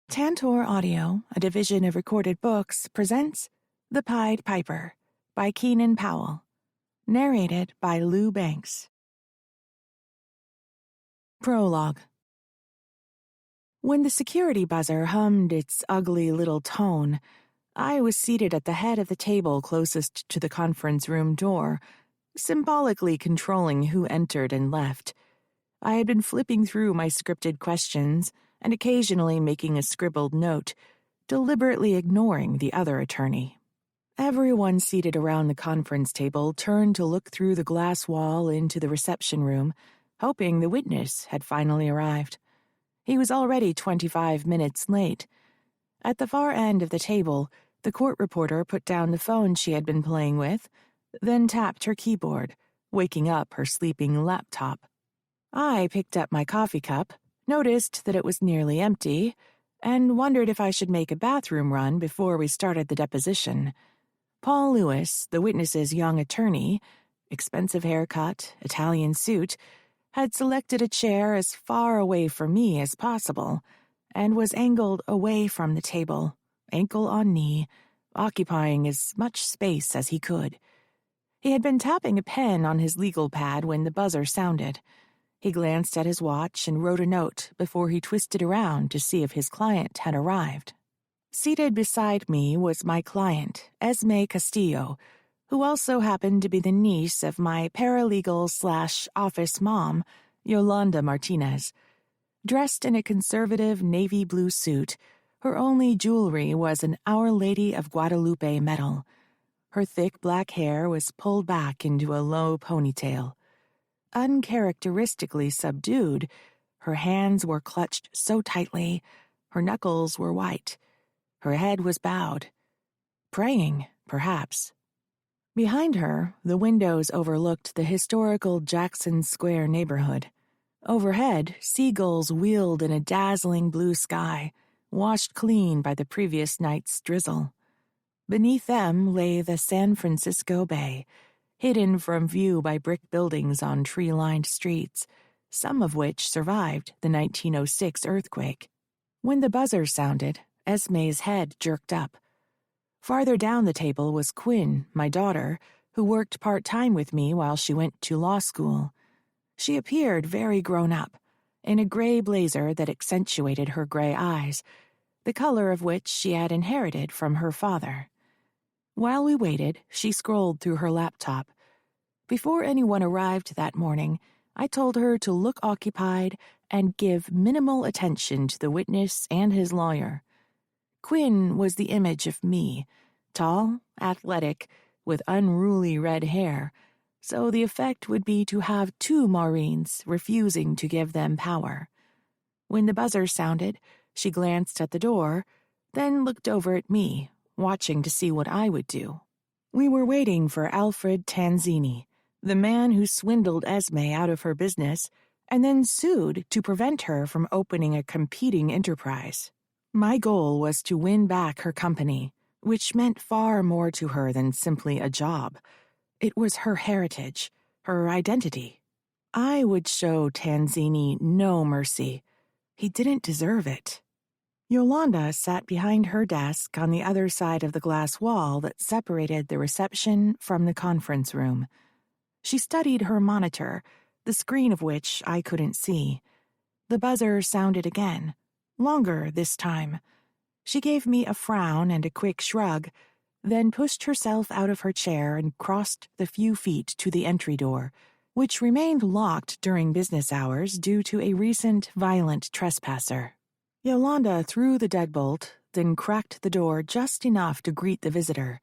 Tantor Audio, a division of Recorded Books, presents The Pied Piper by Keenan Powell. Narrated by Lou Banks. Prologue. When the security buzzer hummed its ugly little tone, I was seated at the head of the table closest to the conference room door, symbolically controlling who entered and left. I had been flipping through my scripted questions and occasionally making a scribbled note, deliberately ignoring the other attorney. Everyone seated around the conference table turned to look through the glass wall into the reception room, hoping the witness had finally arrived. He was already 25 minutes late. At the far end of the table, the court reporter put down the phone she had been playing with, then tapped her keyboard, waking up her sleeping laptop. I picked up my coffee cup, noticed that it was nearly empty, and wondered if I should make a bathroom run before we started the deposition. Paul Lewis, the witness's young attorney, expensive haircut, Italian suit, had selected a chair as far away from me as possible, and was angled away from the table, ankle on knee, occupying as much space as he could. He had been tapping a pen on his legal pad when the buzzer sounded. He glanced at his watch and wrote a note before he twisted around to see if his client had arrived. Seated beside me was my client, Esme Castillo, who also happened to be the niece of my paralegal/office mom, Yolanda Martinez. Dressed in a conservative navy blue suit, her only jewelry was an Our Lady of Guadalupe medal. Her thick black hair was pulled back into a low ponytail. Uncharacteristically subdued, her hands were clutched so tightly, her knuckles were white. Her head was bowed. Praying, perhaps. Behind her, the windows overlooked the historical Jackson Square neighborhood. Overhead, seagulls wheeled in a dazzling blue sky, washed clean by the previous night's drizzle. Beneath them lay the San Francisco Bay, hidden from view by brick buildings on tree-lined streets, some of which survived the 1906 earthquake. When the buzzer sounded, Esme's head jerked up. Farther down the table was Quinn, my daughter, who worked part-time with me while she went to law school. She appeared very grown up, in a gray blazer that accentuated her gray eyes, the color of which she had inherited from her father. While we waited, she scrolled through her laptop. Before anyone arrived that morning, I told her to look occupied and give minimal attention to the witness and his lawyer. Quinn was the image of me, tall, athletic, with unruly red hair, so the effect would be to have two Maureens refusing to give them power. When the buzzer sounded, she glanced at the door, then looked over at me, watching to see what I would do. We were waiting for Alfred Tanzini, the man who swindled Esme out of her business and then sued to prevent her from opening a competing enterprise. My goal was to win back her company, which meant far more to her than simply a job. It was her heritage, her identity. I would show Tanzini no mercy. He didn't deserve it. Yolanda sat behind her desk on the other side of the glass wall that separated the reception from the conference room. She studied her monitor, the screen of which I couldn't see. The buzzer sounded again, longer this time. She gave me a frown and a quick shrug, then pushed herself out of her chair and crossed the few feet to the entry door, which remained locked during business hours due to a recent violent trespasser. Yolanda threw the deadbolt, then cracked the door just enough to greet the visitor.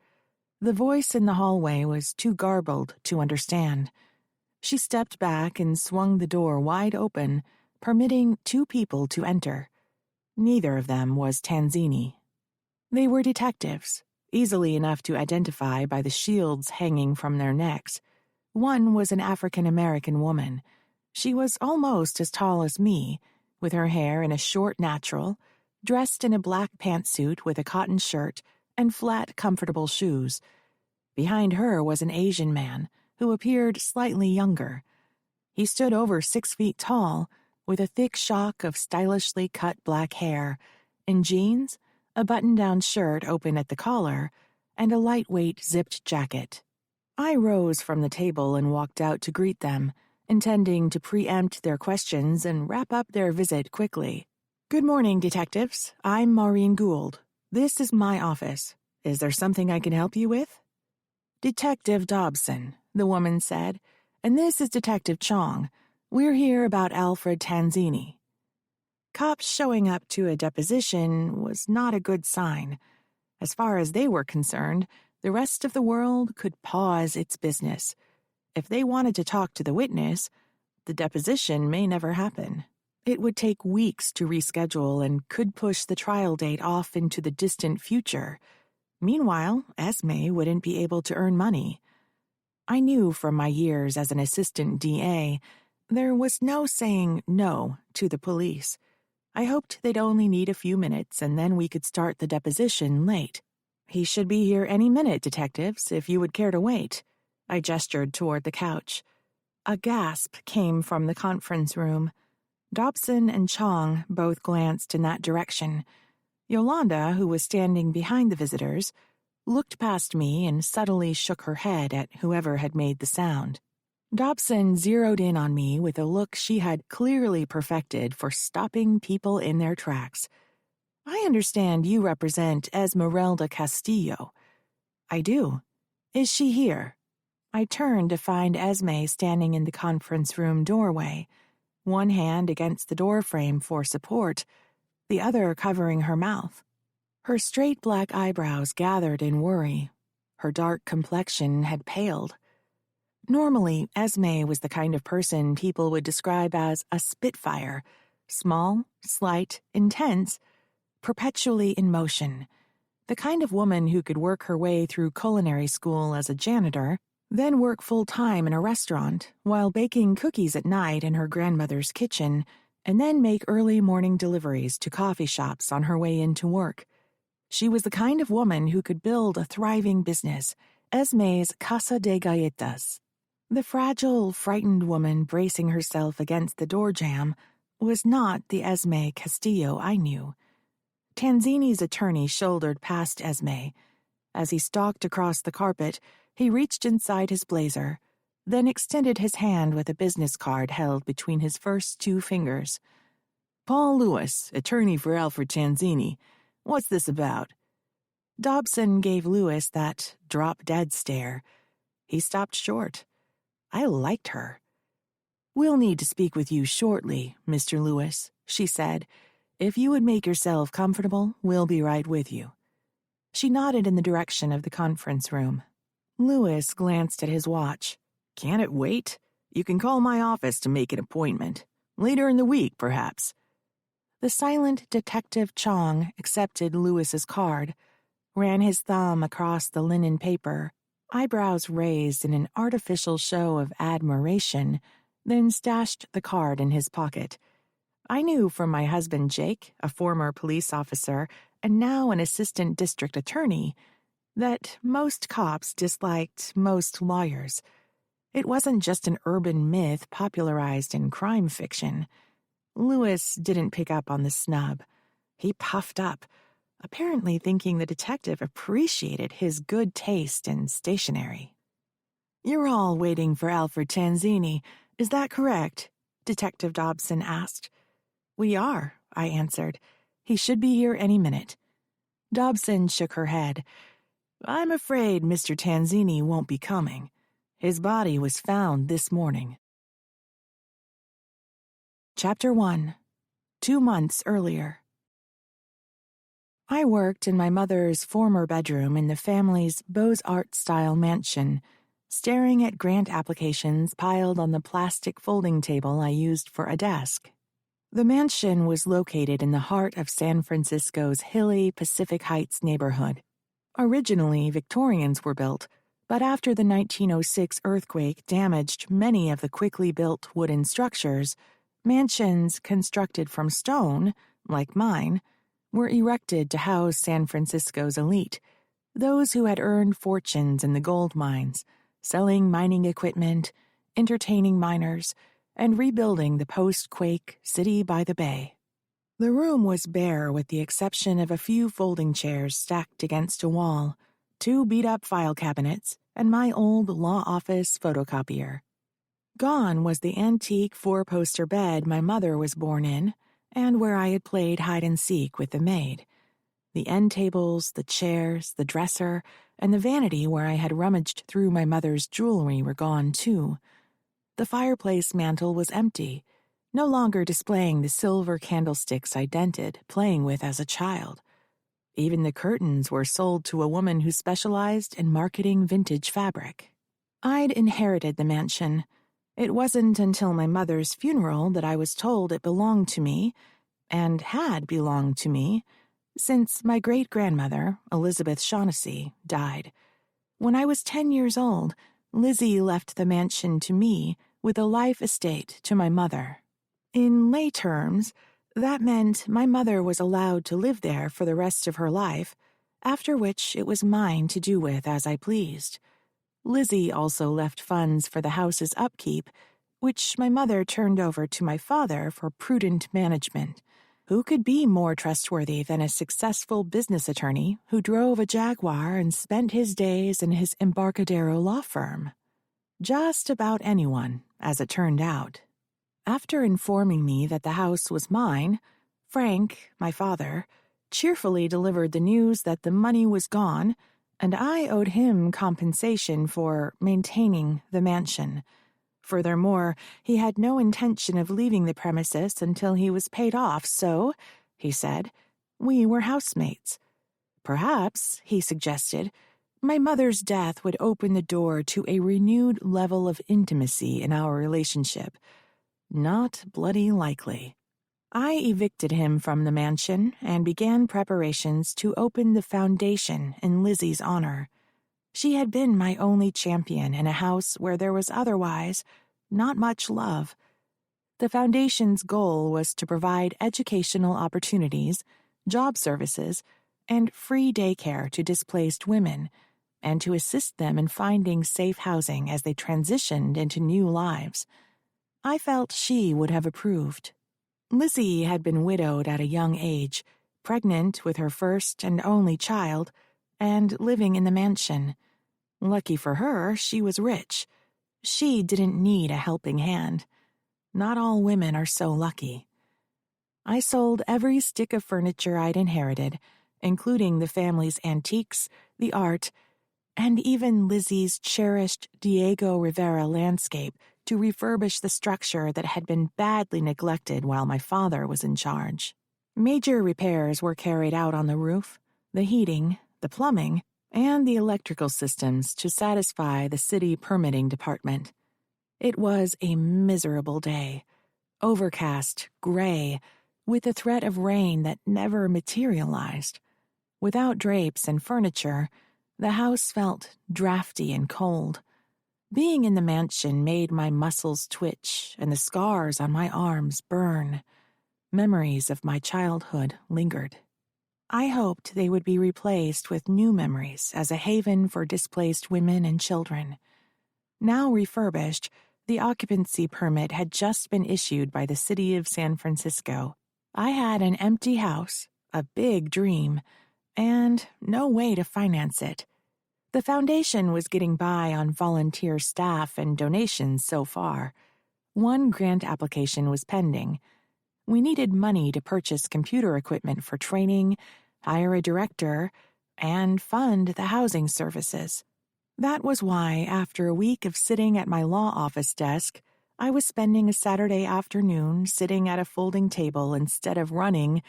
The voice in the hallway was too garbled to understand. She stepped back and swung the door wide open, permitting two people to enter. Neither of them was Tanzini. They were detectives, easily enough to identify by the shields hanging from their necks. One was an African-American woman. She was almost as tall as me, with her hair in a short natural, dressed in a black pantsuit with a cotton shirt and flat, comfortable shoes. Behind her was an Asian man, who appeared slightly younger. He stood over 6 feet tall, with a thick shock of stylishly cut black hair, in jeans, a button-down shirt open at the collar, and a lightweight zipped jacket. I rose from the table and walked out to greet them, intending to preempt their questions and wrap up their visit quickly. "Good morning, detectives. I'm Maureen Gould. This is my office. Is there something I can help you with?" "Detective Dobson," the woman said, "and this is Detective Chong. We're here about Alfred Tanzini." Cops showing up to a deposition was not a good sign. As far as they were concerned, the rest of the world could pause its business. If they wanted to talk to the witness, the deposition may never happen. It would take weeks to reschedule and could push the trial date off into the distant future. Meanwhile, Esme wouldn't be able to earn money. I knew from my years as an assistant DA, there was no saying no to the police. I hoped they'd only need a few minutes and then we could start the deposition late. "He should be here any minute, detectives, if you would care to wait." I gestured toward the couch. A gasp came from the conference room. Dobson and Chong both glanced in that direction. Yolanda, who was standing behind the visitors, looked past me and subtly shook her head at whoever had made the sound. Dobson zeroed in on me with a look she had clearly perfected for stopping people in their tracks. "I understand you represent Esme Castillo." "I do. Is she here?" I turned to find Esme standing in the conference room doorway, one hand against the doorframe for support, the other covering her mouth. Her straight black eyebrows gathered in worry. Her dark complexion had paled. Normally, Esme was the kind of person people would describe as a spitfire, small, slight, intense, perpetually in motion. The kind of woman who could work her way through culinary school as a janitor, then work full-time in a restaurant while baking cookies at night in her grandmother's kitchen, and then make early morning deliveries to coffee shops on her way into work. She was the kind of woman who could build a thriving business, Esme's Casa de Galletas. The fragile, frightened woman bracing herself against the door jamb was not the Esme Castillo I knew. Tanzini's attorney shouldered past Esme. As he stalked across the carpet, he reached inside his blazer, then extended his hand with a business card held between his first two fingers. "Paul Lewis, attorney for Alfred Tanzini. What's this about?" Dobson gave Lewis that drop-dead stare. He stopped short. I liked her. "We'll need to speak with you shortly, Mr. Lewis," she said. "If you would make yourself comfortable, we'll be right with you." She nodded in the direction of the conference room. Lewis glanced at his watch. "Can't it wait? You can call my office to make an appointment. Later in the week, perhaps." The silent Detective Chong accepted Lewis's card, ran his thumb across the linen paper, eyebrows raised in an artificial show of admiration, then stashed the card in his pocket. I knew from my husband Jake, a former police officer and now an assistant district attorney, that most cops disliked most lawyers. It wasn't just an urban myth popularized in crime fiction. Lewis didn't pick up on the snub. He puffed up, apparently thinking the detective appreciated his good taste in stationery. "You're all waiting for Alfred Tanzini, is that correct?" Detective Dobson asked. "We are," I answered. "He should be here any minute." Dobson shook her head. "I'm afraid Mr. Tanzini won't be coming. His body was found this morning." Chapter 1. 2 months earlier. I worked in my mother's former bedroom in the family's Beaux-Arts-style mansion, staring at grant applications piled on the plastic folding table I used for a desk. The mansion was located in the heart of San Francisco's hilly Pacific Heights neighborhood. Originally, Victorians were built, but after the 1906 earthquake damaged many of the quickly built wooden structures, mansions constructed from stone, like mine, were erected to house San Francisco's elite, those who had earned fortunes in the gold mines, selling mining equipment, entertaining miners, and rebuilding the post-quake city by the bay. The room was bare with the exception of a few folding chairs stacked against a wall, 2 beat-up file cabinets, and my old law office photocopier. Gone was the antique 4-poster bed my mother was born in, and where I had played hide-and-seek with the maid. The end tables, the chairs, the dresser, and the vanity where I had rummaged through my mother's jewelry were gone, too. The fireplace mantel was empty, no longer displaying the silver candlesticks I dented, playing with as a child. Even the curtains were sold to a woman who specialized in marketing vintage fabric. I'd inherited the mansion. It wasn't until my mother's funeral that I was told it belonged to me, and had belonged to me, since my great-grandmother, Elizabeth Shaughnessy, died. When I was 10 years old, Lizzie left the mansion to me with a life estate to my mother. In lay terms, that meant my mother was allowed to live there for the rest of her life, after which it was mine to do with as I pleased. Lizzie also left funds for the house's upkeep, which my mother turned over to my father for prudent management. Who could be more trustworthy than a successful business attorney who drove a Jaguar and spent his days in his Embarcadero law firm? Just about anyone, as it turned out. After informing me that the house was mine, Frank, my father, cheerfully delivered the news that the money was gone, and I owed him compensation for maintaining the mansion. Furthermore, he had no intention of leaving the premises until he was paid off, so, he said, we were housemates. Perhaps, he suggested, my mother's death would open the door to a renewed level of intimacy in our relationship. Not bloody likely. I evicted him from the mansion and began preparations to open the foundation in Lizzie's honor. She had been my only champion in a house where there was otherwise not much love. The foundation's goal was to provide educational opportunities, job services, and free daycare to displaced women, and to assist them in finding safe housing as they transitioned into new lives. I felt she would have approved. Lizzie had been widowed at a young age, pregnant with her first and only child, and living in the mansion. Lucky for her, she was rich. She didn't need a helping hand. Not all women are so lucky. I sold every stick of furniture I'd inherited, including the family's antiques, the art, and even Lizzie's cherished Diego Rivera landscape to refurbish the structure that had been badly neglected while my father was in charge. Major repairs were carried out on the roof, the heating, the plumbing, and the electrical systems to satisfy the city permitting department. It was a miserable day, overcast, gray, with the threat of rain that never materialized. Without drapes and furniture, the house felt drafty and cold. Being in the mansion made my muscles twitch and the scars on my arms burn. Memories of my childhood lingered. I hoped they would be replaced with new memories as a haven for displaced women and children. Now refurbished, the occupancy permit had just been issued by the city of San Francisco. I had an empty house, a big dream, and no way to finance it. The foundation was getting by on volunteer staff and donations so far. One grant application was pending. We needed money to purchase computer equipment for training, hire a director, and fund the housing services. That was why, after a week of sitting at my law office desk, I was spending a Saturday afternoon sitting at a folding table instead of running,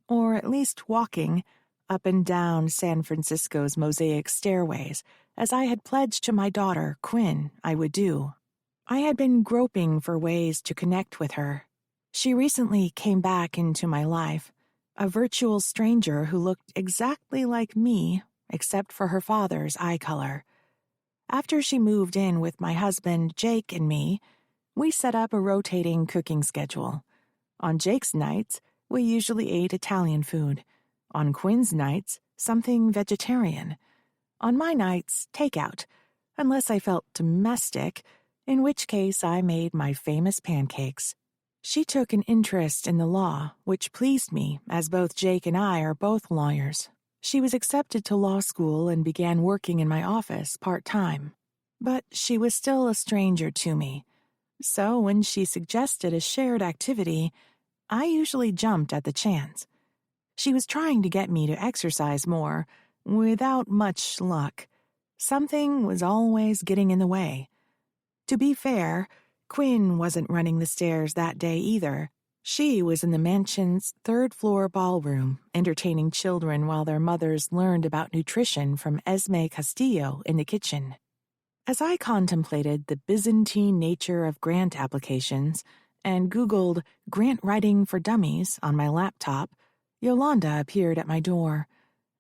or at least walking, up and down San Francisco's mosaic stairways, as I had pledged to my daughter, Quinn, I would do. I had been groping for ways to connect with her. She recently came back into my life, a virtual stranger who looked exactly like me, except for her father's eye color. After she moved in with my husband, Jake, and me, we set up a rotating cooking schedule. On Jake's nights, we usually ate Italian food. On Quinn's nights, something vegetarian. On my nights, takeout, unless I felt domestic, in which case I made my famous pancakes. She took an interest in the law, which pleased me, as both Jake and I are both lawyers. She was accepted to law school and began working in my office part-time. But she was still a stranger to me. So when she suggested a shared activity, I usually jumped at the chance. She was trying to get me to exercise more, without much luck. Something was always getting in the way. To be fair, Quinn wasn't running the stairs that day either. She was in the mansion's third-floor ballroom, entertaining children while their mothers learned about nutrition from Esme Castillo in the kitchen. As I contemplated the Byzantine nature of grant applications and Googled grant writing for dummies on my laptop, Yolanda appeared at my door.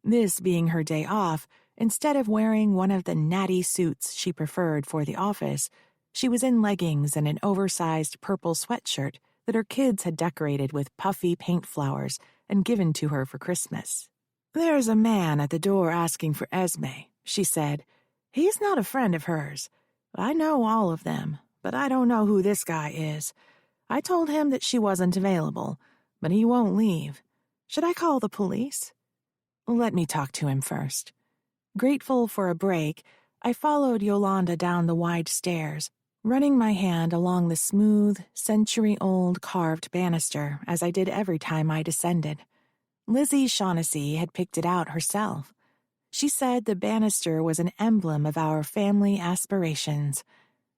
This being her day off, instead of wearing one of the natty suits she preferred for the office, she was in leggings and an oversized purple sweatshirt that her kids had decorated with puffy paint flowers and given to her for Christmas. "There's a man at the door asking for Esme," she said. "He's not a friend of hers. I know all of them, but I don't know who this guy is. I told him that she wasn't available, but he won't leave. Should I call the police?" "Let me talk to him first." Grateful for a break, I followed Yolanda down the wide stairs, running my hand along the smooth, century-old carved banister as I did every time I descended. Lizzie Shaughnessy had picked it out herself. She said the banister was an emblem of our family aspirations.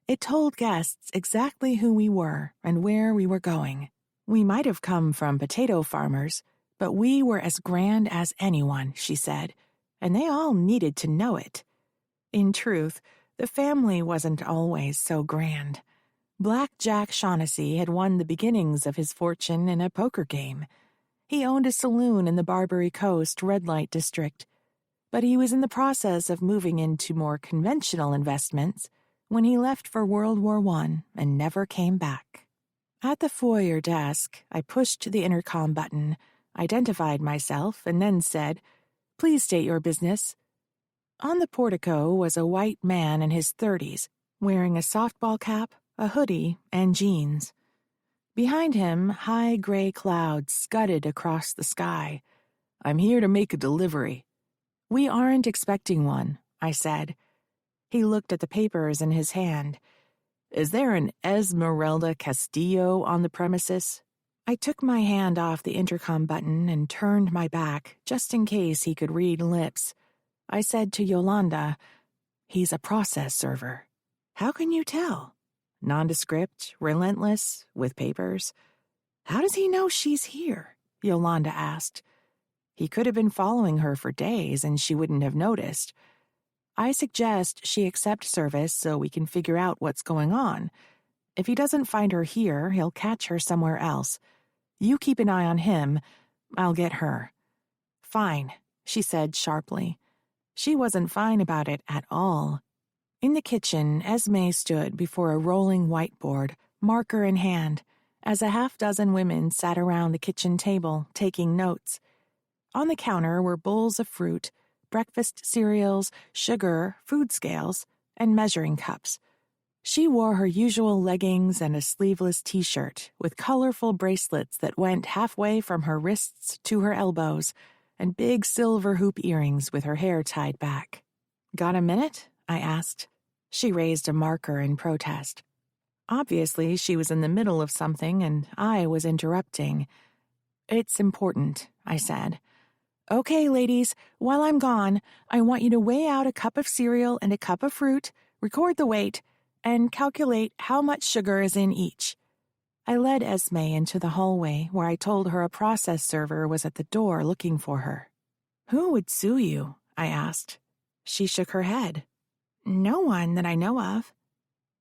It told guests exactly who we were and where we were going. We might have come from potato farmers, but we were as grand as anyone, she said, and they all needed to know it. In truth, the family wasn't always so grand. Black Jack Shaughnessy had won the beginnings of his fortune in a poker game. He owned a saloon in the Barbary Coast red light district, but he was in the process of moving into more conventional investments when he left for World War I and never came back. At the foyer desk, I pushed the intercom button, identified myself, and then said, "Please state your business." On the portico was a white man in his 30s, wearing a softball cap, a hoodie, and jeans. Behind him, high gray clouds scudded across the sky. "I'm here to make a delivery." "We aren't expecting one," I said. He looked at the papers in his hand. "Is there an Esmeralda Castillo on the premises?" I took my hand off the intercom button and turned my back, just in case he could read lips. I said to Yolanda, "He's a process server." "How can you tell?" "Nondescript, relentless, with papers." "How does he know she's here?" Yolanda asked. "He could have been following her for days and she wouldn't have noticed. I suggest she accept service so we can figure out what's going on. If he doesn't find her here, he'll catch her somewhere else. You keep an eye on him. I'll get her." "Fine," she said sharply. She wasn't fine about it at all. In the kitchen, Esme stood before a rolling whiteboard, marker in hand, as a half-dozen women sat around the kitchen table, taking notes. On the counter were bowls of fruit, breakfast cereals, sugar, food scales, and measuring cups. She wore her usual leggings and a sleeveless t-shirt, with colorful bracelets that went halfway from her wrists to her elbows, and big silver hoop earrings with her hair tied back. "Got a minute?" I asked. She raised a marker in protest. Obviously, she was in the middle of something, and I was interrupting. "It's important," I said. "Okay, ladies, while I'm gone, I want you to weigh out a cup of cereal and a cup of fruit, record the weight, and calculate how much sugar is in each." I led Esme into the hallway where I told her a process server was at the door looking for her. "Who would sue you?" I asked. She shook her head. "No one that I know of."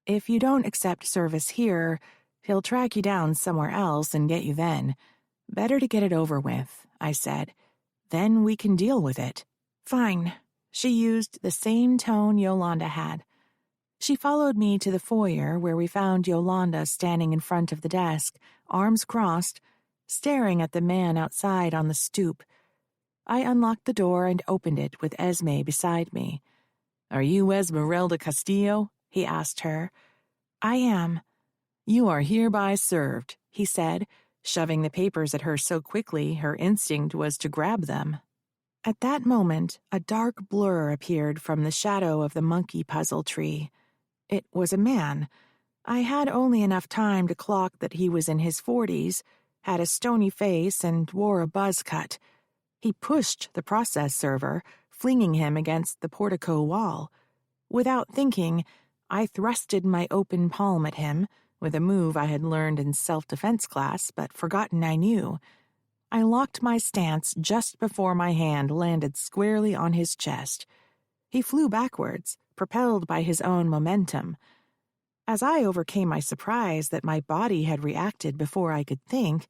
"If you don't accept service here, he'll track you down somewhere else and get you then. Better to get it over with," I said. "Then we can deal with it." "Fine." She used the same tone Yolanda had. She followed me to the foyer where we found Yolanda standing in front of the desk, arms crossed, staring at the man outside on the stoop. I unlocked the door and opened it with Esme beside me. "Are you Esmeralda Castillo?" he asked her. "I am." "You are hereby served," he said, shoving the papers at her so quickly her instinct was to grab them. At that moment, a dark blur appeared from the shadow of the monkey puzzle tree. It was a man. I had only enough time to clock that he was in his 40s, had a stony face, and wore a buzz cut. He pushed the process server, flinging him against the portico wall. Without thinking, I thrusted my open palm at him, with a move I had learned in self-defense class but forgotten I knew. I locked my stance just before my hand landed squarely on his chest. He flew backwards, propelled by his own momentum. As I overcame my surprise that my body had reacted before I could think,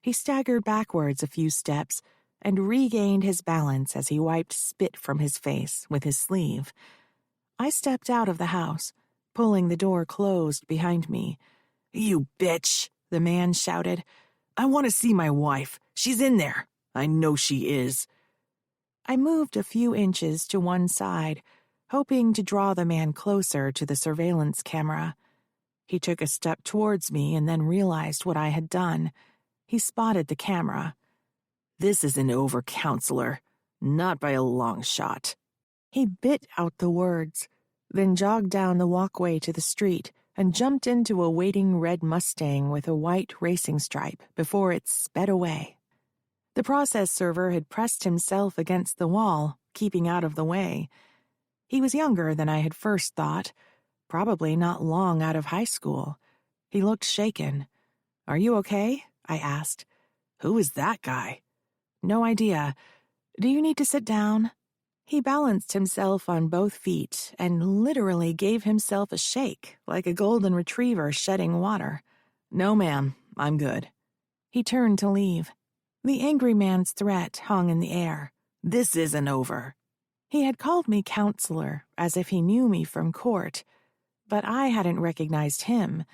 he staggered backwards a few steps and regained his balance as he wiped spit from his face with his sleeve. I stepped out of the house, pulling the door closed behind me. "You bitch!" the man shouted. "I want to see my wife. She's in there. I know she is." I moved a few inches to one side, hoping to draw the man closer to the surveillance camera. He took a step towards me and then realized what I had done. He spotted the camera. "This isn't over, counselor. Not by a long shot." He bit out the words, then jogged down the walkway to the street and jumped into a waiting red Mustang with a white racing stripe before it sped away. The process server had pressed himself against the wall, keeping out of the way. He was younger than I had first thought, probably not long out of high school. He looked shaken. "Are you okay?" I asked. "Who is that guy?" "No idea. Do you need to sit down?" He balanced himself on both feet and literally gave himself a shake, like a golden retriever shedding water. "No, ma'am, I'm good." He turned to leave. The angry man's threat hung in the air. "This isn't over." He had called me counselor, as if he knew me from court, but I hadn't recognized him.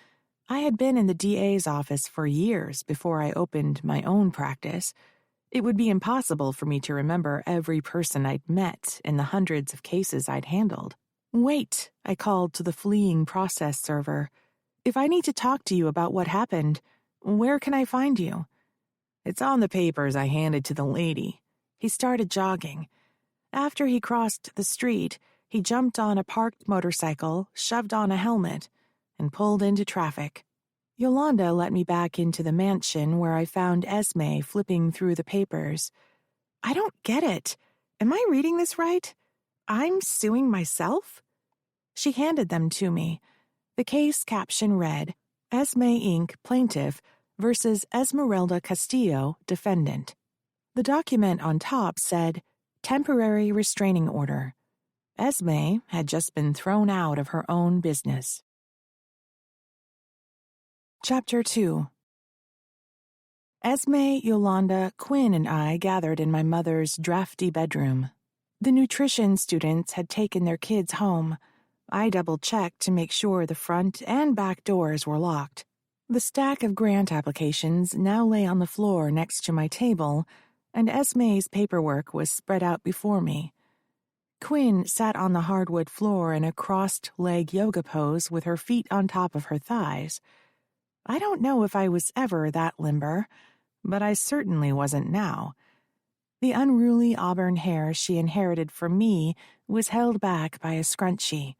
I had been in the DA's office for years before I opened my own practice. It would be impossible for me to remember every person I'd met in the hundreds of cases I'd handled. "Wait," I called to the fleeing process server. "If I need to talk to you about what happened, where can I find you?" "It's on the papers I handed to the lady." He started jogging. After he crossed the street, he jumped on a parked motorcycle, shoved on a helmet, and pulled into traffic. Yolanda let me back into the mansion where I found Esme flipping through the papers. "I don't get it. Am I reading this right? I'm suing myself?" She handed them to me. The case caption read, Esme Inc. Plaintiff versus Esmeralda Castillo, Defendant. The document on top said, Temporary Restraining Order. Esme had just been thrown out of her own business. Chapter 2. Esme, Yolanda, Quinn, and I gathered in my mother's drafty bedroom. The nutrition students had taken their kids home. I double-checked to make sure the front and back doors were locked. The stack of grant applications now lay on the floor next to my table, and Esme's paperwork was spread out before me. Quinn sat on the hardwood floor in a crossed-leg yoga pose with her feet on top of her thighs. I don't know if I was ever that limber, but I certainly wasn't now. The unruly auburn hair she inherited from me was held back by a scrunchie.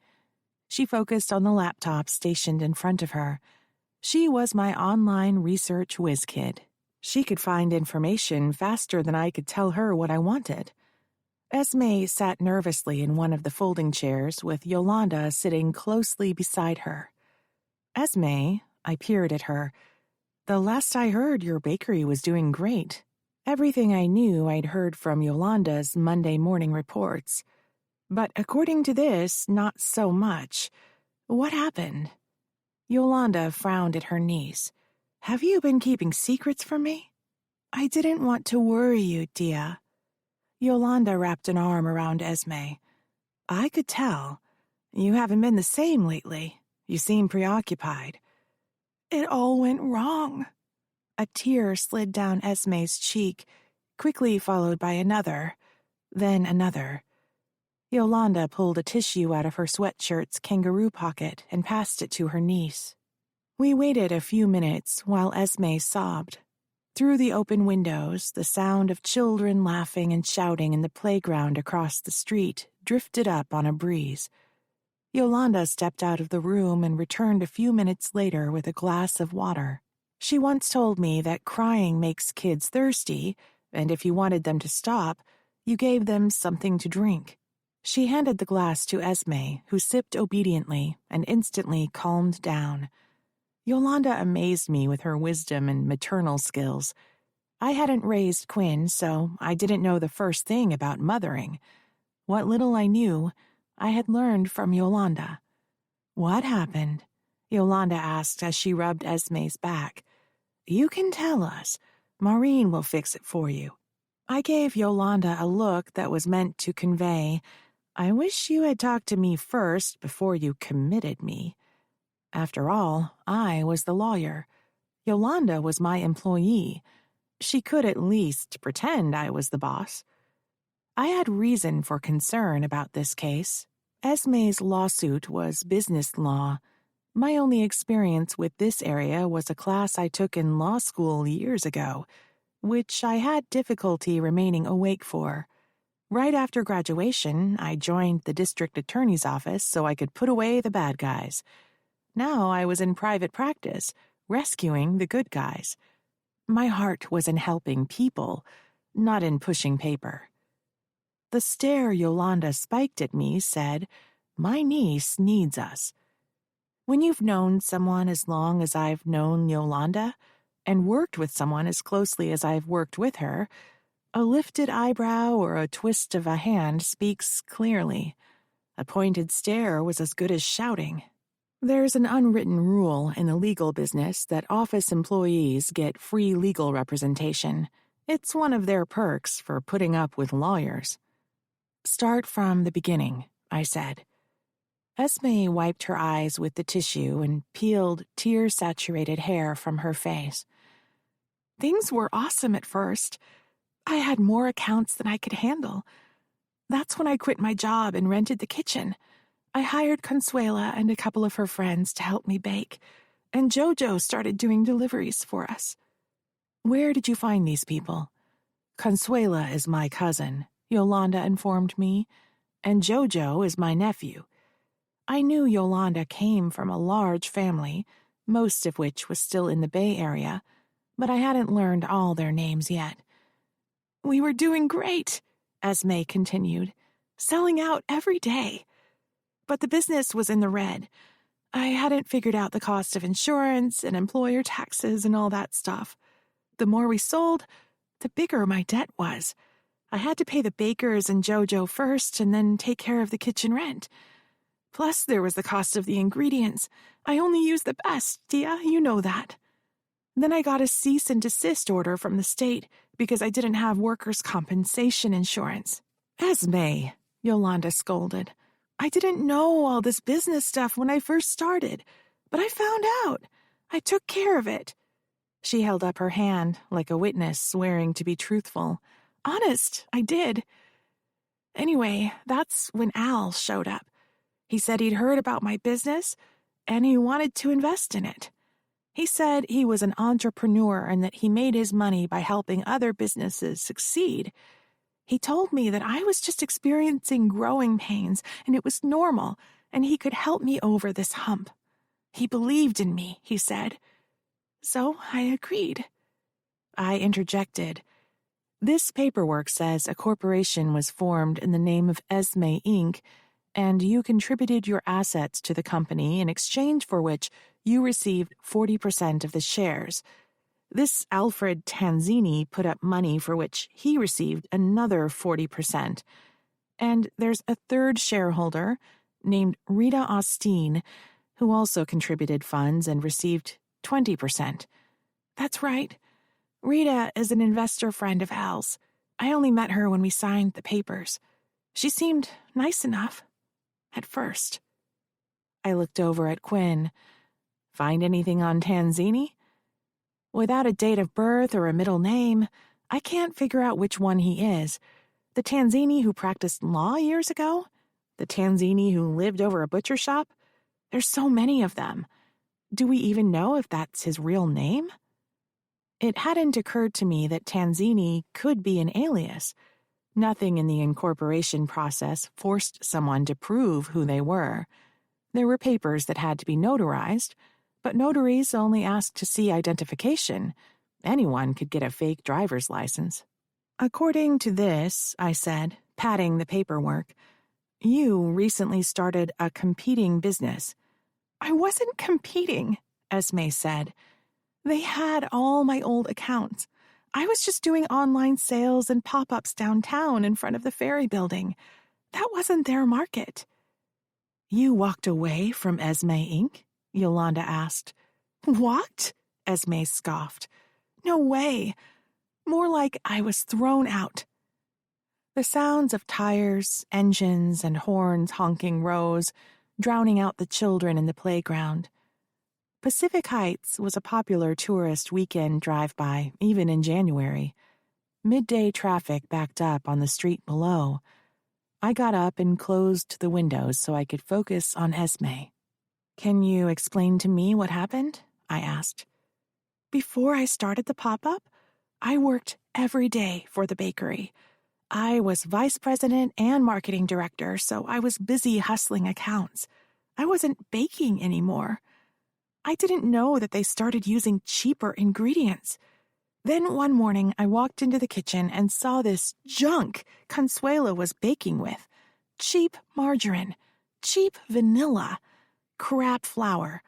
She focused on the laptop stationed in front of her. She was my online research whiz kid. She could find information faster than I could tell her what I wanted. Esme sat nervously in one of the folding chairs with Yolanda sitting closely beside her. "Esme," I peered at her, "the last I heard, your bakery was doing great." Everything I knew I'd heard from Yolanda's Monday morning reports. But according to this, not so much. What happened? Yolanda frowned at her niece. "Have you been keeping secrets from me?" "I didn't want to worry you, Dia." Yolanda wrapped an arm around Esme. "I could tell. You haven't been the same lately. You seem preoccupied." "It all went wrong." A tear slid down Esme's cheek, quickly followed by another, then another. Yolanda pulled a tissue out of her sweatshirt's kangaroo pocket and passed it to her niece. We waited a few minutes while Esme sobbed. Through the open windows, the sound of children laughing and shouting in the playground across the street drifted up on a breeze. Yolanda stepped out of the room and returned a few minutes later with a glass of water. She once told me that crying makes kids thirsty, and if you wanted them to stop, you gave them something to drink. She handed the glass to Esme, who sipped obediently and instantly calmed down. Yolanda amazed me with her wisdom and maternal skills. I hadn't raised Quinn, so I didn't know the first thing about mothering. What little I knew, I had learned from Yolanda. "What happened?" Yolanda asked as she rubbed Esme's back. "You can tell us. Maureen will fix it for you." I gave Yolanda a look that was meant to convey, "I wish you had talked to me first before you committed me." After all, I was the lawyer. Yolanda was my employee. She could at least pretend I was the boss. I had reason for concern about this case. Esme's lawsuit was business law. My only experience with this area was a class I took in law school years ago, which I had difficulty remaining awake for. Right after graduation, I joined the district attorney's office so I could put away the bad guys. Now I was in private practice, rescuing the good guys. My heart was in helping people, not in pushing paper. The stare Yolanda spiked at me said, "My niece needs us." When you've known someone as long as I've known Yolanda, and worked with someone as closely as I've worked with her, a lifted eyebrow or a twist of a hand speaks clearly. A pointed stare was as good as shouting. There's an unwritten rule in the legal business that office employees get free legal representation. It's one of their perks for putting up with lawyers. "Start from the beginning," I said. Esme wiped her eyes with the tissue and peeled tear-saturated hair from her face. "Things were awesome at first. I had more accounts than I could handle. That's when I quit my job and rented the kitchen. I hired Consuela and a couple of her friends to help me bake, and Jojo started doing deliveries for us." "Where did you find these people?" "Consuela is my cousin," Yolanda informed me, "and Jojo is my nephew." I knew Yolanda came from a large family, most of which was still in the Bay Area, but I hadn't learned all their names yet. "We were doing great," Esme continued, "selling out every day. But the business was in the red. I hadn't figured out the cost of insurance and employer taxes and all that stuff. The more we sold, the bigger my debt was. I had to pay the bakers and Jojo first and then take care of the kitchen rent. Plus, there was the cost of the ingredients. I only used the best, Tia, you know that. Then I got a cease and desist order from the state because I didn't have workers' compensation insurance." "Esme," Yolanda scolded, "I didn't know all this business stuff when I first started, but I found out. I took care of it." She held up her hand like a witness swearing to be truthful. "Honest, I did. Anyway, that's when Al showed up. He said he'd heard about my business, and he wanted to invest in it. He said he was an entrepreneur and that he made his money by helping other businesses succeed. He told me that I was just experiencing growing pains, and it was normal, and he could help me over this hump. He believed in me, he said. So I agreed." I interjected. "This paperwork says a corporation was formed in the name of Esme Inc., and you contributed your assets to the company in exchange for which you received 40% of the shares. This Alfred Tanzini put up money for which he received another 40%. And there's a third shareholder named Rita Austin who also contributed funds and received 20%. That's right. Rita is an investor friend of Al's. I only met her when we signed the papers. She seemed nice enough. At first." I looked over at Quinn. "Find anything on Tanzini?" "Without a date of birth or a middle name, I can't figure out which one he is. The Tanzini who practiced law years ago? The Tanzini who lived over a butcher shop? There's so many of them. Do we even know if that's his real name? It hadn't occurred to me that Tanzini could be an alias. Nothing in the incorporation process forced someone to prove who they were. There were papers that had to be notarized, but notaries only asked to see identification. Anyone could get a fake driver's license. According to this, I said, patting the paperwork, you recently started a competing business. I wasn't competing, Esme said. They had all my old accounts. I was just doing online sales and pop-ups downtown in front of the ferry building. That wasn't their market. You walked away from Esme Inc.? Yolanda asked. What? Esme scoffed. No way. More like I was thrown out. The sounds of tires, engines, and horns honking rose, drowning out the children in the playground. Pacific Heights was a popular tourist weekend drive-by, even in January. Midday traffic backed up on the street below. I got up and closed the windows so I could focus on Esme. Can you explain to me what happened? I asked. Before I started the pop-up, I worked every day for the bakery. I was vice president and marketing director, so I was busy hustling accounts. I wasn't baking anymore. I didn't know that they started using cheaper ingredients. Then one morning, I walked into the kitchen and saw this junk Consuela was baking with. Cheap margarine, cheap vanilla, crap flour.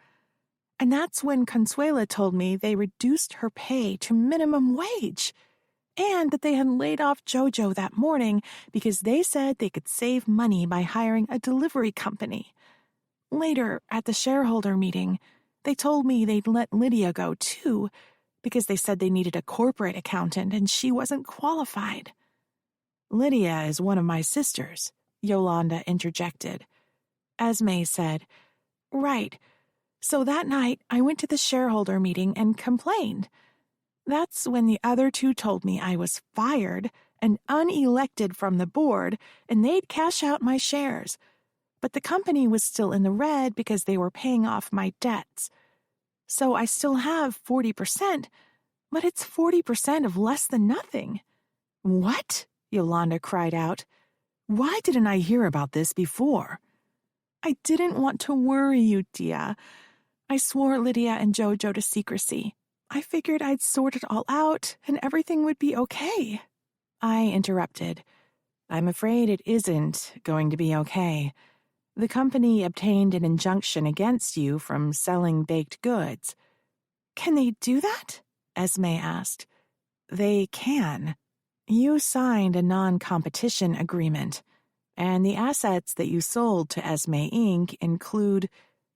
And that's when Consuela told me they reduced her pay to minimum wage, and that they had laid off Jojo that morning because they said they could save money by hiring a delivery company. Later, at the shareholder meeting, they told me they'd let Lydia go too, because they said they needed a corporate accountant and she wasn't qualified. Lydia is one of my sisters, Yolanda interjected. Esme said, Right. So that night, I went to the shareholder meeting and complained. That's when the other two told me I was fired and unelected from the board, and they'd cash out my shares. But the company was still in the red because they were paying off my debts. So I still have 40%, but it's 40% of less than nothing. What? Yolanda cried out. Why didn't I hear about this before? I didn't want to worry you, Tia. I swore Lydia and Jojo to secrecy. I figured I'd sort it all out and everything would be okay. I interrupted. I'm afraid it isn't going to be okay. The company obtained an injunction against you from selling baked goods. Can they do that? Esme asked. They can. You signed a non-competition agreement, and the assets that you sold to Esme Inc. include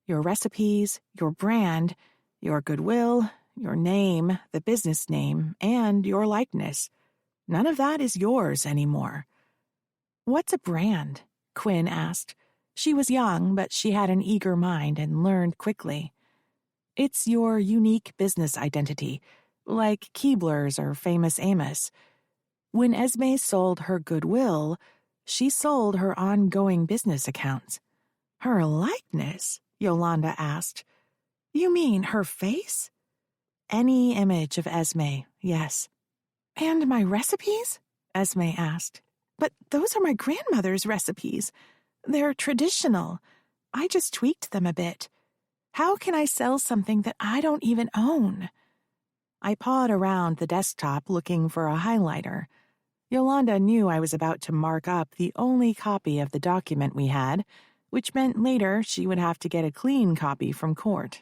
your recipes, your brand, your goodwill, your name, the business name, and your likeness. None of that is yours anymore. What's a brand? Quinn asked. She was young, but she had an eager mind and learned quickly. It's your unique business identity, like Keebler's or Famous Amos. When Esme sold her goodwill, she sold her ongoing business accounts. Her likeness? Yolanda asked. You mean her face? Any image of Esme, yes. And my recipes? Esme asked. But those are my grandmother's recipes. They're traditional. I just tweaked them a bit. How can I sell something that I don't even own? I pawed around the desktop looking for a highlighter. Yolanda knew I was about to mark up the only copy of the document we had, which meant later she would have to get a clean copy from court.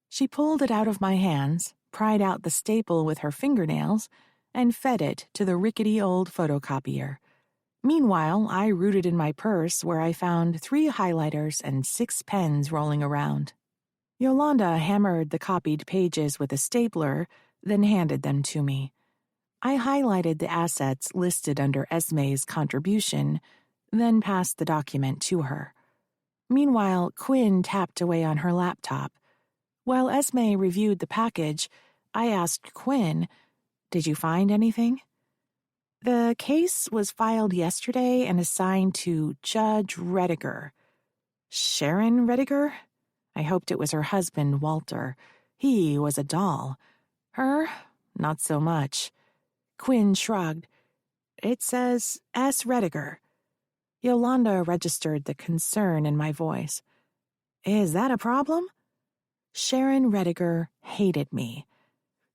She pulled it out of my hands, pried out the staple with her fingernails, and fed it to the rickety old photocopier. Meanwhile, I rooted in my purse where I found 3 highlighters and 6 pens rolling around. Yolanda hammered the copied pages with a stapler, then handed them to me. I highlighted the assets listed under Esme's contribution, then passed the document to her. Meanwhile, Quinn tapped away on her laptop. While Esme reviewed the package, I asked Quinn, Did you find anything? The case was filed yesterday and assigned to Judge Rediger. Sharon Rediger? I hoped it was her husband, Walter. He was a doll. Her, not so much. Quinn shrugged. It says S. Rediger. Yolanda registered the concern in my voice. Is that a problem? Sharon Rediger hated me.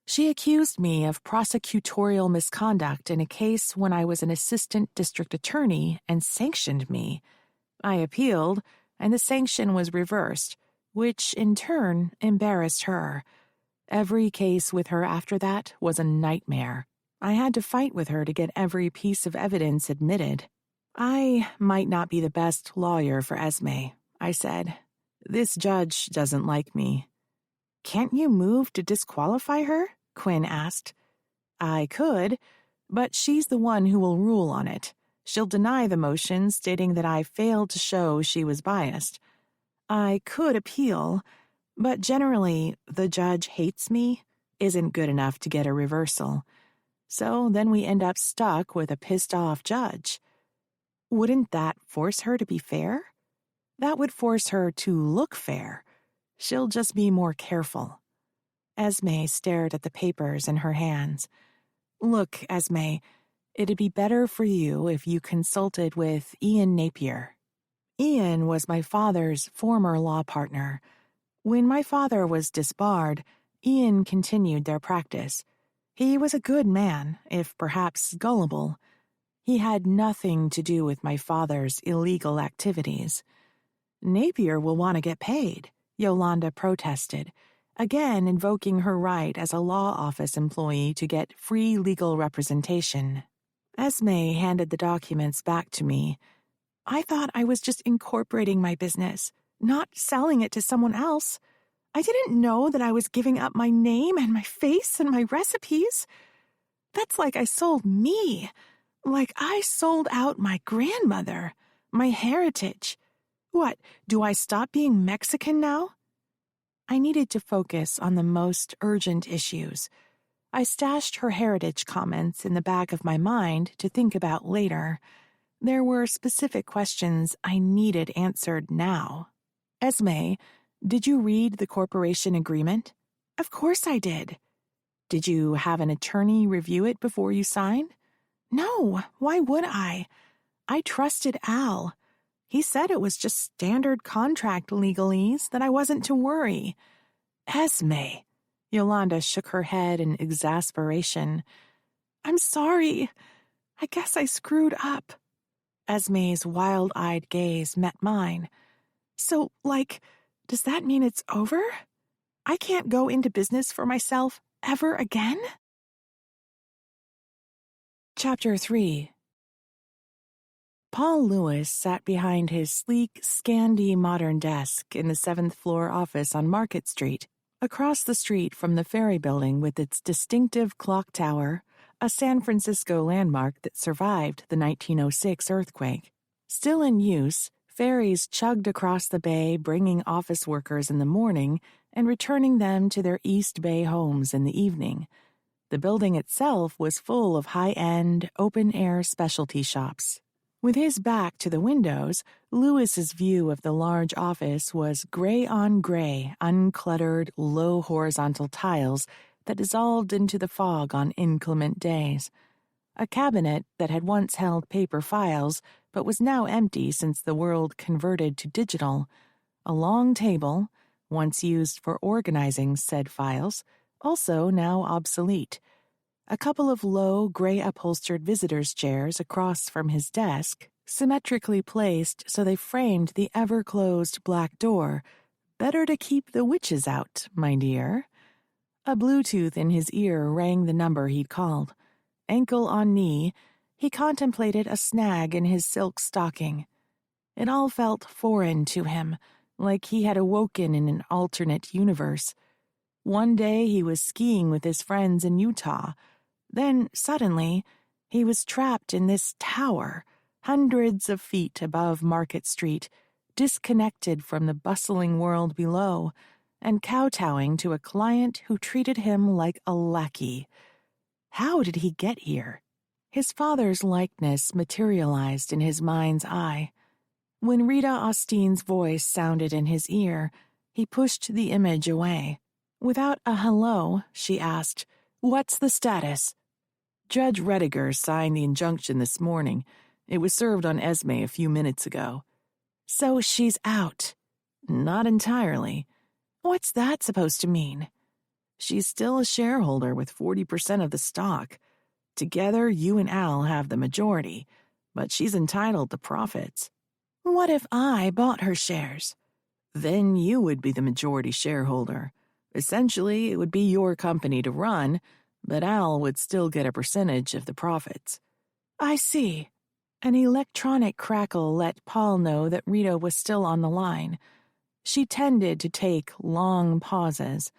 She accused me of prosecutorial misconduct in a case when I was an assistant district attorney and sanctioned me. I appealed, and the sanction was reversed, which in turn embarrassed her. Every case with her after that was a nightmare. I had to fight with her to get every piece of evidence admitted. I might not be the best lawyer for Esme, I said. This judge doesn't like me. Can't you move to disqualify her? Quinn asked. I could, but she's the one who will rule on it. She'll deny the motion, stating that I failed to show she was biased. I could appeal, but generally, the judge hates me, isn't good enough to get a reversal. So then we end up stuck with a pissed-off judge. Wouldn't that force her to be fair? That would force her to look fair. She'll just be more careful. Esme stared at the papers in her hands. Look, Esme, it'd be better for you if you consulted with Ian Napier. Ian was my father's former law partner. When my father was disbarred, Ian continued their practice. He was a good man, if perhaps gullible. He had nothing to do with my father's illegal activities. Napier will want to get paid, Yolanda protested, again invoking her right as a law office employee to get free legal representation. Esme handed the documents back to me. I thought I was just incorporating my business, not selling it to someone else. I didn't know that I was giving up my name and my face and my recipes. That's like I sold me. Like I sold out my grandmother, my heritage. What, do I stop being Mexican now? I needed to focus on the most urgent issues. I stashed her heritage comments in the back of my mind to think about later. There were specific questions I needed answered now. Esme, did you read the corporation agreement? Of course I did. Did you have an attorney review it before you signed? No, why would I? I trusted Al. He said it was just standard contract legalese, that I wasn't to worry. Esme. Yolanda shook her head in exasperation. I'm sorry. I guess I screwed up. Esme's wild-eyed gaze met mine. So, does that mean it's over? I can't go into business for myself ever again? Chapter 3. Paul Lewis sat behind his sleek, Scandi modern desk in the 7th-floor office on Market Street, across the street from the Ferry Building with its distinctive clock tower, a San Francisco landmark that survived the 1906 earthquake. Still in use, ferries chugged across the bay, bringing office workers in the morning and returning them to their East Bay homes in the evening. The building itself was full of high-end, open-air specialty shops. With his back to the windows, Lewis's view of the large office was gray-on-gray, uncluttered, low horizontal tiles that dissolved into the fog on inclement days. A cabinet that had once held paper files, but was now empty since the world converted to digital. A long table, once used for organizing said files, also now obsolete. A couple of low, gray-upholstered visitors' chairs across from his desk, symmetrically placed so they framed the ever-closed black door. Better to keep the witches out, my dear. A Bluetooth in his ear rang the number he'd called. Ankle on knee, he contemplated a snag in his silk stocking. It all felt foreign to him, like he had awoken in an alternate universe. One day he was skiing with his friends in Utah. Then, suddenly, he was trapped in this tower, hundreds of feet above Market Street, disconnected from the bustling world below, and kowtowing to a client who treated him like a lackey. How did he get here? His father's likeness materialized in his mind's eye. When Rita Osteen's voice sounded in his ear, He pushed the image away. Without a hello, she asked, "What's the status?" Judge Rediger signed the injunction this morning. It was served on Esme a few minutes ago. So she's out. Not entirely. What's that supposed to mean? She's still a shareholder with 40% of the stock. Together, you and Al have the majority, but she's entitled to profits. What if I bought her shares? Then you would be the majority shareholder. Essentially, it would be your company to run, but Al would still get a percentage of the profits. I see. An electronic crackle let Paul know that Rita was still on the line. She tended to take long pauses.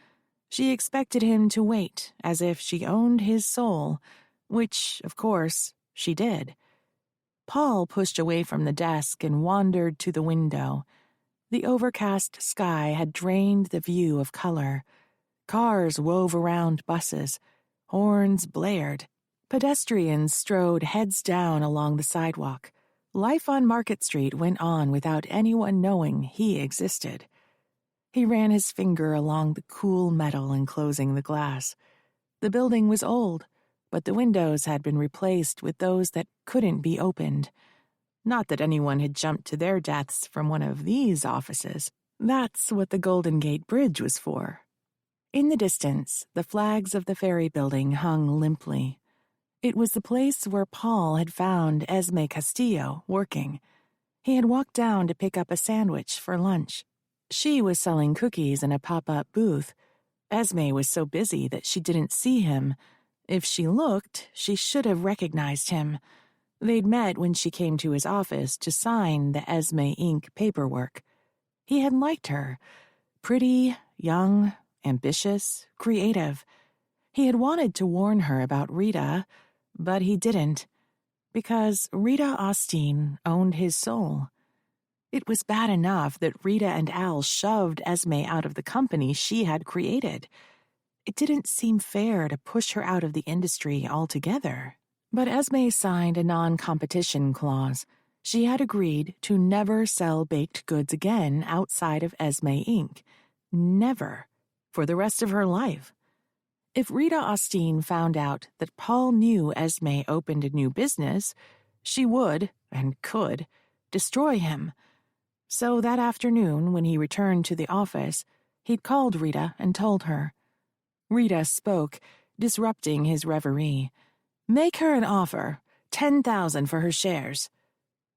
She expected him to wait, as if she owned his soul, which, of course, she did. Paul pushed away from the desk and wandered to the window. The overcast sky had drained the view of color. Cars wove around buses. Horns blared. Pedestrians strode heads down along the sidewalk. Life on Market Street went on without anyone knowing he existed. He ran his finger along the cool metal enclosing the glass. The building was old, but the windows had been replaced with those that couldn't be opened. Not that anyone had jumped to their deaths from one of these offices. That's what the Golden Gate Bridge was for. In the distance, the flags of the ferry building hung limply. It was the place where Paul had found Esme Castillo working. He had walked down to pick up a sandwich for lunch. She was selling cookies in a pop-up booth. Esme was so busy that she didn't see him. If she looked, she should have recognized him. They'd met when she came to his office to sign the Esme Inc. paperwork. He had liked her. Pretty, young, ambitious, creative. He had wanted to warn her about Rita, but he didn't, because Rita Austin owned his soul. It was bad enough that Rita and Al shoved Esme out of the company she had created. It didn't seem fair to push her out of the industry altogether. But Esme signed a non-competition clause. She had agreed to never sell baked goods again outside of Esme Inc. Never. For the rest of her life. If Rita Austin found out that Paul knew Esme opened a new business, she would, and could, destroy him. So that afternoon, when he returned to the office, he'd called Rita and told her. Rita spoke, disrupting his reverie. Make her an offer, $10,000 for her shares.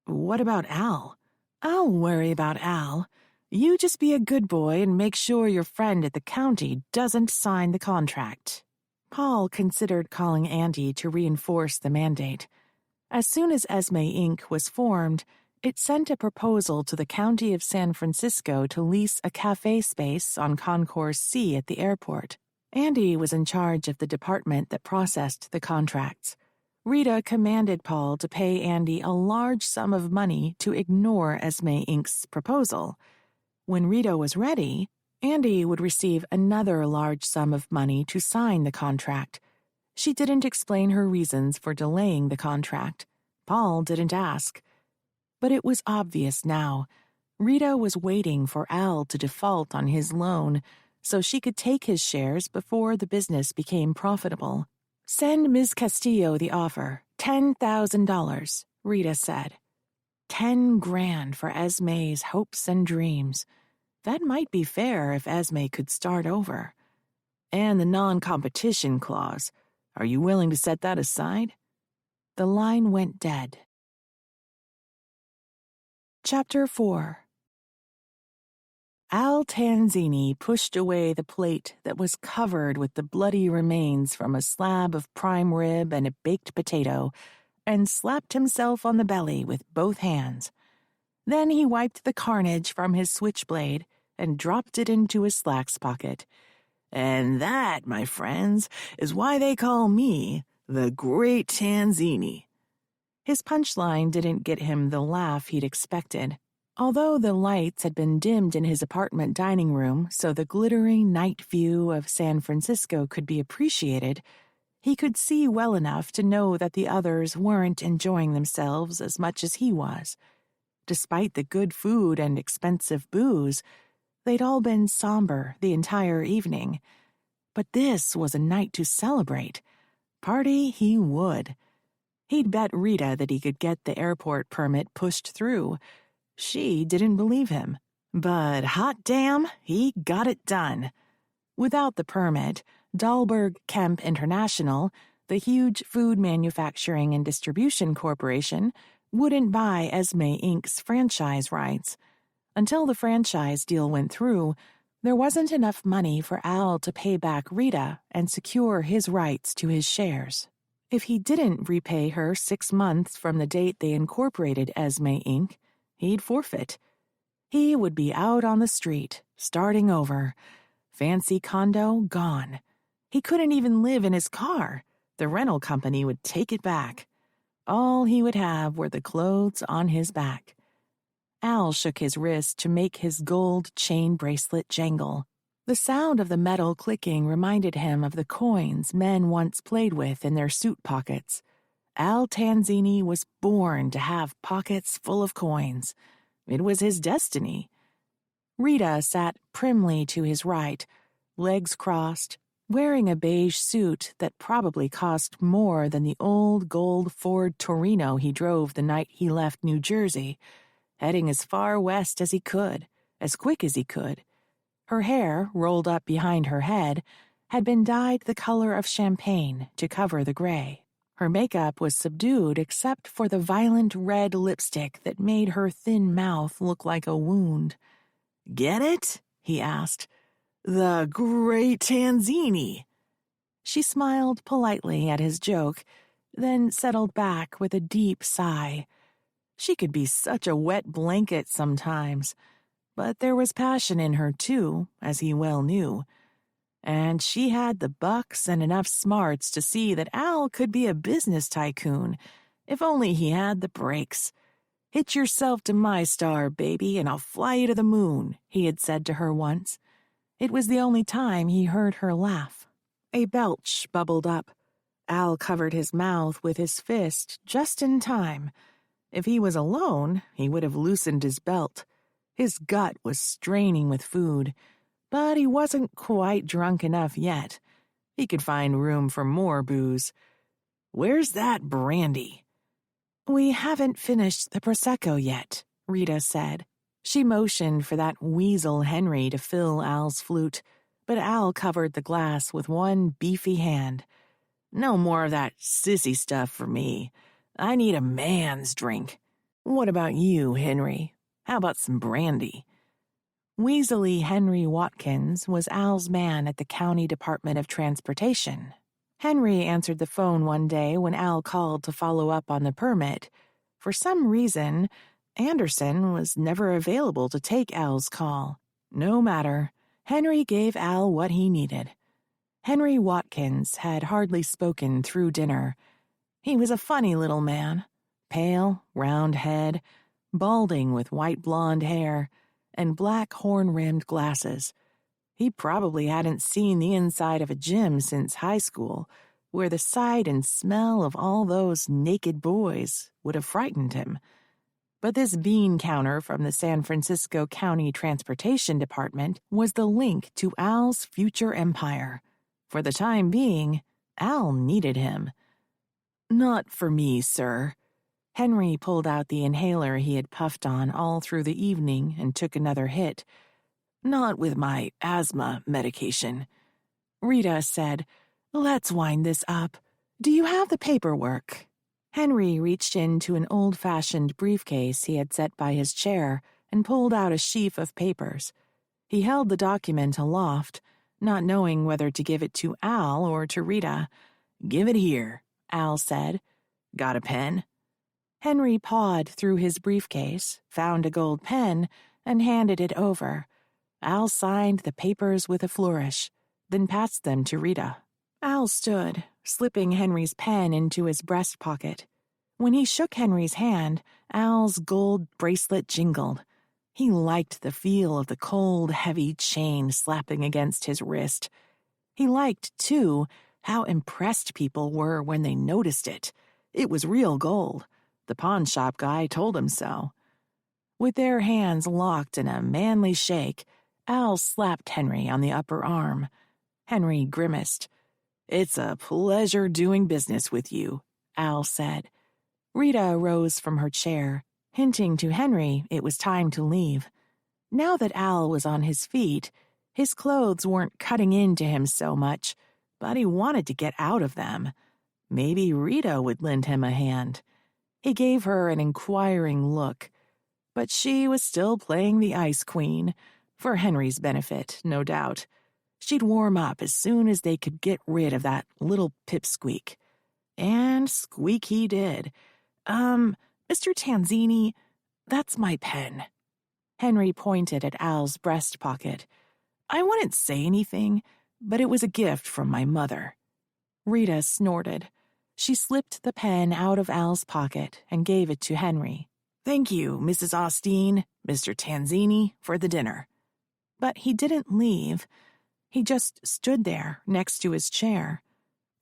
What about Al? I'll worry about Al. You just be a good boy and make sure your friend at the county doesn't sign the contract. Paul considered calling Andy to reinforce the mandate. As soon as Esme Inc. was formed, it sent a proposal to the County of San Francisco to lease a cafe space on Concourse C at the airport. Andy was in charge of the department that processed the contracts. Rita commanded Paul to pay Andy a large sum of money to ignore Esme Inc.'s proposal. When Rita was ready, Andy would receive another large sum of money to sign the contract. She didn't explain her reasons for delaying the contract. Paul didn't ask. But it was obvious now. Rita was waiting for Al to default on his loan so she could take his shares before the business became profitable. Send Ms. Castillo the offer, $10,000, Rita said. $10,000 for Esme's hopes and dreams. That might be fair if Esme could start over. And the non-competition clause. Are you willing to set that aside? The line went dead. Chapter 4. Al Tanzini pushed away the plate that was covered with the bloody remains from a slab of prime rib and a baked potato and slapped himself on the belly with both hands. Then he wiped the carnage from his switchblade and dropped it into his slacks pocket. And that, my friends, is why they call me the Great Tanzini. His punchline didn't get him the laugh he'd expected. Although the lights had been dimmed in his apartment dining room so the glittering night view of San Francisco could be appreciated, he could see well enough to know that the others weren't enjoying themselves as much as he was. Despite the good food and expensive booze, They'd all been somber the entire evening. But this was a night to celebrate. Party he would. He'd bet Rita that he could get the airport permit pushed through. She didn't believe him. But hot damn, he got it done. Without the permit, Dahlberg Kemp International, the huge food manufacturing and distribution corporation, wouldn't buy Esme Inc.'s franchise rights. Until the franchise deal went through, there wasn't enough money for Al to pay back Rita and secure his rights to his shares. If he didn't repay her 6 months from the date they incorporated Esme Inc., he'd forfeit. He would be out on the street, starting over. Fancy condo gone. He couldn't even live in his car. The rental company would take it back. All he would have were the clothes on his back. Al shook his wrist to make his gold chain bracelet jangle. The sound of the metal clicking reminded him of the coins men once played with in their suit pockets. Al Tanzini was born to have pockets full of coins. It was his destiny. Rita sat primly to his right, legs crossed, wearing a beige suit that probably cost more than the old gold Ford Torino he drove the night he left New Jersey, heading as far west as he could, as quick as he could. Her hair, rolled up behind her head, had been dyed the color of champagne to cover the gray. Her makeup was subdued except for the violent red lipstick that made her thin mouth look like a wound. "Get it?" he asked. "The great Tanzini." She smiled politely at his joke, then settled back with a deep sigh. She could be such a wet blanket sometimes, but there was passion in her too, as he well knew. And she had the bucks and enough smarts to see that Al could be a business tycoon, if only he had the brakes. "Hitch yourself to my star, baby, and I'll fly you to the moon," he had said to her once. It was the only time he heard her laugh. A belch bubbled up. Al covered his mouth with his fist just in time. If he was alone, he would have loosened his belt. His gut was straining with food, but he wasn't quite drunk enough yet. He could find room for more booze. "Where's that brandy?" "We haven't finished the Prosecco yet," Rita said. She motioned for that weasel Henry to fill Al's flute, but Al covered the glass with one beefy hand. "No more of that sissy stuff for me. I need a man's drink. What about you, Henry? How about some brandy?" Weaselly Henry Watkins was Al's man at the County Department of Transportation. Henry answered the phone one day when Al called to follow up on the permit. For some reason, Anderson was never available to take Al's call. No matter, Henry gave Al what he needed. Henry Watkins had hardly spoken through dinner. He was a funny little man, pale, round head, balding with white blonde hair, and black horn-rimmed glasses. He probably hadn't seen the inside of a gym since high school, where the sight and smell of all those naked boys would have frightened him. But this bean counter from the San Francisco County Transportation Department was the link to Al's future empire. For the time being, Al needed him. "Not for me, sir." Henry pulled out the inhaler he had puffed on all through the evening and took another hit. "Not with my asthma medication." Rita said, "Let's wind this up. Do you have the paperwork?" Henry reached into an old-fashioned briefcase he had set by his chair and pulled out a sheaf of papers. He held the document aloft, not knowing whether to give it to Al or to Rita. "Give it here," Al said. "Got a pen?" Henry pawed through his briefcase, found a gold pen, and handed it over. Al signed the papers with a flourish, then passed them to Rita. Al stood, slipping Henry's pen into his breast pocket. When he shook Henry's hand, Al's gold bracelet jingled. He liked the feel of the cold, heavy chain slapping against his wrist. He liked, too, how impressed people were when they noticed it. It was real gold. The pawn shop guy told him so. With their hands locked in a manly shake, Al slapped Henry on the upper arm. Henry grimaced. "It's a pleasure doing business with you," Al said. Rita rose from her chair, hinting to Henry it was time to leave. Now that Al was on his feet, his clothes weren't cutting into him so much, but he wanted to get out of them. Maybe Rita would lend him a hand. He gave her an inquiring look. But she was still playing the Ice Queen, for Henry's benefit, no doubt. She'd warm up as soon as they could get rid of that little pipsqueak. And squeak he did. Mr. Tanzini, that's my pen." Henry pointed at Al's breast pocket. "I wouldn't say anything, but it was a gift from my mother." Rita snorted. She slipped the pen out of Al's pocket and gave it to Henry. "Thank you, Mrs. Austin, Mr. Tanzini, for the dinner." But he didn't leave. He just stood there next to his chair.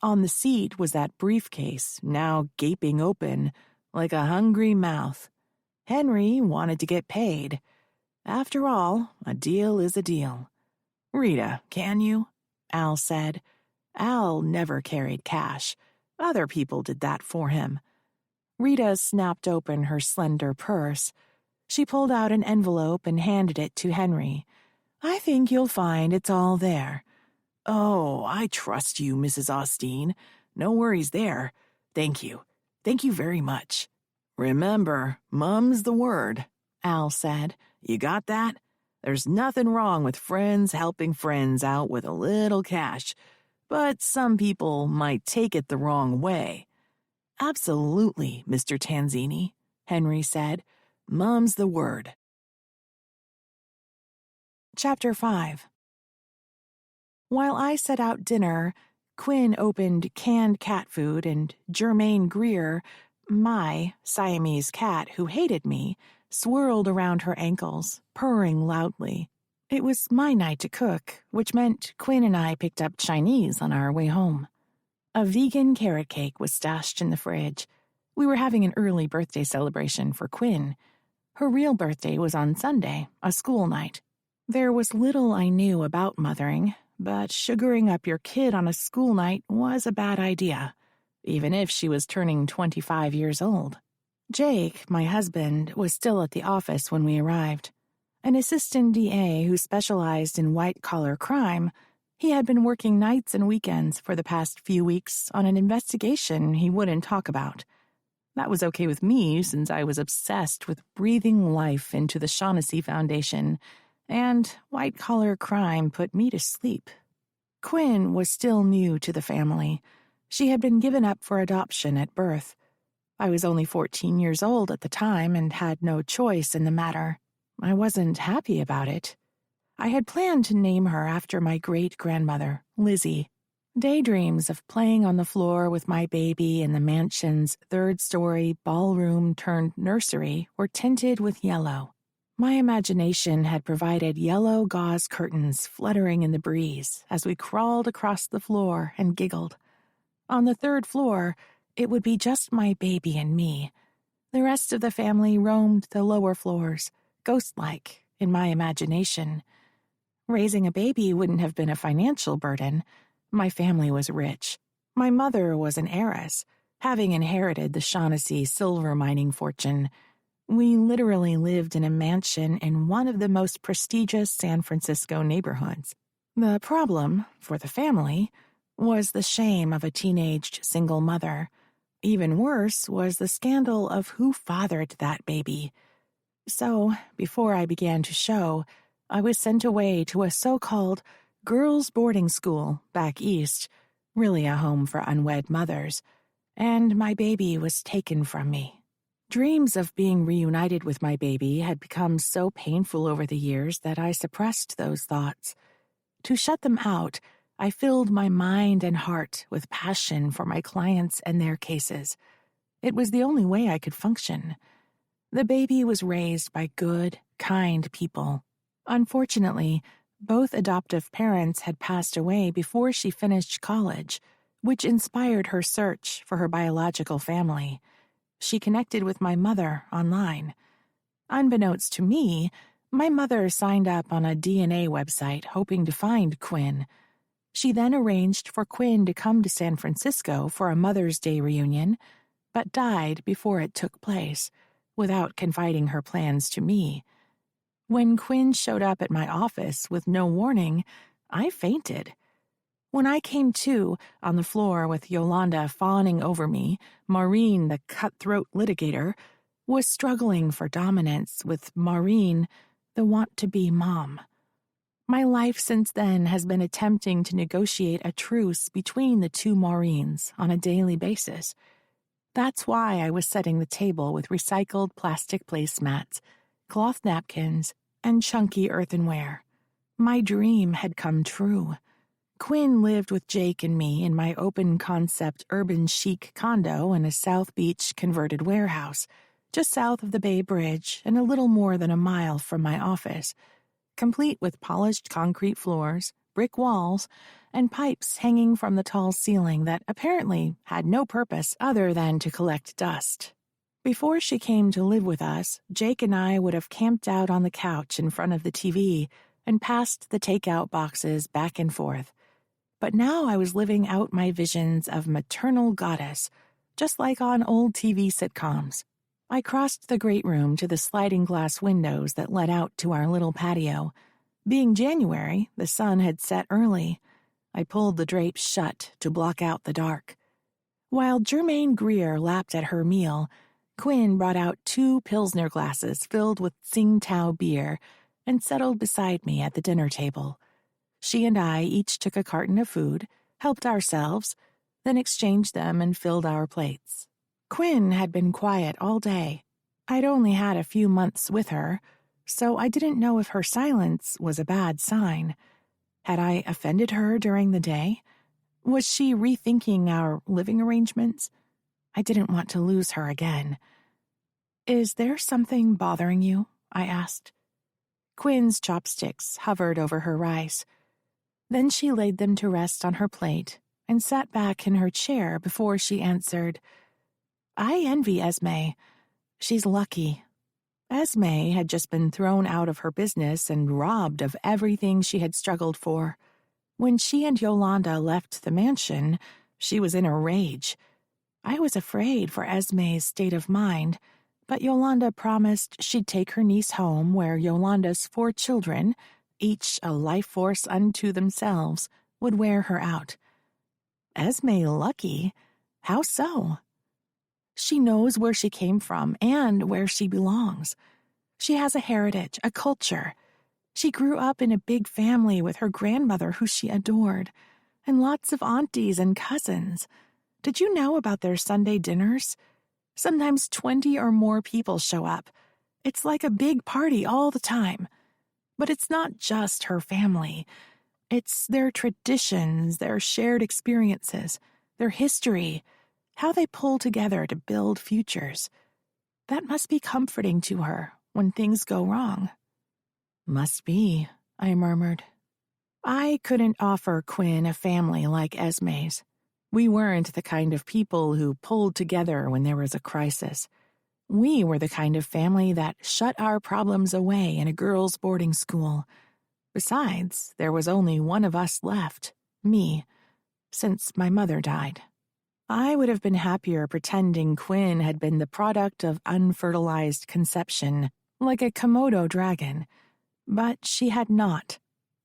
On the seat was that briefcase, now gaping open, like a hungry mouth. Henry wanted to get paid. After all, a deal is a deal. "Rita, can you?" Al said. Al never carried cash. Other people did that for him. Rita snapped open her slender purse. She pulled out an envelope and handed it to Henry. "I think you'll find it's all there." "Oh, I trust you, Mrs. Austin. No worries there. Thank you. Thank you very much." "Remember, mum's the word," Al said. "You got that? There's nothing wrong with friends helping friends out with a little cash, but some people might take it the wrong way." "Absolutely, Mr. Tanzini," Henry said. "Mum's the word." Chapter 5. While I set out dinner, Quinn opened canned cat food and Germaine Greer, my Siamese cat who hated me, swirled around her ankles, purring loudly. It was my night to cook, which meant Quinn and I picked up Chinese on our way home. A vegan carrot cake was stashed in the fridge. We were having an early birthday celebration for Quinn. Her real birthday was on Sunday, a school night. There was little I knew about mothering, but sugaring up your kid on a school night was a bad idea, even if she was turning 25 years old. Jake, my husband, was still at the office when we arrived. An assistant DA who specialized in white-collar crime, he had been working nights and weekends for the past few weeks on an investigation he wouldn't talk about. That was okay with me since I was obsessed with breathing life into the Shaughnessy Foundation, and white-collar crime put me to sleep. Quinn was still new to the family. She had been given up for adoption at birth. I was only 14 years old at the time and had no choice in the matter. I wasn't happy about it. I had planned to name her after my great-grandmother, Lizzie. Daydreams of playing on the floor with my baby in the mansion's third-story ballroom-turned-nursery were tinted with yellow. My imagination had provided yellow gauze curtains fluttering in the breeze as we crawled across the floor and giggled. On the third floor, it would be just my baby and me. The rest of the family roamed the lower floors, ghost-like, in my imagination. Raising a baby wouldn't have been a financial burden. My family was rich. My mother was an heiress, having inherited the Shaughnessy silver mining fortune. We literally lived in a mansion in one of the most prestigious San Francisco neighborhoods. The problem, for the family, was the shame of a teenaged single mother. Even worse was the scandal of who fathered that baby. So, before I began to show, I was sent away to a so-called girls' boarding school back east, really a home for unwed mothers, and my baby was taken from me. Dreams of being reunited with my baby had become so painful over the years that I suppressed those thoughts. To shut them out, I filled my mind and heart with passion for my clients and their cases. It was the only way I could function. The baby was raised by good, kind people. Unfortunately, both adoptive parents had passed away before she finished college, which inspired her search for her biological family. She connected with my mother online. Unbeknownst to me, My mother signed up on a DNA website hoping to find Quinn. She then arranged for Quinn to come to San Francisco for a Mother's Day reunion, but died before it took place, without confiding her plans to me. When Quinn showed up at my office with no warning, I fainted. When I came to, on the floor with Yolanda fawning over me, Maureen, the cutthroat litigator, was struggling for dominance with Maureen, the want-to-be mom. My life since then has been attempting to negotiate a truce between the two Maureens on a daily basis. That's why I was setting the table with recycled plastic placemats, cloth napkins, and chunky earthenware. My dream had come true. Quinn lived with Jake and me in my open-concept urban chic condo in a South Beach converted warehouse, just south of the Bay Bridge and a little more than a mile from my office, complete with polished concrete floors, brick walls, and pipes hanging from the tall ceiling that apparently had no purpose other than to collect dust. Before she came to live with us, Jake and I would have camped out on the couch in front of the TV and passed the takeout boxes back and forth. But now I was living out my visions of maternal goddess, just like on old TV sitcoms. I crossed the great room to the sliding glass windows that led out to our little patio. Being January, the sun had set early. I pulled the drapes shut to block out the dark. While Germaine Greer lapped at her meal, Quinn brought out 2 Pilsner glasses filled with Tsingtao beer and settled beside me at the dinner table. She and I each took a carton of food, helped ourselves, then exchanged them and filled our plates. Quinn had been quiet all day. I'd only had a few months with her, so I didn't know if her silence was a bad sign. Had I offended her during the day? Was she rethinking our living arrangements? I didn't want to lose her again. "Is there something bothering you?" I asked. Quinn's chopsticks hovered over her rice. Then she laid them to rest on her plate and sat back in her chair before she answered, "I envy Esme. She's lucky." Esme had just been thrown out of her business and robbed of everything she had struggled for. When she and Yolanda left the mansion, she was in a rage. I was afraid for Esme's state of mind, but Yolanda promised she'd take her niece home where Yolanda's 4 children, each a life force unto themselves, would wear her out. Esme lucky? How so? She knows where she came from and where she belongs. She has a heritage, a culture. She grew up in a big family with her grandmother who she adored, and lots of aunties and cousins. Did you know about their Sunday dinners? Sometimes 20 or more people show up. It's like a big party all the time. But it's not just her family. It's their traditions, their shared experiences, their history, how they pull together to build futures. That must be comforting to her when things go wrong. "Must be," I murmured. I couldn't offer Quinn a family like Esme's. We weren't the kind of people who pulled together when there was a crisis. We were the kind of family that shut our problems away in a girls' boarding school. Besides, there was only one of us left, me, since my mother died. I would have been happier pretending Quinn had been the product of unfertilized conception, like a Komodo dragon. But she had not.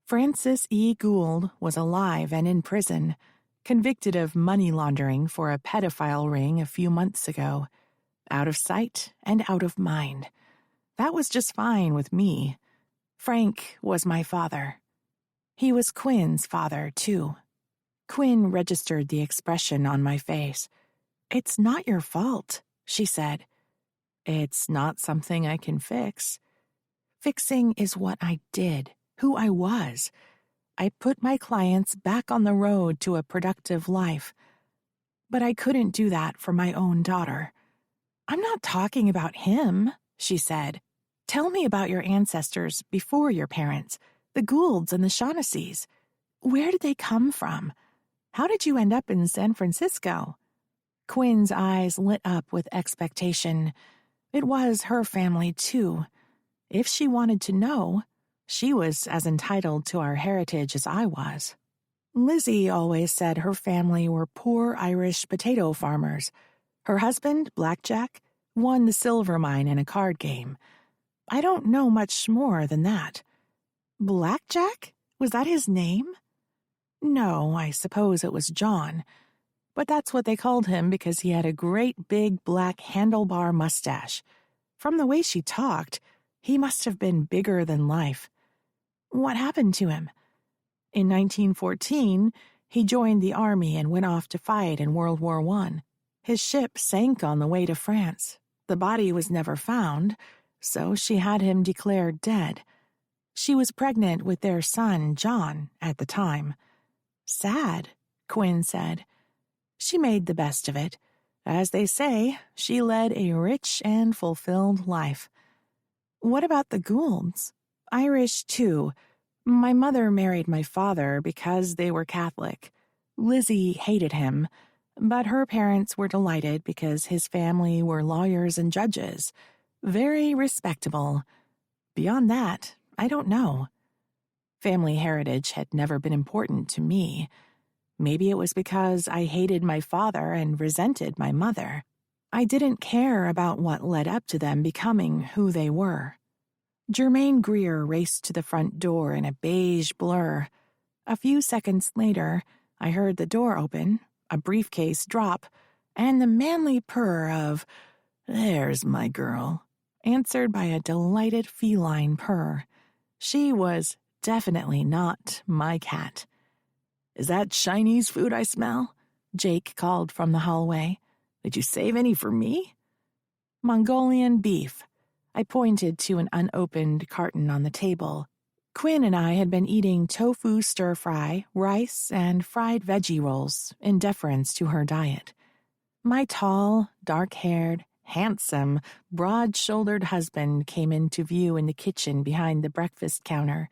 Frances E. Gould was alive and in prison, convicted of money laundering for a pedophile ring a few months ago. Out of sight and out of mind. That was just fine with me. Frank was my father. He was Quinn's father, too. Quinn registered the expression on my face. "It's not your fault," she said. "It's not something I can fix." Fixing is what I did, who I was. I put my clients back on the road to a productive life. But I couldn't do that for my own daughter. "I'm not talking about him," she said. "Tell me about your ancestors before your parents, the Goulds and the Shaughnessy's. Where did they come from? How did you end up in San Francisco?" Quinn's eyes lit up with expectation. It was her family, too. If she wanted to know, she was as entitled to our heritage as I was. Lizzie always said her family were poor Irish potato farmers. Her husband, Blackjack, won the silver mine in a card game. I don't know much more than that. Blackjack? Was that his name? No, I suppose it was John. But that's what they called him because he had a great big black handlebar mustache. From the way she talked, he must have been bigger than life. What happened to him? In 1914, he joined the army and went off to fight in World War I. His ship sank on the way to France. The body was never found, so she had him declared dead. She was pregnant with their son, John, at the time. Sad, Quinn said. She made the best of it. As they say, she led a rich and fulfilled life. What about the Goulds? Irish, too. My mother married my father because they were Catholic. Lizzie hated him, but her parents were delighted because his family were lawyers and judges. Very respectable. Beyond that, I don't know. Family heritage had never been important to me. Maybe it was because I hated my father and resented my mother. I didn't care about what led up to them becoming who they were. Germaine Greer raced to the front door in a beige blur. A few seconds later, I heard the door open, a briefcase drop, and the manly purr of, "There's my girl," answered by a delighted feline purr. She was definitely not my cat. "Is that Chinese food I smell?" Jake called from the hallway. "Did you save any for me?" "Mongolian beef." I pointed to an unopened carton on the table. Quinn and I had been eating tofu stir-fry, rice, and fried veggie rolls in deference to her diet. My tall, dark-haired, handsome, broad-shouldered husband came into view in the kitchen behind the breakfast counter,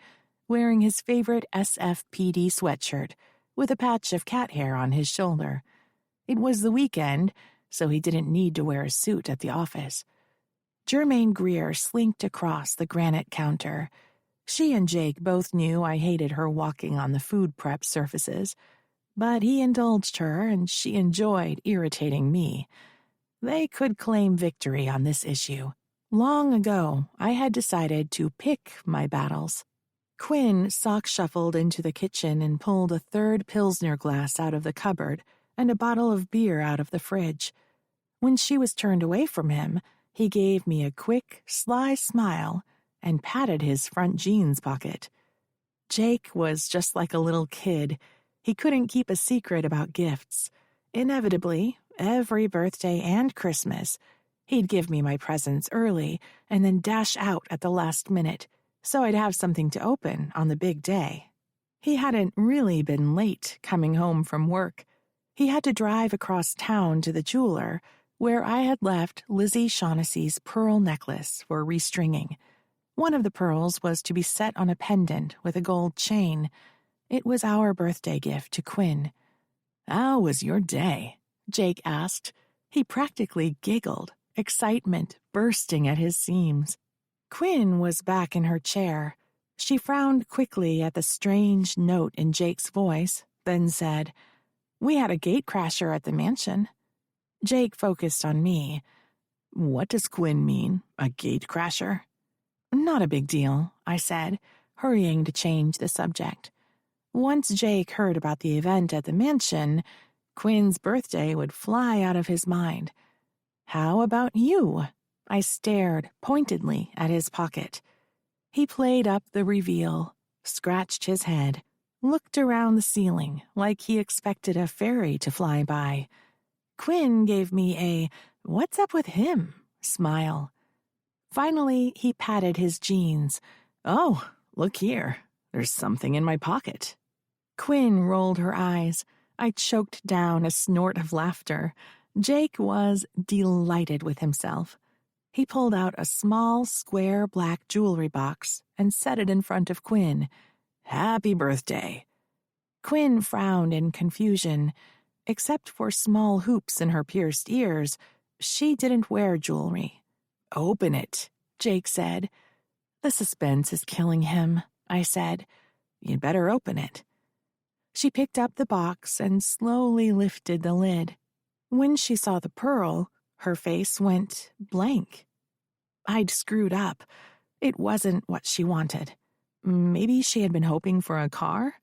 wearing his favorite SFPD sweatshirt with a patch of cat hair on his shoulder. It was the weekend, so he didn't need to wear a suit at the office. Germaine Greer slinked across the granite counter. She and Jake both knew I hated her walking on the food prep surfaces, but he indulged her and she enjoyed irritating me. They could claim victory on this issue. Long ago, I had decided to pick my battles. Quinn sock-shuffled into the kitchen and pulled a third Pilsner glass out of the cupboard and a bottle of beer out of the fridge. When she was turned away from him, he gave me a quick, sly smile and patted his front jeans pocket. Jake was just like a little kid. He couldn't keep a secret about gifts. Inevitably, every birthday and Christmas, he'd give me my presents early and then dash out at the last minute, so I'd have something to open on the big day. He hadn't really been late coming home from work. He had to drive across town to the jeweler, where I had left Lizzie Shaughnessy's pearl necklace for restringing. One of the pearls was to be set on a pendant with a gold chain. It was our birthday gift to Quinn. "How was your day?" Jake asked. He practically giggled, excitement bursting at his seams. Quinn was back in her chair. She frowned quickly at the strange note in Jake's voice, then said, "We had a gatecrasher at the mansion." Jake focused on me. "What does Quinn mean, a gatecrasher?" "Not a big deal," I said, hurrying to change the subject. Once Jake heard about the event at the mansion, Quinn's birthday would fly out of his mind. "How about you?" I stared pointedly at his pocket. He played up the reveal, scratched his head, looked around the ceiling like he expected a fairy to fly by. Quinn gave me a "what's up with him?" smile. Finally, he patted his jeans. "Oh, look here. There's something in my pocket." Quinn rolled her eyes. I choked down a snort of laughter. Jake was delighted with himself. He pulled out a small, square black jewelry box and set it in front of Quinn. "Happy birthday." Quinn frowned in confusion. Except for small hoops in her pierced ears, she didn't wear jewelry. "Open it," Jake said. The suspense is killing him, I said. You'd better open it. She picked up the box and slowly lifted the lid. When she saw the pearl, her face went blank. I'd screwed up. It wasn't what she wanted. Maybe she had been hoping for a car?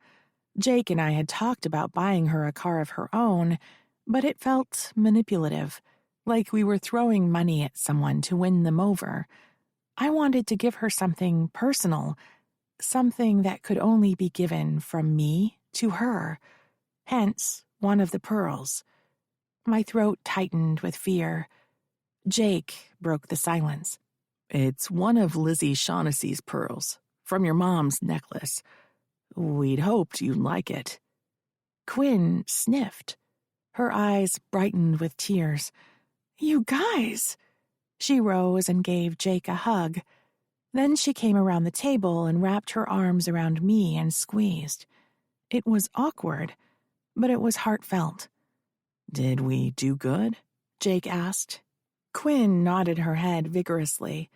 Jake and I had talked about buying her a car of her own, but it felt manipulative, like we were throwing money at someone to win them over. I wanted to give her something personal, something that could only be given from me to her, hence one of the pearls. My throat tightened with fear. Jake broke the silence. It's one of Lizzie Shaughnessy's pearls, from your mom's necklace. We'd hoped you'd like it. Quinn sniffed. Her eyes brightened with tears. You guys! She rose and gave Jake a hug. Then she came around the table and wrapped her arms around me and squeezed. It was awkward, but it was heartfelt. Did we do good? Jake asked. Quinn nodded her head vigorously.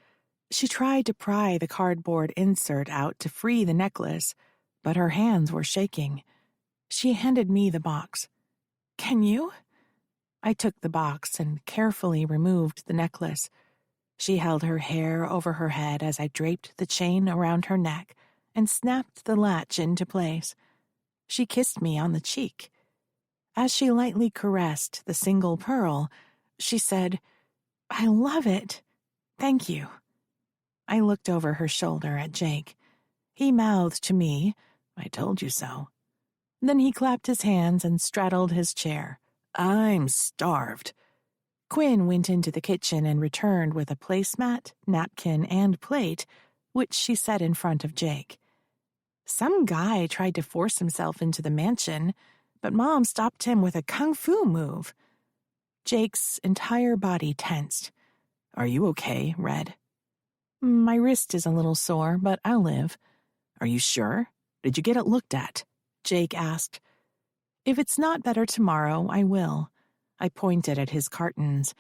She tried to pry the cardboard insert out to free the necklace, but her hands were shaking. She handed me the box. Can you? I took the box and carefully removed the necklace. She held her hair over her head as I draped the chain around her neck and snapped the latch into place. She kissed me on the cheek. As she lightly caressed the single pearl, she said, I love it. Thank you. I looked over her shoulder at Jake. He mouthed to me, I told you so. Then he clapped his hands and straddled his chair. I'm starved. Quinn went into the kitchen and returned with a placemat, napkin, and plate, which she set in front of Jake. Some guy tried to force himself into the mansion, but Mom stopped him with a kung fu move. Jake's entire body tensed. Are you okay, Red? My wrist is a little sore, but I'll live. Are you sure? Did you get it looked at? Jake asked. If it's not better tomorrow, I will. I pointed at his cartons.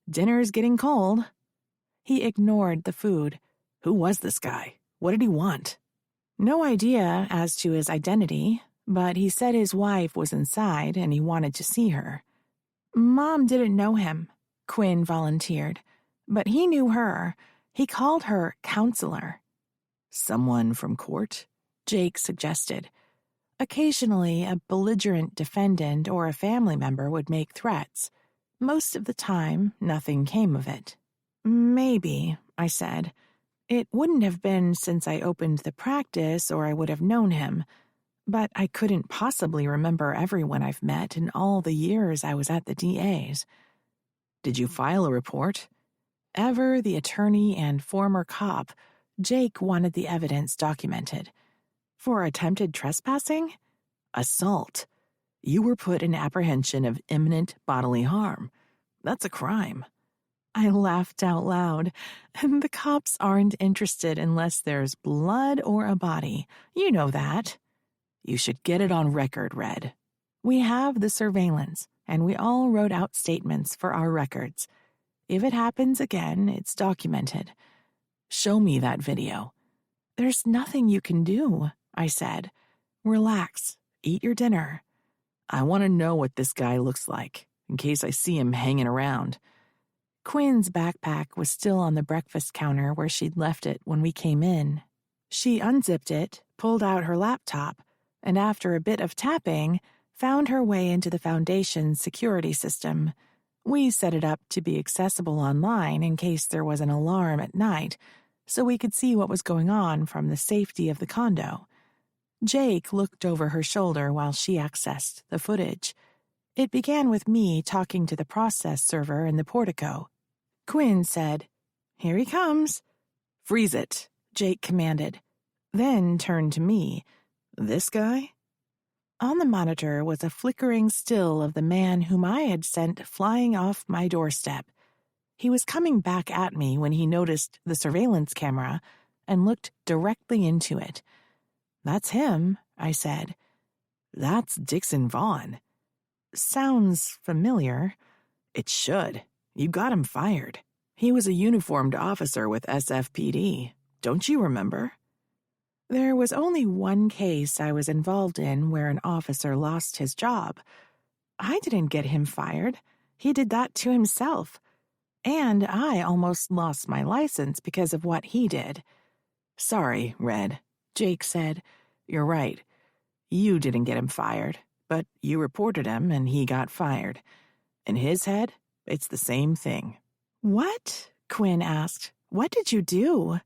Dinner's getting cold. He ignored the food. Who was this guy? What did he want? No idea as to his identity, but he said his wife was inside and he wanted to see her. Mom didn't know him, Quinn volunteered, but he knew her. He called her counselor. Someone from court? Jake suggested. Occasionally, a belligerent defendant or a family member would make threats. Most of the time, nothing came of it. Maybe, I said. It wouldn't have been since I opened the practice or I would have known him, but I couldn't possibly remember everyone I've met in all the years I was at the DA's. Did you file a report? Ever the attorney and former cop, Jake wanted the evidence documented. For attempted trespassing? Assault. You were put in apprehension of imminent bodily harm. That's a crime. I laughed out loud. The cops aren't interested unless there's blood or a body. You know that. You should get it on record, Red. We have the surveillance, and we all wrote out statements for our records. If it happens again, it's documented. Show me that video. There's nothing you can do, I said. Relax. Eat your dinner. I want to know what this guy looks like, in case I see him hanging around. Quinn's backpack was still on the breakfast counter where she'd left it when we came in. She unzipped it, pulled out her laptop, and after a bit of tapping, found her way into the Foundation's security system. We set it up to be accessible online in case there was an alarm at night, so we could see what was going on from the safety of the condo. Jake looked over her shoulder while she accessed the footage. It began with me talking to the process server in the portico. Quinn said, "Here he comes." "Freeze it," Jake commanded, then turned to me. "This guy?" On the monitor was a flickering still of the man whom I had sent flying off my doorstep. He was coming back at me when he noticed the surveillance camera and looked directly into it. "That's him," I said. "That's Dixon Vaughn." "Sounds familiar." "It should. You got him fired. He was a uniformed officer with SFPD. Don't you remember? There was only one case I was involved in where an officer lost his job. I didn't get him fired. He did that to himself. And I almost lost my license because of what he did. Sorry, Red, Jake said. You're right. You didn't get him fired, but you reported him and he got fired. In his head, it's the same thing. What? Quinn asked. What did you do?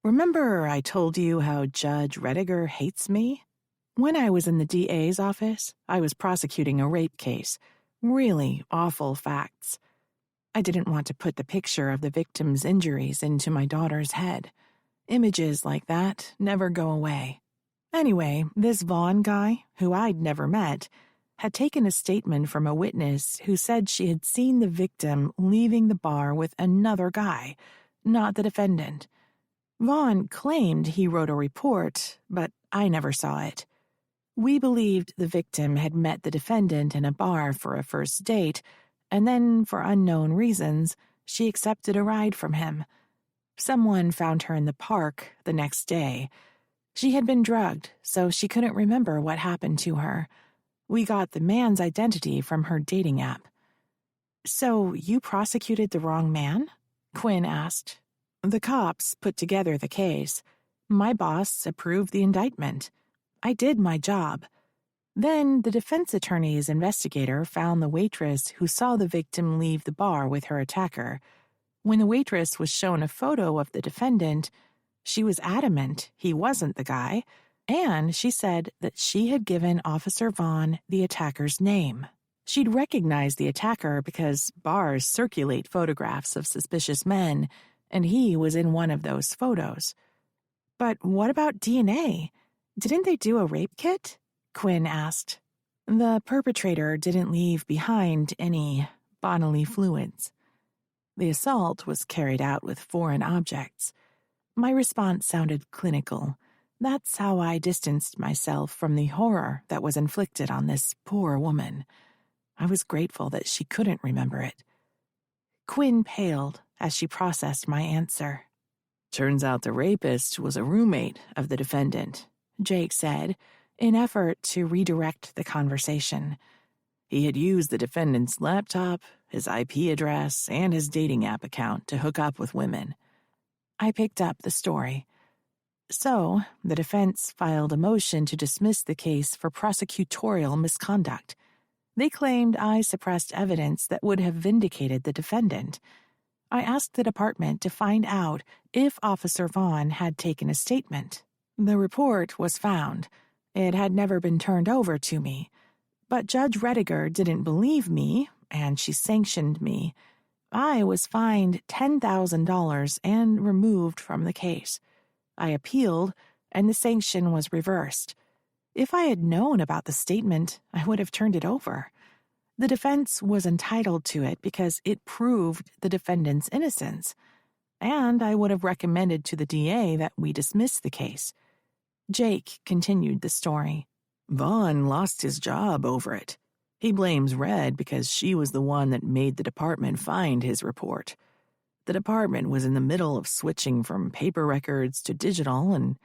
Remember I told you how Judge Rediger hates me? When I was in the DA's office, I was prosecuting a rape case. Really awful facts. I didn't want to put the picture of the victim's injuries into my daughter's head. Images like that never go away. Anyway, this Vaughn guy, who I'd never met, had taken a statement from a witness who said she had seen the victim leaving the bar with another guy, not the defendant. Vaughn claimed he wrote a report, but I never saw it. We believed the victim had met the defendant in a bar for a first date, and then, for unknown reasons, she accepted a ride from him. Someone found her in the park the next day. She had been drugged, so she couldn't remember what happened to her. We got the man's identity from her dating app. So you prosecuted the wrong man? Quinn asked. The cops put together the case. My boss approved the indictment. I did my job. Then the defense attorney's investigator found the waitress who saw the victim leave the bar with her attacker. When the waitress was shown a photo of the defendant, she was adamant he wasn't the guy, and she said that she had given Officer Vaughn the attacker's name. She'd recognized the attacker because bars circulate photographs of suspicious men, and he was in one of those photos. But what about DNA? Didn't they do a rape kit? Quinn asked. The perpetrator didn't leave behind any bodily fluids. The assault was carried out with foreign objects. My response sounded clinical. That's how I distanced myself from the horror that was inflicted on this poor woman. I was grateful that she couldn't remember it. Quinn paled as she processed my answer. Turns out the rapist was a roommate of the defendant, Jake said, in effort to redirect the conversation. He had used the defendant's laptop, his IP address, and his dating app account to hook up with women. I picked up the story. So, the defense filed a motion to dismiss the case for prosecutorial misconduct. They claimed I suppressed evidence that would have vindicated the defendant. I asked the department to find out if Officer Vaughn had taken a statement. The report was found. It had never been turned over to me. But Judge Rediger didn't believe me, and she sanctioned me. I was fined $10,000 and removed from the case. I appealed, and the sanction was reversed. If I had known about the statement, I would have turned it over. The defense was entitled to it because it proved the defendant's innocence, and I would have recommended to the DA that we dismiss the case. Jake continued the story. Vaughn lost his job over it. He blames Red because she was the one that made the department find his report. The department was in the middle of switching from paper records to digital, and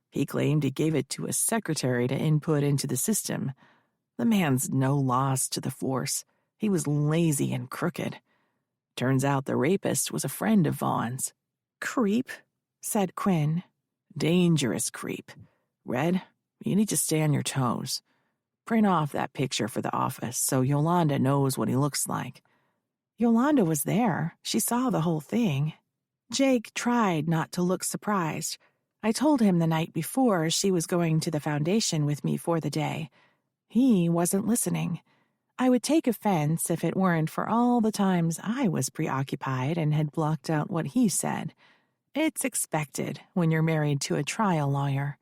he claimed he gave it to a secretary to input into the system. The man's no loss to the force. He was lazy and crooked. Turns out the rapist was a friend of Vaughn's. Creep, said Quinn. Dangerous creep. Red, you need to stay on your toes. Print off that picture for the office so Yolanda knows what he looks like. Yolanda was there. She saw the whole thing. Jake tried not to look surprised. I told him the night before she was going to the foundation with me for the day. He wasn't listening. I would take offense if it weren't for all the times I was preoccupied and had blocked out what he said. It's expected when you're married to a trial lawyer.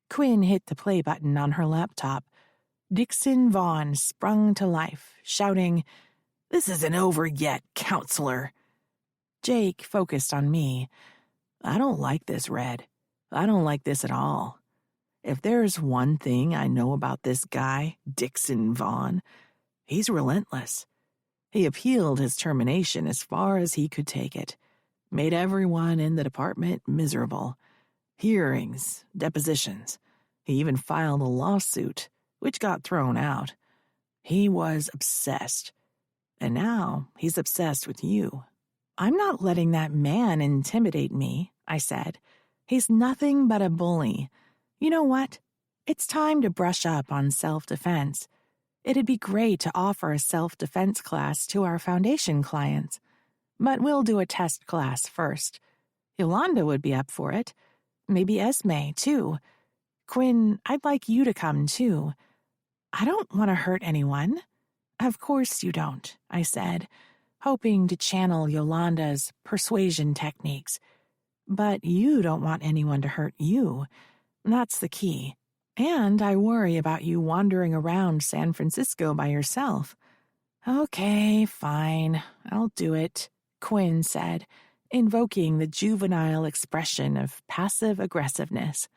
Quinn hit the play button on her laptop. Dixon Vaughn sprung to life, shouting, "This isn't over yet, counselor." Jake focused on me. I don't like this, Red. I don't like this at all. If there's one thing I know about this guy, Dixon Vaughn, he's relentless. He appealed his termination as far as he could take it. Made everyone in the department miserable. Hearings, depositions. He even filed a lawsuit, which got thrown out. He was obsessed. And now he's obsessed with you. I'm not letting that man intimidate me, I said. He's nothing but a bully. You know what? It's time to brush up on self-defense. It'd be great to offer a self-defense class to our foundation clients. But we'll do a test class first. Yolanda would be up for it. Maybe Esme, too. Quinn, I'd like you to come, too. I don't want to hurt anyone. Of course you don't, I said, hoping to channel Yolanda's persuasion techniques. But you don't want anyone to hurt you. That's the key. And I worry about you wandering around San Francisco by yourself. Okay, fine. I'll do it, Quinn said, invoking the juvenile expression of passive aggressiveness.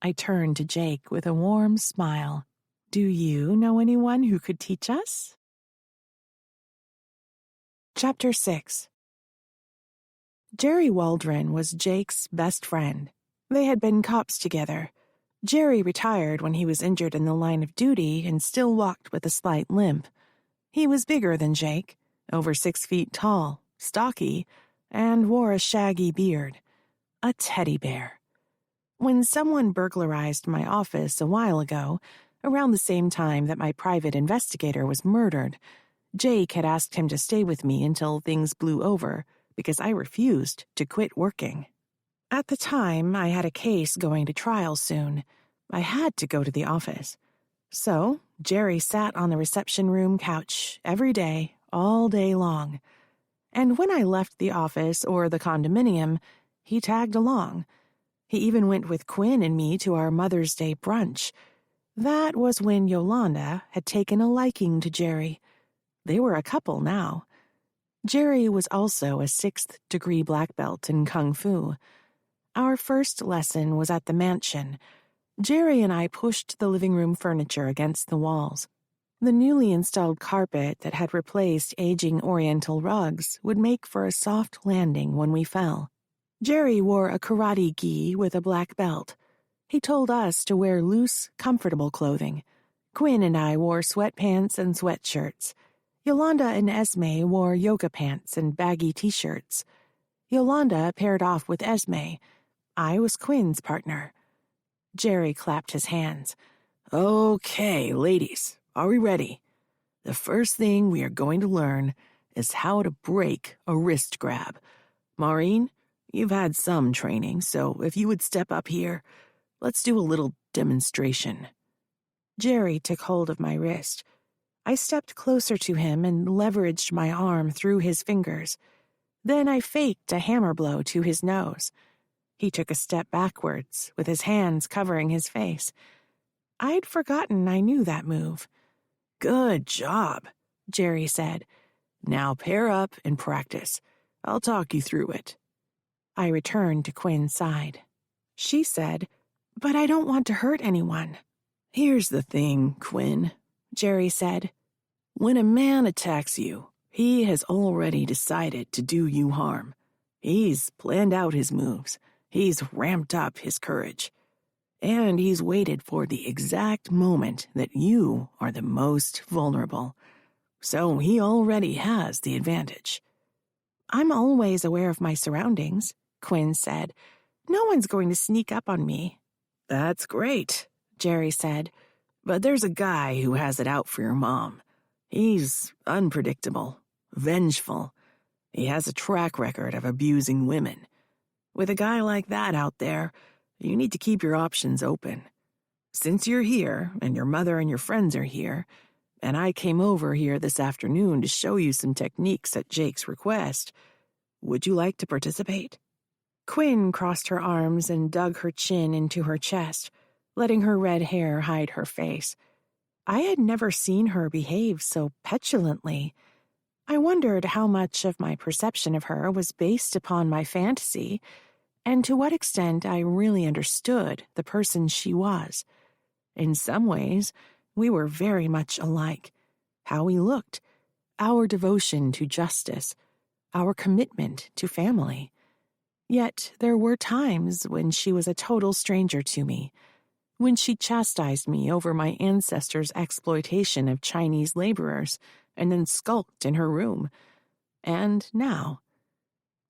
I turned to Jake with a warm smile. Do you know anyone who could teach us? Chapter 6. Jerry Waldron was Jake's best friend. They had been cops together. Jerry retired when he was injured in the line of duty and still walked with a slight limp. He was bigger than Jake, over 6 feet tall, stocky, and wore a shaggy beard. A teddy bear. When someone burglarized my office a while ago, around the same time that my private investigator was murdered, Jake had asked him to stay with me until things blew over because I refused to quit working. At the time, I had a case going to trial soon. I had to go to the office. So, Jerry sat on the reception room couch every day, all day long. And when I left the office or the condominium, he tagged along. He even went with Quinn and me to our Mother's Day brunch. That was when Yolanda had taken a liking to Jerry. They were a couple now. Jerry was also a 6th-degree black belt in Kung Fu. Our first lesson was at the mansion. Jerry and I pushed the living room furniture against the walls. The newly installed carpet that had replaced aging oriental rugs would make for a soft landing when we fell. Jerry wore a karate gi with a black belt. He told us to wear loose, comfortable clothing. Quinn and I wore sweatpants and sweatshirts. Yolanda and Esme wore yoga pants and baggy t-shirts. Yolanda paired off with Esme. I was Quinn's partner. Jerry clapped his hands. Okay, ladies, are we ready? The first thing we are going to learn is how to break a wrist grab. Maureen, you've had some training, so if you would step up here, let's do a little demonstration. Jerry took hold of my wrist. I stepped closer to him and leveraged my arm through his fingers. Then I faked a hammer blow to his nose. He took a step backwards, with his hands covering his face. I'd forgotten I knew that move. Good job, Jerry said. Now pair up and practice. I'll talk you through it. I returned to Quinn's side. She said, But I don't want to hurt anyone. Here's the thing, Quinn, Jerry said. When a man attacks you, he has already decided to do you harm. He's planned out his moves. He's ramped up his courage. And he's waited for the exact moment that you are the most vulnerable. So he already has the advantage. I'm always aware of my surroundings, Quinn said. No one's going to sneak up on me. That's great, Jerry said. But there's a guy who has it out for your mom. He's unpredictable, vengeful. He has a track record of abusing women. With a guy like that out there, you need to keep your options open. Since you're here, and your mother and your friends are here, and I came over here this afternoon to show you some techniques at Jake's request, would you like to participate? Quinn crossed her arms and dug her chin into her chest, letting her red hair hide her face. I had never seen her behave so petulantly. I wondered how much of my perception of her was based upon my fantasy, and to what extent I really understood the person she was. In some ways, we were very much alike. How we looked, our devotion to justice, our commitment to family. Yet there were times when she was a total stranger to me, when she chastised me over my ancestors' exploitation of Chinese laborers and then skulked in her room. And now.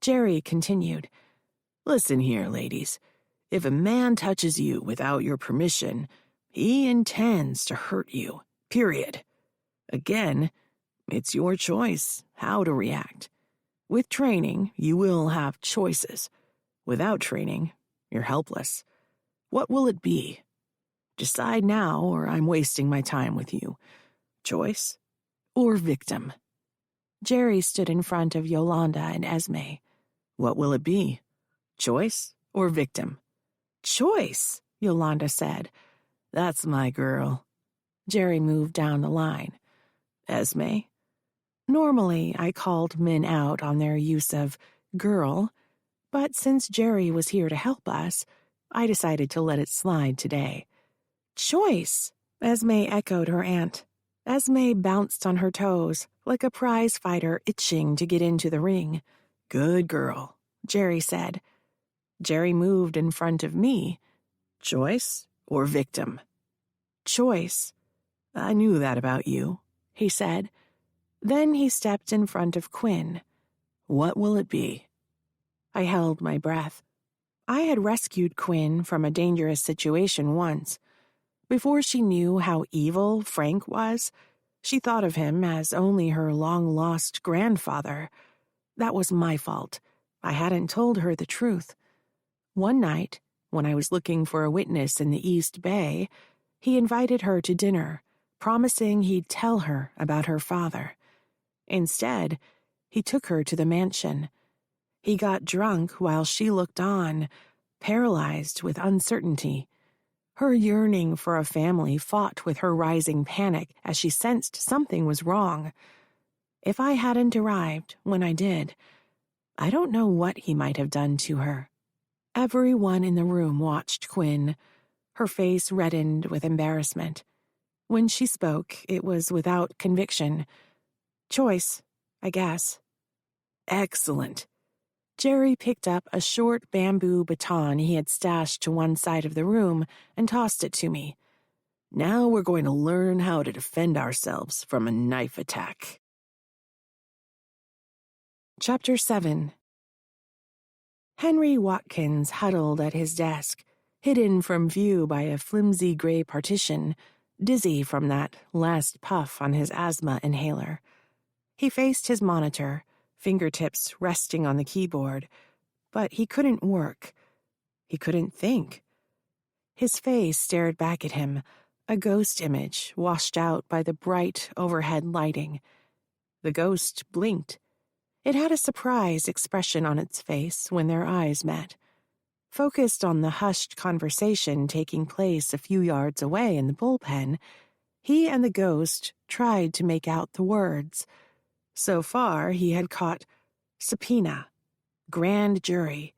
Jerry continued, "Listen here, ladies. If a man touches you without your permission, he intends to hurt you, period. Again, it's your choice how to react. With training, you will have choices. Without training, you're helpless. What will it be? Decide now, or I'm wasting my time with you. Choice or victim?" Jerry stood in front of Yolanda and Esme. "What will it be? Choice or victim?" "Choice," Yolanda said. "That's my girl." Jerry moved down the line. "Esme?" Normally, I called men out on their use of girl, but since Jerry was here to help us, I decided to let it slide today. "Choice," Esme echoed her aunt. Esme bounced on her toes, like a prize fighter itching to get into the ring. "Good girl," Jerry said. Jerry moved in front of me. "Choice or victim?" "Choice." "I knew that about you," he said. Then he stepped in front of Quinn. "What will it be?" I held my breath. I had rescued Quinn from a dangerous situation once. Before she knew how evil Frank was, she thought of him as only her long-lost grandfather. That was my fault. I hadn't told her the truth. One night, when I was looking for a witness in the East Bay, he invited her to dinner, promising he'd tell her about her father. Instead, he took her to the mansion. He got drunk while she looked on, paralyzed with uncertainty. Her yearning for a family fought with her rising panic as she sensed something was wrong. If I hadn't arrived when I did, I don't know what he might have done to her. Everyone in the room watched Quinn. Her face reddened with embarrassment. When she spoke, it was without conviction. "Choice, I guess." "Excellent." Jerry picked up a short bamboo baton he had stashed to one side of the room and tossed it to me. "Now we're going to learn how to defend ourselves from a knife attack." Chapter 7. Henry Watkins huddled at his desk, hidden from view by a flimsy gray partition, dizzy from that last puff on his asthma inhaler. He faced his monitor, fingertips resting on the keyboard, but he couldn't work. He couldn't think. His face stared back at him, a ghost image washed out by the bright overhead lighting. The ghost blinked. It had a surprised expression on its face when their eyes met. Focused on the hushed conversation taking place a few yards away in the bullpen, he and the ghost tried to make out the words. So far, he had caught subpoena, grand jury,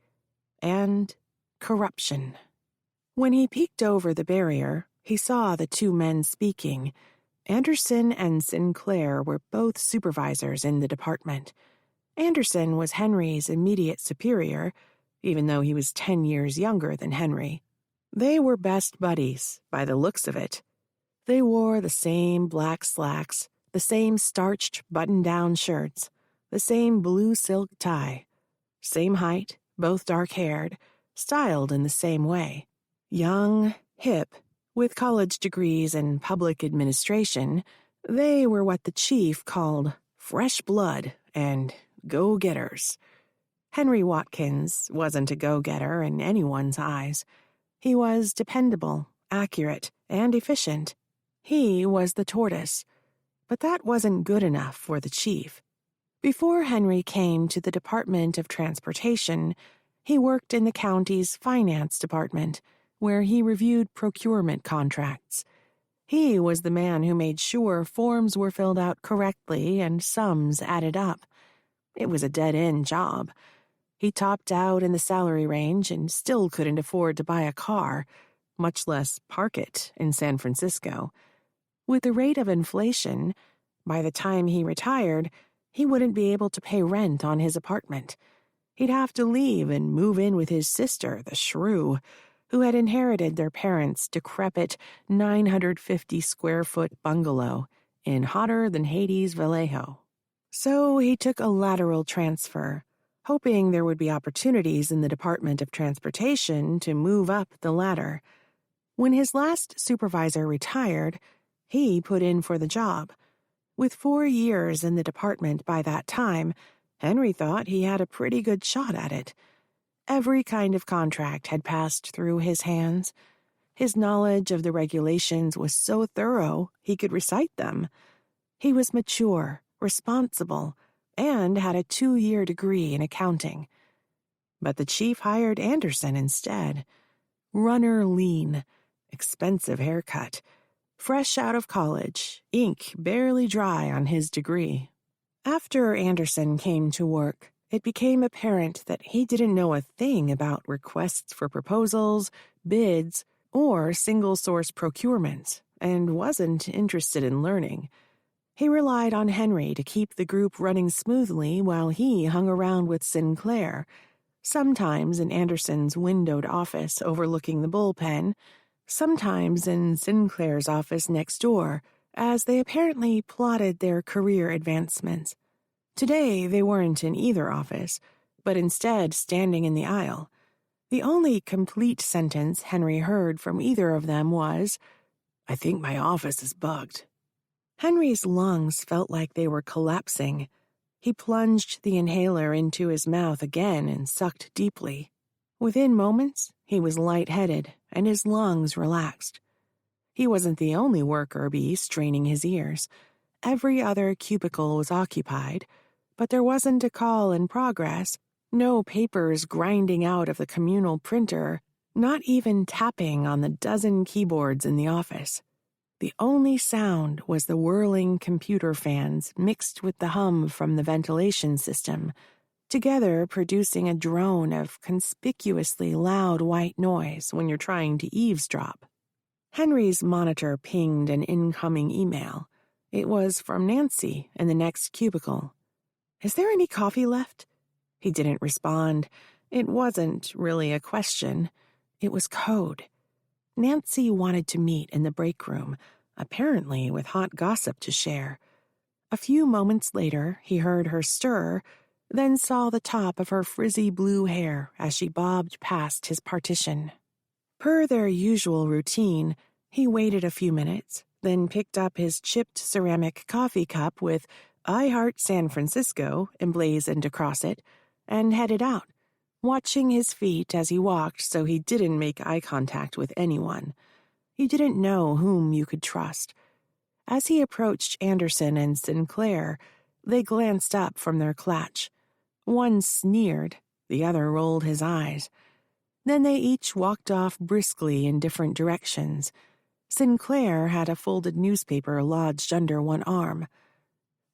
and corruption. When he peeked over the barrier, he saw the two men speaking. Anderson and Sinclair were both supervisors in the department. Anderson was Henry's immediate superior, even though he was 10 years younger than Henry. They were best buddies, by the looks of it. They wore the same black slacks, the same starched button-down shirts, the same blue silk tie. Same height, both dark-haired, styled in the same way. Young, hip, with college degrees in public administration, they were what the chief called fresh blood and go-getters. Henry Watkins wasn't a go-getter in anyone's eyes. He was dependable, accurate, and efficient. He was the tortoise. But that wasn't good enough for the chief. Before Henry came to the Department of Transportation, he worked in the county's finance department, where he reviewed procurement contracts. He was the man who made sure forms were filled out correctly and sums added up. It was a dead-end job. He topped out in the salary range and still couldn't afford to buy a car, much less park it in San Francisco. With the rate of inflation, by the time he retired, He wouldn't be able to pay rent on his apartment. He'd have to leave and move in with his sister, the shrew, who had inherited their parents' decrepit 950-square-foot bungalow in hotter-than-Hades Vallejo. So he took a lateral transfer, hoping there would be opportunities in the Department of Transportation to move up the ladder. When his last supervisor retired, he put in for the job. With 4 years in the department by that time, Henry thought he had a pretty good shot at it. Every kind of contract had passed through his hands. His knowledge of the regulations was so thorough he could recite them. He was mature, responsible, and had a 2-year degree in accounting. But the chief hired Anderson instead. Runner lean, expensive haircut, fresh out of college, ink barely dry on his degree. After Anderson came to work, it became apparent that he didn't know a thing about requests for proposals, bids, or single-source procurements, and wasn't interested in learning. He relied on Henry to keep the group running smoothly while he hung around with Sinclair, sometimes in Anderson's windowed office overlooking the bullpen, sometimes in Sinclair's office next door, as they apparently plotted their career advancements. Today they weren't in either office, but instead standing in the aisle. The only complete sentence Henry heard from either of them was, "I think my office is bugged." Henry's lungs felt like they were collapsing. He plunged the inhaler into his mouth again and sucked deeply. Within moments, he was lightheaded and his lungs relaxed. He wasn't the only worker bee straining his ears. Every other cubicle was occupied, but there wasn't a call in progress, no papers grinding out of the communal printer, not even tapping on the dozen keyboards in the office. The only sound was the whirling computer fans mixed with the hum from the ventilation system, together producing a drone of conspicuously loud white noise when you're trying to eavesdrop. Henry's monitor pinged an incoming email. It was from Nancy in the next cubicle. "Is there any coffee left?" He didn't respond. It wasn't really a question. It was code. Nancy wanted to meet in the break room, apparently with hot gossip to share. A few moments later, he heard her stir, then saw the top of her frizzy blue hair as she bobbed past his partition. Per their usual routine, he waited a few minutes, then picked up his chipped ceramic coffee cup with "I Heart San Francisco" emblazoned across it, and headed out, watching his feet as he walked so he didn't make eye contact with anyone. You didn't know whom you could trust. As he approached Anderson and Sinclair, they glanced up from their clutch. One sneered, the other rolled his eyes. Then they each walked off briskly in different directions. Sinclair had a folded newspaper lodged under one arm.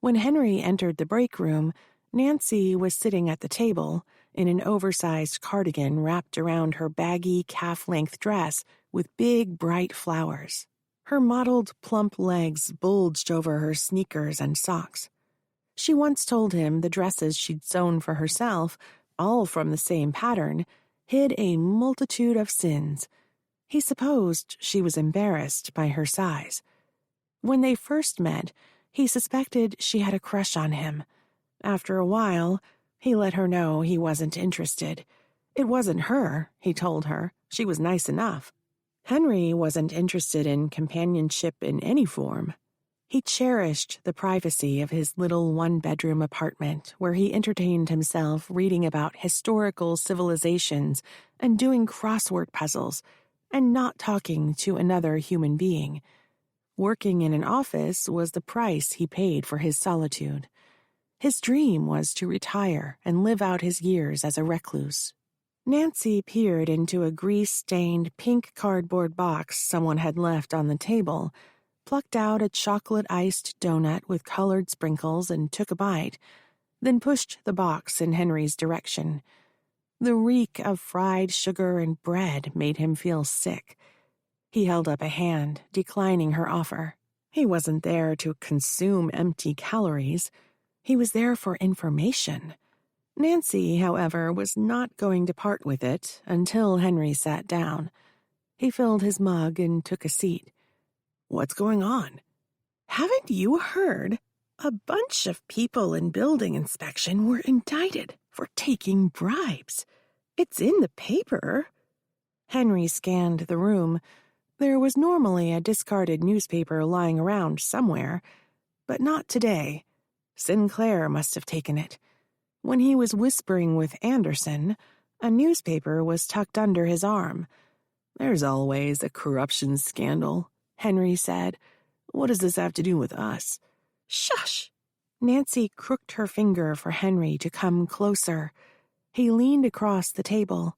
When Henry entered the break room, Nancy was sitting at the table, in an oversized cardigan wrapped around her baggy calf-length dress with big, bright flowers. Her mottled, plump legs bulged over her sneakers and socks. She once told him the dresses she'd sewn for herself, all from the same pattern, hid a multitude of sins. He supposed she was embarrassed by her size. When they first met, he suspected she had a crush on him. After a while, he let her know he wasn't interested. It wasn't her, he told her. She was nice enough. Henry wasn't interested in companionship in any form. He cherished the privacy of his little one-bedroom apartment where he entertained himself reading about historical civilizations and doing crossword puzzles and not talking to another human being. Working in an office was the price he paid for his solitude. His dream was to retire and live out his years as a recluse. Nancy peered into a grease-stained pink cardboard box someone had left on the table, plucked out a chocolate-iced donut with colored sprinkles and took a bite, then pushed the box in Henry's direction. The reek of fried sugar and bread made him feel sick. He held up a hand, declining her offer. He wasn't there to consume empty calories. He was there for information. Nancy, however, was not going to part with it until Henry sat down. He filled his mug and took a seat. "What's going on?" "Haven't you heard? A bunch of people in building inspection were indicted for taking bribes. It's in the paper." Henry scanned the room. There was normally a discarded newspaper lying around somewhere, but not today. Sinclair must have taken it. When he was whispering with Anderson, a newspaper was tucked under his arm. "There's always a corruption scandal," Henry said. "What does this have to do with us?" "Shush!" Nancy crooked her finger for Henry to come closer. He leaned across the table.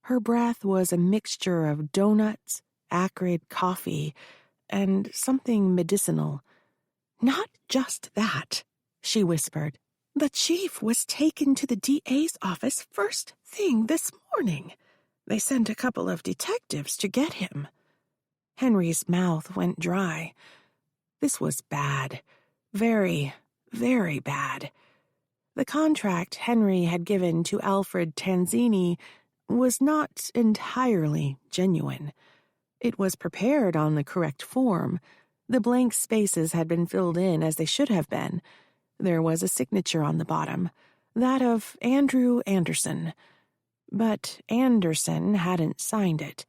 Her breath was a mixture of donuts, acrid coffee, and something medicinal. "Not just that," she whispered. "The chief was taken to the DA's office first thing this morning. They sent a couple of detectives to get him." Henry's mouth went dry. This was bad. Very, very bad. The contract Henry had given to Alfred Tanzini was not entirely genuine. It was prepared on the correct form. The blank spaces had been filled in as they should have been. There was a signature on the bottom, that of Andrew Anderson. But Anderson hadn't signed it.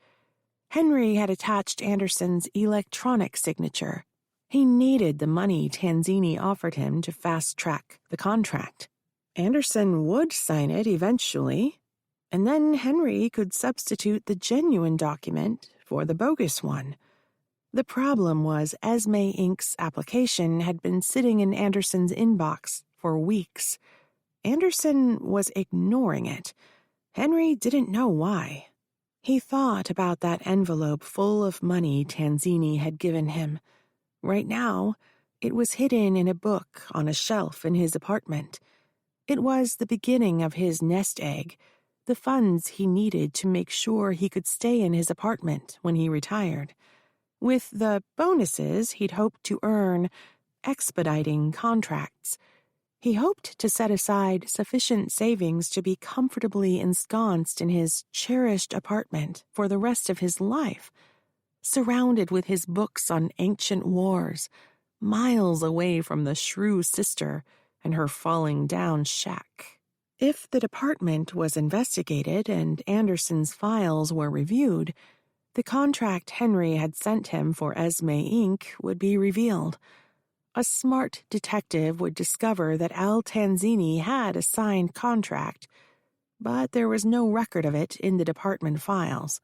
Henry had attached Anderson's electronic signature. He needed the money Tanzini offered him to fast-track the contract. Anderson would sign it eventually, and then Henry could substitute the genuine document for the bogus one. The problem was Esme Inc.'s application had been sitting in Anderson's inbox for weeks. Anderson was ignoring it. Henry didn't know why. He thought about that envelope full of money Tanzini had given him. Right now, it was hidden in a book on a shelf in his apartment. It was the beginning of his nest egg, the funds he needed to make sure he could stay in his apartment when he retired. With the bonuses he'd hoped to earn expediting contracts, he hoped to set aside sufficient savings to be comfortably ensconced in his cherished apartment for the rest of his life, surrounded with his books on ancient wars, miles away from the shrew sister and her falling-down shack. If the department was investigated and Anderson's files were reviewed, the contract Henry had sent him for Esme Inc. would be revealed. A smart detective would discover that Al Tanzini had a signed contract, but there was no record of it in the department files.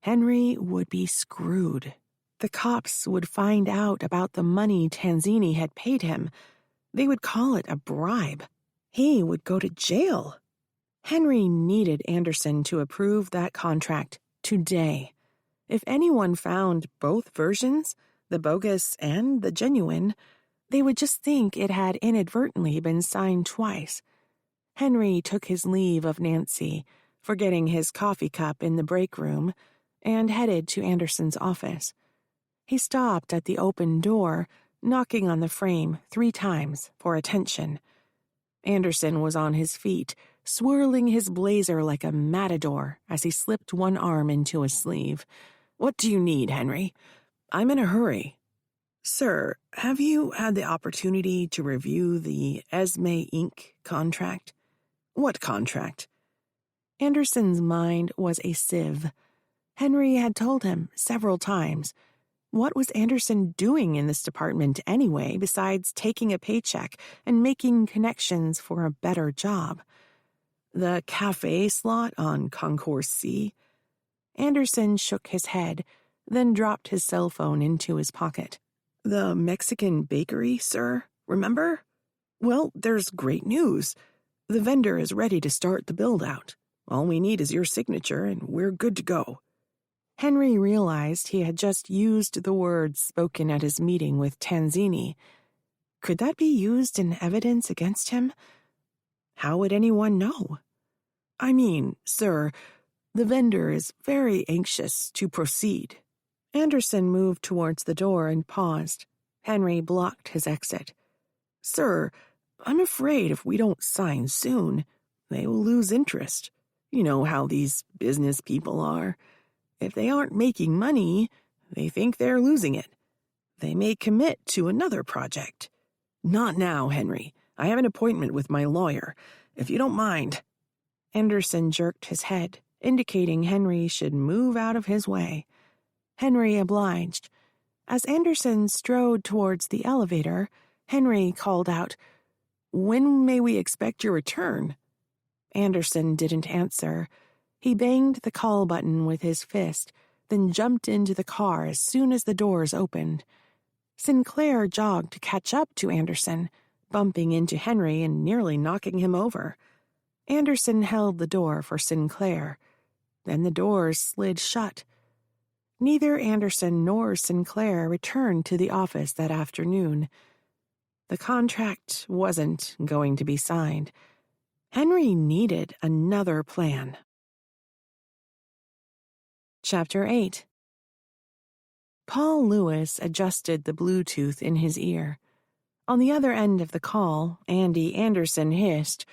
Henry would be screwed. The cops would find out about the money Tanzini had paid him. They would call it a bribe. He would go to jail. Henry needed Anderson to approve that contract today. If anyone found both versions, the bogus and the genuine, they would just think it had inadvertently been signed twice. Henry took his leave of Nancy, forgetting his coffee cup in the break room, and headed to Anderson's office. He stopped at the open door, knocking on the frame 3 times for attention. Anderson was on his feet, swirling his blazer like a matador as he slipped one arm into his sleeve. "What do you need, Henry?" "I'm in a hurry." "Sir, have you had the opportunity to review the Esme Inc. contract?" "What contract?" Anderson's mind was a sieve. Henry had told him several times. What was Anderson doing in this department anyway besides taking a paycheck and making connections for a better job? The cafe slot on Concourse C? Anderson shook his head, then dropped his cell phone into his pocket. "The Mexican bakery, sir, remember? Well, there's great news. The vendor is ready to start the build-out. All we need is your signature and we're good to go." Henry realized he had just used the words spoken at his meeting with Tanzini. Could that be used in evidence against him? How would anyone know? "I mean, sir, the vendor is very anxious to proceed." Anderson moved towards the door and paused. Henry blocked his exit. "Sir, I'm afraid if we don't sign soon, they will lose interest. You know how these business people are. If they aren't making money, they think they're losing it. They may commit to another project. Not now, Henry. I have an appointment with my lawyer. If you don't mind. Anderson jerked his head, indicating Henry should move out of his way. Henry obliged. As Anderson strode towards the elevator, Henry called out, "When may we expect your return?" Anderson didn't answer. He banged the call button with his fist, then jumped into the car as soon as the doors opened. Sinclair jogged to catch up to Anderson, bumping into Henry and nearly knocking him over. Anderson held the door for Sinclair. Then the doors slid shut. Neither Anderson nor Sinclair returned to the office that afternoon. The contract wasn't going to be signed. Henry needed another plan. Chapter 8. Paul Lewis adjusted the Bluetooth in his ear. On the other end of the call, Andy Anderson hissed,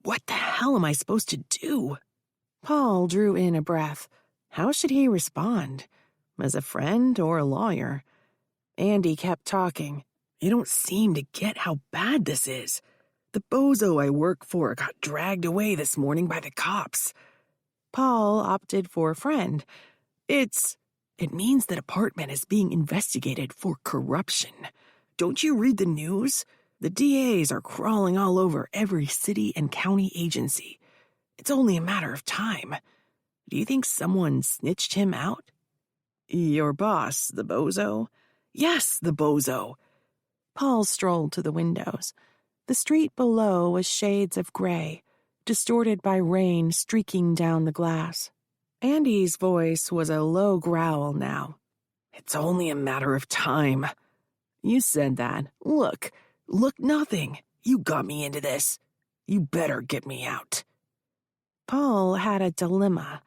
"What the hell am I supposed to do?" Paul drew in a breath. How should he respond? As a friend or a lawyer? Andy kept talking. "You don't seem to get how bad this is. The bozo I work for got dragged away this morning by the cops." Paul opted for a friend. It means that apartment is being investigated for corruption. Don't you read the news? The DAs are crawling all over every city and county agency. It's only a matter of time. Do you think someone snitched him out? Your boss, the bozo? Yes, the bozo. Paul strolled to the windows. The street below was shades of gray, distorted by rain streaking down the glass. Andy's voice was a low growl now. It's only a matter of time. You said that. Look, nothing. You got me into this. You better get me out. Paul had a dilemma.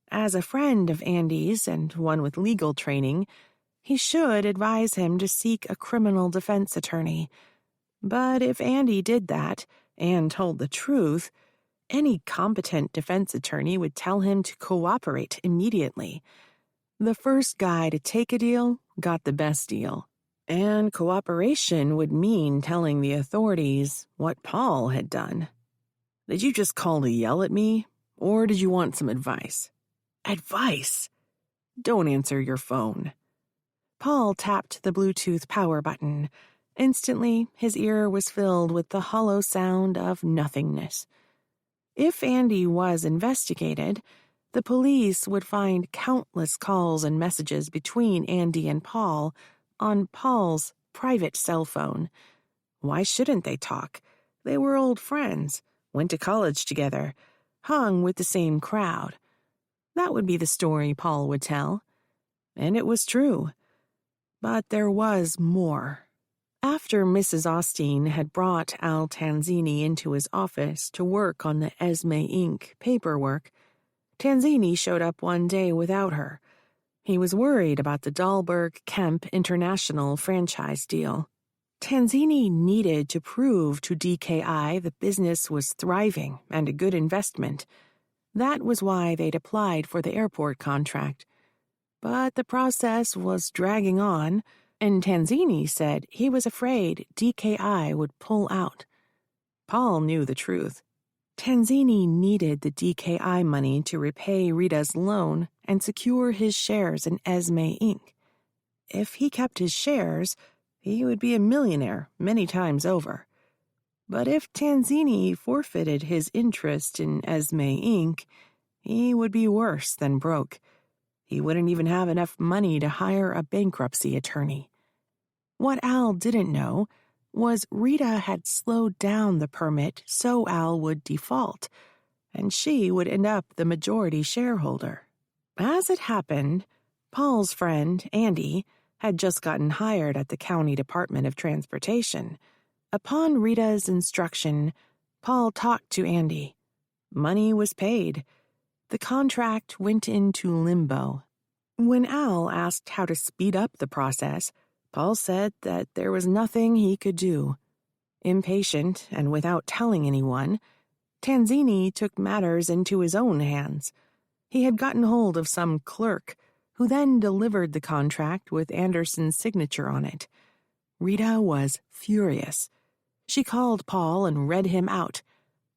As a friend of Andy's and one with legal training, he should advise him to seek a criminal defense attorney. But if Andy did that and told the truth, any competent defense attorney would tell him to cooperate immediately. The first guy to take a deal got the best deal. And cooperation would mean telling the authorities what Paul had done. Did you just call to yell at me, or did you want some advice? Advice? Don't answer your phone. Paul tapped the Bluetooth power button. Instantly, his ear was filled with the hollow sound of nothingness. If Andy was investigated, the police would find countless calls and messages between Andy and Paul on Paul's private cell phone. Why shouldn't they talk? They were old friends, went to college together, hung with the same crowd. That would be the story Paul would tell. And it was true. But there was more. After Mrs. Austin had brought Al Tanzini into his office to work on the Esme Inc. paperwork, Tanzini showed up one day without her. He was worried about the Dahlberg-Kemp International franchise deal. Tanzini needed to prove to DKI the business was thriving and a good investment. That was why they'd applied for the airport contract. But the process was dragging on, and Tanzini said he was afraid DKI would pull out. Paul knew the truth. Tanzini needed the DKI money to repay Rita's loan and secure his shares in Esme Inc. If he kept his shares, he would be a millionaire many times over. But if Tanzini forfeited his interest in Esme Inc., he would be worse than broke. He wouldn't even have enough money to hire a bankruptcy attorney. What Al didn't know was Rita had slowed down the permit so Al would default, and she would end up the majority shareholder. As it happened, Paul's friend, Andy, had just gotten hired at the County Department of Transportation. Upon Rita's instruction, Paul talked to Andy. Money was paid. The contract went into limbo. When Al asked how to speed up the process, Paul said that there was nothing he could do. Impatient and without telling anyone, Tanzini took matters into his own hands. He had gotten hold of some clerk, who then delivered the contract with Anderson's signature on it. Rita was furious. She called Paul and read him out.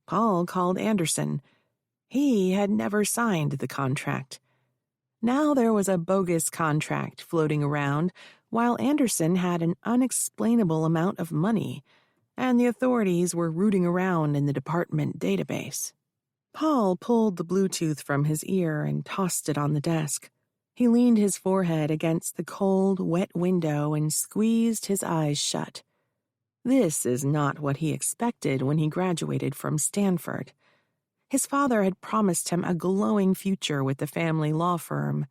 Paul called Anderson. He had never signed the contract. Now there was a bogus contract floating around, while Anderson had an unexplainable amount of money, and the authorities were rooting around in the department database. Paul pulled the Bluetooth from his ear and tossed it on the desk. He leaned his forehead against the cold, wet window and squeezed his eyes shut. This is not what he expected when he graduated from Stanford. His father had promised him a glowing future with the family law firm.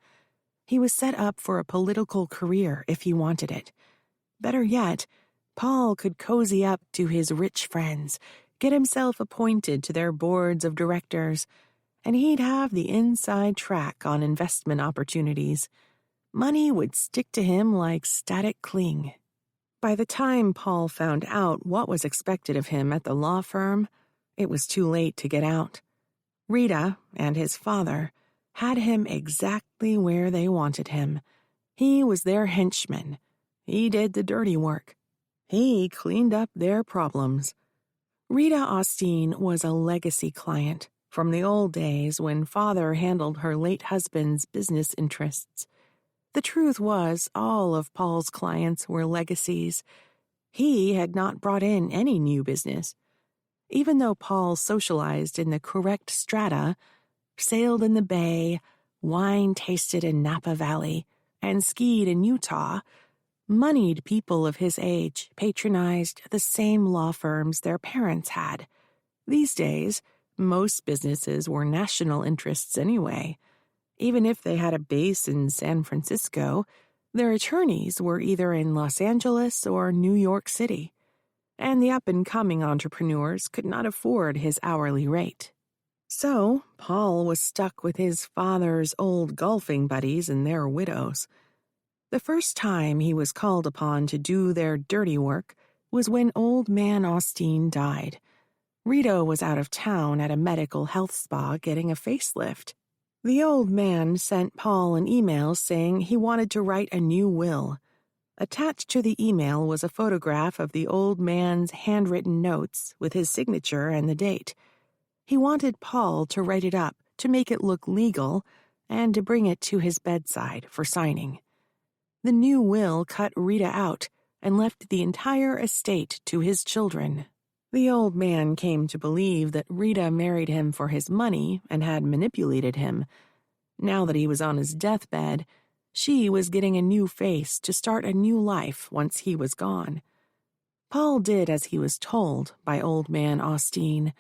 He was set up for a political career if he wanted it. Better yet, Paul could cozy up to his rich friends, get himself appointed to their boards of directors, and he'd have the inside track on investment opportunities. Money would stick to him like static cling. By the time Paul found out what was expected of him at the law firm, it was too late to get out. Rita and his father had him exactly where they wanted him. He was their henchman. He did the dirty work. He cleaned up their problems. Rita Austin was a legacy client from the old days when father handled her late husband's business interests. The truth was, all of Paul's clients were legacies. He had not brought in any new business. Even though Paul socialized in the correct strata, sailed in the Bay, wine tasted in Napa Valley, and skied in Utah, moneyed people of his age patronized the same law firms their parents had. These days, most businesses were national interests anyway. Even if they had a base in San Francisco, their attorneys were either in Los Angeles or New York City, and the up-and-coming entrepreneurs could not afford his hourly rate. So, Paul was stuck with his father's old golfing buddies and their widows. The first time he was called upon to do their dirty work was when old man Austin died. Rita was out of town at a medical health spa getting a facelift. The old man sent Paul an email saying he wanted to write a new will. Attached to the email was a photograph of the old man's handwritten notes with his signature and the date. He wanted Paul to write it up to make it look legal and to bring it to his bedside for signing. The new will cut Rita out and left the entire estate to his children. The old man came to believe that Rita married him for his money and had manipulated him. Now that he was on his deathbed, she was getting a new face to start a new life once he was gone. Paul did as he was told by old man Austin.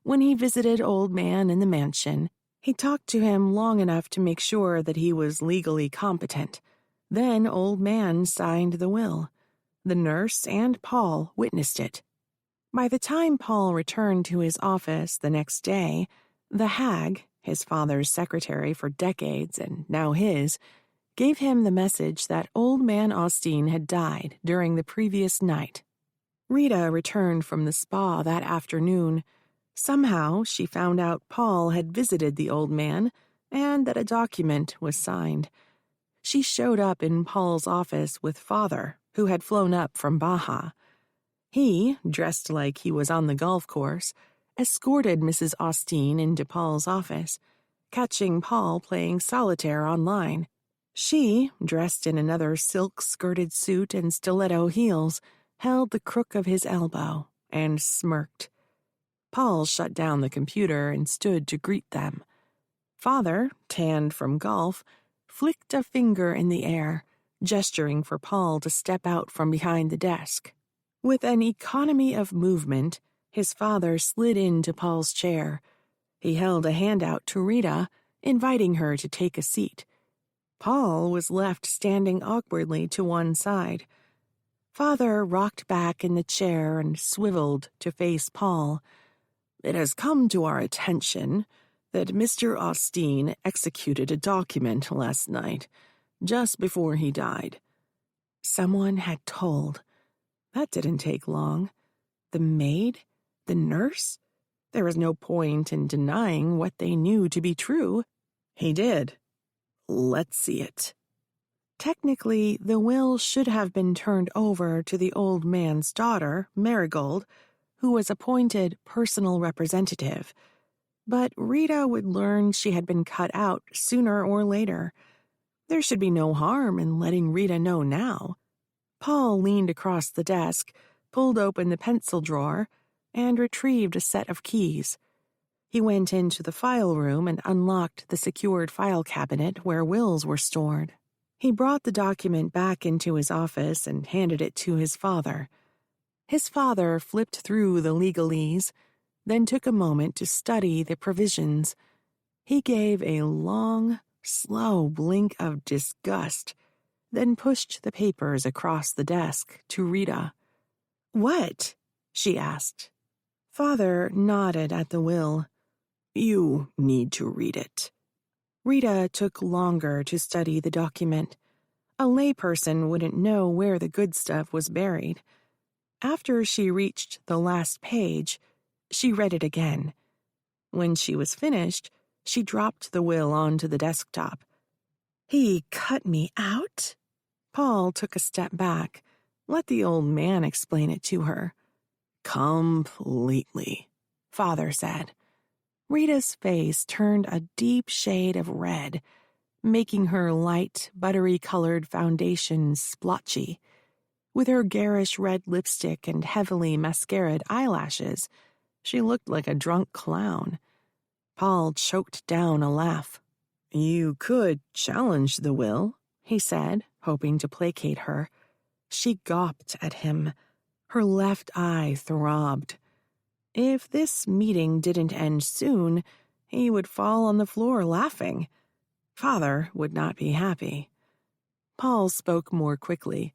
When he visited old man in the mansion, he talked to him long enough to make sure that he was legally competent. Then old man signed the will. The nurse and Paul witnessed it. By the time Paul returned to his office the next day, the hag, his father's secretary for decades and now his, gave him the message that old man Austin had died during the previous night. Rita returned from the spa that afternoon. Somehow she found out Paul had visited the old man and that a document was signed. She showed up in Paul's office with father, who had flown up from Baja. He, dressed like he was on the golf course, escorted Mrs. Austin into Paul's office, catching Paul playing solitaire online. She, dressed in another silk-skirted suit and stiletto heels, held the crook of his elbow and smirked. Paul shut down the computer and stood to greet them. Father, tanned from golf, flicked a finger in the air, gesturing for Paul to step out from behind the desk. With an economy of movement, his father slid into Paul's chair. He held a hand out to Rita, inviting her to take a seat. Paul was left standing awkwardly to one side. Father rocked back in the chair and swiveled to face Paul. "It has come to our attention that Mr. Austin executed a document last night, just before he died." Someone had told. That didn't take long. The maid? The nurse? There was no point in denying what they knew to be true. He did. Let's see it. Technically, the will should have been turned over to the old man's daughter, Marigold, who was appointed personal representative. But Rita would learn she had been cut out sooner or later. There should be no harm in letting Rita know now. Paul leaned across the desk, pulled open the pencil drawer, and retrieved a set of keys. He went into the file room and unlocked the secured file cabinet where wills were stored. He brought the document back into his office and handed it to his father. His father flipped through the legalese, then took a moment to study the provisions. He gave a long, slow blink of disgust, then pushed the papers across the desk to Rita. "What?" she asked. Father nodded at the will. "You need to read it." Rita took longer to study the document. A layperson wouldn't know where the good stuff was buried. After she reached the last page, she read it again. When she was finished, she dropped the will onto the desktop. "He cut me out?" Paul took a step back. Let the old man explain it to her. "Completely," Father said. Rita's face turned a deep shade of red, making her light, buttery-colored foundation splotchy. With her garish red lipstick and heavily mascaraed eyelashes, she looked like a drunk clown. Paul choked down a laugh. "You could challenge the will," he said, hoping to placate her. She gawped at him. Her left eye throbbed. If this meeting didn't end soon, he would fall on the floor laughing. Father would not be happy. Paul spoke more quickly.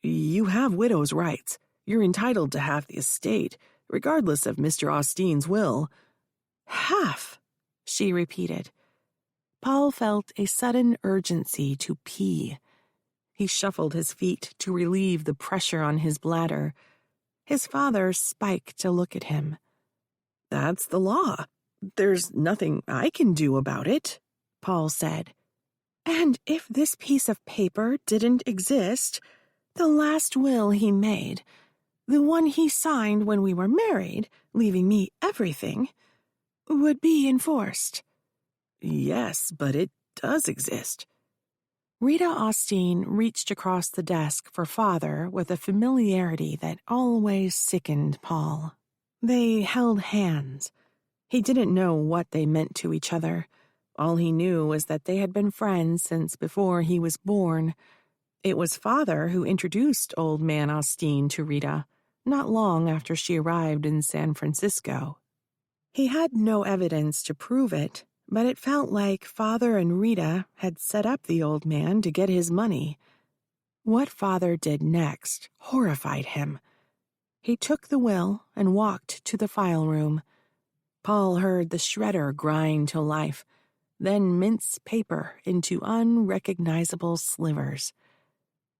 "You have widow's rights. You're entitled to half the estate, regardless of Mr. Austen's will." "Half," she repeated. Paul felt a sudden urgency to pee. He shuffled his feet to relieve the pressure on his bladder. His father spiked to look at him. "That's the law. There's nothing I can do about it," Paul said. "And if this piece of paper didn't exist, the last will he made, the one he signed when we were married, leaving me everything, would be enforced." "Yes, but it does exist." Rita Austen reached across the desk for Father with a familiarity that always sickened Paul. They held hands. He didn't know what they meant to each other. All he knew was that they had been friends since before he was born. It was Father who introduced Old Man Austen to Rita, not long after she arrived in San Francisco. He had no evidence to prove it, but it felt like Father and Rita had set up the old man to get his money. What Father did next horrified him. He took the will and walked to the file room. Paul heard the shredder grind to life, then mince paper into unrecognizable slivers.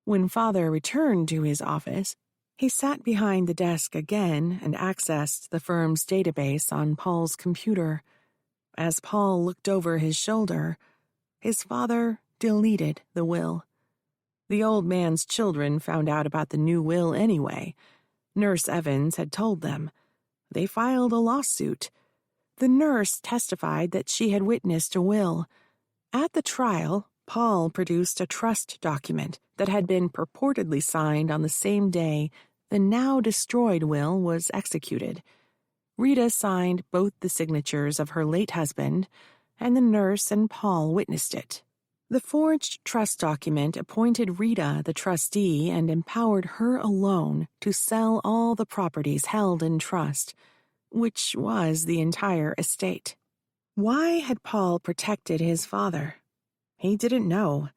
When Father returned to his office, he sat behind the desk again and accessed the firm's database on Paul's computer. As Paul looked over his shoulder, his father deleted the will. The old man's children found out about the new will anyway. Nurse Evans had told them. They filed a lawsuit. The nurse testified that she had witnessed a will. At the trial, Paul produced a trust document that had been purportedly signed on the same day the now-destroyed will was executed. Rita signed both the signatures of her late husband, and the nurse and Paul witnessed it. The forged trust document appointed Rita the trustee and empowered her alone to sell all the properties held in trust, which was the entire estate. Why had Paul protected his father? He didn't know.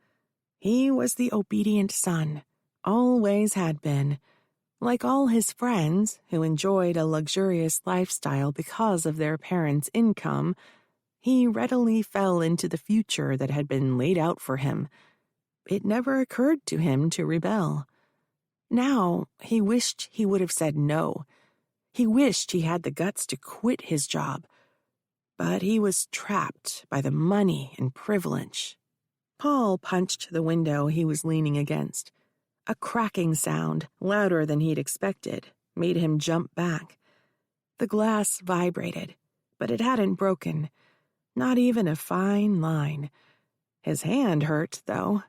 He was the obedient son, always had been. Like all his friends, who enjoyed a luxurious lifestyle because of their parents' income, he readily fell into the future that had been laid out for him. It never occurred to him to rebel. Now, he wished he would have said no. He wished he had the guts to quit his job, but he was trapped by the money and privilege. Paul punched the window he was leaning against. A cracking sound, louder than he'd expected, made him jump back. The glass vibrated, but it hadn't broken, not even a fine line. His hand hurt, though.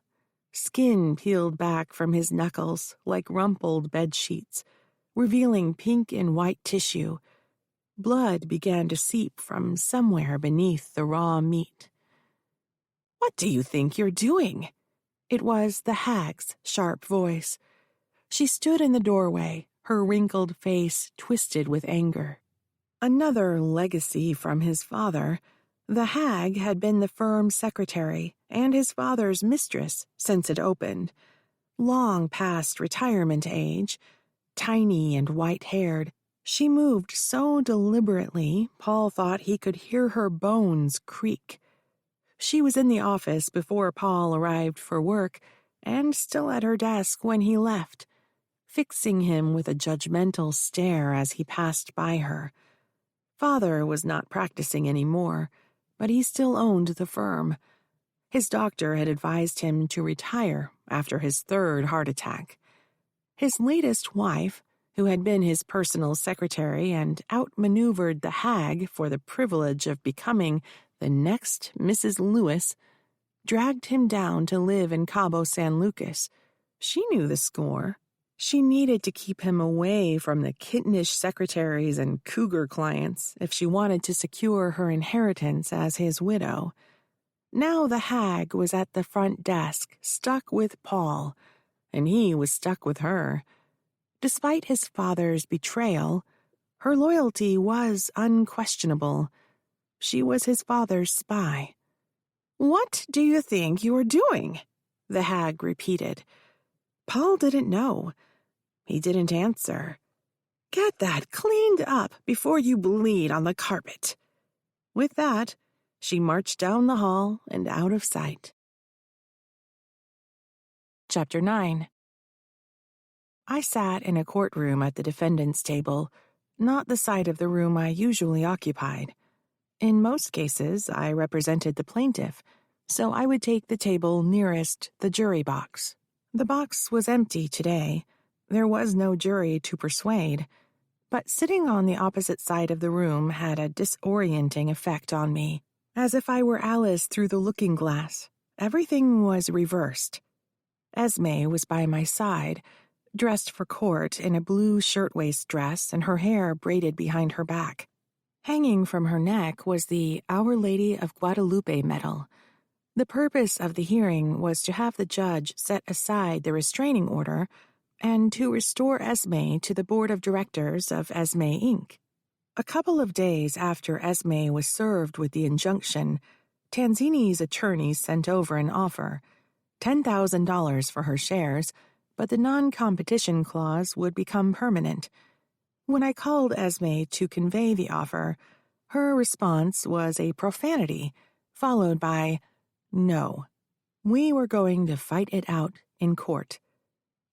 Skin peeled back from his knuckles like rumpled bedsheets, revealing pink and white tissue. Blood began to seep from somewhere beneath the raw meat. "What do you think you're doing?" It was the hag's sharp voice. She stood in the doorway, her wrinkled face twisted with anger. Another legacy from his father. The hag had been the firm's secretary and his father's mistress since it opened. Long past retirement age, tiny and white-haired, she moved so deliberately Paul thought he could hear her bones creak. She was in the office before Paul arrived for work and still at her desk when he left, fixing him with a judgmental stare as he passed by her. Father was not practicing anymore, but he still owned the firm. His doctor had advised him to retire after his third heart attack. His latest wife, who had been his personal secretary and outmaneuvered the hag for the privilege of becoming the next Mrs. Lewis, dragged him down to live in Cabo San Lucas. She knew the score. She needed to keep him away from the kittenish secretaries and cougar clients if she wanted to secure her inheritance as his widow. Now the hag was at the front desk, stuck with Paul, and he was stuck with her. Despite his father's betrayal, her loyalty was unquestionable. She was his father's spy. "What do you think you are doing?" the hag repeated. Paul didn't know. He didn't answer. "Get that cleaned up before you bleed on the carpet." With that, she marched down the hall and out of sight. Chapter 9. I sat in a courtroom at the defendant's table, not the side of the room I usually occupied. In most cases, I represented the plaintiff, so I would take the table nearest the jury box. The box was empty today. There was no jury to persuade, but sitting on the opposite side of the room had a disorienting effect on me, as if I were Alice through the looking glass. Everything was reversed. Esme was by my side, dressed for court in a blue shirtwaist dress and her hair braided behind her back. Hanging from her neck was the Our Lady of Guadalupe medal. The purpose of the hearing was to have the judge set aside the restraining order and to restore Esme to the board of directors of Esme Inc. A couple of days after Esme was served with the injunction, Tanzini's attorneys sent over an offer, $10,000 for her shares, but the non-competition clause would become permanent. When I called Esme to convey the offer, her response was a profanity, followed by, "No." We were going to fight it out in court.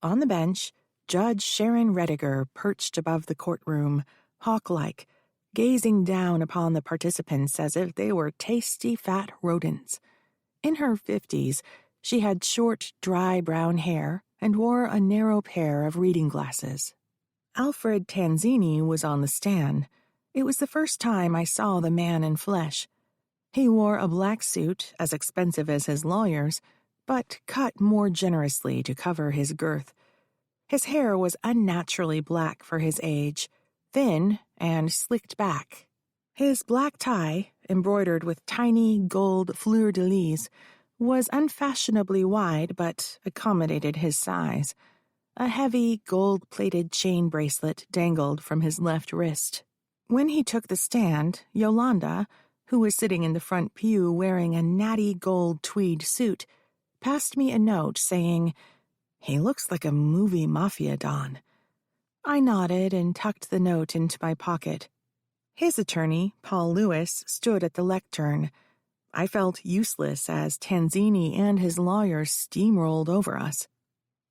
On the bench, Judge Sharon Rediger perched above the courtroom, hawk-like, gazing down upon the participants as if they were tasty fat rodents. In her 50s, she had short, dry brown hair and wore a narrow pair of reading glasses. Alfred Tanzini was on the stand. It was the first time I saw the man in flesh. He wore a black suit, as expensive as his lawyer's, but cut more generously to cover his girth. His hair was unnaturally black for his age, thin and slicked back. His black tie, embroidered with tiny gold fleur-de-lis, was unfashionably wide but accommodated his size. A heavy, gold-plated chain bracelet dangled from his left wrist. When he took the stand, Yolanda, who was sitting in the front pew wearing a natty gold tweed suit, passed me a note saying, "He looks like a movie mafia don." I nodded and tucked the note into my pocket. His attorney, Paul Lewis, stood at the lectern. I felt useless as Tanzini and his lawyers steamrolled over us.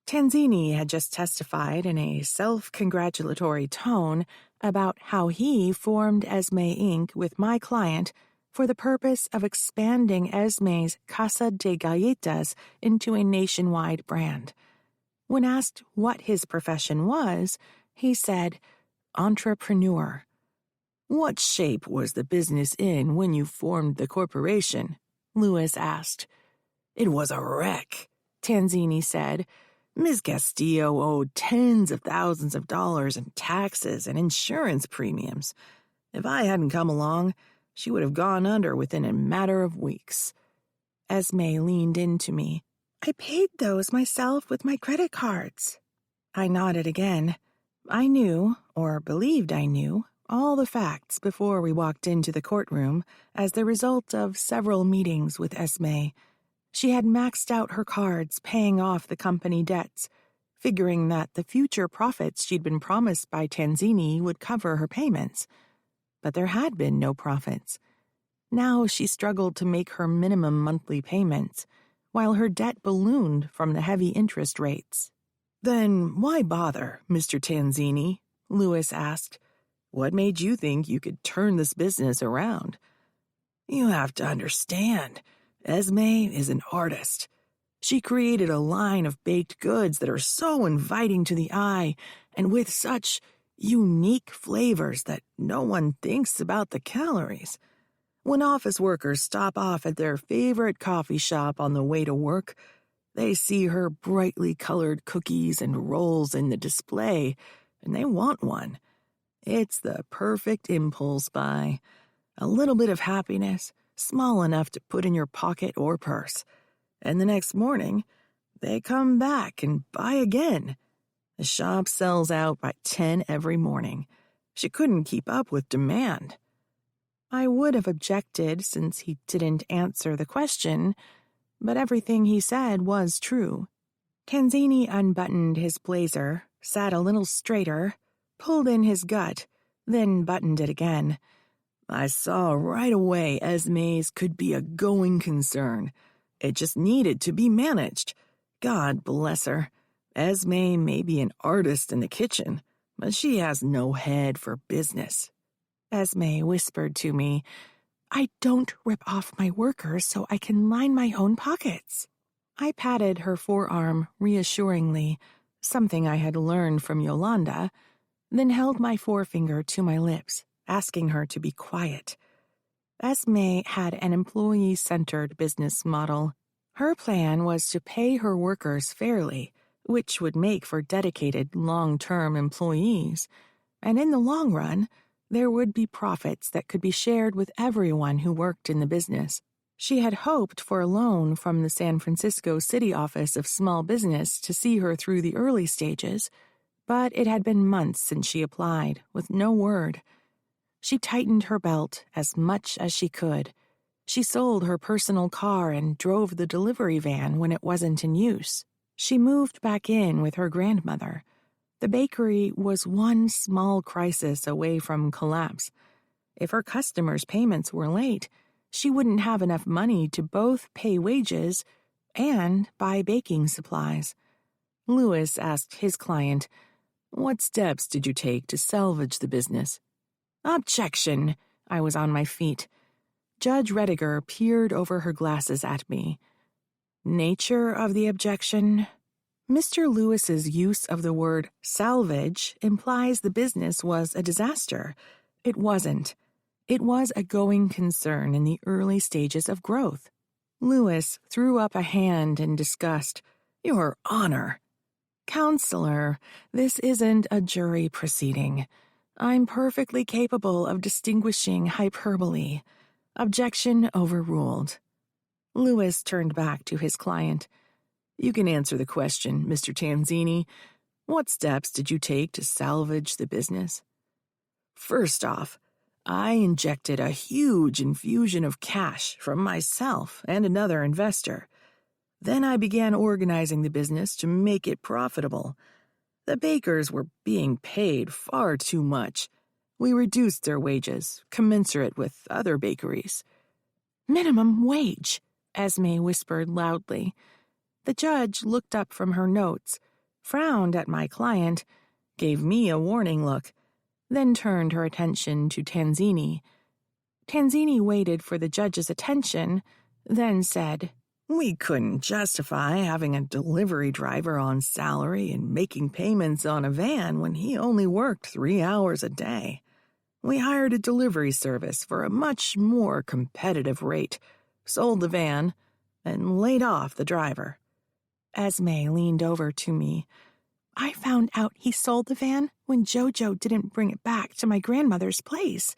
Tanzini had just testified in a self-congratulatory tone about how he formed Esme Inc. with my client for the purpose of expanding Esme's Casa de Galletas into a nationwide brand. When asked what his profession was, he said, entrepreneur. What shape was the business in when you formed the corporation? Lewis asked. It was a wreck, Tanzini said. Ms. Castillo owed tens of thousands of dollars in taxes and insurance premiums. If I hadn't come along, she would have gone under within a matter of weeks. Esme leaned into me. I paid those myself with my credit cards. I nodded again. I knew, or believed I knew, all the facts before we walked into the courtroom as the result of several meetings with Esme. She had maxed out her cards paying off the company debts, figuring that the future profits she'd been promised by Tanzini would cover her payments. But there had been no profits. Now she struggled to make her minimum monthly payments, while her debt ballooned from the heavy interest rates. Then why bother, Mr. Tanzini? Lewis asked. What made you think you could turn this business around? You have to understand, Esme is an artist. She created a line of baked goods that are so inviting to the eye and with such unique flavors that no one thinks about the calories. When office workers stop off at their favorite coffee shop on the way to work, they see her brightly colored cookies and rolls in the display, and they want one. It's the perfect impulse buy. A little bit of happiness, small enough to put in your pocket or purse. And the next morning, they come back and buy again. The shop sells out by 10 every morning. She couldn't keep up with demand. I would have objected since he didn't answer the question, but everything he said was true. Tanzini unbuttoned his blazer, sat a little straighter, pulled in his gut, then buttoned it again. I saw right away Esme's could be a going concern. It just needed to be managed. God bless her. Esme may be an artist in the kitchen, but she has no head for business. Esme whispered to me, I don't rip off my workers so I can line my own pockets. I patted her forearm reassuringly, something I had learned from Yolanda, then held my forefinger to my lips, asking her to be quiet. Esme had an employee-centered business model. Her plan was to pay her workers fairly, which would make for dedicated long-term employees, and in the long run, there would be profits that could be shared with everyone who worked in the business. She had hoped for a loan from the San Francisco City Office of Small Business to see her through the early stages, but it had been months since she applied, with no word. She tightened her belt as much as she could. She sold her personal car and drove the delivery van when it wasn't in use. She moved back in with her grandmother. The bakery was one small crisis away from collapse. If her customers' payments were late, she wouldn't have enough money to both pay wages and buy baking supplies. Lewis asked his client, What steps did you take to salvage the business? Objection. I was on my feet. Judge Rediger peered over her glasses at me. Nature of the objection? Mr. Lewis's use of the word salvage implies the business was a disaster. It wasn't. It was a going concern in the early stages of growth. Lewis threw up a hand in disgust. Your Honor. Counselor, this isn't a jury proceeding. I'm perfectly capable of distinguishing hyperbole. Objection overruled. Lewis turned back to his client. You can answer the question, Mr. Tanzini. What steps did you take to salvage the business? First off, I injected a huge infusion of cash from myself and another investor. Then I began organizing the business to make it profitable. The bakers were being paid far too much. We reduced their wages, commensurate with other bakeries. Minimum wage, Esme whispered loudly. The judge looked up from her notes, frowned at my client, gave me a warning look. then turned her attention to Tanzini. Tanzini waited for the judge's attention, then said, "We couldn't justify having a delivery driver on salary and making payments on a van when he only worked 3 hours a day. We hired a delivery service for a much more competitive rate, sold the van, and laid off the driver." Esme leaned over to me. "I found out he sold the van when Jojo didn't bring it back to my grandmother's place.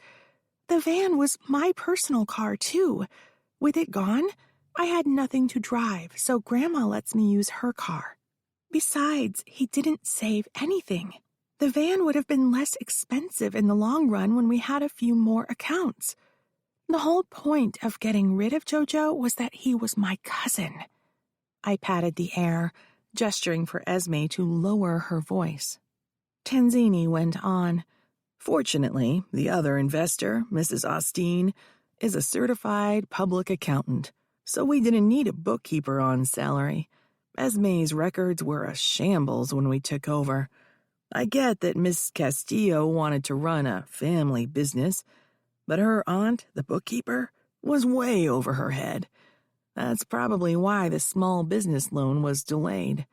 The van was my personal car, too. With it gone, I had nothing to drive, so Grandma lets me use her car. Besides, he didn't save anything. The van would have been less expensive in the long run when we had a few more accounts. The whole point of getting rid of Jojo was that he was my cousin." I patted the air, gesturing for Esme to lower her voice. Tanzini went on. "Fortunately, the other investor, Mrs. Austin, is a certified public accountant, so we didn't need a bookkeeper on salary. Esme's records were a shambles when we took over. I get that Miss Castillo wanted to run a family business, but her aunt, the bookkeeper, was way over her head. That's probably why the small business loan was delayed."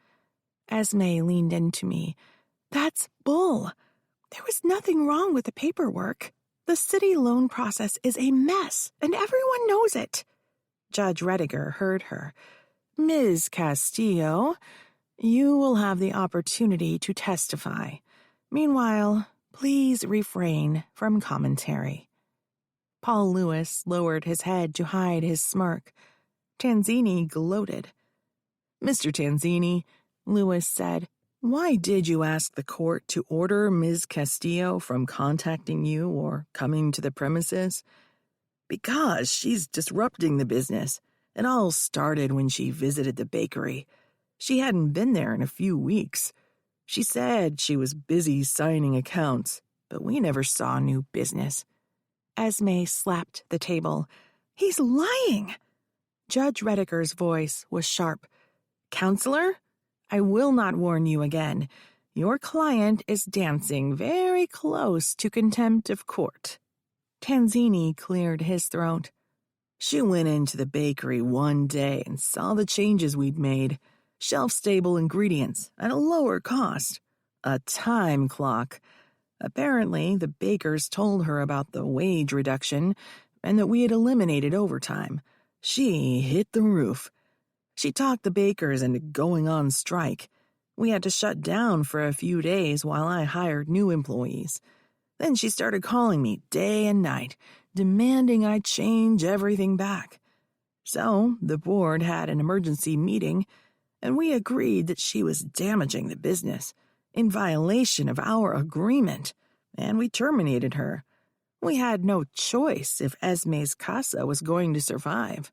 Esme leaned into me. "That's bull. There was nothing wrong with the paperwork. The city loan process is a mess, and everyone knows it." Judge Rediger heard her. "Ms. Castillo, you will have the opportunity to testify. Meanwhile, please refrain from commentary." Paul Lewis lowered his head to hide his smirk. Tanzini gloated. "Mr. Tanzini," Lewis said, "why did you ask the court to order Ms. Castillo from contacting you or coming to the premises?" "Because she's disrupting the business. It all started when she visited the bakery. She hadn't been there in a few weeks. She said she was busy signing accounts, but we never saw new business." Esme slapped the table. "He's lying!" Judge Rediger's voice was sharp. "Counselor, I will not warn you again. Your client is dancing very close to contempt of court." Tanzini cleared his throat. "She went into the bakery one day and saw the changes we'd made. Shelf-stable ingredients at a lower cost. A time clock. Apparently, the bakers told her about the wage reduction and that we had eliminated overtime. She hit the roof. She talked the bakers into going on strike. We had to shut down for a few days while I hired new employees. Then she started calling me day and night, demanding I change everything back. So the board had an emergency meeting, and we agreed that she was damaging the business, in violation of our agreement, and we terminated her. We had no choice if Esme's casa was going to survive."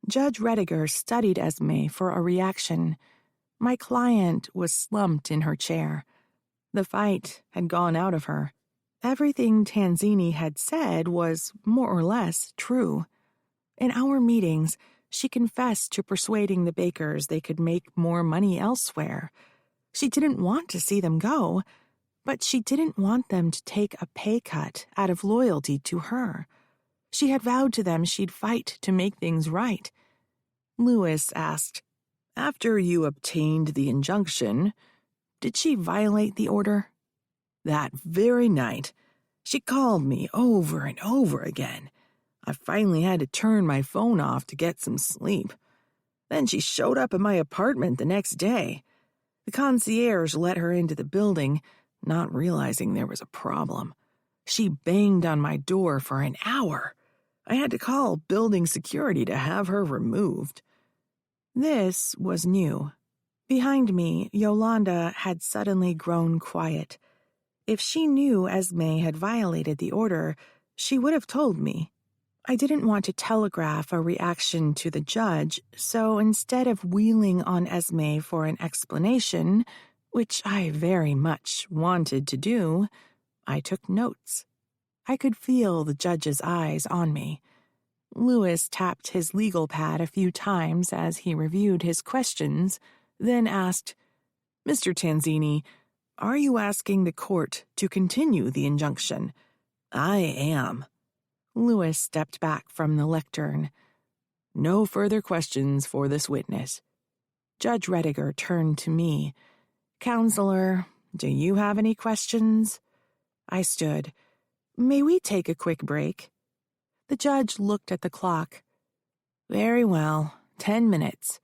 Judge Rediger studied Esme for a reaction. My client was slumped in her chair. The fight had gone out of her. Everything Tanzini had said was more or less true. In our meetings, she confessed to persuading the bakers they could make more money elsewhere. She didn't want to see them go, but she didn't want them to take a pay cut out of loyalty to her. She had vowed to them she'd fight to make things right. Lewis asked, "After you obtained the injunction, did she violate the order?" "That very night. She called me over and over again. I finally had to turn my phone off to get some sleep. Then she showed up at my apartment the next day. The concierge let her into the building, not realizing there was a problem. She banged on my door for an hour. I had to call building security to have her removed." This was new. Behind me, Yolanda had suddenly grown quiet. If she knew Esme had violated the order, she would have told me. I didn't want to telegraph a reaction to the judge, so instead of wheeling on Esme for an explanation, which I very much wanted to do, I took notes. I could feel the judge's eyes on me. Lewis tapped his legal pad a few times as he reviewed his questions, then asked, "Mr. Tanzini, Are you asking the court to continue the injunction? I am. Lewis stepped back from the lectern. No further questions for this witness. Judge Rediger turned to me. Counselor, do you have any questions? I stood. May we take a quick break? The judge looked at the clock. Very well, 10 minutes.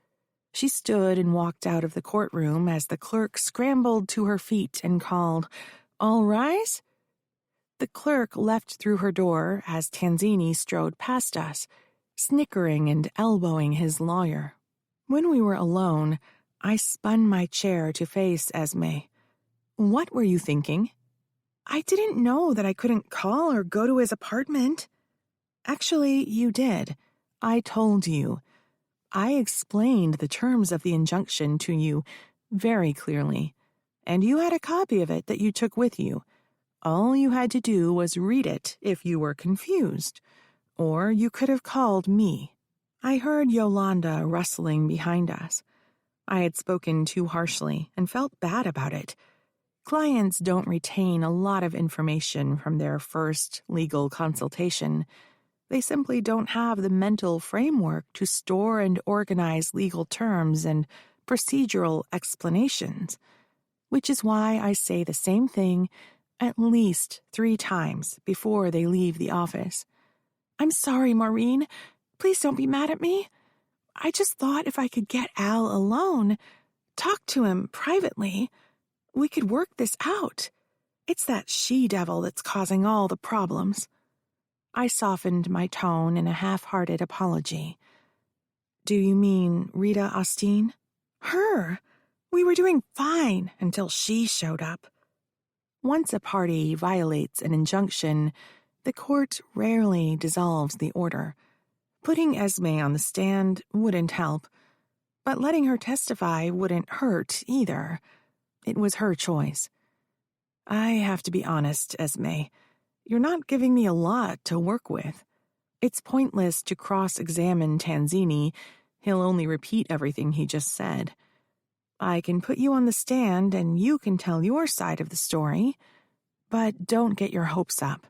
She stood and walked out of the courtroom as the clerk scrambled to her feet and called, All rise? The clerk left through her door as Tanzini strode past us, snickering and elbowing his lawyer. When we were alone, I spun my chair to face Esme. What were you thinking? I didn't know that I couldn't call or go to his apartment. Actually, you did. I told you. I explained the terms of the injunction to you very clearly, and you had a copy of it that you took with you. All you had to do was read it if you were confused, or you could have called me. I heard Yolanda rustling behind us. I had spoken too harshly and felt bad about it. Clients don't retain a lot of information from their first legal consultation. They simply don't have the mental framework to store and organize legal terms and procedural explanations, which is why I say the same thing at least 3 times before they leave the office. I'm sorry, Maureen. Please don't be mad at me. I just thought if I could get Al alone, talk to him privately, we could work this out. It's that she-devil that's causing all the problems. I softened my tone in a half-hearted apology. Do you mean Rita Austin? Her. We were doing fine until she showed up. Once a party violates an injunction, the court rarely dissolves the order. Putting Esme on the stand wouldn't help, but letting her testify wouldn't hurt either. It was her choice. I have to be honest, Esme. You're not giving me a lot to work with. It's pointless to cross-examine Tanzini. He'll only repeat everything he just said. I can put you on the stand and you can tell your side of the story, but don't get your hopes up.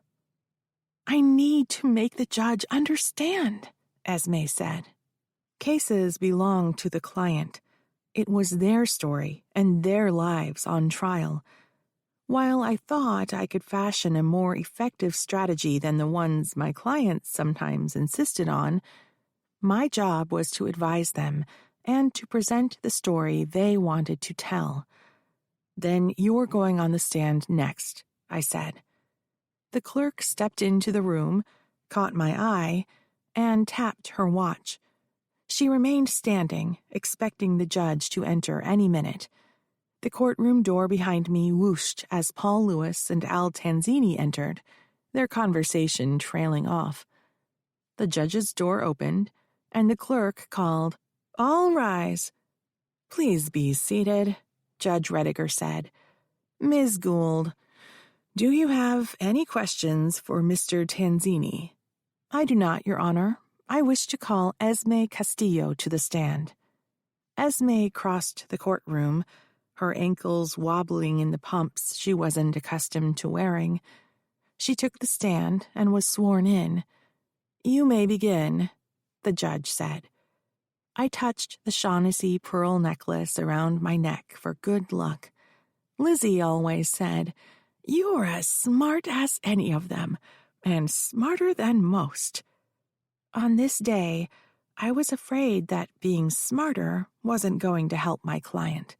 I need to make the judge understand, Esme said. Cases belong to the client. It was their story and their lives on trial. While I thought I could fashion a more effective strategy than the ones my clients sometimes insisted on, my job was to advise them and to present the story they wanted to tell. Then you're going on the stand next, I said. The clerk stepped into the room, caught my eye, and tapped her watch. She remained standing, expecting the judge to enter any minute. The courtroom door behind me whooshed as Paul Lewis and Al Tanzini entered, their conversation trailing off. The judge's door opened, and the clerk called, All rise. Please be seated, Judge Rediger said. Ms. Gould, do you have any questions for Mr. Tanzini? I do not, Your Honor. I wish to call Esme Castillo to the stand. Esme crossed the courtroom, her ankles wobbling in the pumps she wasn't accustomed to wearing. She took the stand and was sworn in. You may begin, the judge said. I touched the Shaughnessy pearl necklace around my neck for good luck. Lizzie always said, You're as smart as any of them, and smarter than most. On this day, I was afraid that being smarter wasn't going to help my client.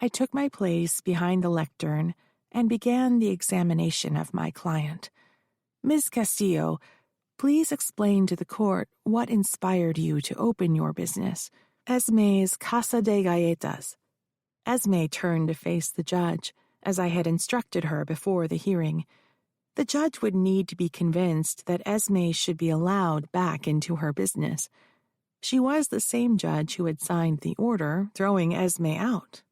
I took my place behind the lectern and began the examination of my client. Ms. Castillo, please explain to the court what inspired you to open your business, Esme's Casa de Galletas. Esme turned to face the judge, as I had instructed her before the hearing. The judge would need to be convinced that Esme should be allowed back into her business. She was the same judge who had signed the order throwing Esme out.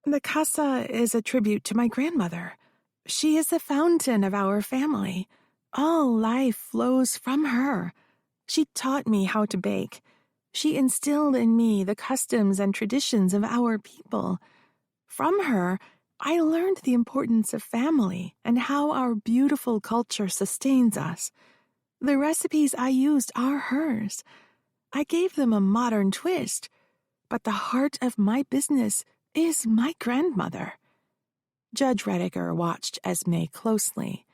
The casa is a tribute to my grandmother. She is the fountain of our family. All life flows from her. She taught me how to bake. She instilled in me the customs and traditions of our people. From her, I learned the importance of family and how our beautiful culture sustains us. The recipes I used are hers. I gave them a modern twist, but the heart of my business is my grandmother. Judge Rediger watched Esme closely.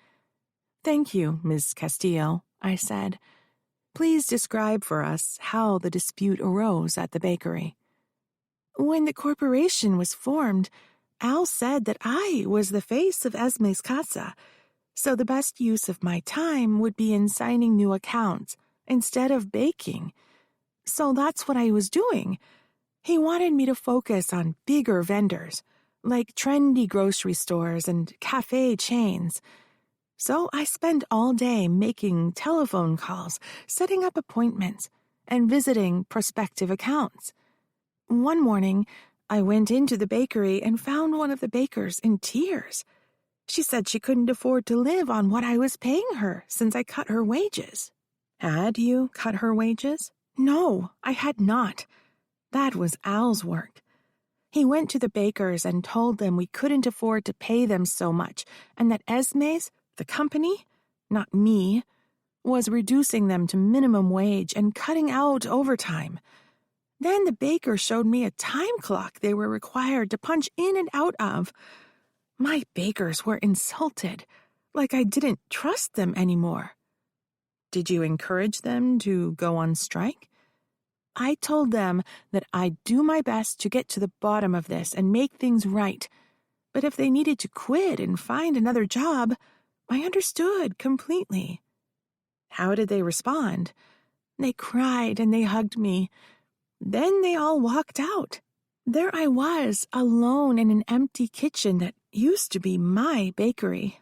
"Thank you, Ms. Castillo," I said. "Please describe for us how the dispute arose at the bakery." "When the corporation was formed, Al said that I was the face of Esme's Casa, so the best use of my time would be in signing new accounts instead of baking. So that's what I was doing. He wanted me to focus on bigger vendors, like trendy grocery stores and cafe chains. So I spent all day making telephone calls, setting up appointments, and visiting prospective accounts. One morning, I went into the bakery and found one of the bakers in tears. She said she couldn't afford to live on what I was paying her since I cut her wages." "Had you cut her wages?" "No, I had not. That was Al's work. He went to the bakers and told them we couldn't afford to pay them so much, and that Esme's, the company, not me, was reducing them to minimum wage and cutting out overtime. Then the baker showed me a time clock they were required to punch in and out of. My bakers were insulted, like I didn't trust them anymore." "Did you encourage them to go on strike?" "I told them that I'd do my best to get to the bottom of this and make things right. But if they needed to quit and find another job, I understood completely." "How did they respond?" "They cried and they hugged me. Then they all walked out. There I was, alone in an empty kitchen that used to be my bakery.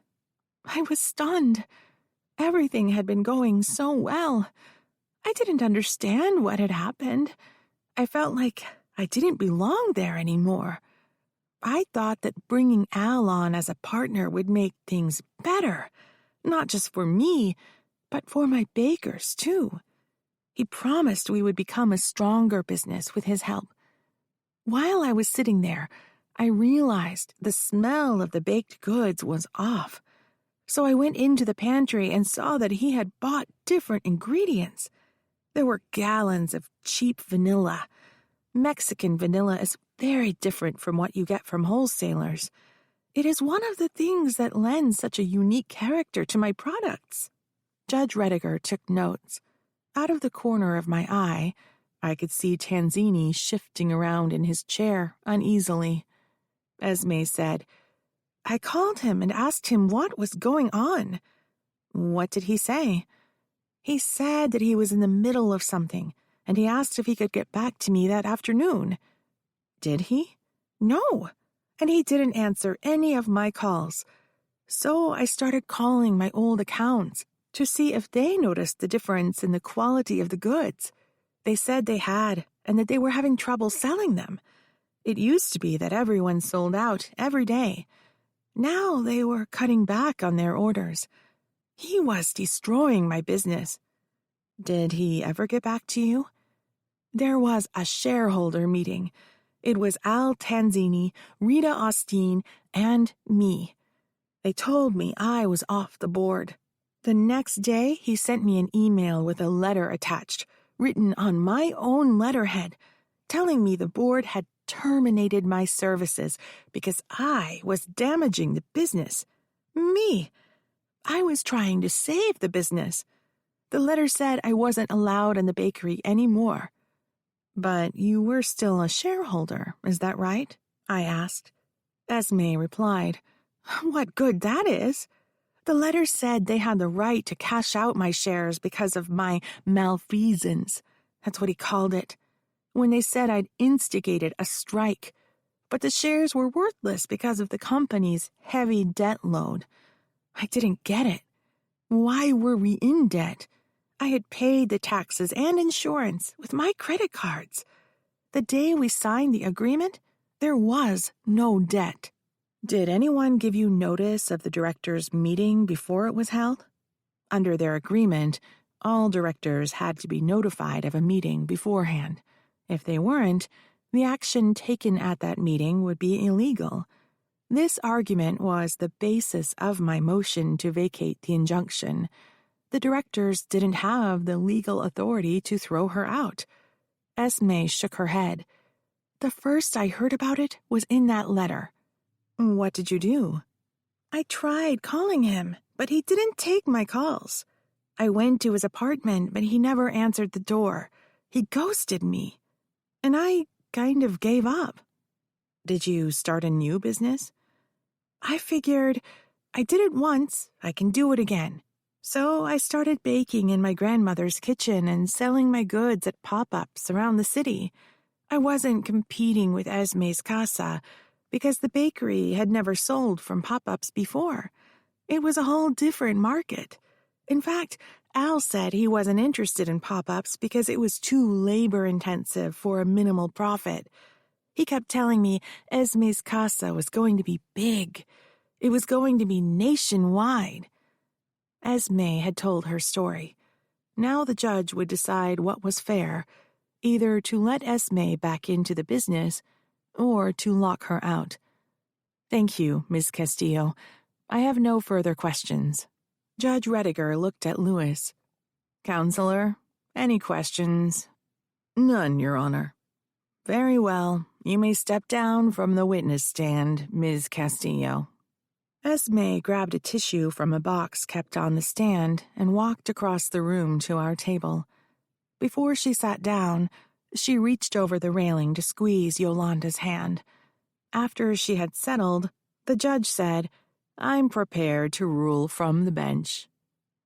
I was stunned. Everything had been going so well. I didn't understand what had happened. I felt like I didn't belong there anymore. I thought that bringing Al on as a partner would make things better, not just for me, but for my bakers, too. He promised we would become a stronger business with his help. While I was sitting there, I realized the smell of the baked goods was off. So I went into the pantry and saw that he had bought different ingredients. There were gallons of cheap vanilla. Mexican vanilla is very different from what you get from wholesalers. It is one of the things that lends such a unique character to my products." Judge Rediger took notes. Out of the corner of my eye, I could see Tanzini shifting around in his chair uneasily. Esme said, "I called him and asked him what was going on." "What did he say?" "He said that he was in the middle of something, and he asked if he could get back to me that afternoon." "Did he?" "No, and he didn't answer any of my calls. So I started calling my old accounts to see if they noticed the difference in the quality of the goods. They said they had, and that they were having trouble selling them. It used to be that everyone sold out every day. Now they were cutting back on their orders. He was destroying my business." "Did he ever get back to you?" "There was a shareholder meeting. It was Al Tanzini, Rita Austin, and me. They told me I was off the board. The next day, he sent me an email with a letter attached, written on my own letterhead, telling me the board had terminated my services because I was damaging the business. Me! I was trying to save the business. The letter said I wasn't allowed in the bakery anymore." "But you were still a shareholder, is that right?" I asked. Esme replied, "What good that is? The letter said they had the right to cash out my shares because of my malfeasance. That's what he called it. When they said I'd instigated a strike. But the shares were worthless because of the company's heavy debt load. I didn't get it. Why were we in debt? I had paid the taxes and insurance with my credit cards. The day we signed the agreement, there was no debt." "Did anyone give you notice of the directors' meeting before it was held?" Under their agreement, all directors had to be notified of a meeting beforehand. If they weren't, the action taken at that meeting would be illegal. This argument was the basis of my motion to vacate the injunction. The directors didn't have the legal authority to throw her out. Esme shook her head. The first I heard about it was in that letter. What did you do? I tried calling him, but he didn't take my calls. I went to his apartment, but he never answered the door. He ghosted me. And I kind of gave up. Did you start a new business? I figured I did it once, I can do it again. So I started baking in my grandmother's kitchen and selling my goods at pop-ups around the city. I wasn't competing with Esme's Casa because the bakery had never sold from pop-ups before. It was a whole different market. In fact, Al said he wasn't interested in pop-ups because it was too labor-intensive for a minimal profit. He kept telling me Esme's Casa was going to be big. It was going to be nationwide. Esme had told her story. Now the judge would decide what was fair, either to let Esme back into the business or to lock her out. Thank you, Ms. Castillo. I have no further questions. Judge Rediger looked at Lewis. Counselor, any questions? None, Your Honor. Very well. You may step down from the witness stand, Ms. Castillo. Esme grabbed a tissue from a box kept on the stand and walked across the room to our table. Before she sat down, she reached over the railing to squeeze Yolanda's hand. After she had settled, the judge said, I'm prepared to rule from the bench.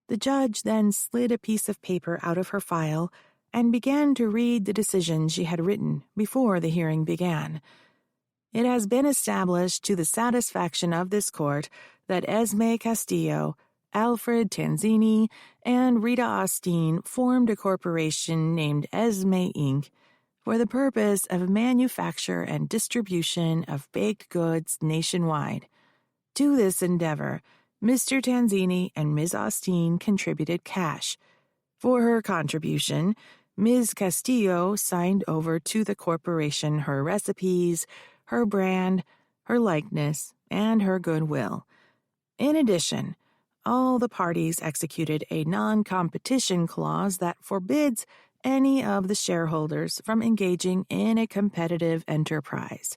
The judge then slid a piece of paper out of her file and began to read the decision she had written before the hearing began. It has been established to the satisfaction of this court that Esme Castillo, Alfred Tanzini, and Rita Austin formed a corporation named Esme Inc. for the purpose of manufacture and distribution of baked goods nationwide. To this endeavor, Mr. Tanzini and Ms. Austin contributed cash. For her contribution, Ms. Castillo signed over to the corporation her recipes, her brand, her likeness, and her goodwill. In addition, all the parties executed a non-competition clause that forbids any of the shareholders from engaging in a competitive enterprise.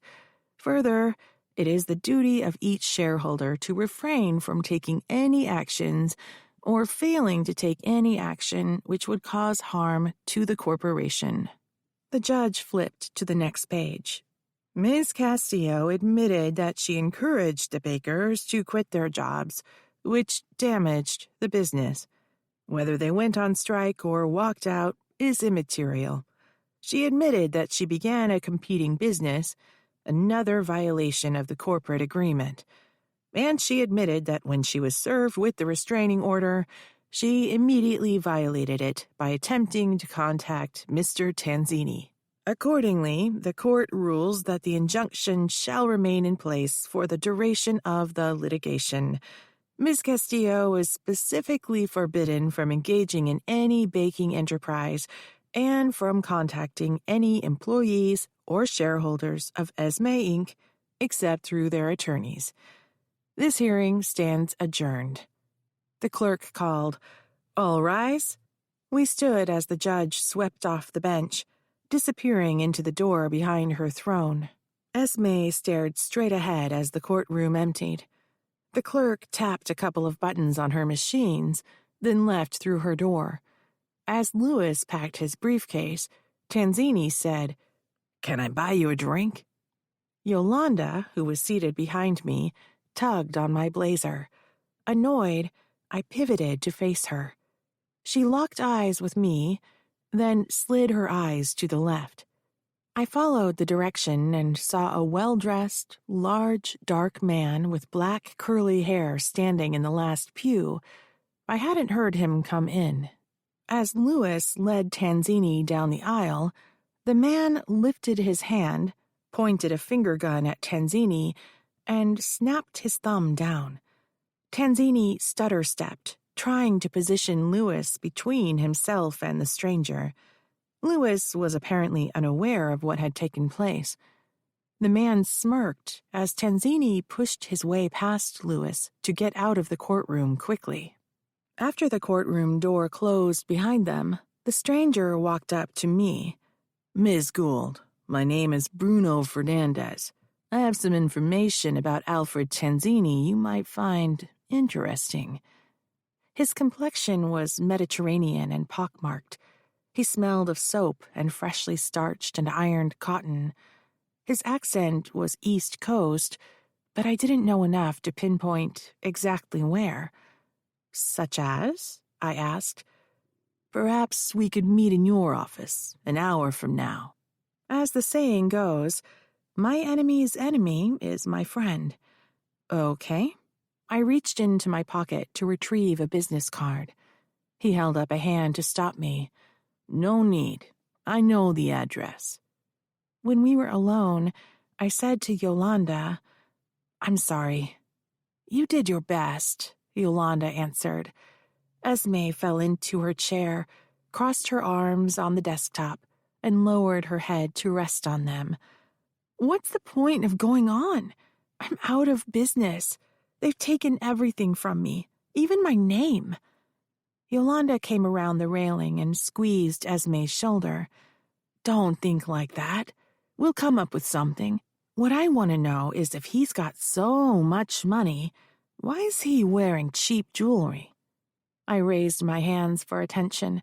Further, it is the duty of each shareholder to refrain from taking any actions or failing to take any action which would cause harm to the corporation. The judge flipped to the next page. Ms. Castillo admitted that she encouraged the bakers to quit their jobs, which damaged the business. Whether they went on strike or walked out is immaterial. She admitted that she began a competing business, another violation of the corporate agreement. And she admitted that when she was served with the restraining order, she immediately violated it by attempting to contact Mr. Tanzini. Accordingly, the court rules that the injunction shall remain in place for the duration of the litigation. Ms. Castillo is specifically forbidden from engaging in any baking enterprise and from contacting any employees or shareholders of Esme Inc. except through their attorneys. This hearing stands adjourned. The clerk called, "All rise." We stood as the judge swept off the bench, disappearing into the door behind her throne. Esme stared straight ahead as the courtroom emptied. The clerk tapped a couple of buttons on her machines, then left through her door. As Lewis packed his briefcase, Tanzini said, "Can I buy you a drink?" Yolanda, who was seated behind me, tugged on my blazer. Annoyed, I pivoted to face her. She locked eyes with me, then slid her eyes to the left. I followed the direction and saw a well-dressed, large, dark man with black curly hair standing in the last pew. I hadn't heard him come in. As Lewis led Tanzini down the aisle, the man lifted his hand, pointed a finger gun at Tanzini, and snapped his thumb down. Tanzini stutter-stepped, trying to position Lewis between himself and the stranger. Lewis was apparently unaware of what had taken place. The man smirked as Tanzini pushed his way past Lewis to get out of the courtroom quickly. After the courtroom door closed behind them, the stranger walked up to me. "Ms. Gould, my name is Bruno Fernandez. I have some information about Alfred Tanzini you might find interesting." His complexion was Mediterranean and pockmarked. He smelled of soap and freshly starched and ironed cotton. His accent was East Coast, but I didn't know enough to pinpoint exactly where. "Such as?" I asked. "Perhaps we could meet in your office an hour from now." As the saying goes, my enemy's enemy is my friend. Okay. I reached into my pocket to retrieve a business card. He held up a hand to stop me. "No need. I know the address." When we were alone, I said to Yolanda, "I'm sorry." "You did your best," Yolanda answered. Esme fell into her chair, crossed her arms on the desktop, and lowered her head to rest on them. "What's the point of going on? I'm out of business. They've taken everything from me, even my name." Yolanda came around the railing and squeezed Esme's shoulder. "Don't think like that. We'll come up with something. What I want to know is if he's got so much money, why is he wearing cheap jewelry?" I raised my hands for attention.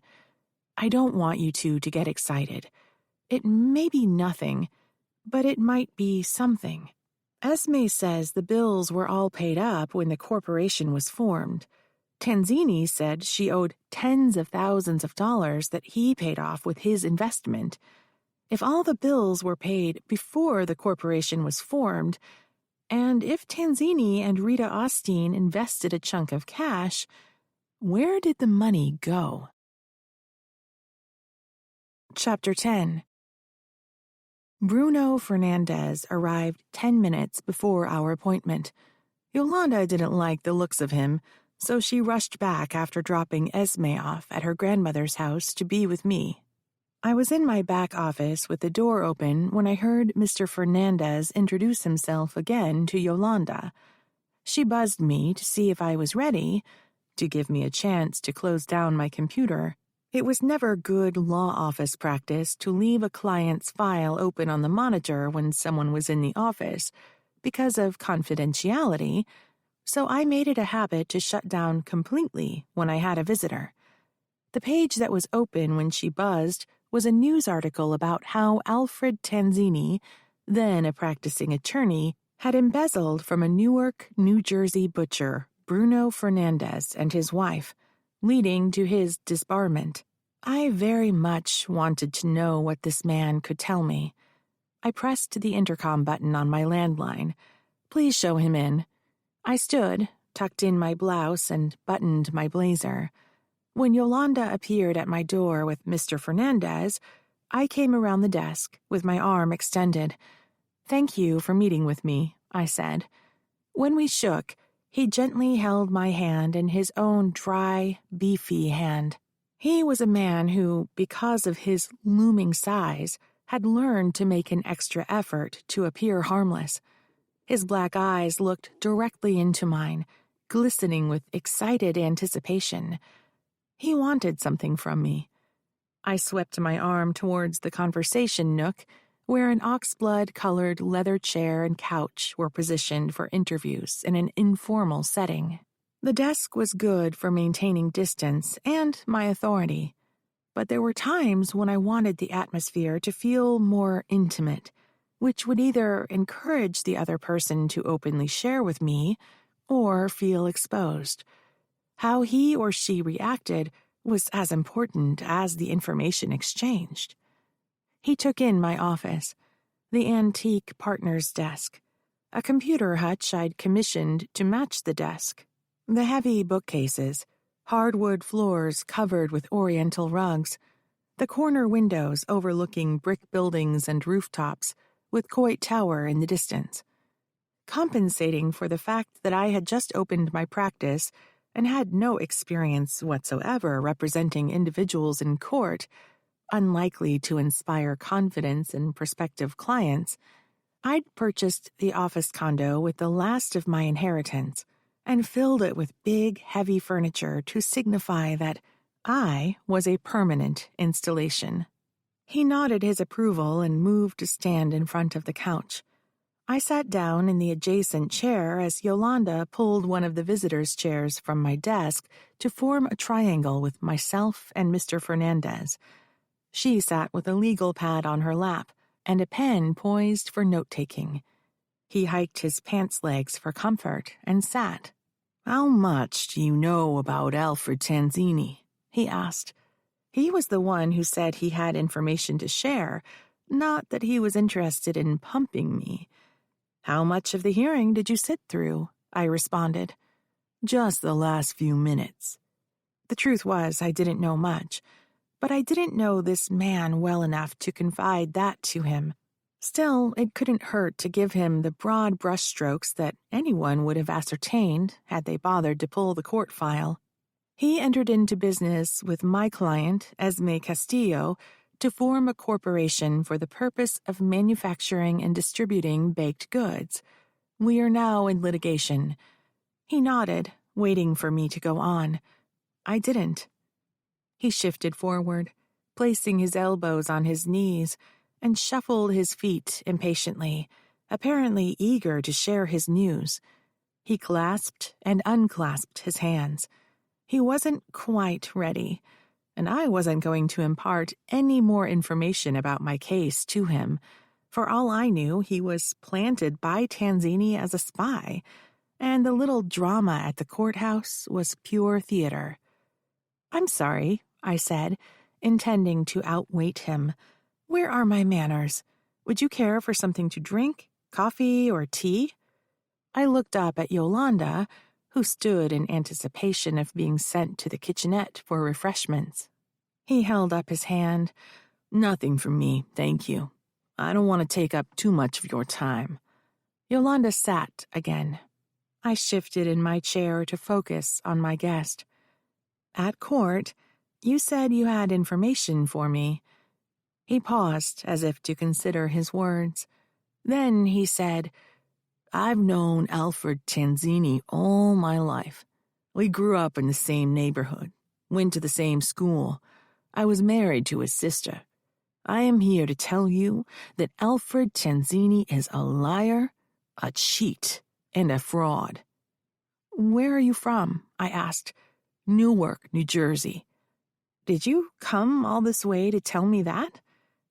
"I don't want you two to get excited. It may be nothing, but it might be something. Esme says the bills were all paid up when the corporation was formed. Tanzini said she owed tens of thousands of dollars that he paid off with his investment. If all the bills were paid before the corporation was formed, and if Tanzini and Rita Austin invested a chunk of cash, where did the money go?" Chapter 10. Bruno Fernandez arrived 10 minutes before our appointment. Yolanda didn't like the looks of him, so she rushed back after dropping Esme off at her grandmother's house to be with me. I was in my back office with the door open when I heard Mr. Fernandez introduce himself again to Yolanda. She buzzed me to see if I was ready, to give me a chance to close down my computer. It was never good law office practice to leave a client's file open on the monitor when someone was in the office, because of confidentiality, so I made it a habit to shut down completely when I had a visitor. The page that was open when she buzzed was a news article about how Alfred Tanzini, then a practicing attorney, had embezzled from a Newark, New Jersey butcher, Bruno Fernandez, and his wife, leading to his disbarment. I very much wanted to know what this man could tell me. I pressed the intercom button on my landline. "Please show him in." I stood, tucked in my blouse and buttoned my blazer. When Yolanda appeared at my door with Mr. Fernandez, I came around the desk with my arm extended. "Thank you for meeting with me," I said. When we shook, he gently held my hand in his own dry, beefy hand. He was a man who, because of his looming size, had learned to make an extra effort to appear harmless. His black eyes looked directly into mine, glistening with excited anticipation. He wanted something from me. I swept my arm towards the conversation nook, where an oxblood-colored leather chair and couch were positioned for interviews in an informal setting. The desk was good for maintaining distance and my authority, but there were times when I wanted the atmosphere to feel more intimate, which would either encourage the other person to openly share with me or feel exposed. How he or she reacted was as important as the information exchanged. He took in my office, the antique partner's desk, a computer hutch I'd commissioned to match the desk, the heavy bookcases, hardwood floors covered with oriental rugs, the corner windows overlooking brick buildings and rooftops, with Coit Tower in the distance. Compensating for the fact that I had just opened my practice and had no experience whatsoever representing individuals in court, unlikely to inspire confidence in prospective clients, I'd purchased the office condo with the last of my inheritance and filled it with big, heavy furniture to signify that I was a permanent installation. He nodded his approval and moved to stand in front of the couch. I sat down in the adjacent chair as Yolanda pulled one of the visitors' chairs from my desk to form a triangle with myself and Mr. Fernandez. She sat with a legal pad on her lap and a pen poised for note-taking. He hiked his pants legs for comfort and sat. "How much do you know about Alfred Tanzini?" he asked. He was the one who said he had information to share, not that he was interested in pumping me. "How much of the hearing did you sit through?" I responded. "Just the last few minutes." The truth was I didn't know much, but I didn't know this man well enough to confide that to him. Still, it couldn't hurt to give him the broad brushstrokes that anyone would have ascertained had they bothered to pull the court file. He entered into business with my client, Esme Castillo, to form a corporation for the purpose of manufacturing and distributing baked goods. We are now in litigation. He nodded, waiting for me to go on. I didn't. He shifted forward, placing his elbows on his knees, and shuffled his feet impatiently, apparently eager to share his news. He clasped and unclasped his hands. He wasn't quite ready, and I wasn't going to impart any more information about my case to him. For all I knew, he was planted by Tanzini as a spy, and the little drama at the courthouse was pure theater. "I'm sorry," I said, intending to outweight him. "Where are my manners? Would you care for something to drink, coffee or tea?" I looked up at Yolanda, who stood in anticipation of being sent to the kitchenette for refreshments. He held up his hand. "Nothing for me, thank you. I don't want to take up too much of your time." Yolanda sat again. I shifted in my chair to focus on my guest. "At court, you said you had information for me." He paused as if to consider his words. Then he said, "I've known Alfred Tanzini all my life. We grew up in the same neighborhood, went to the same school. I was married to his sister. I am here to tell you that Alfred Tanzini is a liar, a cheat, and a fraud." "Where are you from?" I asked. "Newark, New Jersey." "Did you come all this way to tell me that?"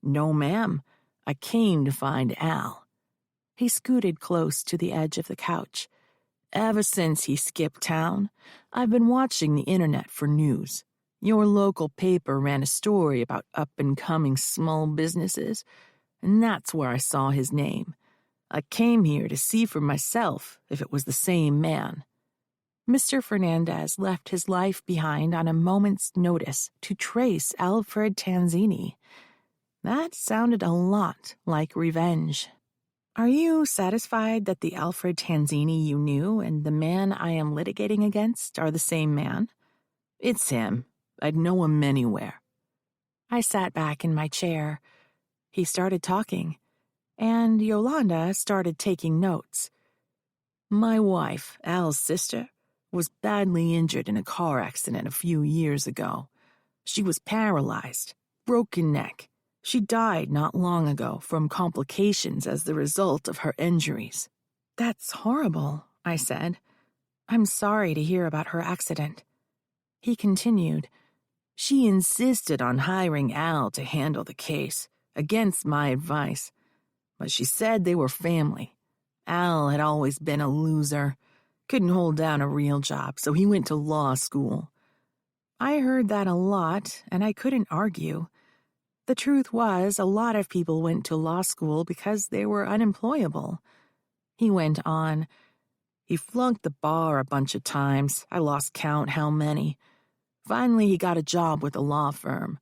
"No, ma'am. I came to find Al." He scooted close to the edge of the couch. "Ever since he skipped town, I've been watching the internet for news. Your local paper ran a story about up-and-coming small businesses, and that's where I saw his name. I came here to see for myself if it was the same man." Mr. Fernandez left his life behind on a moment's notice to trace Alfred Tanzini. That sounded a lot like revenge. "Are you satisfied that the Alfred Tanzini you knew and the man I am litigating against are the same man?" "It's him. I'd know him anywhere." I sat back in my chair. He started talking, and Yolanda started taking notes. "My wife, Al's sister, was badly injured in a car accident a few years ago. She was paralyzed, broken neck. She died not long ago from complications as the result of her injuries." "That's horrible," I said. "I'm sorry to hear about her accident." He continued. "She insisted on hiring Al to handle the case, against my advice. But she said they were family. Al had always been a loser. Couldn't hold down a real job, so he went to law school." I heard that a lot, and I couldn't argue. The truth was, a lot of people went to law school because they were unemployable. He went on. "He flunked the bar a bunch of times. I lost count how many. Finally, he got a job with a law firm.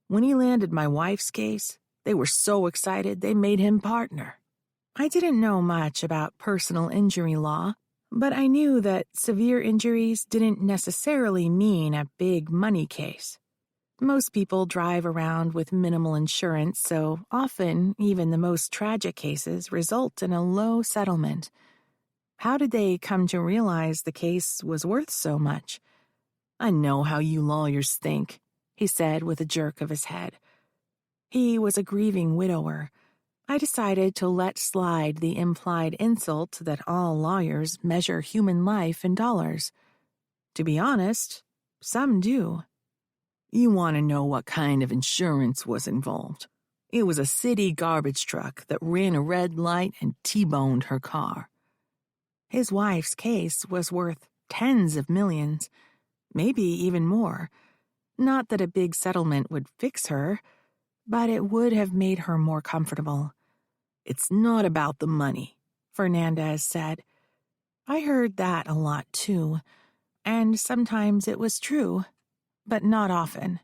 When he landed my wife's case, they were so excited they made him partner." I didn't know much about personal injury law, but I knew that severe injuries didn't necessarily mean a big money case. Most people drive around with minimal insurance, so often even the most tragic cases result in a low settlement. How did they come to realize the case was worth so much? I know how you lawyers think, he said with a jerk of his head. He was a grieving widower. I decided to let slide the implied insult that all lawyers measure human life in dollars. To be honest, some do. You want to know what kind of insurance was involved? It was a city garbage truck that ran a red light and T-boned her car. His wife's case was worth tens of millions, maybe even more. Not that a big settlement would fix her, but it would have made her more comfortable. It's not about the money, Fernandez said. I heard that a lot too, and sometimes it was true, but not often.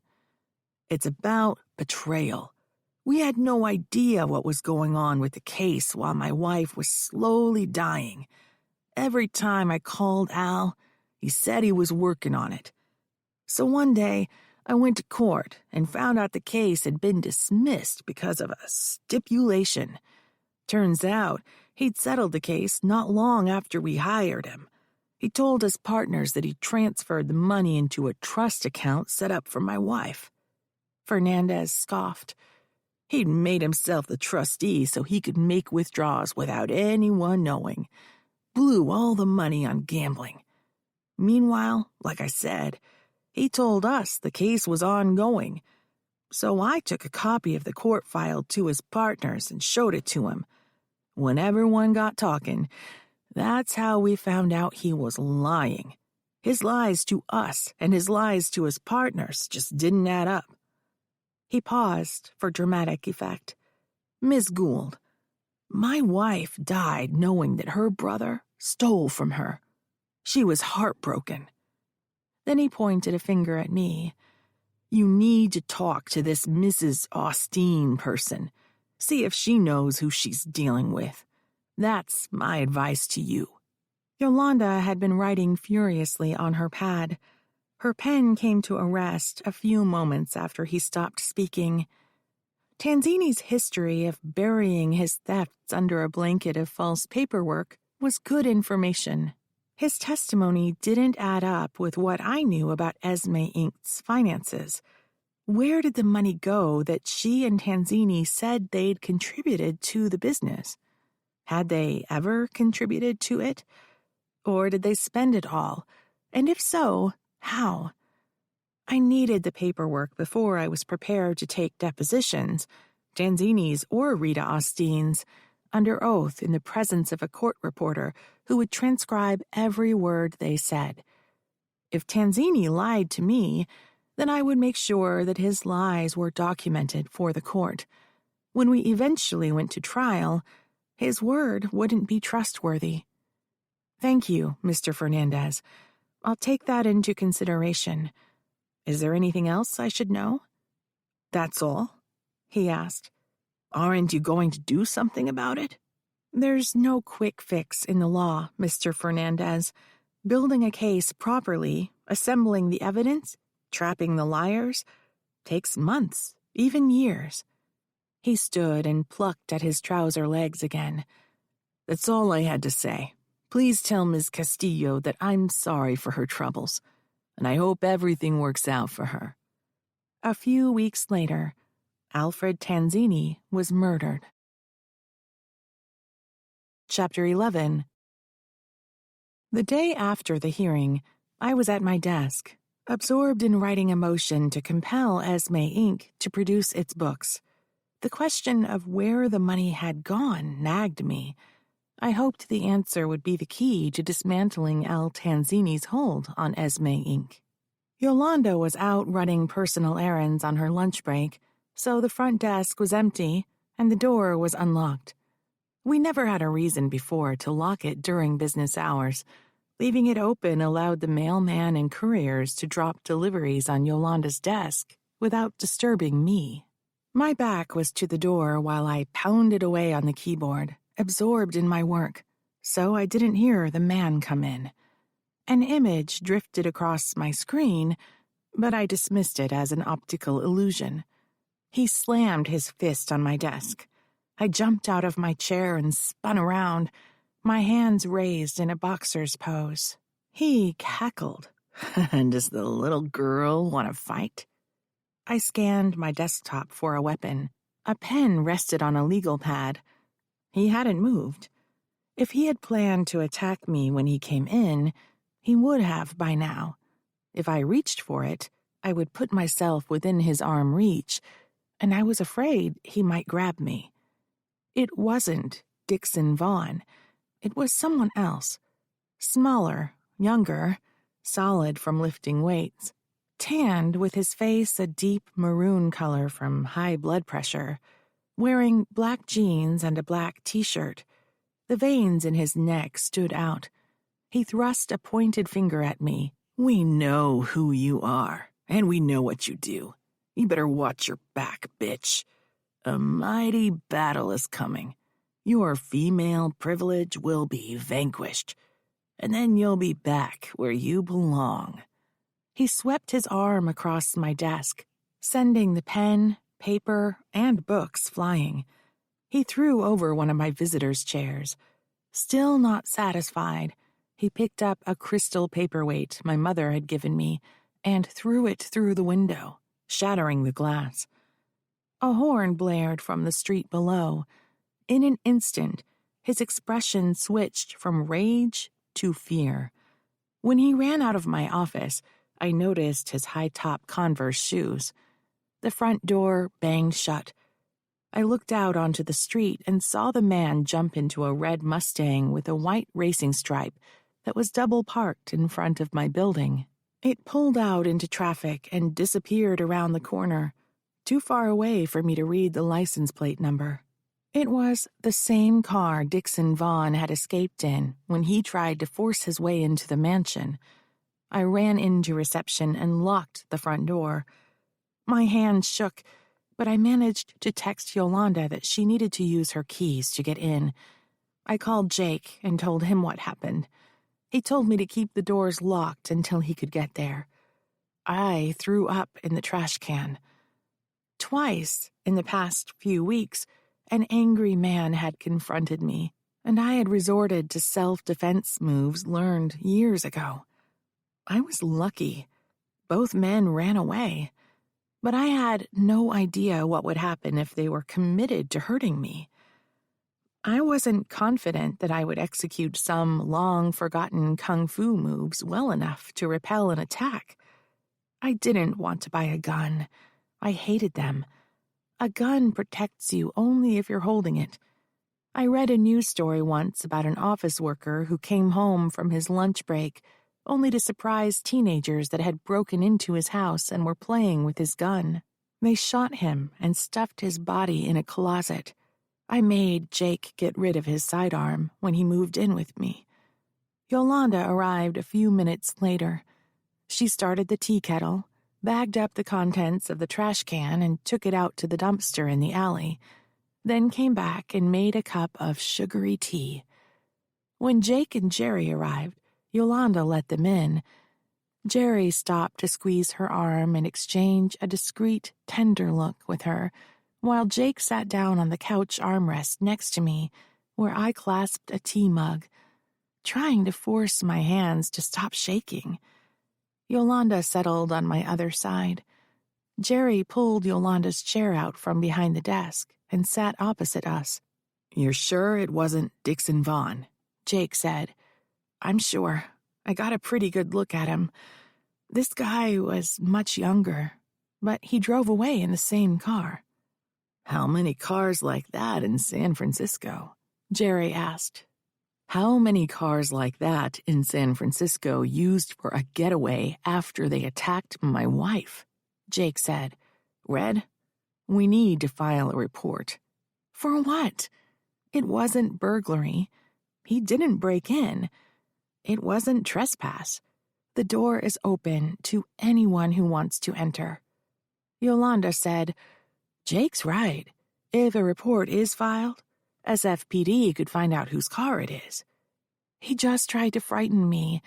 It's about betrayal. We had no idea what was going on with the case while my wife was slowly dying. Every time I called Al, he said he was working on it. So one day, I went to court and found out the case had been dismissed because of a stipulation. Turns out, he'd settled the case not long after we hired him. He told his partners that he transferred the money into a trust account set up for my wife. Fernandez scoffed. He'd made himself the trustee so he could make withdrawals without anyone knowing. Blew all the money on gambling. Meanwhile, like I said, he told us the case was ongoing. So I took a copy of the court file to his partners and showed it to him. When everyone got talking, that's how we found out he was lying. His lies to us and his lies to his partners just didn't add up. He paused for dramatic effect. Miss Gould, my wife died knowing that her brother stole from her. She was heartbroken. Then he pointed a finger at me. You need to talk to this Mrs. Austin person. See if she knows who she's dealing with. That's my advice to you. Yolanda had been writing furiously on her pad. Her pen came to a rest a few moments after he stopped speaking. Tanzini's history of burying his thefts under a blanket of false paperwork was good information. His testimony didn't add up with what I knew about Esme Inc.'s finances. Where did the money go that she and Tanzini said they'd contributed to the business? Had they ever contributed to it? Or did they spend it all? And if so, how? I needed the paperwork before I was prepared to take depositions, Tanzini's or Rita Austin's, under oath in the presence of a court reporter who would transcribe every word they said. If Tanzini lied to me, then I would make sure that his lies were documented for the court. When we eventually went to trial, his word wouldn't be trustworthy. Thank you, Mr. Fernandez. I'll take that into consideration. Is there anything else I should know? That's all? He asked. Aren't you going to do something about it? There's no quick fix in the law, Mr. Fernandez. Building a case properly, assembling the evidence, trapping the liars, takes months, even years. He stood and plucked at his trouser legs again. That's all I had to say. Please tell Ms. Castillo that I'm sorry for her troubles, and I hope everything works out for her. A few weeks later, Alfred Tanzini was murdered. Chapter 11. The day after the hearing, I was at my desk, absorbed in writing a motion to compel Esme Inc. to produce its books. The question of where the money had gone nagged me. I hoped the answer would be the key to dismantling Al Tanzini's hold on Esme Inc. Yolanda was out running personal errands on her lunch break, so the front desk was empty and the door was unlocked. We never had a reason before to lock it during business hours. Leaving it open allowed the mailman and couriers to drop deliveries on Yolanda's desk without disturbing me. My back was to the door while I pounded away on the keyboard, absorbed in my work, so I didn't hear the man come in. An image drifted across my screen, but I dismissed it as an optical illusion. He slammed his fist on my desk. I jumped out of my chair and spun around, my hands raised in a boxer's pose. He cackled. Does the little girl want to fight? I scanned my desktop for a weapon. A pen rested on a legal pad. He hadn't moved. If he had planned to attack me when he came in, he would have by now. If I reached for it, I would put myself within his arm reach, and I was afraid he might grab me. It wasn't Dixon Vaughn. It was someone else. Smaller, younger, solid from lifting weights, tanned with his face a deep maroon color from high blood pressure, wearing black jeans and a black t-shirt. The veins in his neck stood out. He thrust a pointed finger at me. We know who you are, and we know what you do. You better watch your back, bitch. A mighty battle is coming. Your female privilege will be vanquished, and then you'll be back where you belong. He swept his arm across my desk, sending the pen, paper, and books flying. He threw over one of my visitors' chairs. Still not satisfied, he picked up a crystal paperweight my mother had given me and threw it through the window, shattering the glass. A horn blared from the street below. In an instant, his expression switched from rage to fear. When he ran out of my office, I noticed his high-top Converse shoes. The front door banged shut. I looked out onto the street and saw the man jump into a red Mustang with a white racing stripe that was double parked in front of my building. It pulled out into traffic and disappeared around the corner, too far away for me to read the license plate number. It was the same car Dixon Vaughn had escaped in when he tried to force his way into the mansion. I ran into reception and locked the front door. My hand shook, but I managed to text Yolanda that she needed to use her keys to get in. I called Jake and told him what happened. He told me to keep the doors locked until he could get there. I threw up in the trash can. Twice in the past few weeks, an angry man had confronted me, and I had resorted to self-defense moves learned years ago. I was lucky. Both men ran away. But I had no idea what would happen if they were committed to hurting me. I wasn't confident that I would execute some long-forgotten kung fu moves well enough to repel an attack. I didn't want to buy a gun. I hated them. A gun protects you only if you're holding it. I read a news story once about an office worker who came home from his lunch break only to surprise teenagers that had broken into his house and were playing with his gun. They shot him and stuffed his body in a closet. I made Jake get rid of his sidearm when he moved in with me. Yolanda arrived a few minutes later. She started the tea kettle, bagged up the contents of the trash can and took it out to the dumpster in the alley, then came back and made a cup of sugary tea. When Jake and Jerry arrived, Yolanda let them in. Jerry stopped to squeeze her arm and exchange a discreet, tender look with her, while Jake sat down on the couch armrest next to me, where I clasped a tea mug, trying to force my hands to stop shaking. Yolanda settled on my other side. Jerry pulled Yolanda's chair out from behind the desk and sat opposite us. "You're sure it wasn't Dixon Vaughn?" Jake said. "I'm sure. I got a pretty good look at him. This guy was much younger, but he drove away in the same car." "How many cars like that in San Francisco?" Jerry asked. "How many cars like that in San Francisco used for a getaway after they attacked my wife?" Jake said. "Red, we need to file a report." "For what? It wasn't burglary. He didn't break in. It wasn't trespass. The door is open to anyone who wants to enter." Yolanda said, "Jake's right. If a report is filed, SFPD could find out whose car it is. He just tried to frighten me.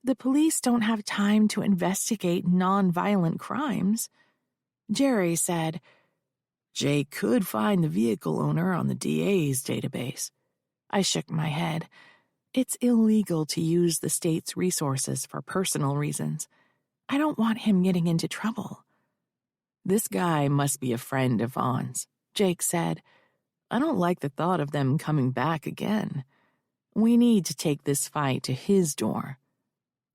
The police don't have time to investigate non-violent crimes. Jerry said, Jake could find the vehicle owner on the DA's database. I shook my head. It's illegal to use the state's resources for personal reasons. I don't want him getting into trouble. This guy must be a friend of Vaughn's, Jake said. I don't like the thought of them coming back again. We need to take this fight to his door.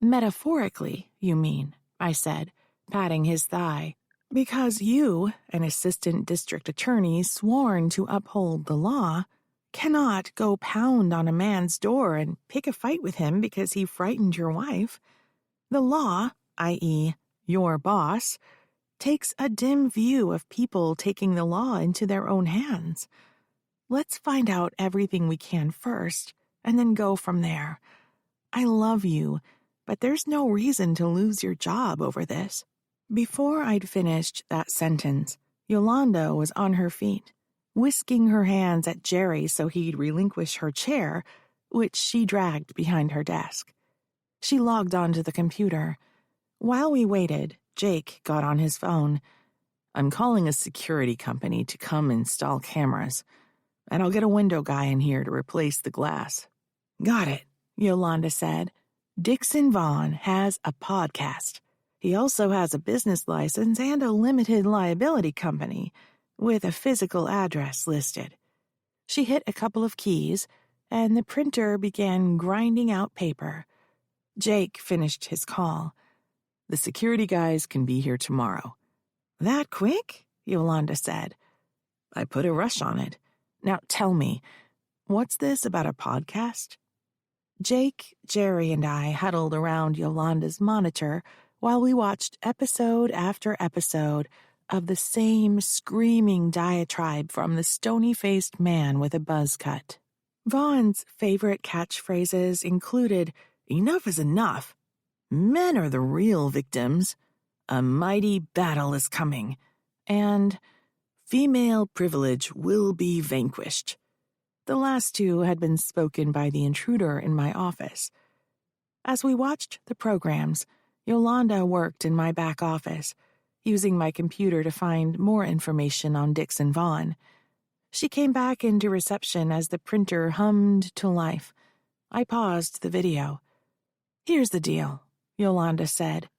Metaphorically, you mean, I said, patting his thigh. Because you, an assistant district attorney sworn to uphold the law, cannot go pound on a man's door and pick a fight with him because he frightened your wife. The law, i.e., your boss, takes a dim view of people taking the law into their own hands. Let's find out everything we can first, and then go from there. I love you, but there's no reason to lose your job over this. Before I'd finished that sentence, Yolanda was on her feet, whisking her hands at Jerry so he'd relinquish her chair, which she dragged behind her desk. She logged onto the computer. While we waited, Jake got on his phone. I'm calling a security company to come install cameras, and I'll get a window guy in here to replace the glass. Got it, Yolanda said. Dixon Vaughn has a podcast. He also has a business license and a limited liability company with a physical address listed. She hit a couple of keys, and the printer began grinding out paper. Jake finished his call. The security guys can be here tomorrow. That quick? Yolanda said. I put a rush on it. Now tell me, what's this about a podcast? Jake, Jerry, and I huddled around Yolanda's monitor while we watched episode after episode of the same screaming diatribe from the stony-faced man with a buzz cut. Vaughn's favorite catchphrases included, "Enough is enough," "Men are the real victims," "A mighty battle is coming," and "Female privilege will be vanquished." The last two had been spoken by the intruder in my office. As we watched the programs, Yolanda worked in my back office, using my computer to find more information on Dixon Vaughn. She came back into reception as the printer hummed to life. I paused the video. "Here's the deal," Yolanda said.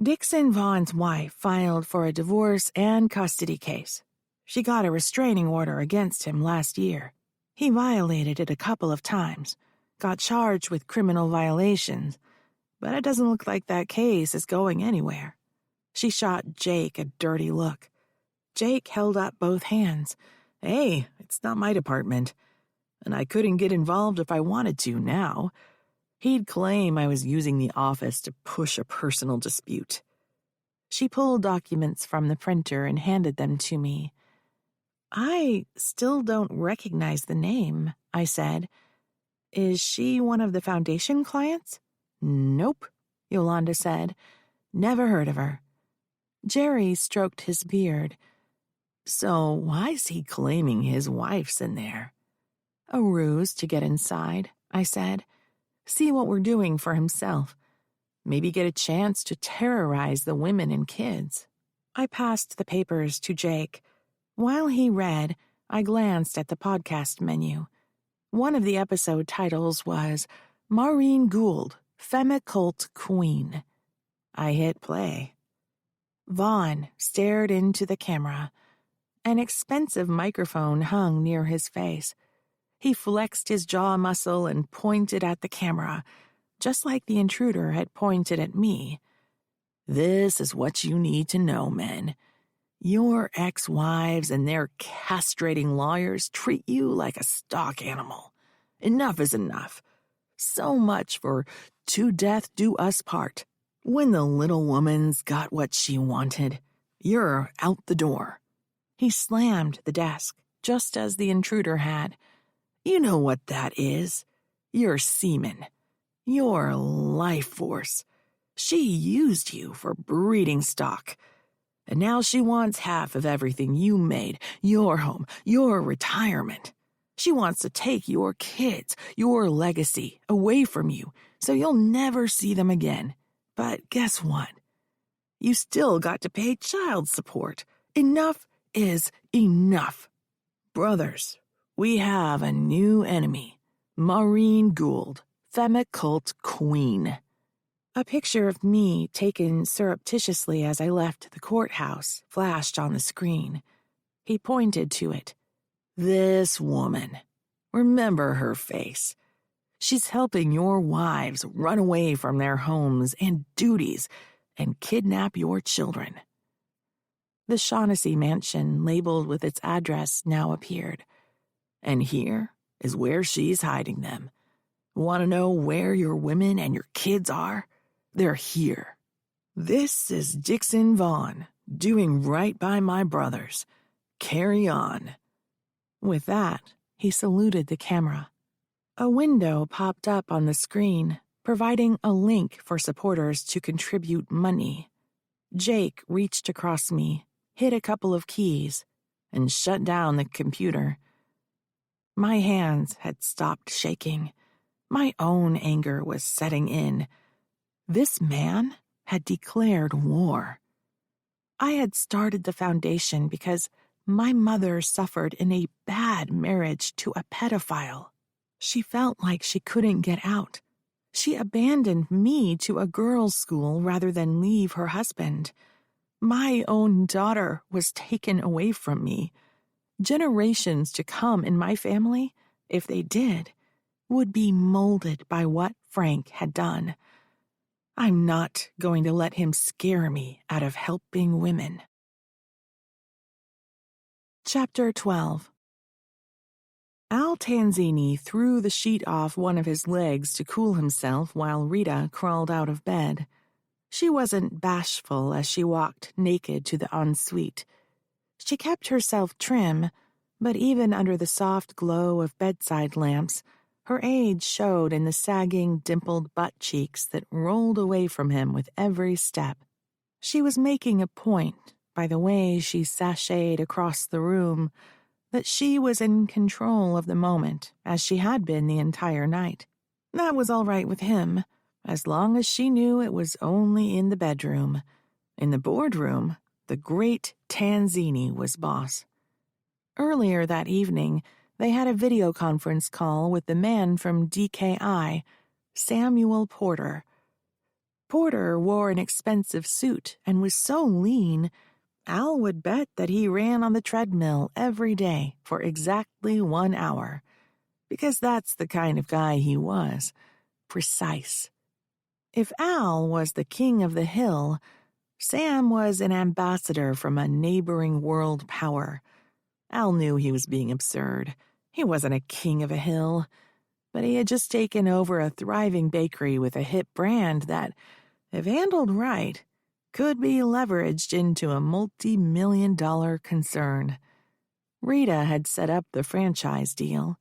"Dixon Vaughn's wife filed for a divorce and custody case. She got a restraining order against him last year. He violated it a couple of times, got charged with criminal violations, but it doesn't look like that case is going anywhere." She shot Jake a dirty look. Jake held up both hands. "Hey, it's not my department, and I couldn't get involved if I wanted to now." He'd claim I was using the office to push a personal dispute. She pulled documents from the printer and handed them to me. "I still don't recognize the name," I said. "Is she one of the foundation clients?" "Nope," Yolanda said. "Never heard of her." Jerry stroked his beard. "So why's he claiming his wife's in there?" "A ruse to get inside," I said. "See what we're doing for himself. Maybe get a chance to terrorize the women and kids." I passed the papers to Jake. While he read, I glanced at the podcast menu. One of the episode titles was Maureen Gould, Femicult Queen. I hit play. Vaughn stared into the camera. An expensive microphone hung near his face. He flexed his jaw muscle and pointed at the camera, just like the intruder had pointed at me. "This is what you need to know, men. Your ex-wives and their castrating lawyers treat you like a stock animal. Enough is enough. So much for 'to death do us part.' When the little woman's got what she wanted, you're out the door." He slammed the desk, just as the intruder had. "You know what that is. Your semen. Your life force. She used you for breeding stock. And now she wants half of everything you made, your home, your retirement. She wants to take your kids, your legacy, away from you, so you'll never see them again. But guess what? You still got to pay child support. Enough is enough. Brothers, we have a new enemy. Maureen Gould, Femicult Queen. A picture of me taken surreptitiously as I left the courthouse flashed on the screen. He pointed to it. This woman. Remember her face. She's helping your wives run away from their homes and duties and kidnap your children. The Shaughnessy mansion labeled with its address now appeared. And here is where she's hiding them. Want to know where your women and your kids are? They're here. This is Dixon Vaughn, doing right by my brothers. Carry on. With that, he saluted the camera. A window popped up on the screen, providing a link for supporters to contribute money. Jake reached across me, hit a couple of keys, and shut down the computer. My hands had stopped shaking. My own anger was setting in. This man had declared war. I had started the foundation because my mother suffered in a bad marriage to a pedophile. She felt like she couldn't get out. She abandoned me to a girls' school rather than leave her husband. My own daughter was taken away from me. Generations to come in my family, if they did, would be molded by what Frank had done. I'm not going to let him scare me out of helping women. Chapter 12. Al Tanzini threw the sheet off one of his legs to cool himself while Rita crawled out of bed. She wasn't bashful as she walked naked to the ensuite. She kept herself trim, but even under the soft glow of bedside lamps, her age showed in the sagging, dimpled butt cheeks that rolled away from him with every step. She was making a point, by the way she sashayed across the room, that she was in control of the moment, as she had been the entire night. That was all right with him, as long as she knew it was only in the bedroom. In the boardroom, the great Tanzini was boss. Earlier that evening, they had a video conference call with the man from DKI, Samuel Porter. Porter wore an expensive suit and was so lean, Al would bet that he ran on the treadmill every day for exactly 1 hour, because that's the kind of guy he was, precise. If Al was the king of the hill, Sam was an ambassador from a neighboring world power. Al knew he was being absurd. He wasn't a king of a hill, but he had just taken over a thriving bakery with a hip brand that, if handled right, could be leveraged into a multi-million-dollar concern. Rita had set up the franchise deal.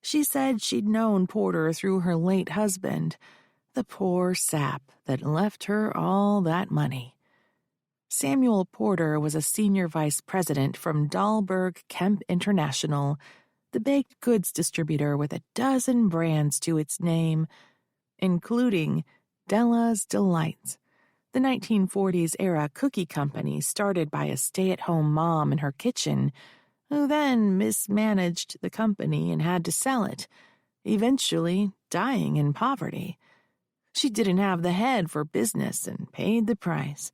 She said she'd known Porter through her late husband, the poor sap that left her all that money. Samuel Porter was a senior vice president from Dahlberg Kemp International, the baked goods distributor with 12 brands to its name, including Della's Delights, the 1940s-era cookie company started by a stay-at-home mom in her kitchen, who then mismanaged the company and had to sell it, eventually dying in poverty. She didn't have the head for business and paid the price.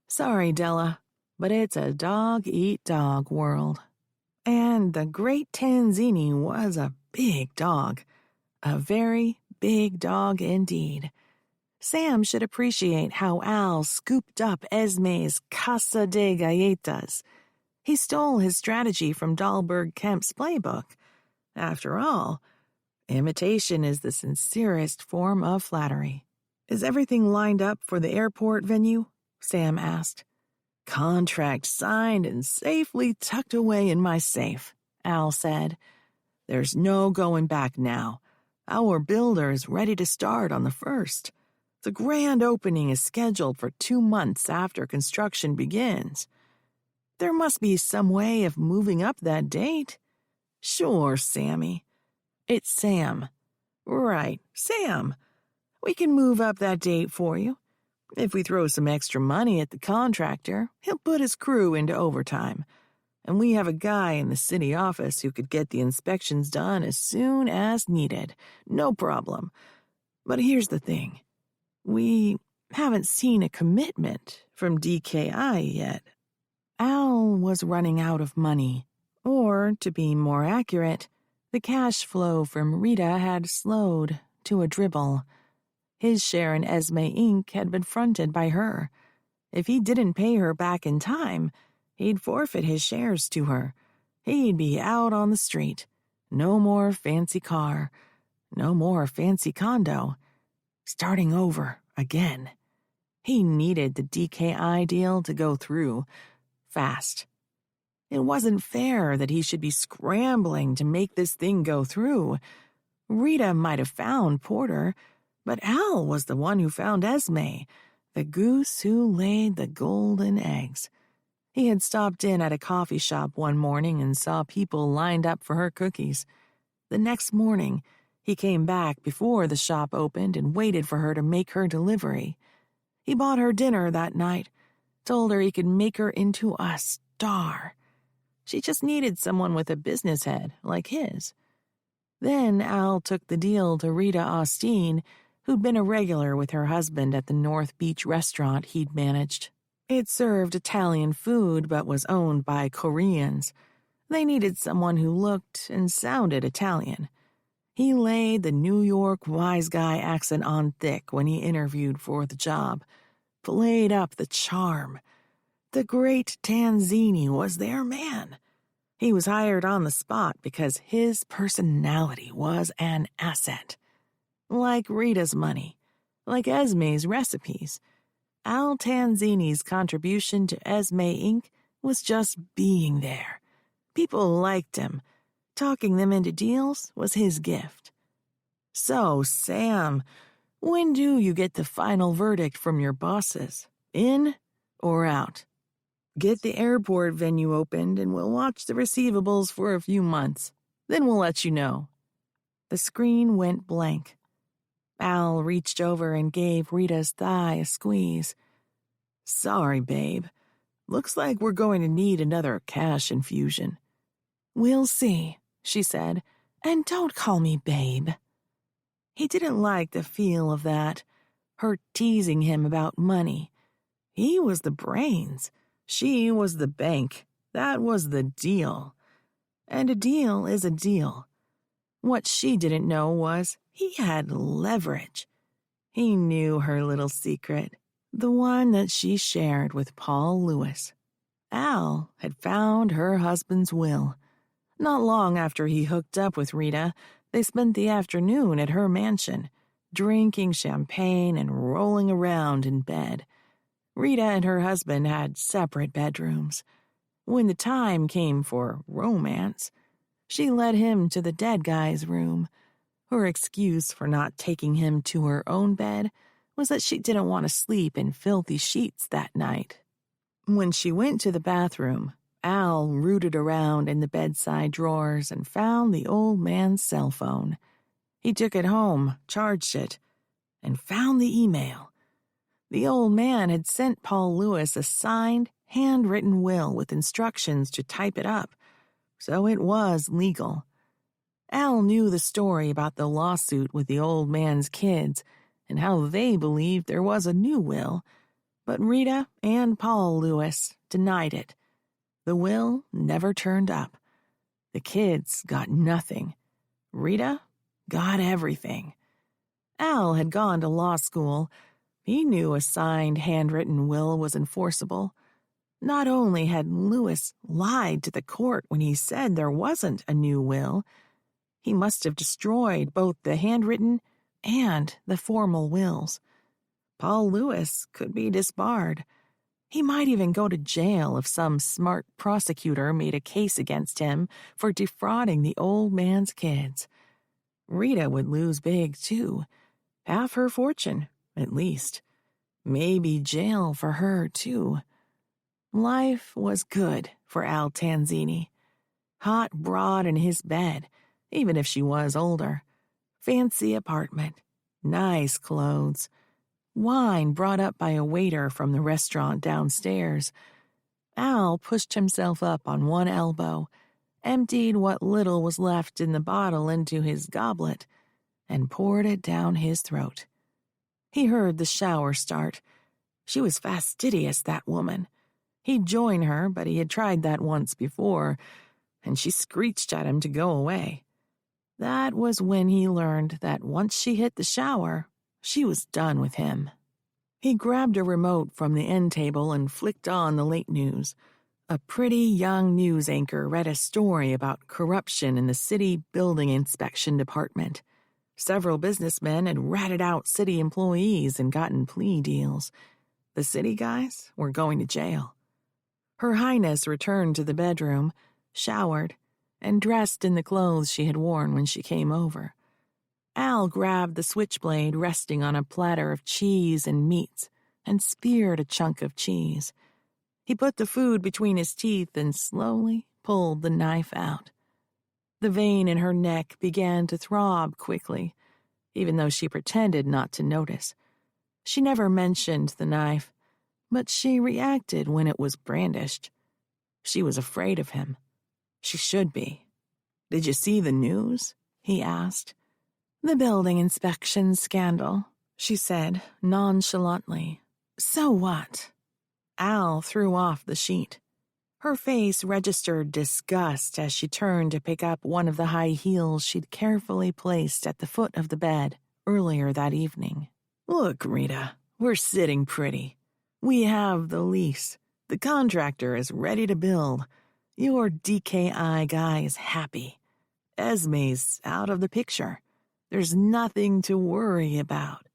Sorry, Della, but it's a dog-eat-dog world. And the great Tanzini was a big dog. A very big dog indeed. Sam should appreciate how Al scooped up Esme's Casa de Galletas. He stole his strategy from Dahlberg Kemp's playbook. After all, imitation is the sincerest form of flattery. Is everything lined up for the airport venue? Sam asked. Contract signed and safely tucked away in my safe, Al said. There's no going back now. Our builder's ready to start on the 1st. The grand opening is scheduled for 2 months after construction begins. There must be some way of moving up that date. Sure, Sammy. It's Sam. Right, Sam. We can move up that date for you. If we throw some extra money at the contractor, he'll put his crew into overtime. And we have a guy in the city office who could get the inspections done as soon as needed. No problem. But here's the thing. We haven't seen a commitment from DKI yet. Al was running out of money. Or, to be more accurate, the cash flow from Rita had slowed to a dribble. His share in Esme Inc. had been fronted by her. If he didn't pay her back in time, he'd forfeit his shares to her. He'd be out on the street. No more fancy car. No more fancy condo. Starting over again. He needed the DKI deal to go through. Fast. It wasn't fair that he should be scrambling to make this thing go through. Rita might have found Porter, but Al was the one who found Esme, the goose who laid the golden eggs. He had stopped in at a coffee shop one morning and saw people lined up for her cookies. The next morning, he came back before the shop opened and waited for her to make her delivery. He bought her dinner that night, told her he could make her into a star. She just needed someone with a business head like his. Then Al took the deal to Rita Austin, who'd been a regular with her husband at the North Beach restaurant he'd managed. It served Italian food but was owned by Koreans. They needed someone who looked and sounded Italian. He laid the New York wise guy accent on thick when he interviewed for the job, played up the charm. The great Tanzini was their man. He was hired on the spot because his personality was an asset. Like Rita's money, like Esme's recipes, Al Tanzini's contribution to Esme Inc. was just being there. People liked him. Talking them into deals was his gift. So, Sam, when do you get the final verdict from your bosses? In or out? Get the airport venue opened and we'll watch the receivables for a few months. Then we'll let you know. The screen went blank. Al reached over and gave Rita's thigh a squeeze. Sorry, babe. Looks like we're going to need another cash infusion. We'll see, she said, and don't call me babe. He didn't like the feel of that, her teasing him about money. He was the brains. She was the bank. That was the deal. And a deal is a deal. What she didn't know was he had leverage. He knew her little secret, the one that she shared with Paul Lewis. Al had found her husband's will. Not long after he hooked up with Rita, they spent the afternoon at her mansion, drinking champagne and rolling around in bed. Rita and her husband had separate bedrooms. When the time came for romance, she led him to the dead guy's room. Her excuse for not taking him to her own bed was that she didn't want to sleep in filthy sheets that night. When she went to the bathroom, Al rooted around in the bedside drawers and found the old man's cell phone. He took it home, charged it, and found the email. The old man had sent Paul Lewis a signed, handwritten will with instructions to type it up, so it was legal. Al knew the story about the lawsuit with the old man's kids and how they believed there was a new will, but Rita and Paul Lewis denied it. The will never turned up. The kids got nothing. Rita got everything. Al had gone to law school. He knew a signed, handwritten will was enforceable. Not only had Lewis lied to the court when he said there wasn't a new will, he must have destroyed both the handwritten and the formal wills. Paul Lewis could be disbarred. He might even go to jail if some smart prosecutor made a case against him for defrauding the old man's kids. Rita would lose big, too. Half her fortune, at least. Maybe jail for her, too. Life was good for Al Tanzini. Hot broad in his bed, even if she was older. Fancy apartment. Nice clothes. Wine brought up by a waiter from the restaurant downstairs. Al pushed himself up on one elbow, emptied what little was left in the bottle into his goblet, and poured it down his throat. He heard the shower start. She was fastidious, that woman. He'd join her, but he had tried that once before, and she screeched at him to go away. That was when he learned that once she hit the shower, she was done with him. He grabbed a remote from the end table and flicked on the late news. A pretty young news anchor read a story about corruption in the city building inspection department. Several businessmen had ratted out city employees and gotten plea deals. The city guys were going to jail. Her Highness returned to the bedroom, showered, and dressed in the clothes she had worn when she came over. Al grabbed the switchblade resting on a platter of cheese and meats and speared a chunk of cheese. He put the food between his teeth and slowly pulled the knife out. The vein in her neck began to throb quickly, even though she pretended not to notice. She never mentioned the knife, but she reacted when it was brandished. She was afraid of him. She should be. "Did you see the news?" he asked. "The building inspection scandal," she said nonchalantly. "So what?" Al threw off the sheet. Her face registered disgust as she turned to pick up one of the high heels she'd carefully placed at the foot of the bed earlier that evening. "Look, Rita, we're sitting pretty. We have the lease. The contractor is ready to build. Your DKI guy is happy. Esme's out of the picture. There's nothing to worry about."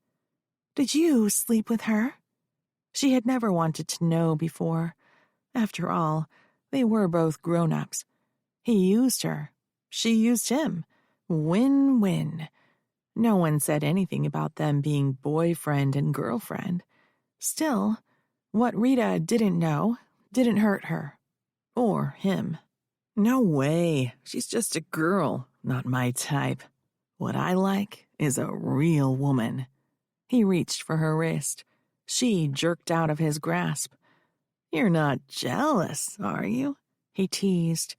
"Did you sleep with her?" She had never wanted to know before. After all, they were both grown-ups. He used her. She used him. Win-win. No one said anything about them being boyfriend and girlfriend. Still, what Rita didn't know didn't hurt her. Or him. "No way. She's just a girl, not my type. What I like is a real woman." He reached for her wrist. She jerked out of his grasp. "You're not jealous, are you?" he teased.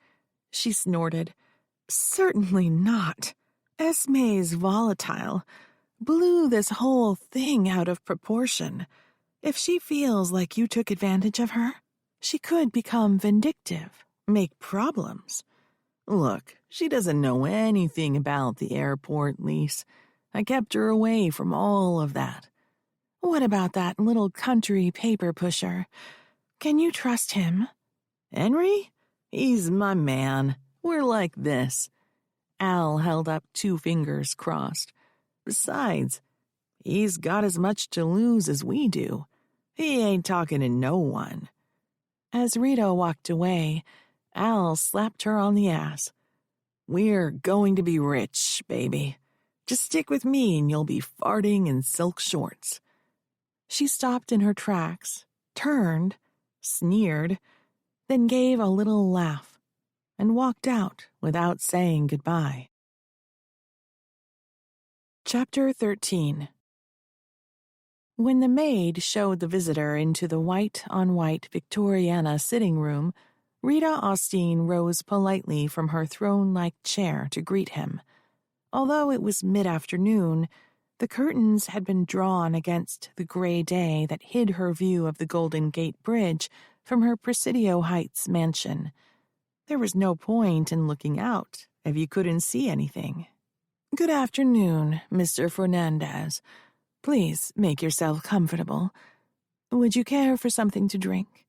She snorted. "Certainly not. Esme's volatile. Blew this whole thing out of proportion. If she feels like you took advantage of her, she could become vindictive, make problems. Look, she doesn't know anything about the airport lease. I kept her away from all of that." "What about that little country paper pusher? Can you trust him?" "Henry? He's my man. We're like this." Al held up 2 fingers crossed. "Besides, he's got as much to lose as we do. He ain't talking to no one." As Rita walked away, Al slapped her on the ass. "We're going to be rich, baby. Just stick with me and you'll be farting in silk shorts." She stopped in her tracks, turned, sneered, then gave a little laugh, and walked out without saying goodbye. Chapter 13. When the maid showed the visitor into the white-on-white Victoriana sitting room, Rita Austin rose politely from her throne-like chair to greet him. Although it was mid-afternoon, the curtains had been drawn against the gray day that hid her view of the Golden Gate Bridge from her Presidio Heights mansion. There was no point in looking out if you couldn't see anything. "Good afternoon, Mr. Fernandez. Please make yourself comfortable. Would you care for something to drink?"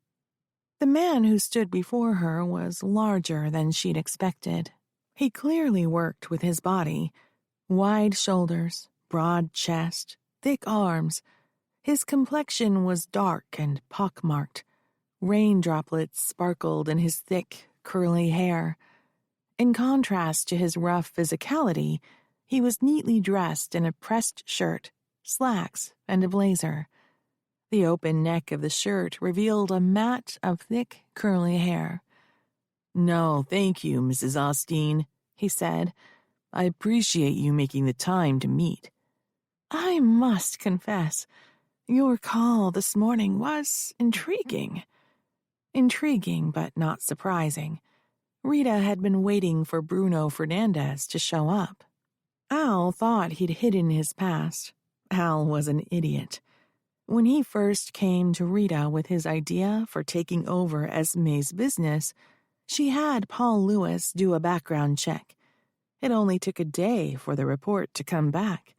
The man who stood before her was larger than she'd expected. He clearly worked with his body. Wide shoulders, broad chest, thick arms. His complexion was dark and pockmarked. Rain droplets sparkled in his thick, curly hair. In contrast to his rough physicality, he was neatly dressed in a pressed shirt, slacks, and a blazer. The open neck of the shirt revealed a mat of thick, curly hair. "No, thank you, Mrs. Austin," he said. "I appreciate you making the time to meet." "I must confess, your call this morning was intriguing." Intriguing, but not surprising. Rita had been waiting for Bruno Fernandez to show up. Al thought he'd hidden his past. Al was an idiot. When he first came to Rita with his idea for taking over Esme's business, she had Paul Lewis do a background check. It only took a day for the report to come back.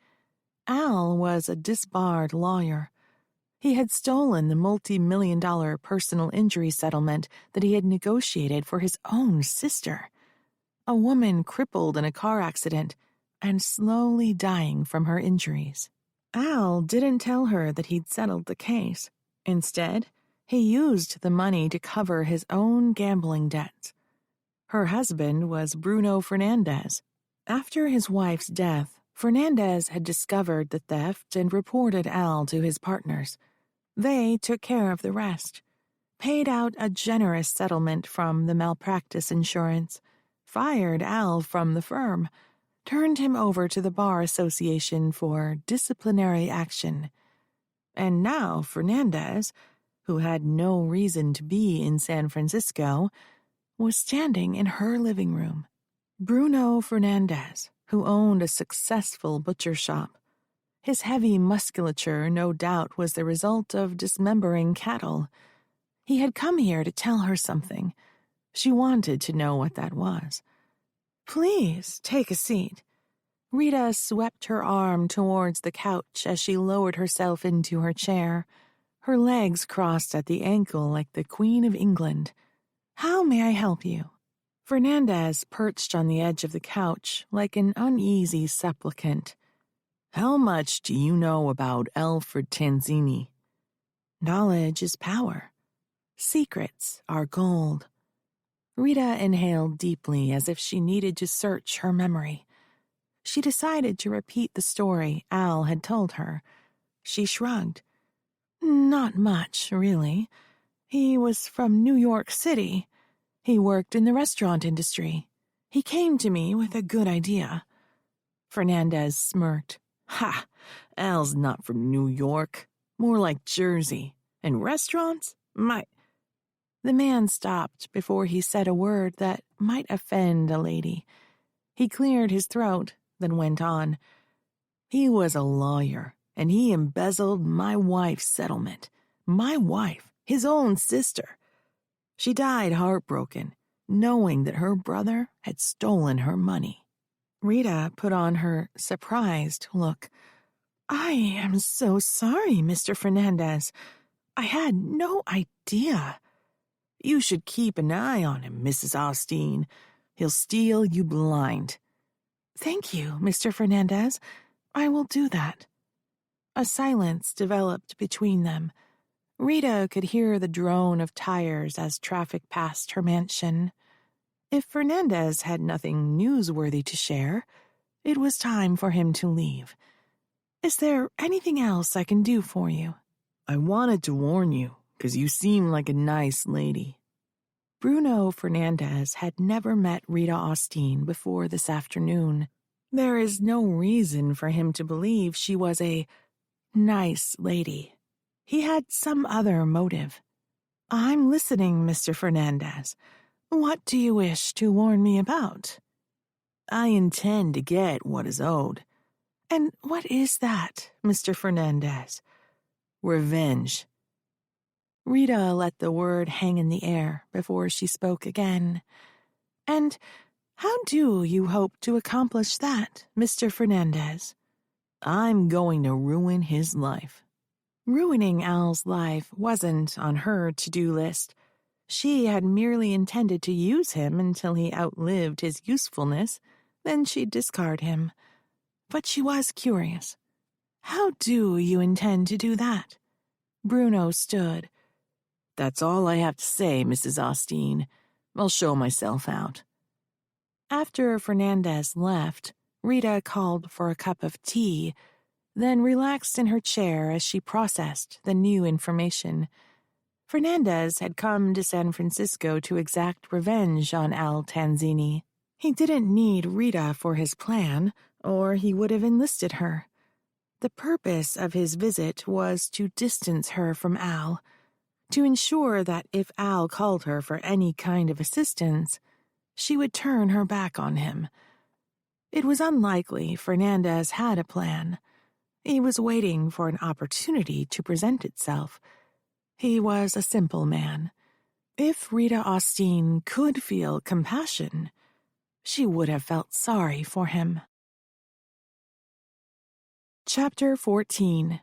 Al was a disbarred lawyer. He had stolen the multi-million-dollar personal injury settlement that he had negotiated for his own sister, a woman crippled in a car accident and slowly dying from her injuries. Al didn't tell her that he'd settled the case. Instead, he used the money to cover his own gambling debts. Her husband was Bruno Fernandez. After his wife's death, Fernandez had discovered the theft and reported Al to his partners. They took care of the rest, paid out a generous settlement from the malpractice insurance, fired Al from the firm, turned him over to the Bar Association for disciplinary action. And now Fernandez, who had no reason to be in San Francisco, was standing in her living room. Bruno Fernandez, who owned a successful butcher shop. His heavy musculature no doubt was the result of dismembering cattle. He had come here to tell her something. She wanted to know what that was. "Please, take a seat." Rita swept her arm towards the couch as she lowered herself into her chair, her legs crossed at the ankle like the Queen of England. "How may I help you?" Fernandez perched on the edge of the couch like an uneasy supplicant. "How much do you know about Alfred Tanzini?" "Knowledge is power. Secrets are gold." Rita inhaled deeply as if she needed to search her memory. She decided to repeat the story Al had told her. She shrugged. "Not much, really. He was from New York City. He worked in the restaurant industry. He came to me with a good idea." Fernandez smirked. "Ha! Al's not from New York. More like Jersey. And restaurants? The man stopped before he said a word that might offend a lady. He cleared his throat, then went on. "He was a lawyer, and he embezzled my wife's settlement. My wife, his own sister. She died heartbroken, knowing that her brother had stolen her money." Rita put on her surprised look. "I am so sorry, Mr. Fernandez. I had no idea." "You should keep an eye on him, Mrs. Austin. He'll steal you blind." "Thank you, Mr. Fernandez. I will do that." A silence developed between them. Rita could hear the drone of tires as traffic passed her mansion. If Fernandez had nothing newsworthy to share, it was time for him to leave. "Is there anything else I can do for you?" "I wanted to warn you, because you seem like a nice lady." Bruno Fernandez had never met Rita Austin before this afternoon. There is no reason for him to believe she was a nice lady. He had some other motive. "I'm listening, Mr. Fernandez. What do you wish to warn me about?" "I intend to get what is owed." "And what is that, Mr. Fernandez?" "Revenge." Rita let the word hang in the air before she spoke again. "And how do you hope to accomplish that, Mr. Fernandez?" "I'm going to ruin his life." Ruining Al's life wasn't on her to-do list. She had merely intended to use him until he outlived his usefulness, then she'd discard him. But she was curious. "How do you intend to do that?" Bruno stood. "That's all I have to say, Mrs. Austin. I'll show myself out." After Fernandez left, Rita called for a cup of tea, then relaxed in her chair as she processed the new information. Fernandez had come to San Francisco to exact revenge on Al Tanzini. He didn't need Rita for his plan, or he would have enlisted her. The purpose of his visit was to distance her from Al, to ensure that if Al called her for any kind of assistance, she would turn her back on him. It was unlikely Fernandez had a plan. He was waiting for an opportunity to present itself. He was a simple man. If Rita Austin could feel compassion, she would have felt sorry for him. Chapter 14.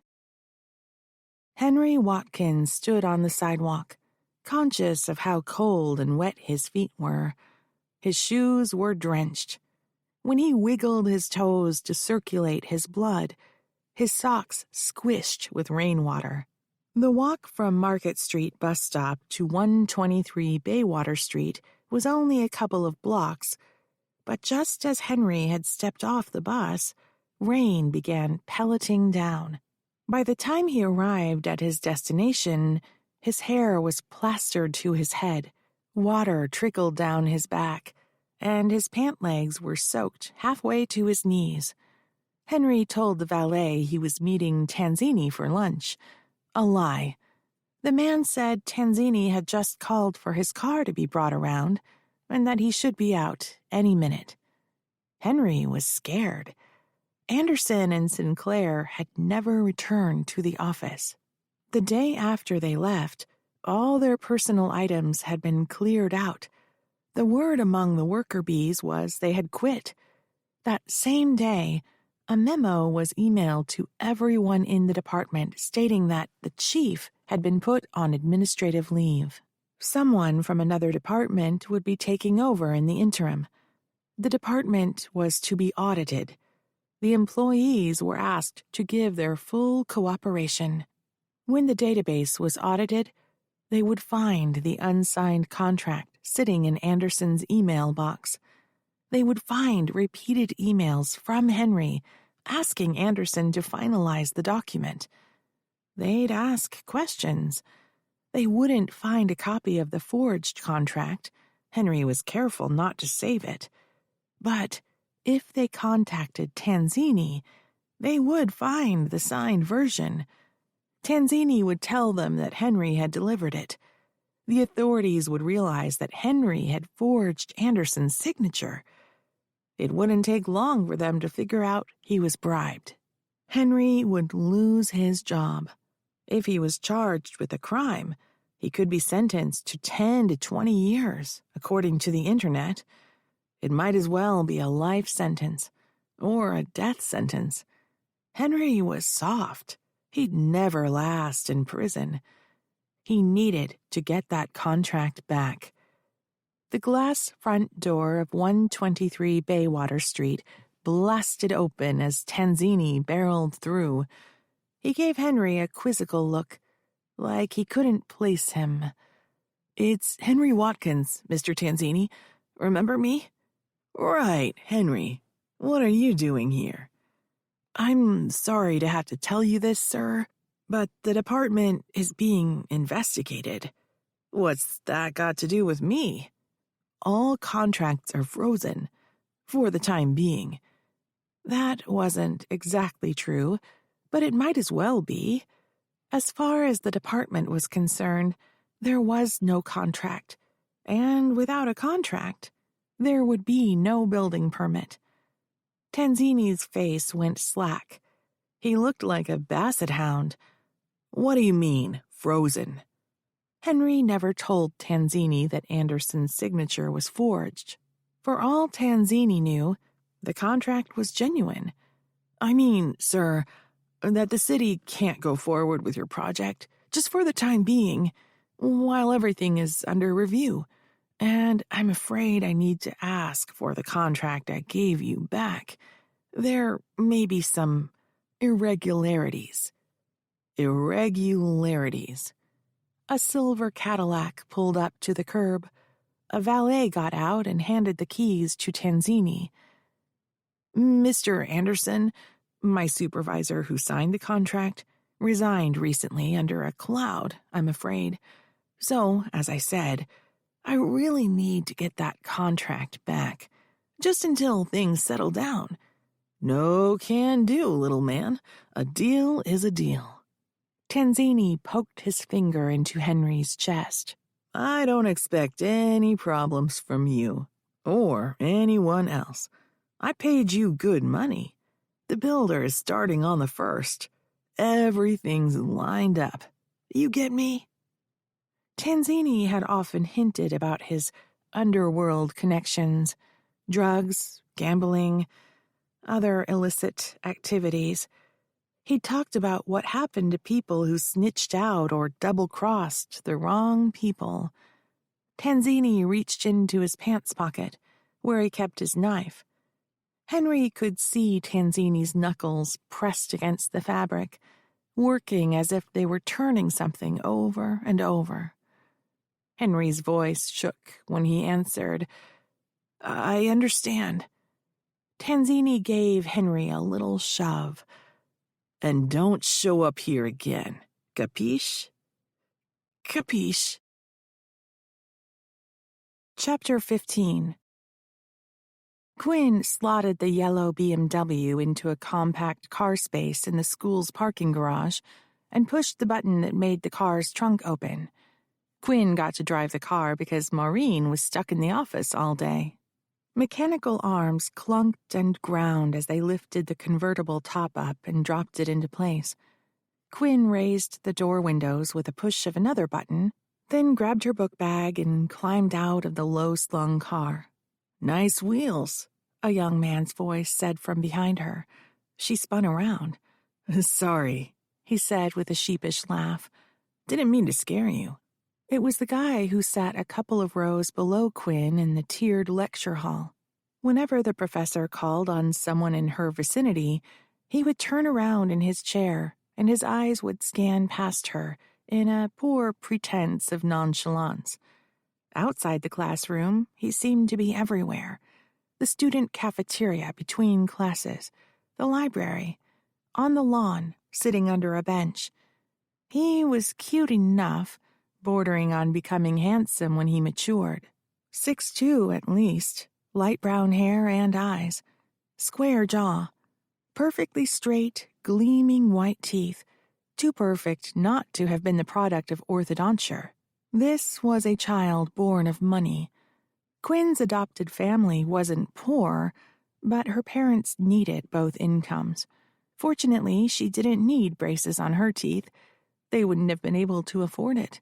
Henry Watkins stood on the sidewalk, conscious of how cold and wet his feet were. His shoes were drenched. When he wiggled his toes to circulate his blood, his socks squished with rainwater. The walk from Market Street bus stop to 123 Baywater Street was only a couple of blocks, but just as Henry had stepped off the bus, rain began pelleting down. By the time he arrived at his destination, his hair was plastered to his head, water trickled down his back, and his pant legs were soaked halfway to his knees. Henry told the valet he was meeting Tanzini for lunch. A lie. The man said Tanzini had just called for his car to be brought around, and that he should be out any minute. Henry was scared. Anderson and Sinclair had never returned to the office. The day after they left, all their personal items had been cleared out. The word among the worker bees was they had quit. That same day, a memo was emailed to everyone in the department stating that the chief had been put on administrative leave. Someone from another department would be taking over in the interim. The department was to be audited. The employees were asked to give their full cooperation. When the database was audited, they would find the unsigned contract sitting in Anderson's email box. They would find repeated emails from Henry asking Anderson to finalize the document. They'd ask questions. They wouldn't find a copy of the forged contract. Henry was careful not to save it. But if they contacted Tanzini, they would find the signed version. Tanzini would tell them that Henry had delivered it. The authorities would realize that Henry had forged Anderson's signature. It wouldn't take long for them to figure out he was bribed. Henry would lose his job. If he was charged with a crime, he could be sentenced to 10 to 20 years, according to the internet. It might as well be a life sentence, or a death sentence. Henry was soft. He'd never last in prison. He needed to get that contract back. The glass front door of 123 Baywater Street blasted open as Tanzini barreled through. He gave Henry a quizzical look, like he couldn't place him. "It's Henry Watkins, Mr. Tanzini. Remember me?" "Right, Henry. What are you doing here?" "I'm sorry to have to tell you this, sir, but the department is being investigated." "What's that got to do with me?" "All contracts are frozen, for the time being." That wasn't exactly true, but it might as well be. As far as the department was concerned, there was no contract, and without a contract, there would be no building permit. Tanzini's face went slack. He looked like a basset hound. "What do you mean, frozen?" Henry never told Tanzini that Anderson's signature was forged. For all Tanzini knew, the contract was genuine. "I mean, sir, that the city can't go forward with your project, just for the time being, while everything is under review. And I'm afraid I need to ask for the contract I gave you back. There may be some irregularities." Irregularities. A silver Cadillac pulled up to the curb. A valet got out and handed the keys to Tanzini. "Mr. Anderson, my supervisor who signed the contract, resigned recently under a cloud, I'm afraid. So, as I said, I really need to get that contract back, just until things settle down. No can do, little man. A deal is a deal. Tanzini poked his finger into Henry's chest. I don't expect any problems from you, or anyone else. I paid you good money. The builder is starting on the 1st. Everything's lined up. You get me? Tanzini had often hinted about his underworld connections, drugs, gambling, other illicit activities. He talked about what happened to people who snitched out or double-crossed the wrong people. Tanzini reached into his pants pocket, where he kept his knife. Henry could see Tanzini's knuckles pressed against the fabric, working as if they were turning something over and over. Henry's voice shook when he answered, I understand. Tanzini gave Henry a little shove. And don't show up here again. Capiche? Capiche. Chapter 15. Quinn slotted the yellow BMW into a compact car space in the school's parking garage and pushed the button that made the car's trunk open. Quinn got to drive the car because Maureen was stuck in the office all day. Mechanical arms clunked and ground as they lifted the convertible top up and dropped it into place. Quinn raised the door windows with a push of another button, then grabbed her book bag and climbed out of the low-slung car. Nice wheels, a young man's voice said from behind her. She spun around. Sorry, he said with a sheepish laugh. Didn't mean to scare you. It was the guy who sat a couple of rows below Quinn in the tiered lecture hall. Whenever the professor called on someone in her vicinity, he would turn around in his chair and his eyes would scan past her in a poor pretense of nonchalance. Outside the classroom, he seemed to be everywhere. The student cafeteria between classes, the library, on the lawn, sitting under a bench. He was cute enough, bordering on becoming handsome when he matured. 6'2" at least, light brown hair and eyes, square jaw, perfectly straight, gleaming white teeth, too perfect not to have been the product of orthodonture. This was a child born of money. Quinn's adopted family wasn't poor, but her parents needed both incomes. Fortunately, she didn't need braces on her teeth. They wouldn't have been able to afford it.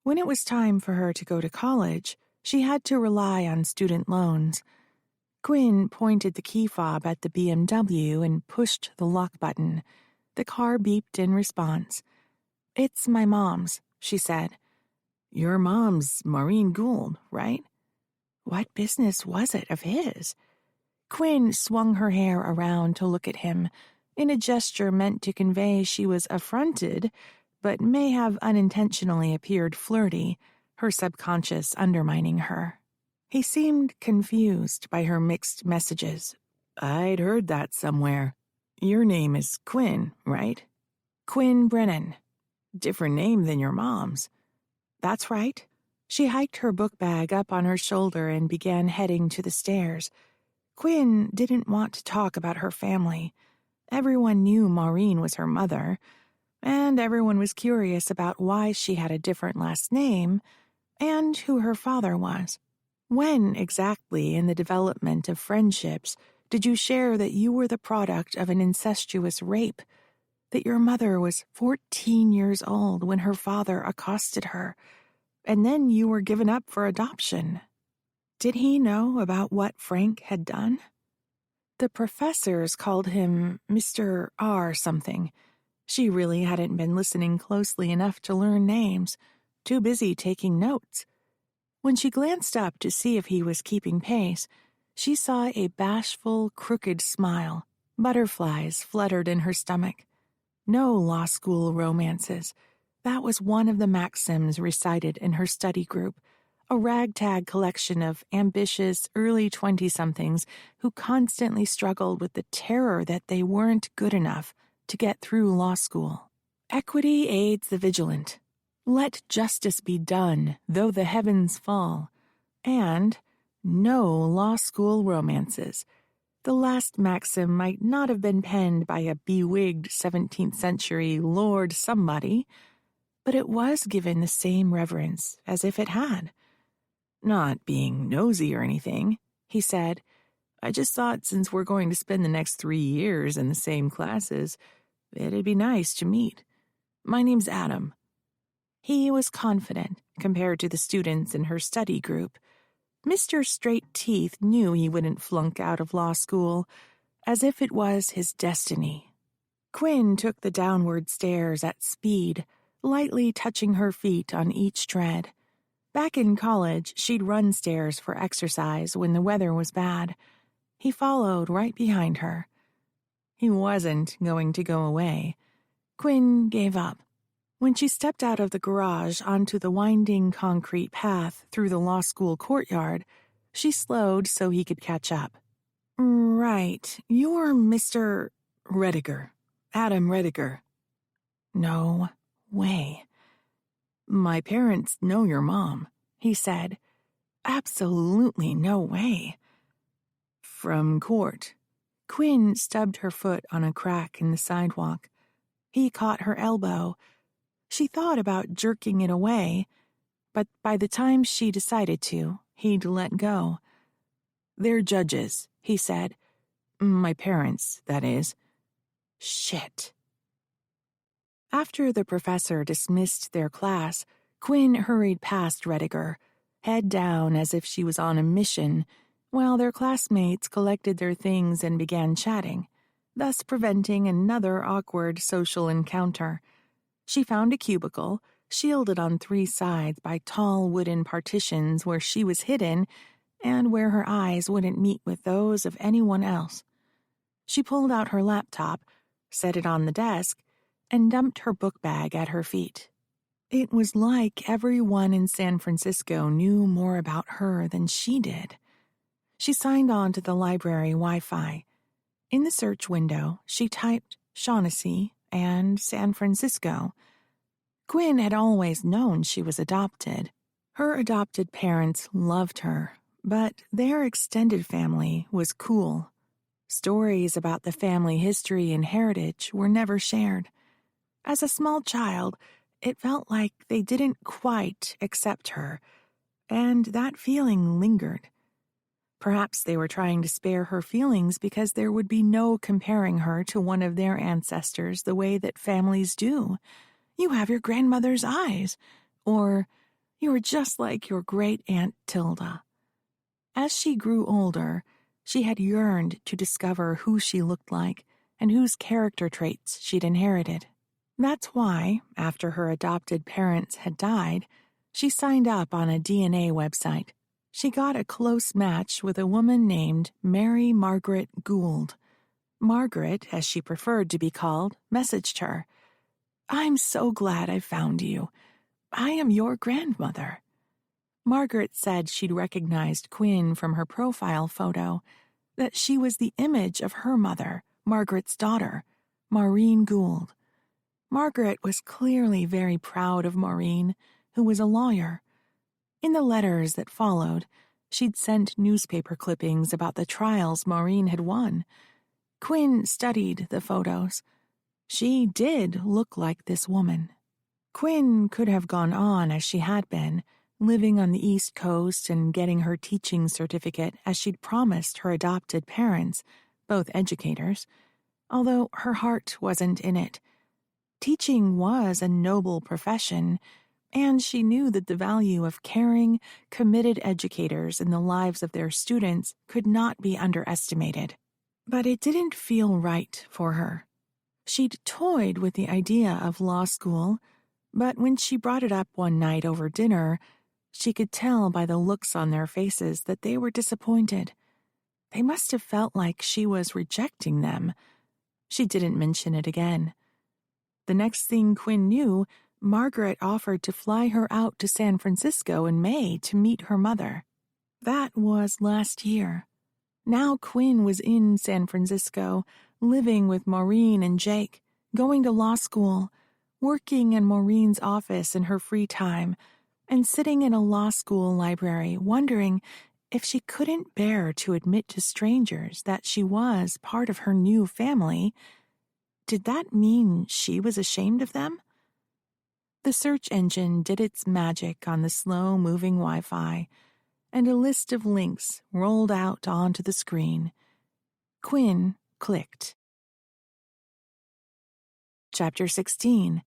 When it was time for her to go to college, she had to rely on student loans. Quinn pointed the key fob at the BMW and pushed the lock button. The car beeped in response. It's my mom's, she said. Your mom's Maureen Gould, right? What business was it of his? Quinn swung her hair around to look at him, in a gesture meant to convey she was affronted, but may have unintentionally appeared flirty, her subconscious undermining her. He seemed confused by her mixed messages. I'd heard that somewhere. Your name is Quinn, right? Quinn Brennan. Different name than your mom's. That's right. She hiked her book bag up on her shoulder and began heading to the stairs. Quinn didn't want to talk about her family. Everyone knew Maureen was her mother, and everyone was curious about why she had a different last name and who her father was. When exactly in the development of friendships did you share that you were the product of an incestuous rape, that your mother was 14 years old when her father accosted her, and then you were given up for adoption? Did he know about what Frank had done? The professors called him Mr. R. something. She really hadn't been listening closely enough to learn names, too busy taking notes. When she glanced up to see if he was keeping pace, she saw a bashful, crooked smile. Butterflies fluttered in her stomach. No law school romances. That was one of the maxims recited in her study group, a ragtag collection of ambitious early 20-somethings who constantly struggled with the terror that they weren't good enough to get through law school. Equity aids the vigilant. Let justice be done, though the heavens fall, and no law school romances. The last maxim might not have been penned by a bewigged 17th century Lord Somebody, but it was given the same reverence as if it had. Not being nosy or anything, he said, I just thought since we're going to spend the next 3 years in the same classes, it'd be nice to meet. My name's Adam. He was confident compared to the students in her study group. Mr. Straight Teeth knew he wouldn't flunk out of law school, as if it was his destiny. Quinn took the downward stairs at speed, lightly touching her feet on each tread. Back in college, she'd run stairs for exercise when the weather was bad. He followed right behind her. He wasn't going to go away. Quinn gave up. When she stepped out of the garage onto the winding concrete path through the law school courtyard, she slowed so he could catch up. Right, you're Mr. Rediger. Adam Rediger. No way. My parents know your mom, he said. Absolutely no way. From court. Quinn stubbed her foot on a crack in the sidewalk. He caught her elbow. She thought about jerking it away, but by the time she decided to, he'd let go. They're judges, he said. My parents, that is. Shit. After the professor dismissed their class, Quinn hurried past Rediger, head down as if she was on a mission, while their classmates collected their things and began chatting, thus preventing another awkward social encounter. She found a cubicle, shielded on 3 sides by tall wooden partitions where she was hidden and where her eyes wouldn't meet with those of anyone else. She pulled out her laptop, set it on the desk, and dumped her book bag at her feet. It was like everyone in San Francisco knew more about her than she did. She signed on to the library Wi-Fi. In the search window, she typed Shaughnessy and San Francisco. Quinn had always known she was adopted. Her adopted parents loved her, but their extended family was cool. Stories about the family history and heritage were never shared. As a small child, it felt like they didn't quite accept her, and that feeling lingered. Perhaps they were trying to spare her feelings because there would be no comparing her to one of their ancestors the way that families do. You have your grandmother's eyes, or you are just like your great-aunt Tilda. As she grew older, she had yearned to discover who she looked like and whose character traits she'd inherited. That's why, after her adopted parents had died, she signed up on a DNA website. She got a close match with a woman named Mary Margaret Gould. Margaret, as she preferred to be called, messaged her. I'm so glad I found you. I am your grandmother. Margaret said she'd recognized Quinn from her profile photo, that she was the image of her mother, Margaret's daughter, Maureen Gould. Margaret was clearly very proud of Maureen, who was a lawyer. In the letters that followed, she'd sent newspaper clippings about the trials Maureen had won. Quinn studied the photos. She did look like this woman. Quinn could have gone on as she had been, living on the East Coast and getting her teaching certificate as she'd promised her adopted parents, both educators, although her heart wasn't in it. Teaching was a noble profession, and she knew that the value of caring, committed educators in the lives of their students could not be underestimated. But it didn't feel right for her. She'd toyed with the idea of law school, but when she brought it up one night over dinner, she could tell by the looks on their faces that they were disappointed. They must have felt like she was rejecting them. She didn't mention it again. The next thing Quinn knew, Margaret offered to fly her out to San Francisco in May to meet her mother. That was last year. Now Quinn was in San Francisco, living with Maureen and Jake, going to law school, working in Maureen's office in her free time, and sitting in a law school library wondering if she couldn't bear to admit to strangers that she was part of her new family. Did that mean she was ashamed of them? The search engine did its magic on the slow-moving Wi-Fi, and a list of links rolled out onto the screen. Quinn clicked. Chapter 16.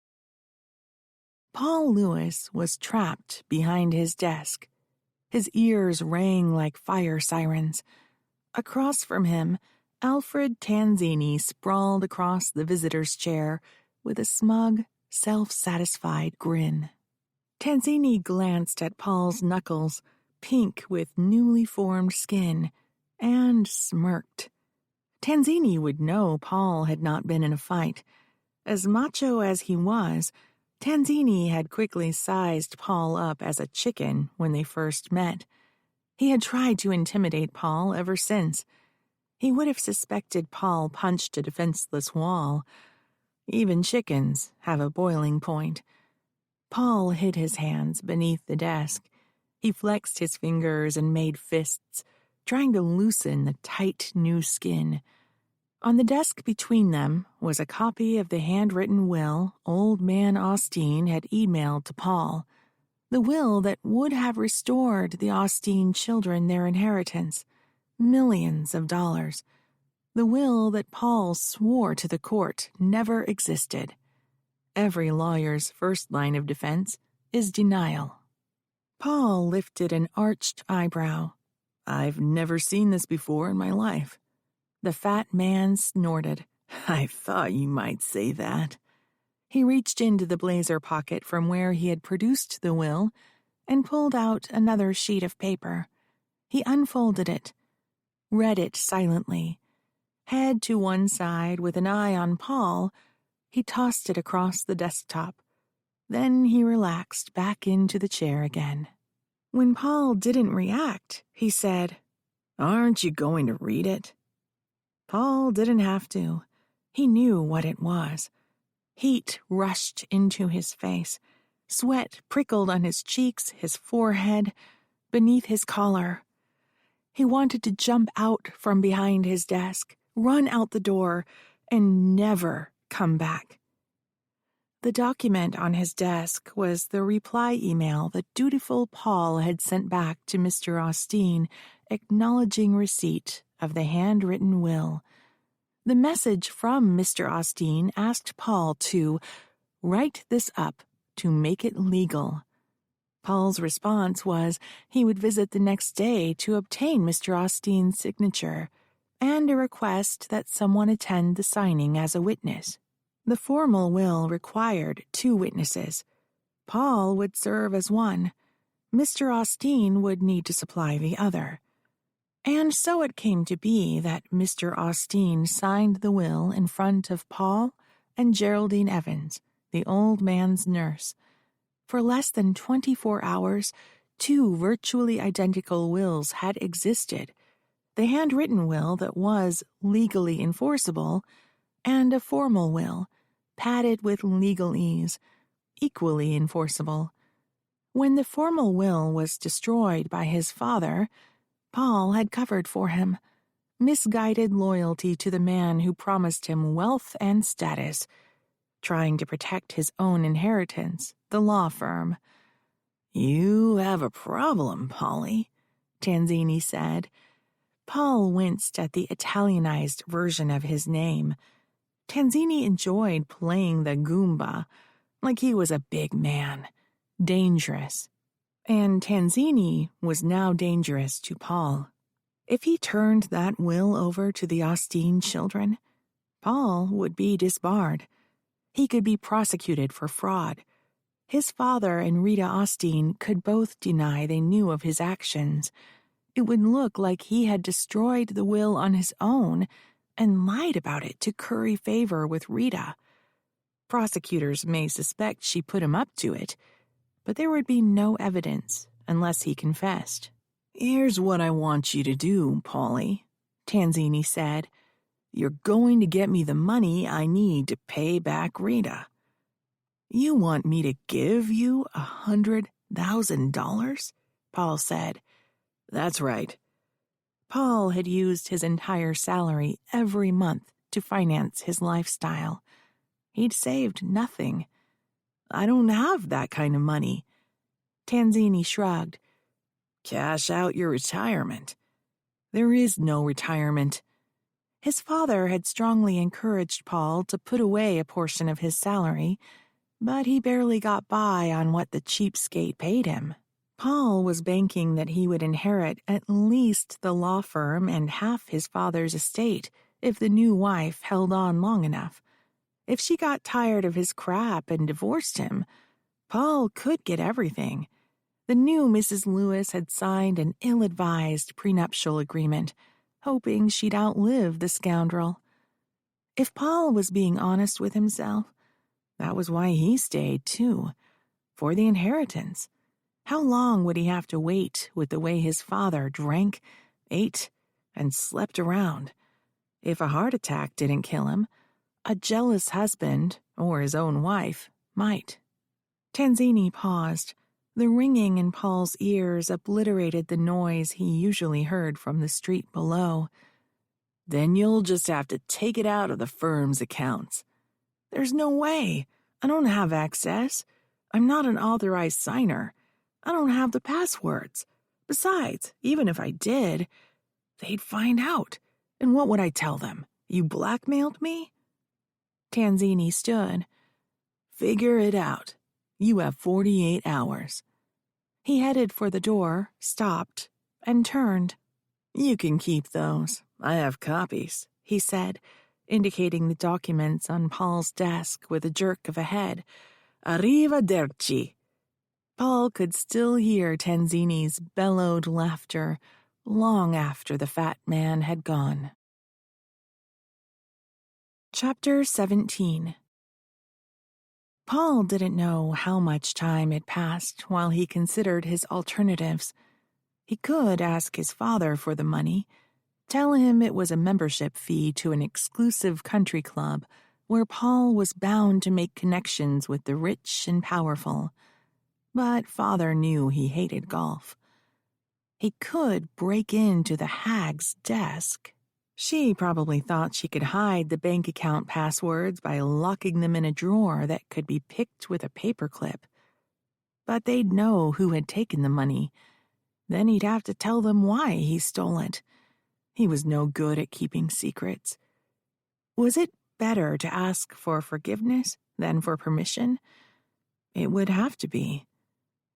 Paul Lewis was trapped behind his desk. His ears rang like fire sirens. Across from him, Alfred Tanzini sprawled across the visitor's chair with a smug, self-satisfied grin. Tanzini glanced at Paul's knuckles, pink with newly formed skin, and smirked. Tanzini would know Paul had not been in a fight. As macho as he was, Tanzini had quickly sized Paul up as a chicken when they first met. He had tried to intimidate Paul ever since. He would have suspected Paul punched a defenseless wall. Even chickens have a boiling point. Paul hid his hands beneath the desk. He flexed his fingers and made fists, trying to loosen the tight new skin. On the desk between them was a copy of the handwritten will old man Austin had emailed to Paul, the will that would have restored the Austin children their inheritance, millions of dollars, the will that Paul swore to the court never existed. Every lawyer's first line of defense is denial. Paul lifted an arched eyebrow. "I've never seen this before in my life." The fat man snorted. "I thought you might say that." He reached into the blazer pocket from where he had produced the will and pulled out another sheet of paper. He unfolded it, read it silently. Head to one side with an eye on Paul, he tossed it across the desktop. Then he relaxed back into the chair again. When Paul didn't react, he said, "Aren't you going to read it?" Paul didn't have to. He knew what it was. Heat rushed into his face. Sweat prickled on his cheeks, his forehead, beneath his collar. He wanted to jump out from behind his desk, run out the door, and never come back. The document on his desk was the reply email that dutiful Paul had sent back to Mr. Austin, acknowledging receipt of the handwritten will. The message from Mr. Austin asked Paul to write this up to make it legal. Paul's response was he would visit the next day to obtain Mr. Austin's signature, and a request that someone attend the signing as a witness. The formal will required 2 witnesses. Paul would serve as one. Mr. Austin would need to supply the other. And so it came to be that Mr. Austin signed the will in front of Paul and Geraldine Evans, the old man's nurse. For less than 24 hours, 2 virtually identical wills had existed. The handwritten will that was legally enforceable, and a formal will, padded with legalese, equally enforceable. When the formal will was destroyed by his father, Paul had covered for him. Misguided loyalty to the man who promised him wealth and status, trying to protect his own inheritance, the law firm. "You have a problem, Polly," Tanzini said. Paul winced at the Italianized version of his name. Tanzini enjoyed playing the Goomba, like he was a big man, dangerous. And Tanzini was now dangerous to Paul. If he turned that will over to the Austin children, Paul would be disbarred. He could be prosecuted for fraud. His father and Rita Austin could both deny they knew of his actions. It would look like he had destroyed the will on his own and lied about it to curry favor with Rita. Prosecutors may suspect she put him up to it, but there would be no evidence unless he confessed. "Here's what I want you to do, Polly," Tanzini said. "You're going to get me the money I need to pay back Rita." You want me to give you $100,000? Paul said. That's right. Paul had used his entire salary every month to finance his lifestyle. He'd saved nothing. I don't have that kind of money. Tanzini shrugged. Cash out your retirement. There is no retirement. His father had strongly encouraged Paul to put away a portion of his salary, but he barely got by on what the cheapskate paid him. Paul was banking that he would inherit at least the law firm and half his father's estate if the new wife held on long enough. If she got tired of his crap and divorced him, Paul could get everything. The new Mrs. Lewis had signed an ill-advised prenuptial agreement, hoping she'd outlive the scoundrel. If Paul was being honest with himself, that was why he stayed, too, for the inheritance. How long would he have to wait with the way his father drank, ate, and slept around? If a heart attack didn't kill him, a jealous husband, or his own wife, might. Tanzini paused. The ringing in Paul's ears obliterated the noise he usually heard from the street below. Then you'll just have to take it out of the firm's accounts. There's no way. I don't have access. I'm not an authorized signer. I don't have the passwords. Besides, even if I did, they'd find out. And what would I tell them? You blackmailed me? Tanzini stood. Figure it out. You have 48 hours. He headed for the door, stopped, and turned. You can keep those. I have copies, he said, indicating the documents on Paul's desk with a jerk of a head. Arrivederci. Paul could still hear Tanzini's bellowed laughter long after the fat man had gone. Chapter 17. Paul didn't know how much time had passed while he considered his alternatives. He could ask his father for the money, tell him it was a membership fee to an exclusive country club where Paul was bound to make connections with the rich and powerful. But father knew he hated golf. He could break into the hag's desk. She probably thought she could hide the bank account passwords by locking them in a drawer that could be picked with a paperclip. But they'd know who had taken the money. Then he'd have to tell them why he stole it. He was no good at keeping secrets. Was it better to ask for forgiveness than for permission? It would have to be.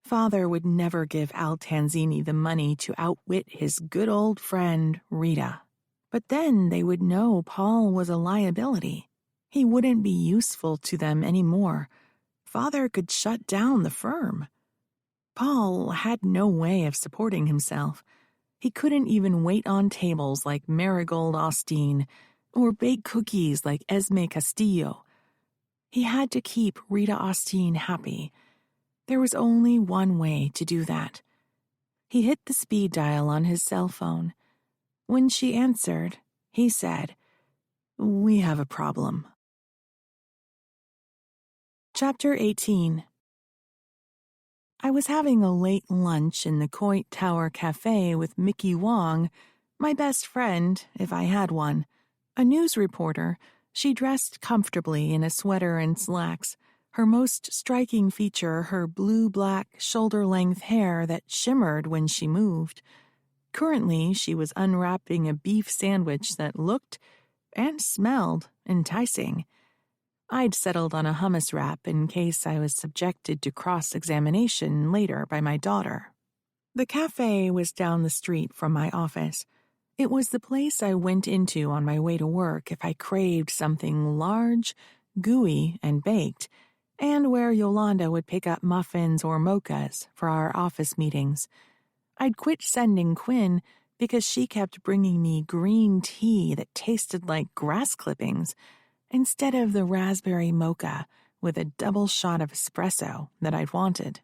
Father would never give Al Tanzini the money to outwit his good old friend, Rita. But then they would know Paul was a liability. He wouldn't be useful to them anymore. Father could shut down the firm. Paul had no way of supporting himself. He couldn't even wait on tables like Marigold Austin or bake cookies like Esme Castillo. He had to keep Rita Austin happy. There was only one way to do that. He hit the speed dial on his cell phone. When she answered, he said, "We have a problem." Chapter 18. I was having a late lunch in the Coit Tower Cafe with Mickey Wong, my best friend, if I had one. A news reporter, she dressed comfortably in a sweater and slacks, her most striking feature her blue-black, shoulder-length hair that shimmered when she moved. Currently, she was unwrapping a beef sandwich that looked and smelled enticing. I'd settled on a hummus wrap in case I was subjected to cross-examination later by my daughter. The cafe was down the street from my office. It was the place I went into on my way to work if I craved something large, gooey, and baked, and where Yolanda would pick up muffins or mochas for our office meetings. I'd quit sending Quinn because she kept bringing me green tea that tasted like grass clippings instead of the raspberry mocha with a double shot of espresso that I'd wanted.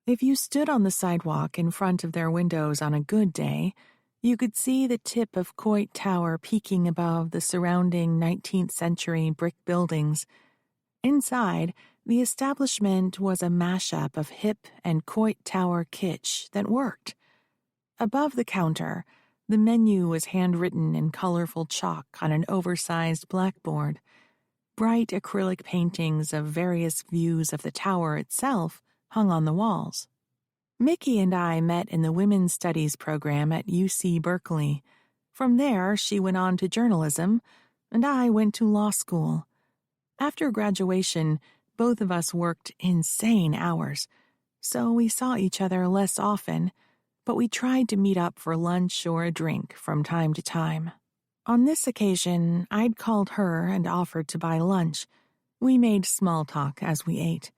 If you stood on the sidewalk in front of their windows on a good day, you could see the tip of Coit Tower peeking above the surrounding 19th century brick buildings. Inside, the establishment was a mashup of hip and Coit Tower kitsch that worked. Above the counter, the menu was handwritten in colorful chalk on an oversized blackboard. Bright acrylic paintings of various views of the tower itself hung on the walls. Mickey and I met in the Women's Studies program at UC Berkeley. From there, she went on to journalism, and I went to law school. After graduation, both of us worked insane hours, so we saw each other less often, but we tried to meet up for lunch or a drink from time to time. On this occasion, I'd called her and offered to buy lunch. We made small talk as we ate.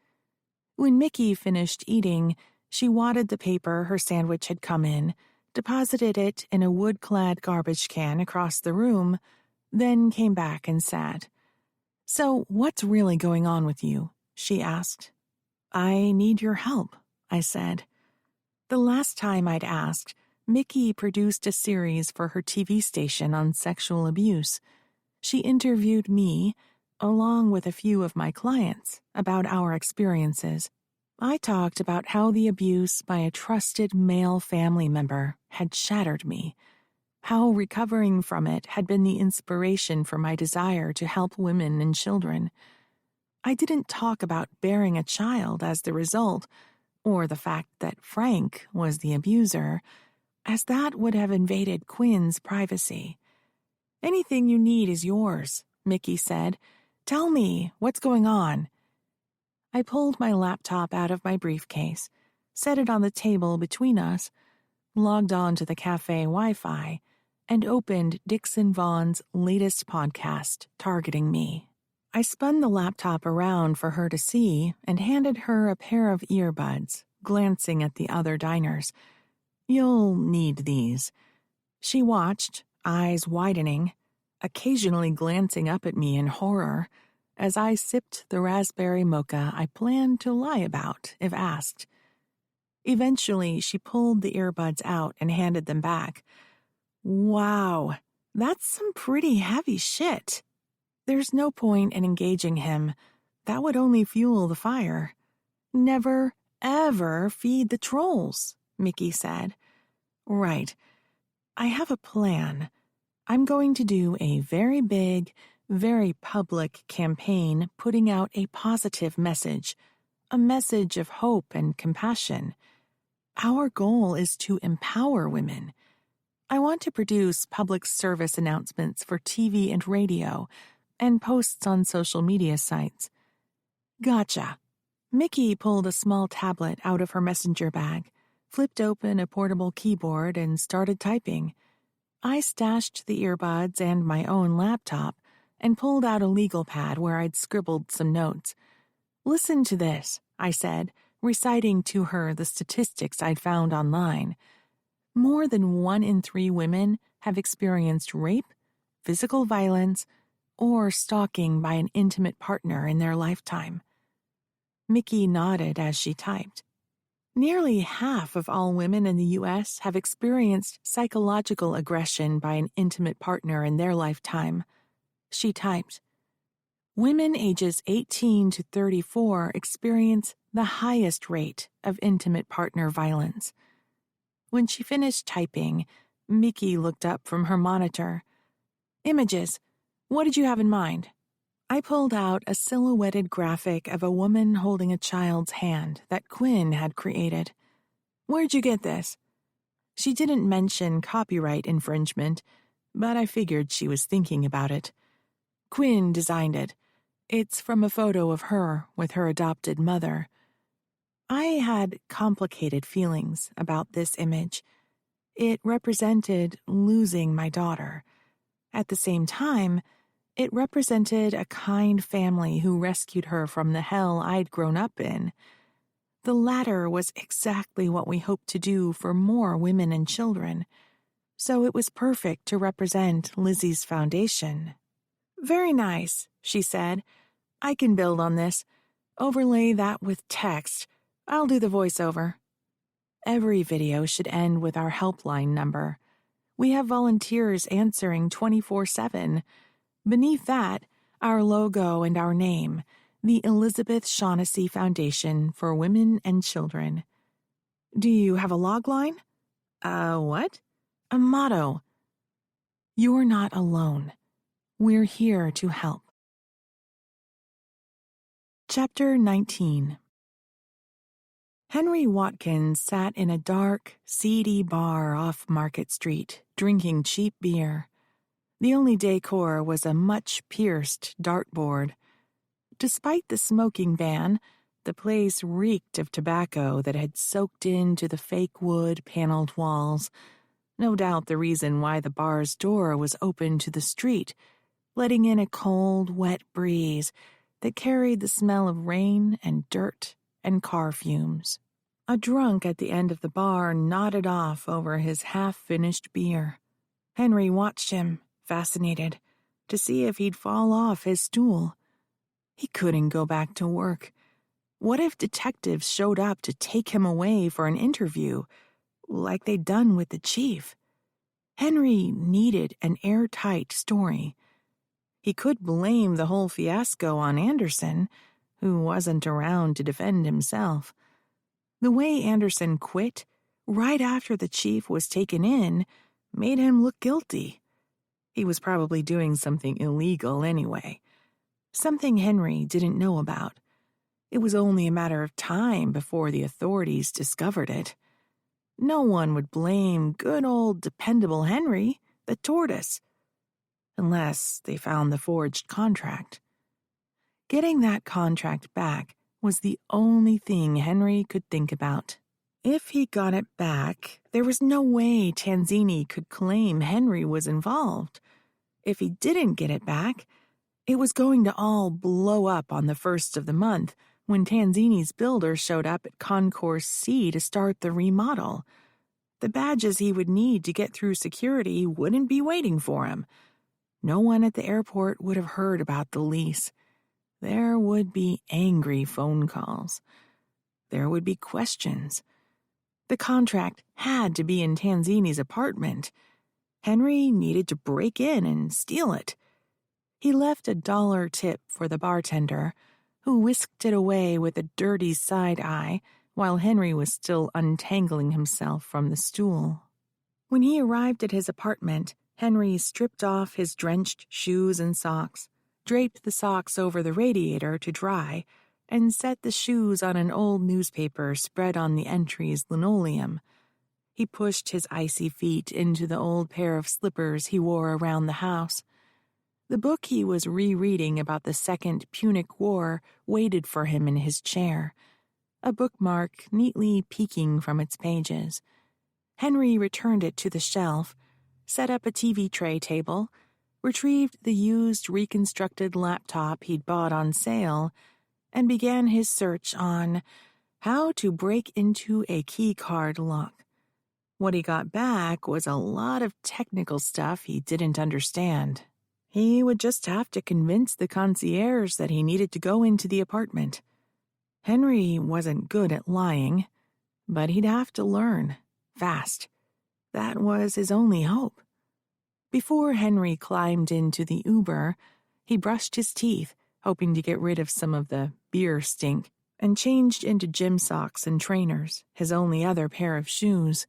When Mickey finished eating, she wadded the paper her sandwich had come in, deposited it in a wood-clad garbage can across the room, then came back and sat. "So what's really going on with you?" she asked. "I need your help," I said. The last time I'd asked, Mickey produced a series for her TV station on sexual abuse. She interviewed me, along with a few of my clients, about our experiences. I talked about how the abuse by a trusted male family member had shattered me, how recovering from it had been the inspiration for my desire to help women and children. I didn't talk about bearing a child as the result, or the fact that Frank was the abuser, as that would have invaded Quinn's privacy. "Anything you need is yours," Mickey said. "Tell me, what's going on?" I pulled my laptop out of my briefcase, set it on the table between us, logged on to the cafe Wi-Fi, and opened Dixon Vaughn's latest podcast targeting me. I spun the laptop around for her to see and handed her a pair of earbuds, glancing at the other diners. "You'll need these." She watched, eyes widening, occasionally glancing up at me in horror, as I sipped the raspberry mocha I planned to lie about if asked. Eventually, she pulled the earbuds out and handed them back. "Wow, that's some pretty heavy shit." "There's no point in engaging him. That would only fuel the fire." "Never, ever feed the trolls," Mickey said. "Right. I have a plan. I'm going to do a very big, very public campaign putting out a positive message, a message of hope and compassion. Our goal is to empower women. I want to produce public service announcements for TV and radio, and posts on social media sites." "Gotcha." Mickey pulled a small tablet out of her messenger bag, flipped open a portable keyboard, and started typing. I stashed the earbuds and my own laptop and pulled out a legal pad where I'd scribbled some notes. "Listen to this," I said, reciting to her the statistics I'd found online. More than 1 in 3 women have experienced rape, physical violence, or stalking by an intimate partner in their lifetime. Mickey nodded as she typed. Nearly half of all women in the U.S. have experienced psychological aggression by an intimate partner in their lifetime. She typed, "Women ages 18 to 34 experience the highest rate of intimate partner violence." When she finished typing, Mickey looked up from her monitor. "Images. What did you have in mind?" I pulled out a silhouetted graphic of a woman holding a child's hand that Quinn had created. "Where'd you get this?" She didn't mention copyright infringement, but I figured she was thinking about it. "Quinn designed it. It's from a photo of her with her adopted mother." I had complicated feelings about this image. It represented losing my daughter. At the same time, it represented a kind family who rescued her from the hell I'd grown up in. The latter was exactly what we hoped to do for more women and children, so it was perfect to represent Lizzie's foundation. "Very nice," she said. "I can build on this. Overlay that with text. I'll do the voiceover." Every video should end with our helpline number. We have volunteers answering 24/7. Beneath that, our logo and our name, The Elizabeth Shaughnessy Foundation for Women and Children. Do you have a logline? What? A motto. You're not alone. We're here to help. Chapter 19. Henry Watkins sat in a dark, seedy bar off Market Street, drinking cheap beer. The only decor was a much-pierced dartboard. Despite the smoking ban, the place reeked of tobacco that had soaked into the fake wood paneled walls. No doubt the reason why the bar's door was open to the street, letting in a cold, wet breeze that carried the smell of rain and dirt and car fumes. A drunk at the end of the bar nodded off over his half-finished beer. Henry watched him, fascinated, to see if he'd fall off his stool. He couldn't go back to work. What if detectives showed up to take him away for an interview, like they'd done with the chief? Henry needed an airtight story. He could blame the whole fiasco on Anderson, who wasn't around to defend himself. The way Anderson quit, right after the chief was taken in, made him look guilty. He was probably doing something illegal anyway. Something Henry didn't know about. It was only a matter of time before the authorities discovered it. No one would blame good old dependable Henry, the tortoise, unless they found the forged contract. Getting that contract back was the only thing Henry could think about. If he got it back, there was no way Tanzini could claim Henry was involved. If he didn't get it back, it was going to all blow up on the 1st of the month when Tanzini's builder showed up at Concourse C to start the remodel. The badges he would need to get through security wouldn't be waiting for him. No one at the airport would have heard about the lease. There would be angry phone calls. There would be questions. The contract had to be in Tanzini's apartment. Henry needed to break in and steal it. He left a $1 tip for the bartender, who whisked it away with a dirty side eye while Henry was still untangling himself from the stool. When he arrived at his apartment, Henry stripped off his drenched shoes and socks, draped the socks over the radiator to dry, and set the shoes on an old newspaper spread on the entry's linoleum. He pushed his icy feet into the old pair of slippers he wore around the house. The book he was rereading about the Second Punic War waited for him in his chair, a bookmark neatly peeking from its pages. Henry returned it to the shelf, set up a TV tray table, retrieved the used reconstructed laptop he'd bought on sale, and began his search on how to break into a keycard lock. What he got back was a lot of technical stuff he didn't understand. He would just have to convince the concierge that he needed to go into the apartment. Henry wasn't good at lying, but he'd have to learn, fast. That was his only hope. Before Henry climbed into the Uber, he brushed his teeth, hoping to get rid of some of the beer stink, and changed into gym socks and trainers, his only other pair of shoes.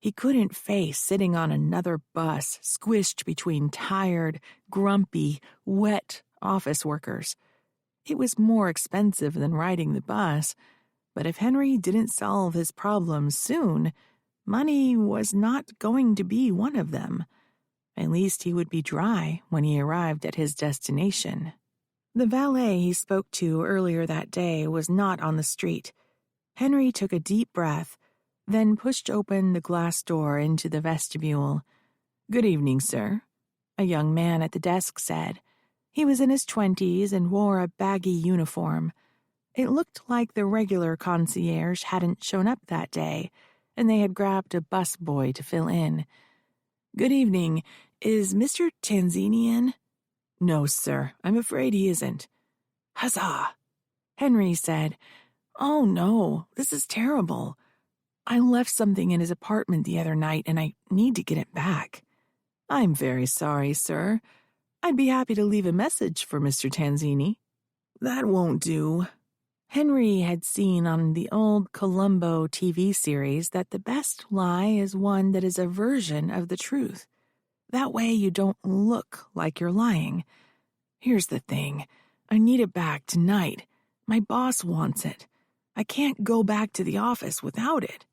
He couldn't face sitting on another bus squished between tired, grumpy, wet office workers. It was more expensive than riding the bus, but if Henry didn't solve his problems soon, money was not going to be one of them. At least he would be dry when he arrived at his destination. The valet he spoke to earlier that day was not on the street. Henry took a deep breath, then pushed open the glass door into the vestibule. "Good evening, sir," a young man at the desk said. He was in his 20s and wore a baggy uniform. It looked like the regular concierge hadn't shown up that day, and they had grabbed a busboy to fill in. "Good evening. Is Mr. Tanzini in?" "No, sir. I'm afraid he isn't." "Huzzah!" Henry said. "Oh, no. This is terrible. I left something in his apartment the other night, and I need to get it back." "I'm very sorry, sir. I'd be happy to leave a message for Mr. Tanzini." That won't do. Henry had seen on the old Columbo TV series that the best lie is one that is a version of the truth. That way you don't look like you're lying. Here's the thing. I need it back tonight. My boss wants it. I can't go back to the office without it.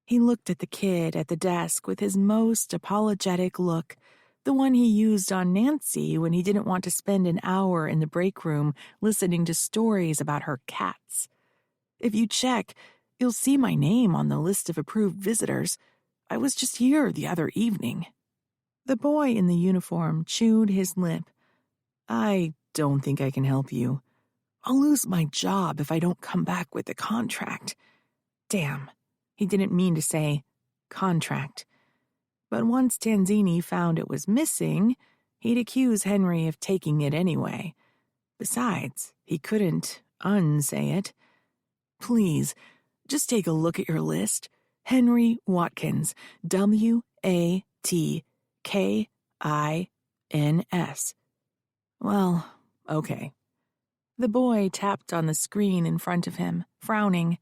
He looked at the kid at the desk with his most apologetic look, the one he used on Nancy when he didn't want to spend an hour in the break room listening to stories about her cats. If you check, you'll see my name on the list of approved visitors. I was just here the other evening. The boy in the uniform chewed his lip. I don't think I can help you. I'll lose my job if I don't come back with the contract. Damn, he didn't mean to say contract. But once Tanzini found it was missing, he'd accuse Henry of taking it anyway. Besides, he couldn't unsay it. Please, just take a look at your list. Henry Watkins, Watkins. Well, okay. The boy tapped on the screen in front of him, frowning.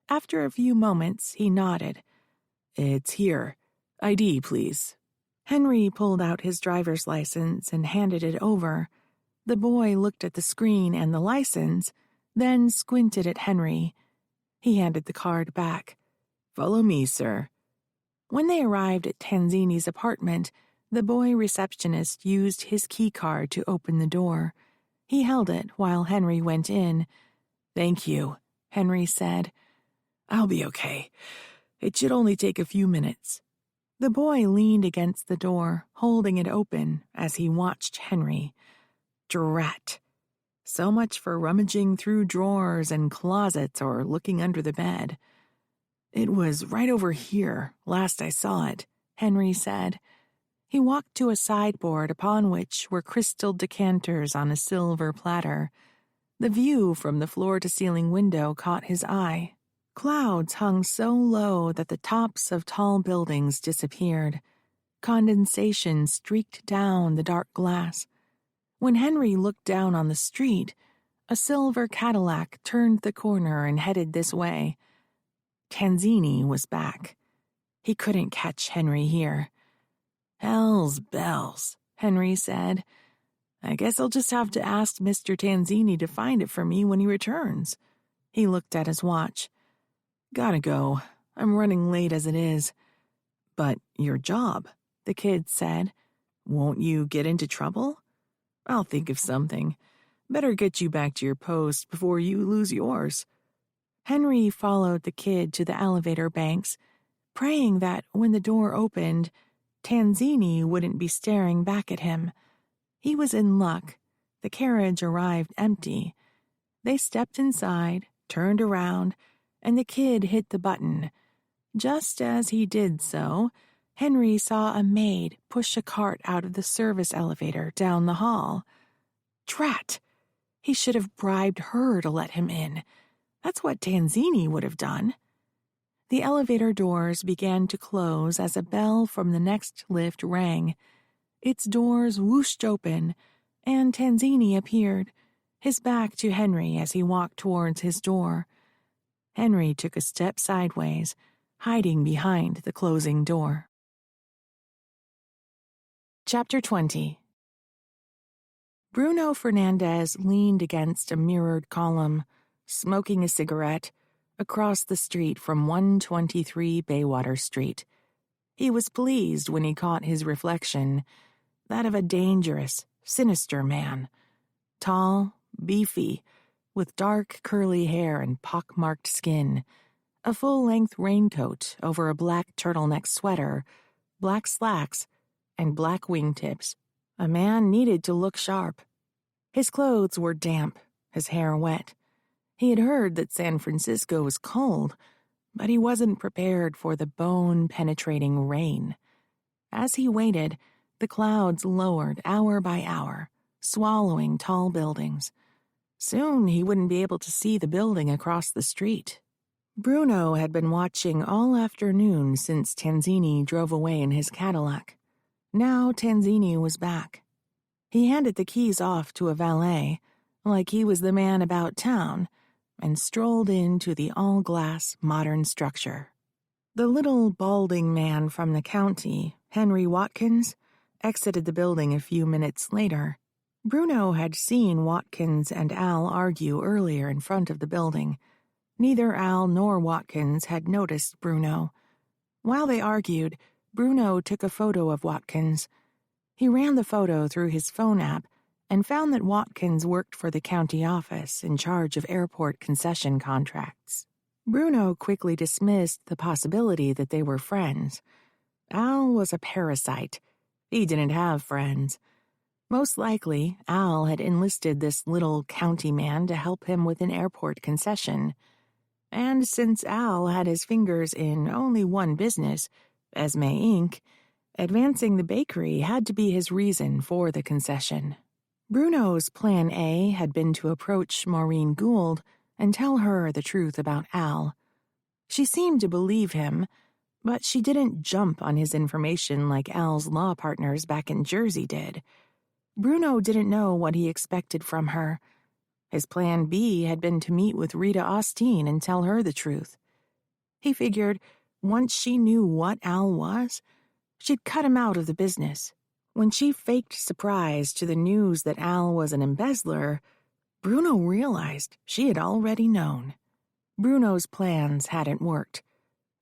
After a few moments, he nodded. It's here. ID, please. Henry pulled out his driver's license and handed it over. The boy looked at the screen and the license, then squinted at Henry. He handed the card back. Follow me, sir. When they arrived at Tanzini's apartment, the boy receptionist used his key card to open the door. He held it while Henry went in. Thank you, Henry said. I'll be okay. It should only take a few minutes. The boy leaned against the door, holding it open as he watched Henry. Drat. So much for rummaging through drawers and closets or looking under the bed. It was right over here, last I saw it, Henry said. He walked to a sideboard upon which were crystal decanters on a silver platter. The view from the floor-to-ceiling window caught his eye. Clouds hung so low that the tops of tall buildings disappeared. Condensation streaked down the dark glass. When Henry looked down on the street, a silver Cadillac turned the corner and headed this way. Tanzini was back. He couldn't catch Henry here. Hell's bells, Henry said. I guess I'll just have to ask Mr. Tanzini to find it for me when he returns. He looked at his watch. Gotta go. I'm running late as it is. But your job, the kid said. Won't you get into trouble? I'll think of something. Better get you back to your post before you lose yours. Henry followed the kid to the elevator banks, praying that when the door opened, Tanzini wouldn't be staring back at him. He was in luck. The carriage arrived empty. They stepped inside, turned around, and the kid hit the button. Just as he did so, Henry saw a maid push a cart out of the service elevator down the hall. Drat! He should have bribed her to let him in. That's what Tanzini would have done. The elevator doors began to close as a bell from the next lift rang. Its doors whooshed open, and Tanzini appeared, his back to Henry as he walked towards his door. Henry took a step sideways, hiding behind the closing door. Chapter 20. Bruno Fernandez leaned against a mirrored column, smoking a cigarette, across the street from 123 Baywater Street. He was pleased when he caught his reflection, that of a dangerous, sinister man. Tall, beefy, with dark curly hair and pock-marked skin, a full-length raincoat over a black turtleneck sweater, black slacks, and black wingtips. A man needed to look sharp. His clothes were damp, his hair wet. He had heard that San Francisco was cold, but he wasn't prepared for the bone-penetrating rain. As he waited, the clouds lowered hour by hour, swallowing tall buildings. Soon he wouldn't be able to see the building across the street. Bruno had been watching all afternoon since Tanzini drove away in his Cadillac. Now Tanzini was back. He handed the keys off to a valet, like he was the man about town, and strolled into the all-glass modern structure. The little balding man from the county, Henry Watkins, exited the building a few minutes later. Bruno had seen Watkins and Al argue earlier in front of the building. Neither Al nor Watkins had noticed Bruno. While they argued, Bruno took a photo of Watkins. He ran the photo through his phone app and found that Watkins worked for the county office in charge of airport concession contracts. Bruno quickly dismissed the possibility that they were friends. Al was a parasite. He didn't have friends. Most likely, Al had enlisted this little county man to help him with an airport concession. And since Al had his fingers in only one business, Esme Inc., advancing the bakery had to be his reason for the concession. Bruno's plan A had been to approach Maureen Gould and tell her the truth about Al. She seemed to believe him, but she didn't jump on his information like Al's law partners back in Jersey did. Bruno didn't know what he expected from her. His plan B had been to meet with Rita Austin and tell her the truth. He figured once she knew what Al was, she'd cut him out of the business. When she faked surprise to the news that Al was an embezzler, Bruno realized she had already known. Bruno's plans hadn't worked.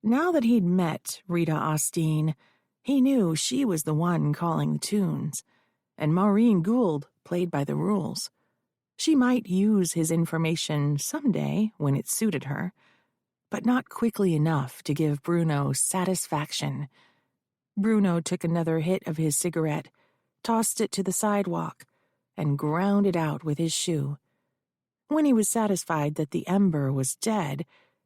Now that he'd met Rita Austin, he knew she was the one calling the tunes, and Maureen Gould played by the rules. She might use his information someday when it suited her, but not quickly enough to give Bruno satisfaction. Bruno took another hit of his cigarette, tossed it to the sidewalk, and ground it out with his shoe. When he was satisfied that the ember was dead,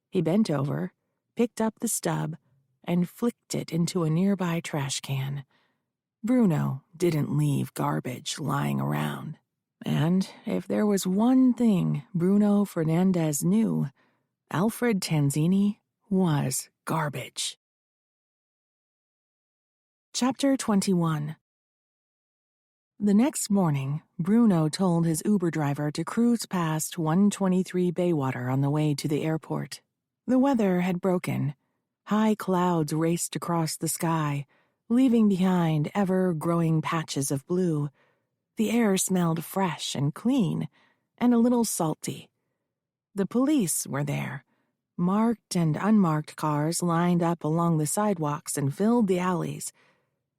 he bent over, picked up the stub, and flicked it into a nearby trash can. Bruno didn't leave garbage lying around. And if there was one thing Bruno Fernandez knew, Alfred Tanzini was garbage. Chapter 21. The next morning, Bruno told his Uber driver to cruise past 123 Baywater on the way to the airport. The weather had broken. High clouds raced across the sky, leaving behind ever-growing patches of blue. The air smelled fresh and clean, and a little salty. The police were there. Marked and unmarked cars lined up along the sidewalks and filled the alleys.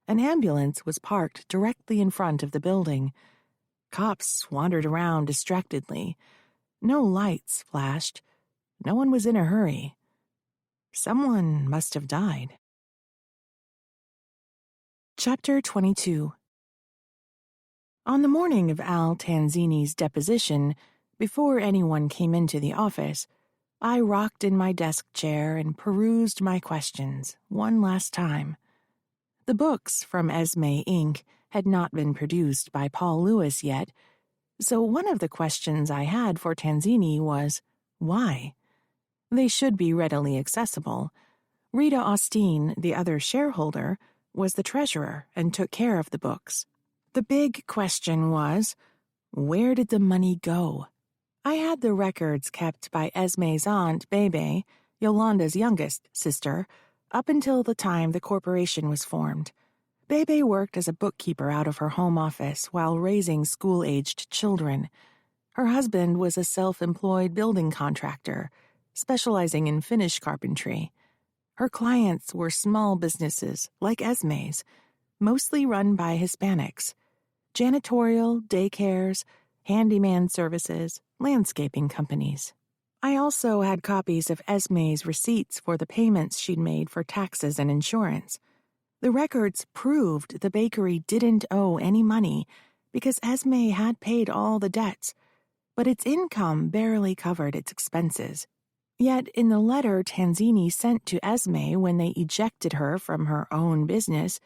An ambulance was parked directly in front of the building. Cops wandered around distractedly. No lights flashed. No one was in a hurry. Someone must have died. Chapter 22. On the morning of Al Tanzini's deposition, before anyone came into the office, I rocked in my desk chair and perused my questions one last time. The books from Esme Inc. had not been produced by Paul Lewis yet, so one of the questions I had for Tanzini was, why? They should be readily accessible. Rita Austin, the other shareholder, was the treasurer and took care of the books. The big question was, where did the money go? I had the records kept by Esme's aunt, Bebe, Yolanda's youngest sister, up until the time the corporation was formed. Bebe worked as a bookkeeper out of her home office while raising school-aged children. Her husband was a self-employed building contractor, specializing in finish carpentry. Her clients were small businesses, like Esme's, mostly run by Hispanics. Janitorial, daycares, handyman services, landscaping companies. I also had copies of Esme's receipts for the payments she'd made for taxes and insurance. The records proved the bakery didn't owe any money because Esme had paid all the debts, but its income barely covered its expenses. Yet in the letter Tanzini sent to Esme when they ejected her from her own business,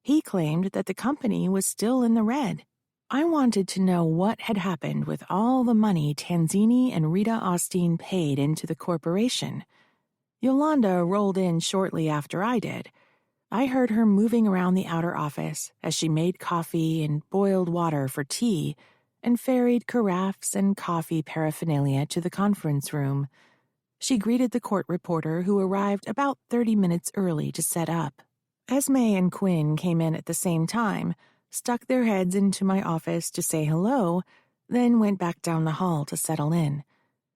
he claimed that the company was still in the red. I wanted to know what had happened with all the money Tanzini and Rita Austin paid into the corporation. Yolanda rolled in shortly after I did. I heard her moving around the outer office as she made coffee and boiled water for tea, and ferried carafes and coffee paraphernalia to the conference room. She greeted the court reporter who arrived about 30 minutes early to set up. Esme and Quinn came in at the same time, stuck their heads into my office to say hello, then went back down the hall to settle in.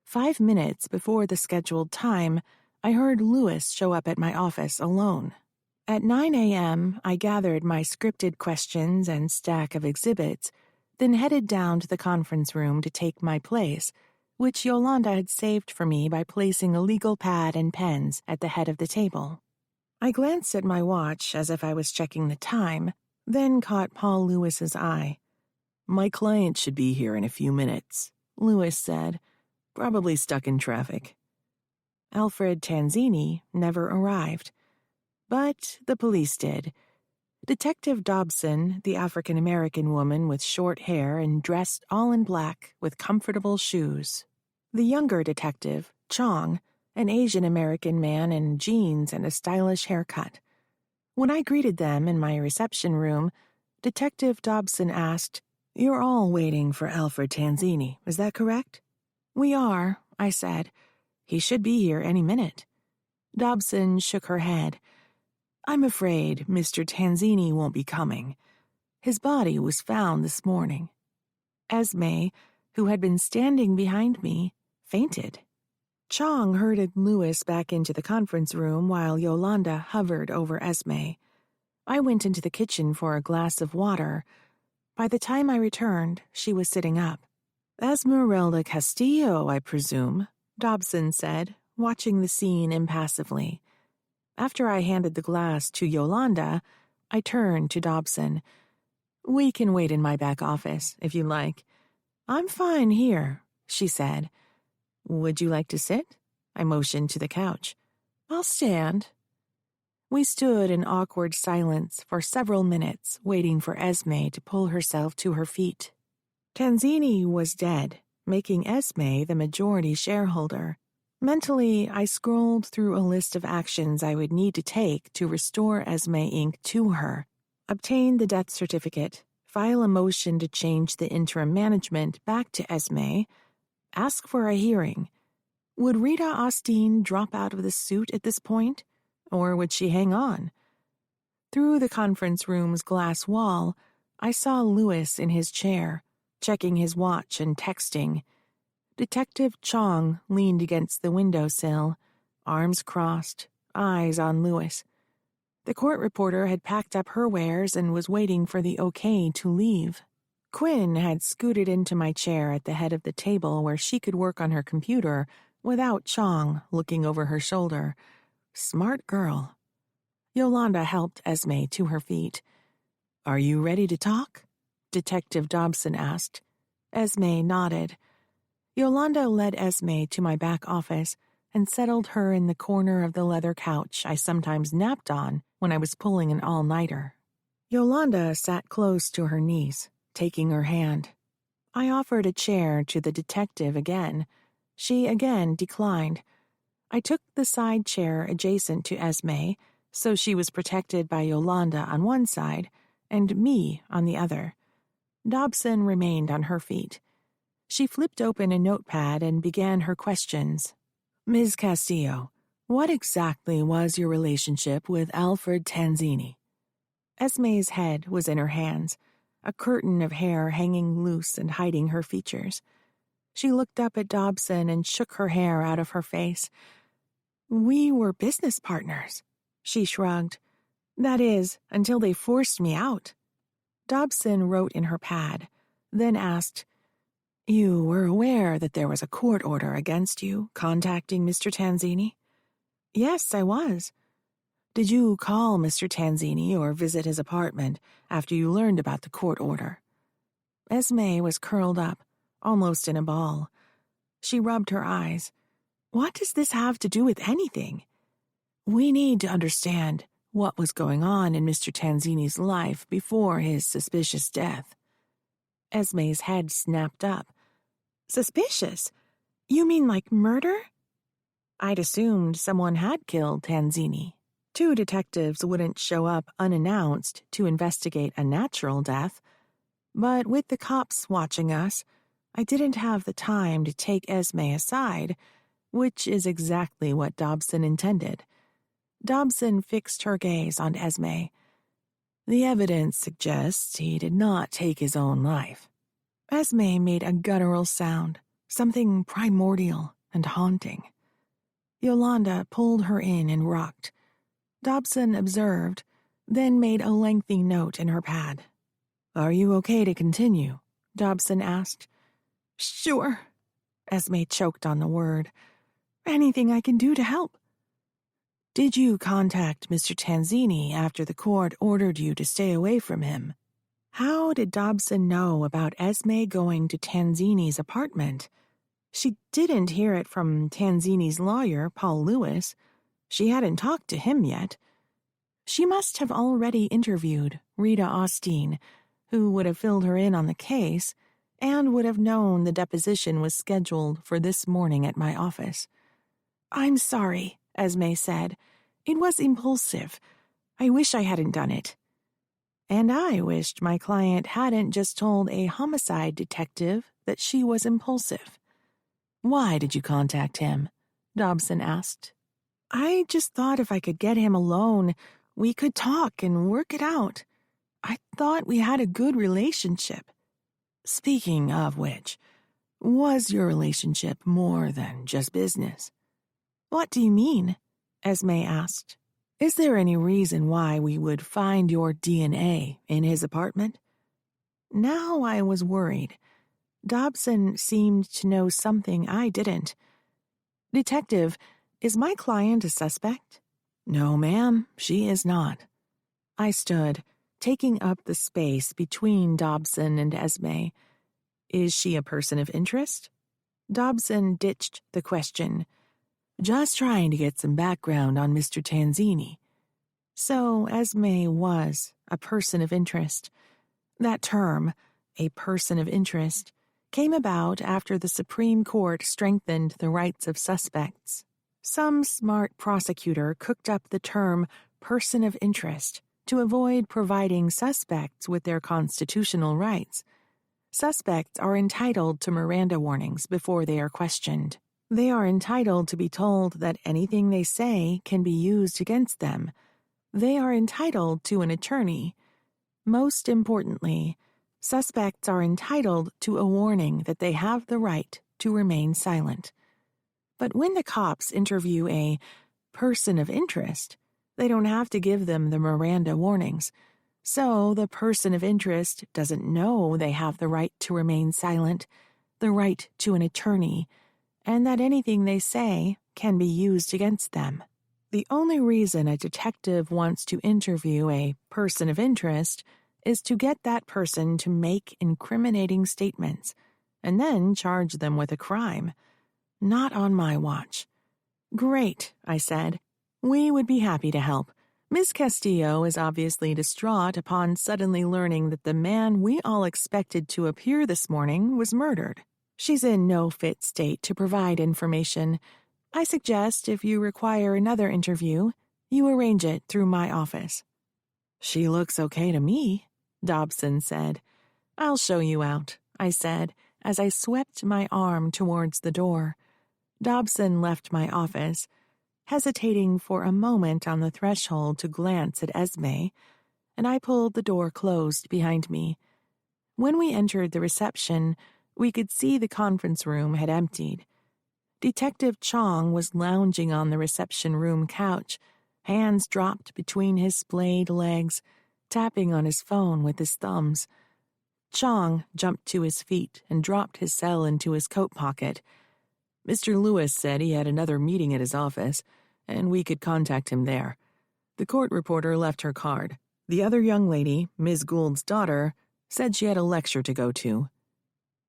5 minutes before the scheduled time, I heard Lewis show up at my office alone. At 9 a.m., I gathered my scripted questions and stack of exhibits, then headed down to the conference room to take my place, which Yolanda had saved for me by placing a legal pad and pens at the head of the table. I glanced at my watch as if I was checking the time, then caught Paul Lewis's eye. "My client should be here in a few minutes," Lewis said. "Probably stuck in traffic." Alfred Tanzini never arrived. But the police did. Detective Dobson, the African-American woman with short hair and dressed all in black with comfortable shoes. The younger detective, Chong, an Asian-American man in jeans and a stylish haircut. When I greeted them in my reception room, Detective Dobson asked, "You're all waiting for Alfred Tanzini, is that correct?" "We are," I said. "He should be here any minute." Dobson shook her head. "I'm afraid Mr. Tanzini won't be coming. His body was found this morning." Esme, who had been standing behind me, fainted. Chong herded Lewis back into the conference room while Yolanda hovered over Esme. I went into the kitchen for a glass of water. By the time I returned, she was sitting up. "Esmeralda Castillo, I presume," Dobson said, watching the scene impassively. After I handed the glass to Yolanda, I turned to Dobson. "We can wait in my back office, if you like." "I'm fine here," she said. "Would you like to sit?" I motioned to the couch. "I'll stand." We stood in awkward silence for several minutes, waiting for Esme to pull herself to her feet. Tanzini was dead, making Esme the majority shareholder. Mentally, I scrolled through a list of actions I would need to take to restore Esme Inc. to her. Obtain the death certificate, file a motion to change the interim management back to Esme, ask for a hearing. Would Rita Austin drop out of the suit at this point? Or would she hang on? Through the conference room's glass wall, I saw Lewis in his chair, checking his watch and texting. Detective Chong leaned against the windowsill, arms crossed, eyes on Lewis. The court reporter had packed up her wares and was waiting for the okay to leave. Quinn had scooted into my chair at the head of the table where she could work on her computer without Chong looking over her shoulder. Smart girl. Yolanda helped Esme to her feet. "Are you ready to talk?" Detective Dobson asked. Esme nodded. Yolanda led Esme to my back office and settled her in the corner of the leather couch I sometimes napped on when I was pulling an all-nighter. Yolanda sat close to her niece, taking her hand. I offered a chair to the detective again. She again declined. I took the side chair adjacent to Esme, so she was protected by Yolanda on one side and me on the other. Dobson remained on her feet. She flipped open a notepad and began her questions. "Ms. Castillo, what exactly was your relationship with Alfred Tanzini?" Esme's head was in her hands, a curtain of hair hanging loose and hiding her features. She looked up at Dobson and shook her hair out of her face. "We were business partners," she shrugged. "That is, until they forced me out." Dobson wrote in her pad, then asked, "You were aware that there was a court order against you contacting Mr. Tanzini?" "Yes, I was." "Did you call Mr. Tanzini or visit his apartment after you learned about the court order?" Esme was curled up, almost in a ball. She rubbed her eyes. "What does this have to do with anything? We need to understand what was going on in Mr. Tanzini's life before his suspicious death." Esme's head snapped up. "Suspicious? You mean like murder?" I'd assumed someone had killed Tanzini. 2 detectives wouldn't show up unannounced to investigate a natural death. But with the cops watching us, I didn't have the time to take Esme aside, which is exactly what Dobson intended. Dobson fixed her gaze on Esme. The evidence suggests he did not take his own life. Esme made a guttural sound, something primordial and haunting. Yolanda pulled her in and rocked. Dobson observed, then made a lengthy note in her pad. "Are you okay to continue?" Dobson asked. "Sure." Esme choked on the word. "Anything I can do to help." "Did you contact Mr. Tanzini after the court ordered you to stay away from him?" How did Dobson know about Esme going to Tanzini's apartment? She didn't hear it from Tanzini's lawyer, Paul Lewis. She hadn't talked to him yet. She must have already interviewed Rita Austin, who would have filled her in on the case and would have known the deposition was scheduled for this morning at my office. "I'm sorry," Esme said. "It was impulsive. I wish I hadn't done it." And I wished my client hadn't just told a homicide detective that she was impulsive. "Why did you contact him?" Dobson asked. "I just thought if I could get him alone, we could talk and work it out. I thought we had a good relationship." "Speaking of which, was your relationship more than just business?" "What do you mean?" Esme asked. "Is there any reason why we would find your DNA in his apartment?" Now I was worried. Dobson seemed to know something I didn't. "Detective, is my client a suspect?" "No, ma'am, she is not." I stood, taking up the space between Dobson and Esme. "Is she a person of interest?" Dobson ditched the question. "Just trying to get some background on Mr. Tanzini." So Esme was a person of interest. That term, a person of interest, came about after the Supreme Court strengthened the rights of suspects. Some smart prosecutor cooked up the term person of interest to avoid providing suspects with their constitutional rights. Suspects are entitled to Miranda warnings before they are questioned. They are entitled to be told that anything they say can be used against them. They are entitled to an attorney. Most importantly, suspects are entitled to a warning that they have the right to remain silent. But when the cops interview a person of interest, they don't have to give them the Miranda warnings. So the person of interest doesn't know they have the right to remain silent, the right to an attorney, and that anything they say can be used against them. The only reason a detective wants to interview a person of interest is to get that person to make incriminating statements and then charge them with a crime. Not on my watch. "Great," I said. "We would be happy to help. Miss Castillo is obviously distraught upon suddenly learning that the man we all expected to appear this morning was murdered. She's in no fit state to provide information. I suggest if you require another interview, you arrange it through my office." "She looks okay to me," Dobson said. "I'll show you out," I said, as I swept my arm towards the door. Dobson left my office, hesitating for a moment on the threshold to glance at Esme, and I pulled the door closed behind me. When we entered the reception, we could see the conference room had emptied. Detective Chong was lounging on the reception room couch, hands dropped between his splayed legs, tapping on his phone with his thumbs. Chong jumped to his feet and dropped his cell into his coat pocket. "Mr. Lewis said he had another meeting at his office, and we could contact him there. The court reporter left her card. The other young lady, Ms. Gould's daughter, said she had a lecture to go to."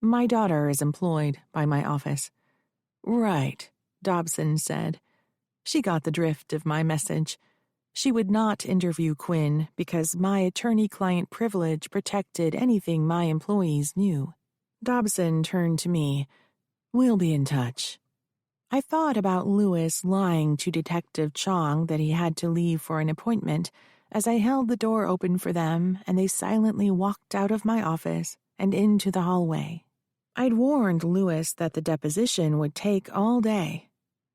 "My daughter is employed by my office." "Right," Dobson said. She got the drift of my message. She would not interview Quinn because my attorney-client privilege protected anything my employees knew. Dobson turned to me. "We'll be in touch." I thought about Lewis lying to Detective Chong that he had to leave for an appointment, as I held the door open for them and they silently walked out of my office and into the hallway. I'd warned Lewis that the deposition would take all day.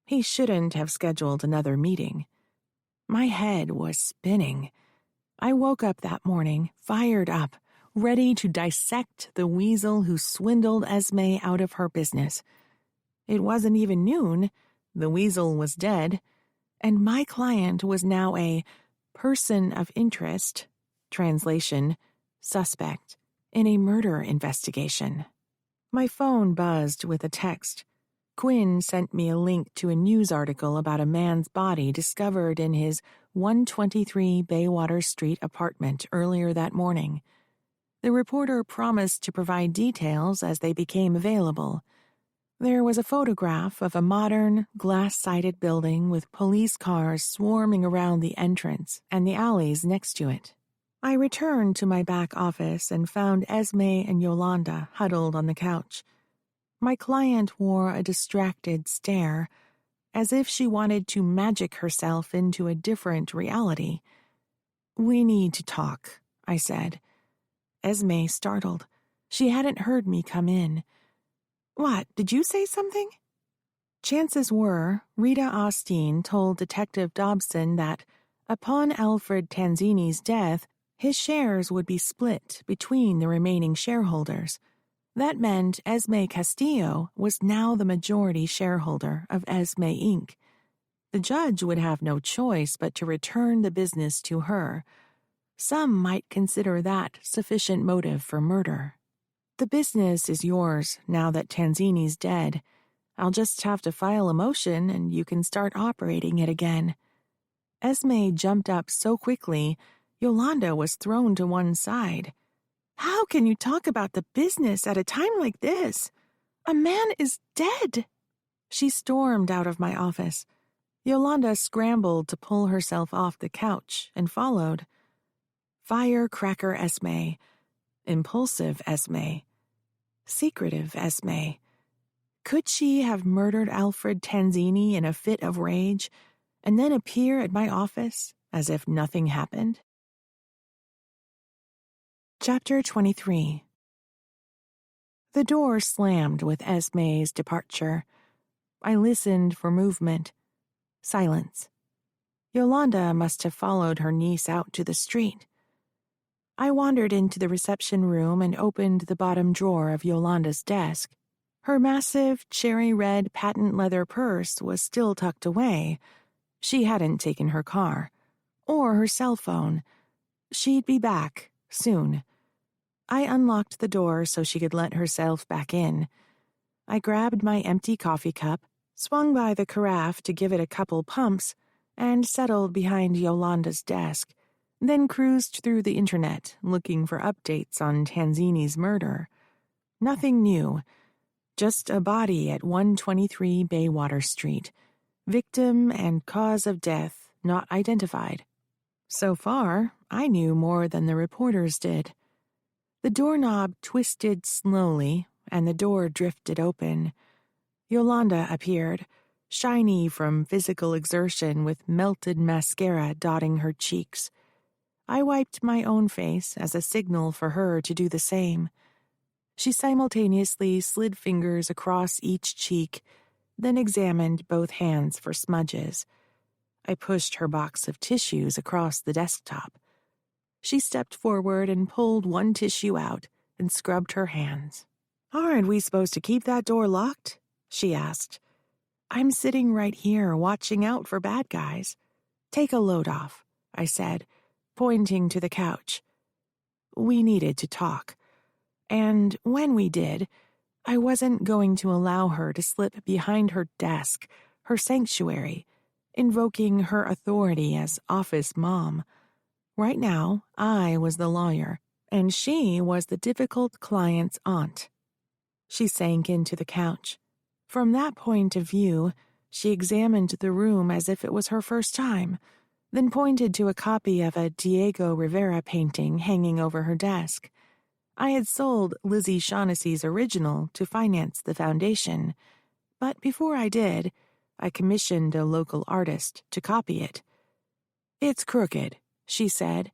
He shouldn't have scheduled another meeting. My head was spinning. I woke up that morning, fired up, ready to dissect the weasel who swindled Esme out of her business. It wasn't even noon. The weasel was dead, and my client was now a person of interest, translation, suspect, in a murder investigation. My phone buzzed with a text. Quinn sent me a link to a news article about a man's body discovered in his 123 Baywater Street apartment earlier that morning. The reporter promised to provide details as they became available. There was a photograph of a modern, glass-sided building with police cars swarming around the entrance and the alleys next to it. I returned to my back office and found Esme and Yolanda huddled on the couch. My client wore a distracted stare, as if she wanted to magic herself into a different reality. "We need to talk," I said. Esme startled. She hadn't heard me come in. "What, did you say something?" Chances were, Rita Austin told Detective Dobson that, upon Alfred Tanzini's death, his shares would be split between the remaining shareholders. That meant Esme Castillo was now the majority shareholder of Esme Inc. The judge would have no choice but to return the business to her. Some might consider that sufficient motive for murder. "The business is yours now that Tanzini's dead. I'll just have to file a motion and you can start operating it again." Esme jumped up so quickly, Yolanda was thrown to one side. "How can you talk about the business at a time like this? A man is dead." She stormed out of my office. Yolanda scrambled to pull herself off the couch and followed. Firecracker Esme, impulsive Esme, secretive Esme. Could she have murdered Alfred Tanzini in a fit of rage and then appear at my office as if nothing happened? Chapter 23. The door slammed with Esme's departure. I listened for movement. Silence. Yolanda must have followed her niece out to the street. I wandered into the reception room and opened the bottom drawer of Yolanda's desk. Her massive, cherry-red patent leather purse was still tucked away. She hadn't taken her car. Or her cell phone. She'd be back, soon. I unlocked the door so she could let herself back in. I grabbed my empty coffee cup, swung by the carafe to give it a couple pumps, and settled behind Yolanda's desk, then cruised through the internet looking for updates on Tanzini's murder. Nothing new. Just a body at 123 Baywater Street. Victim and cause of death not identified. So far, I knew more than the reporters did. The doorknob twisted slowly, and the door drifted open. Yolanda appeared, shiny from physical exertion with melted mascara dotting her cheeks. I wiped my own face as a signal for her to do the same. She simultaneously slid fingers across each cheek, then examined both hands for smudges. I pushed her box of tissues across the desktop. She stepped forward and pulled one tissue out and scrubbed her hands. "Aren't we supposed to keep that door locked?" she asked. "I'm sitting right here watching out for bad guys." "Take a load off," I said, pointing to the couch. We needed to talk. And when we did, I wasn't going to allow her to slip behind her desk, her sanctuary, invoking her authority as office mom. Right now, I was the lawyer, and she was the difficult client's aunt. She sank into the couch. From that point of view, she examined the room as if it was her first time, then pointed to a copy of a Diego Rivera painting hanging over her desk. I had sold Lizzie Shaughnessy's original to finance the foundation, but before I did, I commissioned a local artist to copy it. "It's crooked," she said,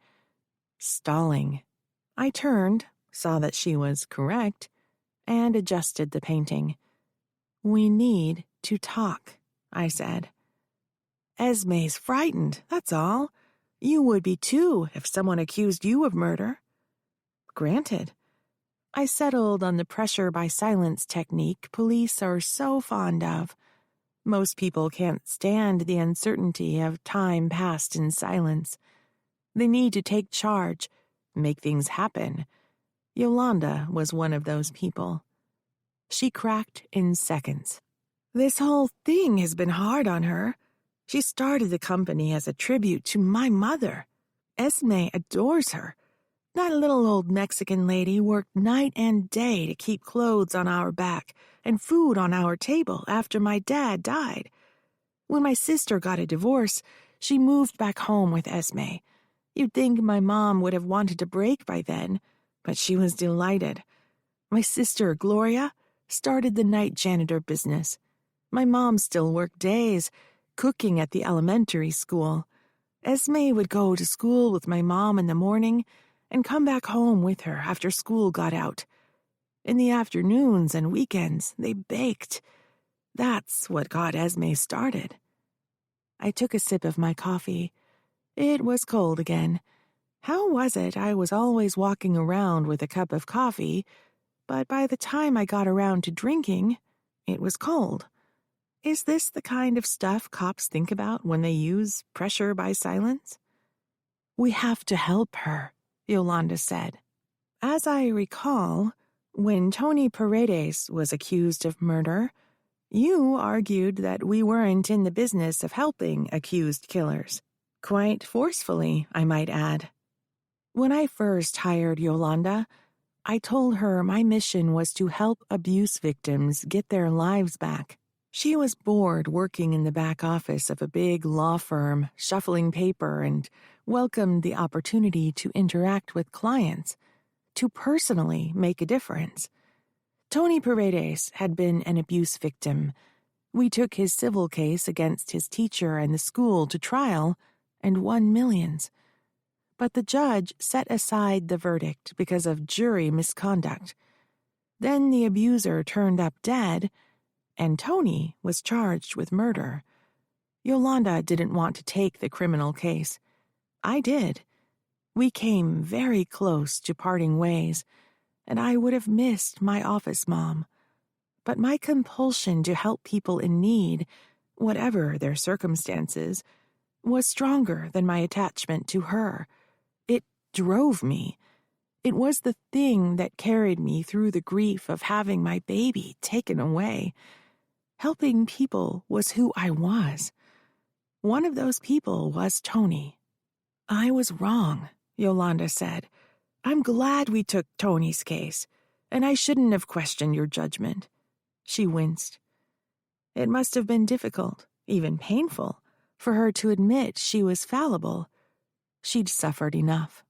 stalling. I turned, saw that she was correct, and adjusted the painting. We need to talk, I said. Esme's frightened, that's all. You would be too if someone accused you of murder. Granted. I settled on the pressure by silence technique police are so fond of. Most people can't stand the uncertainty of time passed in silence. They need to take charge, make things happen. Yolanda was one of those people. She cracked in seconds. This whole thing has been hard on her. She started the company as a tribute to my mother. Esme adores her. That little old Mexican lady worked night and day to keep clothes on our back and food on our table after my dad died. When my sister got a divorce, she moved back home with Esme. You'd think my mom would have wanted to break by then, but she was delighted. My sister, Gloria, started the night janitor business. My mom still worked days, cooking at the elementary school. Esme would go to school with my mom in the morning and come back home with her after school got out. In the afternoons and weekends, they baked. That's what got Esme started. I took a sip of my coffee. It was cold again. How was it I was always walking around with a cup of coffee, but by the time I got around to drinking, it was cold? Is this the kind of stuff cops think about when they use pressure by silence? We have to help her, Yolanda said. As I recall, when Tony Paredes was accused of murder, you argued that we weren't in the business of helping accused killers. Quite forcefully, I might add. When I first hired Yolanda, I told her my mission was to help abuse victims get their lives back. She was bored working in the back office of a big law firm, shuffling paper, and welcomed the opportunity to interact with clients, to personally make a difference. Tony Paredes had been an abuse victim. We took his civil case against his teacher and the school to trial and won millions. But the judge set aside the verdict because of jury misconduct. Then the abuser turned up dead, and Tony was charged with murder. Yolanda didn't want to take the criminal case. I did. We came very close to parting ways, and I would have missed my office mom. But my compulsion to help people in need, whatever their circumstances, was stronger than my attachment to her. It drove me. It was the thing that carried me through the grief of having my baby taken away. Helping people was who I was. One of those people was Tony. I was wrong, Yolanda said. I'm glad we took Tony's case, and I shouldn't have questioned your judgment. She winced. It must have been difficult, even painful, for her to admit she was fallible. She'd suffered enough.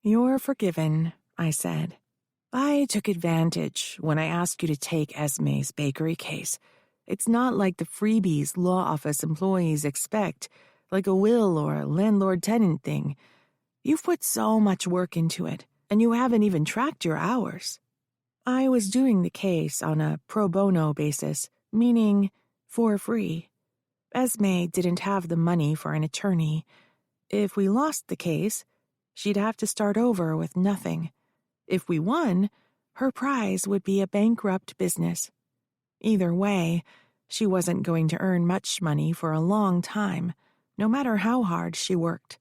You're forgiven, I said. I took advantage when I asked you to take Esme's bakery case. It's not like the freebies law office employees expect, like a will or a landlord-tenant thing. You've put so much work into it, and you haven't even tracked your hours. I was doing the case on a pro bono basis, meaning for free. Esme didn't have the money for an attorney. If we lost the case, she'd have to start over with nothing. If we won, her prize would be a bankrupt business. Either way, she wasn't going to earn much money for a long time, no matter how hard she worked.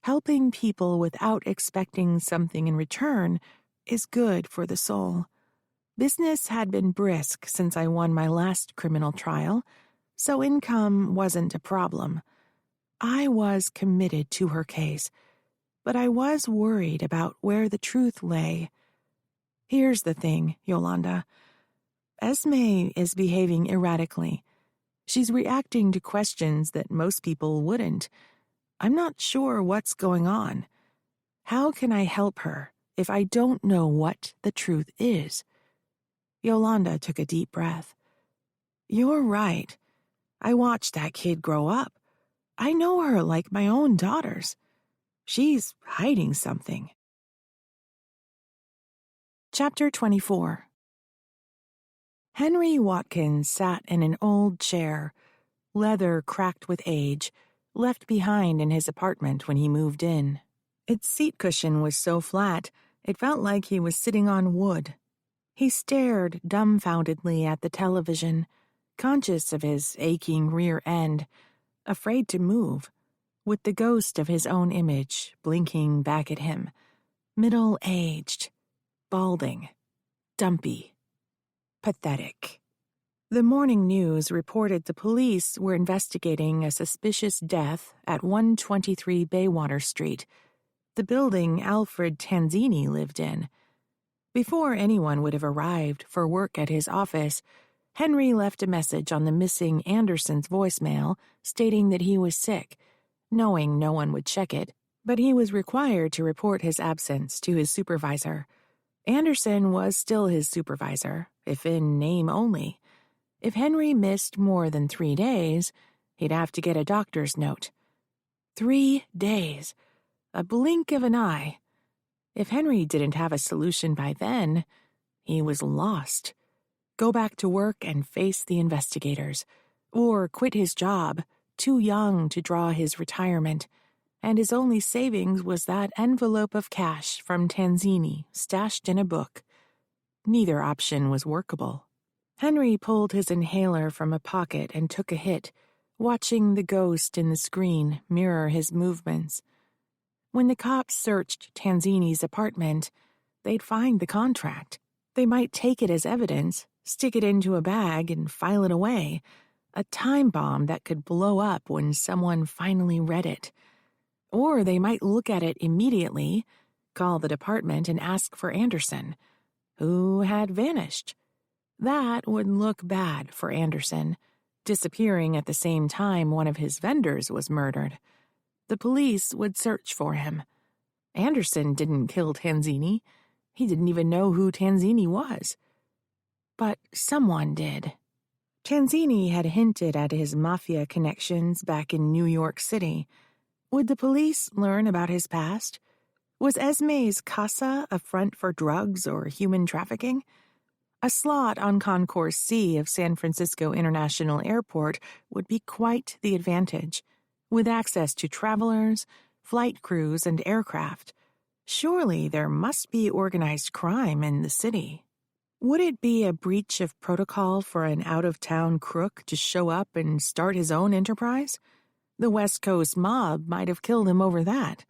Helping people without expecting something in return is good for the soul. Business had been brisk since I won my last criminal trial, so income wasn't a problem. I was committed to her case, but I was worried about where the truth lay. Here's the thing, Yolanda. Esme is behaving erratically. She's reacting to questions that most people wouldn't. I'm not sure what's going on. How can I help her if I don't know what the truth is? Yolanda took a deep breath. You're right. I watched that kid grow up. I know her like my own daughters. She's hiding something. Chapter 24. Henry Watkins sat in an old chair, leather cracked with age, left behind in his apartment when he moved in. Its seat cushion was so flat, it felt like he was sitting on wood. He stared dumbfoundedly at the television, conscious of his aching rear end, afraid to move, with the ghost of his own image blinking back at him, middle-aged, balding, dumpy, pathetic. The morning news reported the police were investigating a suspicious death at 123 Baywater Street, the building Alfred Tanzini lived in. Before anyone would have arrived for work at his office, Henry left a message on the missing Anderson's voicemail stating that he was sick, knowing no one would check it, but he was required to report his absence to his supervisor. Anderson was still his supervisor, if in name only. If Henry missed more than 3 days, he'd have to get a doctor's note. 3 days. A blink of an eye. If Henry didn't have a solution by then, he was lost. Go back to work and face the investigators. Or quit his job, too young to draw his retirement. And his only savings was that envelope of cash from Tanzini stashed in a book. Neither option was workable. Henry pulled his inhaler from a pocket and took a hit, watching the ghost in the screen mirror his movements. When the cops searched Tanzini's apartment, they'd find the contract. They might take it as evidence, stick it into a bag, and file it away. A time bomb that could blow up when someone finally read it. Or they might look at it immediately, call the department and ask for Anderson, who had vanished. That would look bad for Anderson, disappearing at the same time one of his vendors was murdered. The police would search for him. Anderson didn't kill Tanzini. He didn't even know who Tanzini was. But someone did. Tanzini had hinted at his mafia connections back in New York City. Would the police learn about his past? Was Esme's casa a front for drugs or human trafficking? A slot on Concourse C of San Francisco International Airport would be quite the advantage, with access to travelers, flight crews, and aircraft. Surely there must be organized crime in the city. Would it be a breach of protocol for an out-of-town crook to show up and start his own enterprise? The West Coast mob might have killed him over that.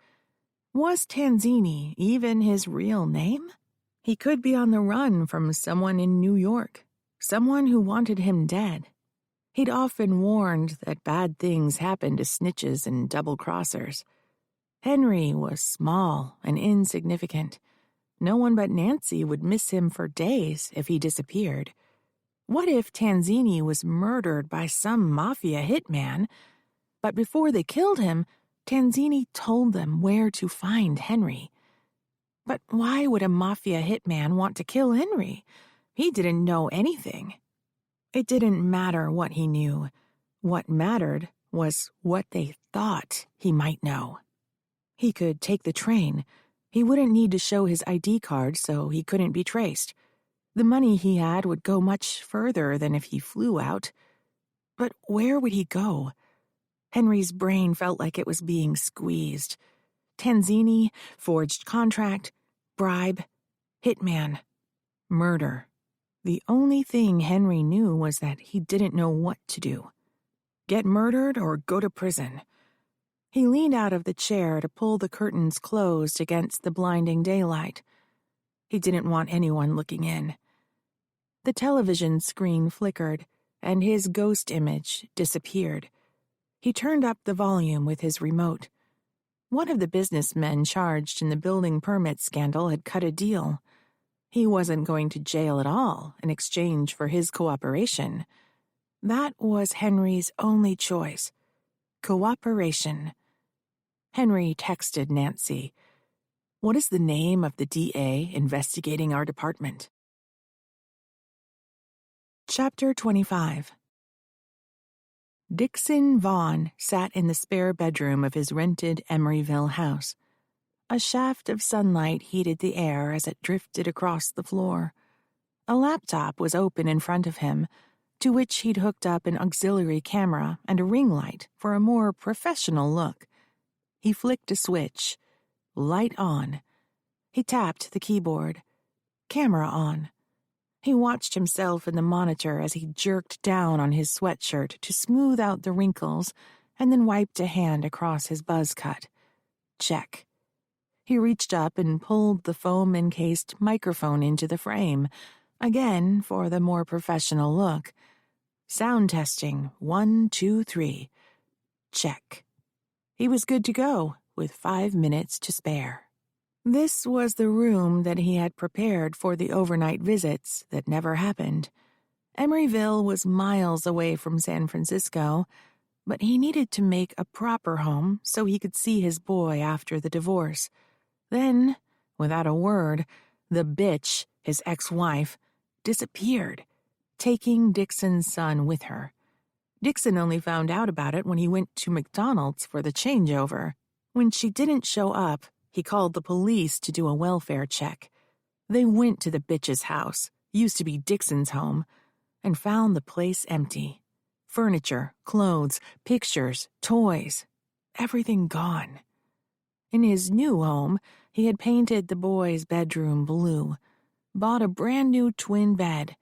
Was Tanzini even his real name? He could be on the run from someone in New York, someone who wanted him dead. He'd often warned that bad things happen to snitches and double-crossers. Henry was small and insignificant. No one but Nancy would miss him for days if he disappeared. What if Tanzini was murdered by some mafia hitman? But before they killed him, Tanzini told them where to find Henry. But why would a mafia hitman want to kill Henry? He didn't know anything. It didn't matter what he knew. What mattered was what they thought he might know. He could take the train. He wouldn't need to show his ID card, so he couldn't be traced. The money he had would go much further than if he flew out. But where would he go? Henry's brain felt like it was being squeezed. Tanzini, forged contract, bribe, hitman, murder. The only thing Henry knew was that he didn't know what to do. Get murdered or go to prison. He leaned out of the chair to pull the curtains closed against the blinding daylight. He didn't want anyone looking in. The television screen flickered, and his ghost image disappeared. He turned up the volume with his remote. One of the businessmen charged in the building permit scandal had cut a deal. He wasn't going to jail at all in exchange for his cooperation. That was Henry's only choice. Cooperation. Henry texted Nancy. "What is the name of the DA investigating our department?" Chapter 25. Dixon Vaughn sat in the spare bedroom of his rented Emeryville house. A shaft of sunlight heated the air as it drifted across the floor. A laptop was open in front of him, to which he'd hooked up an auxiliary camera and a ring light for a more professional look. He flicked a switch. Light on. He tapped the keyboard. Camera on. He watched himself in the monitor as he jerked down on his sweatshirt to smooth out the wrinkles and then wiped a hand across his buzz cut. Check. He reached up and pulled the foam-encased microphone into the frame, again for the more professional look. Sound testing, 1, 2, 3. Check. He was good to go, with 5 minutes to spare. This was the room that he had prepared for the overnight visits that never happened. Emeryville was miles away from San Francisco, but he needed to make a proper home so he could see his boy after the divorce. Then, without a word, the bitch, his ex-wife, disappeared, taking Dixon's son with her. Dixon only found out about it when he went to McDonald's for the changeover. When she didn't show up, he called the police to do a welfare check. They went to the bitch's house, used to be Dixon's home, and found the place empty. Furniture, clothes, pictures, toys, everything gone. In his new home, he had painted the boy's bedroom blue, bought a brand new twin bed,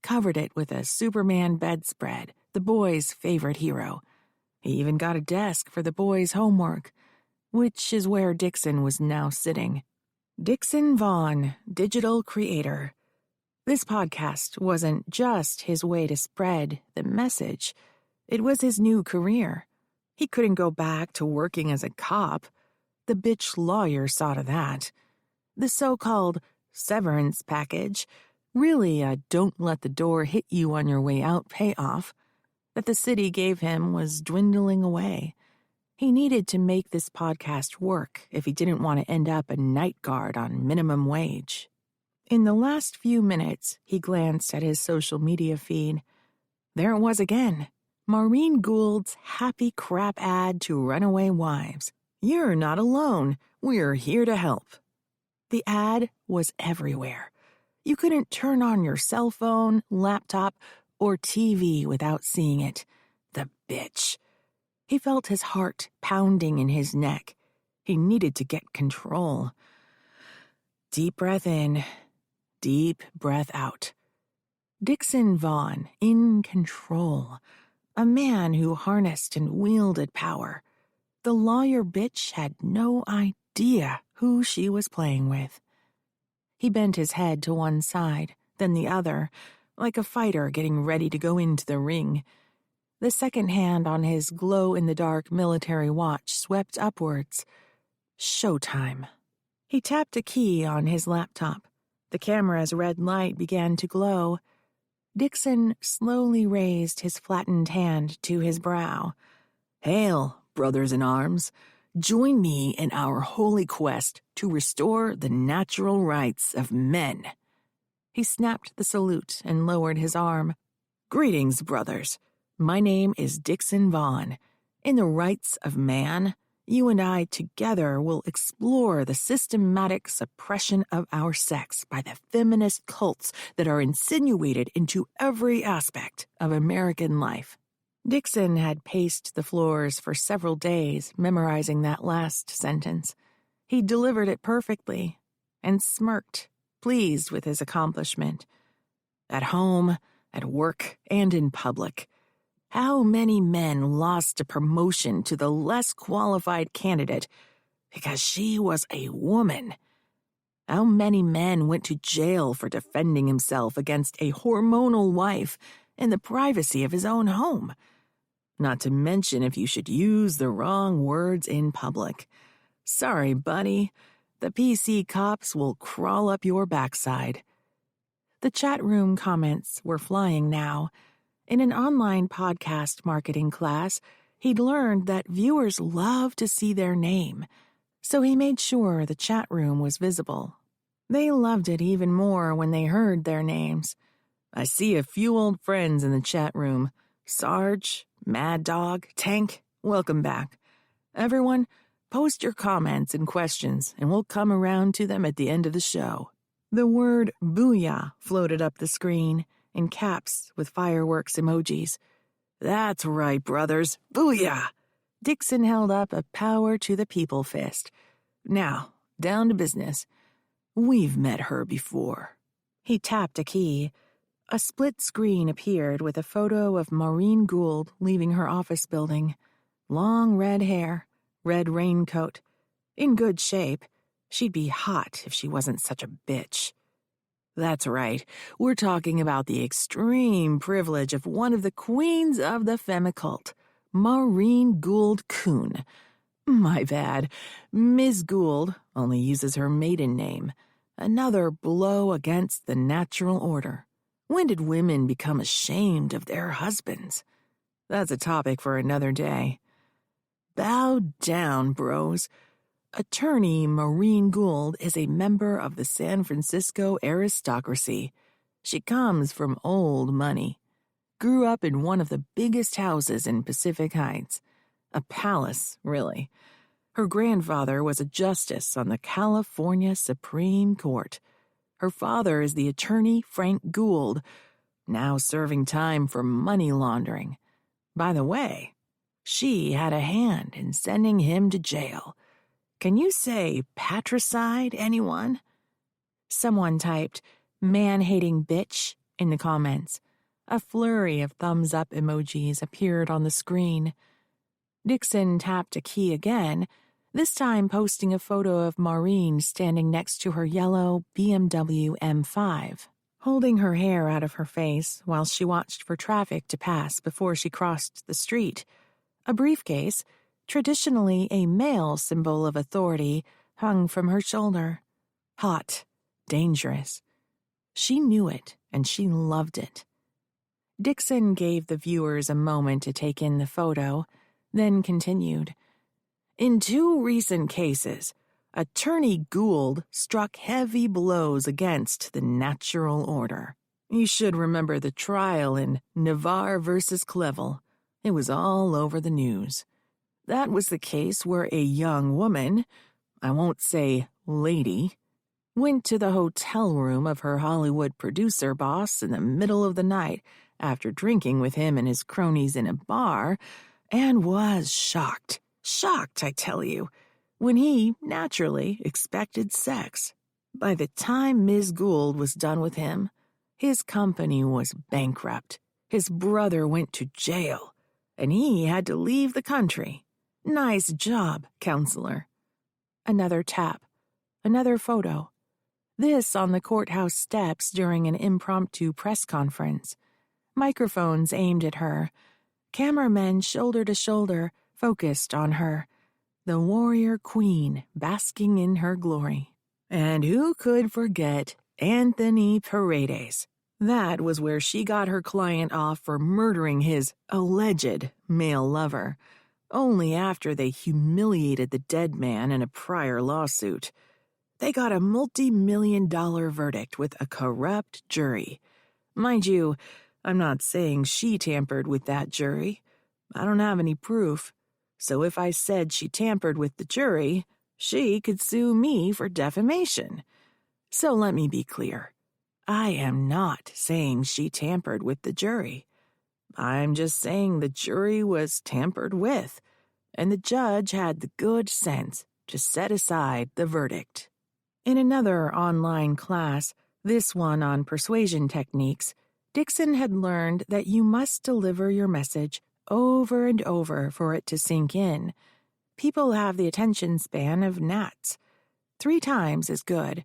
covered it with a Superman bedspread, the boy's favorite hero. He even got a desk for the boy's homework, which is where Dixon was now sitting. Dixon Vaughn, digital creator. This podcast wasn't just his way to spread the message. It was his new career. He couldn't go back to working as a cop. The bitch lawyer saw to that. The so-called severance package, really a don't let the door hit you on your way out payoff, that the city gave him was dwindling away. He needed to make this podcast work if he didn't want to end up a night guard on minimum wage. In the last few minutes, he glanced at his social media feed. There it was again. Maureen Gould's happy crap ad to runaway wives. You're not alone. We're here to help. The ad was everywhere. You couldn't turn on your cell phone, laptop, or TV without seeing it. The bitch. He felt his heart pounding in his neck. He needed to get control. Deep breath in, deep breath out. Dixon Vaughn, in control. A man who harnessed and wielded power. The lawyer bitch had no idea who she was playing with. He bent his head to one side, then the other, like a fighter getting ready to go into the ring. The second hand on his glow-in-the-dark military watch swept upwards. Showtime. He tapped a key on his laptop. The camera's red light began to glow. Dixon slowly raised his flattened hand to his brow. Hail, brothers in arms. Join me in our holy quest to restore the natural rights of men. He snapped the salute and lowered his arm. Greetings, brothers. My name is Dixon Vaughn. In the rights of man, you and I together will explore the systematic suppression of our sex by the feminist cults that are insinuated into every aspect of American life. Dixon had paced the floors for several days, memorizing that last sentence. He delivered it perfectly, and smirked, pleased with his accomplishment. At home, at work, and in public, how many men lost a promotion to the less qualified candidate because she was a woman? How many men went to jail for defending himself against a hormonal wife in the privacy of his own home? Not to mention if you should use the wrong words in public. Sorry, buddy. The PC cops will crawl up your backside. The chat room comments were flying now. In an online podcast marketing class, he'd learned that viewers love to see their name, so he made sure the chat room was visible. They loved it even more when they heard their names. I see a few old friends in the chat room. Sarge, Mad Dog, Tank, welcome back. Everyone, Post your comments and questions, and we'll come around to them at the end of the show. The word booyah floated up the screen, in caps with fireworks emojis. That's right, brothers, booyah! Dixon held up a power to the people fist. Now, down to business. We've met her before. He tapped a key. A split screen appeared with a photo of Maureen Gould leaving her office building. Long red hair, red raincoat. In good shape. She'd be hot if she wasn't such a bitch. That's right, we're talking about the extreme privilege of one of the queens of the femicult, Maureen Gould Kuhn. My bad, Ms. Gould only uses her maiden name. Another blow against the natural order. When did women become ashamed of their husbands? That's a topic for another day. Bow down, bros. Attorney Maureen Gould is a member of the San Francisco aristocracy. She comes from old money. Grew up in one of the biggest houses in Pacific Heights. A palace, really. Her grandfather was a justice on the California Supreme Court. Her father is the attorney Frank Gould, now serving time for money laundering. By the way, she had a hand in sending him to jail. Can you say patricide, anyone? Someone typed, man-hating bitch, in the comments. A flurry of thumbs-up emojis appeared on the screen. Dixon tapped a key again, this time posting a photo of Maureen standing next to her yellow BMW M5, holding her hair out of her face while she watched for traffic to pass before she crossed the street. A briefcase, traditionally a male symbol of authority, hung from her shoulder. Hot, dangerous. She knew it, and she loved it. Dixon gave the viewers a moment to take in the photo, then continued. In 2 recent cases, Attorney Gould struck heavy blows against the natural order. You should remember the trial in Navarre versus Clevel. It was all over the news. That was the case where a young woman, I won't say lady, went to the hotel room of her Hollywood producer boss in the middle of the night after drinking with him and his cronies in a bar, and was shocked, I tell you, when he, naturally, expected sex. By the time Ms. Gould was done with him, his company was bankrupt, his brother went to jail, and he had to leave the country. Nice job, counselor. Another tap. Another photo. This on the courthouse steps during an impromptu press conference. Microphones aimed at her. Cameramen shoulder to shoulder, focused on her. The warrior queen basking in her glory. And who could forget Anthony Paredes? That was where she got her client off for murdering his alleged male lover. Only after they humiliated the dead man in a prior lawsuit. They got a multi-million-dollar verdict with a corrupt jury. Mind you, I'm not saying she tampered with that jury. I don't have any proof. So if I said she tampered with the jury, she could sue me for defamation. So let me be clear. I am not saying she tampered with the jury. I'm just saying the jury was tampered with, and the judge had the good sense to set aside the verdict. In another online class, this one on persuasion techniques, Dixon had learned that you must deliver your message over and over for it to sink in. People have the attention span of gnats. 3 times is good.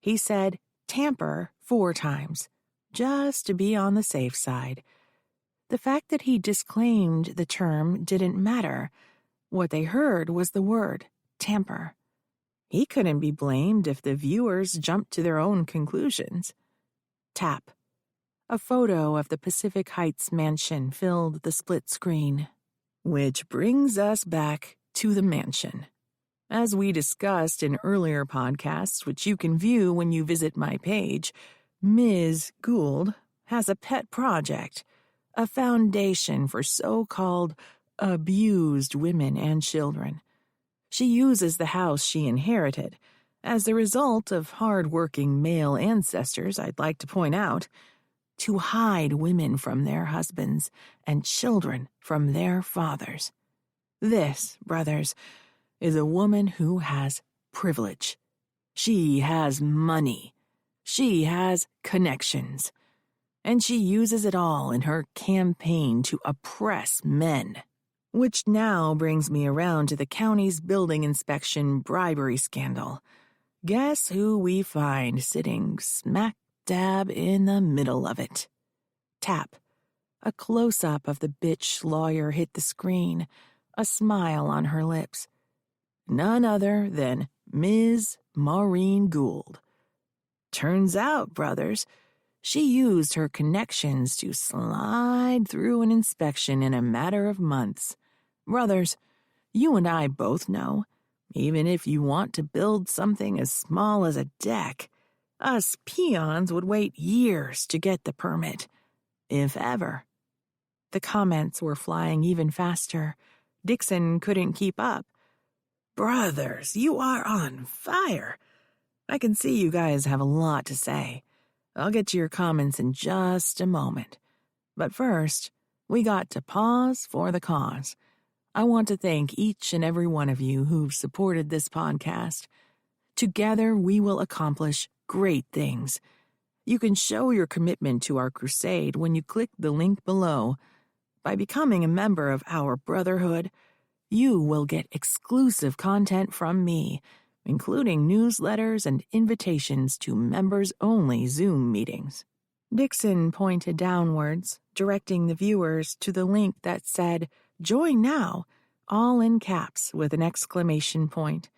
He said tamper 4 times, just to be on the safe side. The fact that he disclaimed the term didn't matter. What they heard was the word, tamper. He couldn't be blamed if the viewers jumped to their own conclusions. Tap. A photo of the Pacific Heights mansion filled the split screen. Which brings us back to the mansion. As we discussed in earlier podcasts, which you can view when you visit my page, Ms. Gould has a pet project, a foundation for so-called abused women and children. She uses the house she inherited, as the result of hard-working male ancestors, I'd like to point out, to hide women from their husbands and children from their fathers. This, brothers, is a woman who has privilege. She has money. She has connections. And she uses it all in her campaign to oppress men. Which now brings me around to the county's building inspection bribery scandal. Guess who we find sitting smack dab in the middle of it? Tap. A close-up of the bitch lawyer hit the screen, a smile on her lips. None other than Ms. Maureen Gould. Turns out, brothers, she used her connections to slide through an inspection in a matter of months. Brothers, you and I both know, even if you want to build something as small as a deck, us peons would wait years to get the permit, if ever. The comments were flying even faster. Dixon couldn't keep up. Brothers, you are on fire. I can see you guys have a lot to say. I'll get to your comments in just a moment. But first, we got to pause for the cause. I want to thank each and every one of you who've supported this podcast. Together, we will accomplish great things. You can show your commitment to our crusade when you click the link below. By becoming a member of our brotherhood, you will get exclusive content from me, including newsletters and invitations to members-only Zoom meetings. Dixon pointed downwards, directing the viewers to the link that said, "Join now," all in caps with an exclamation point.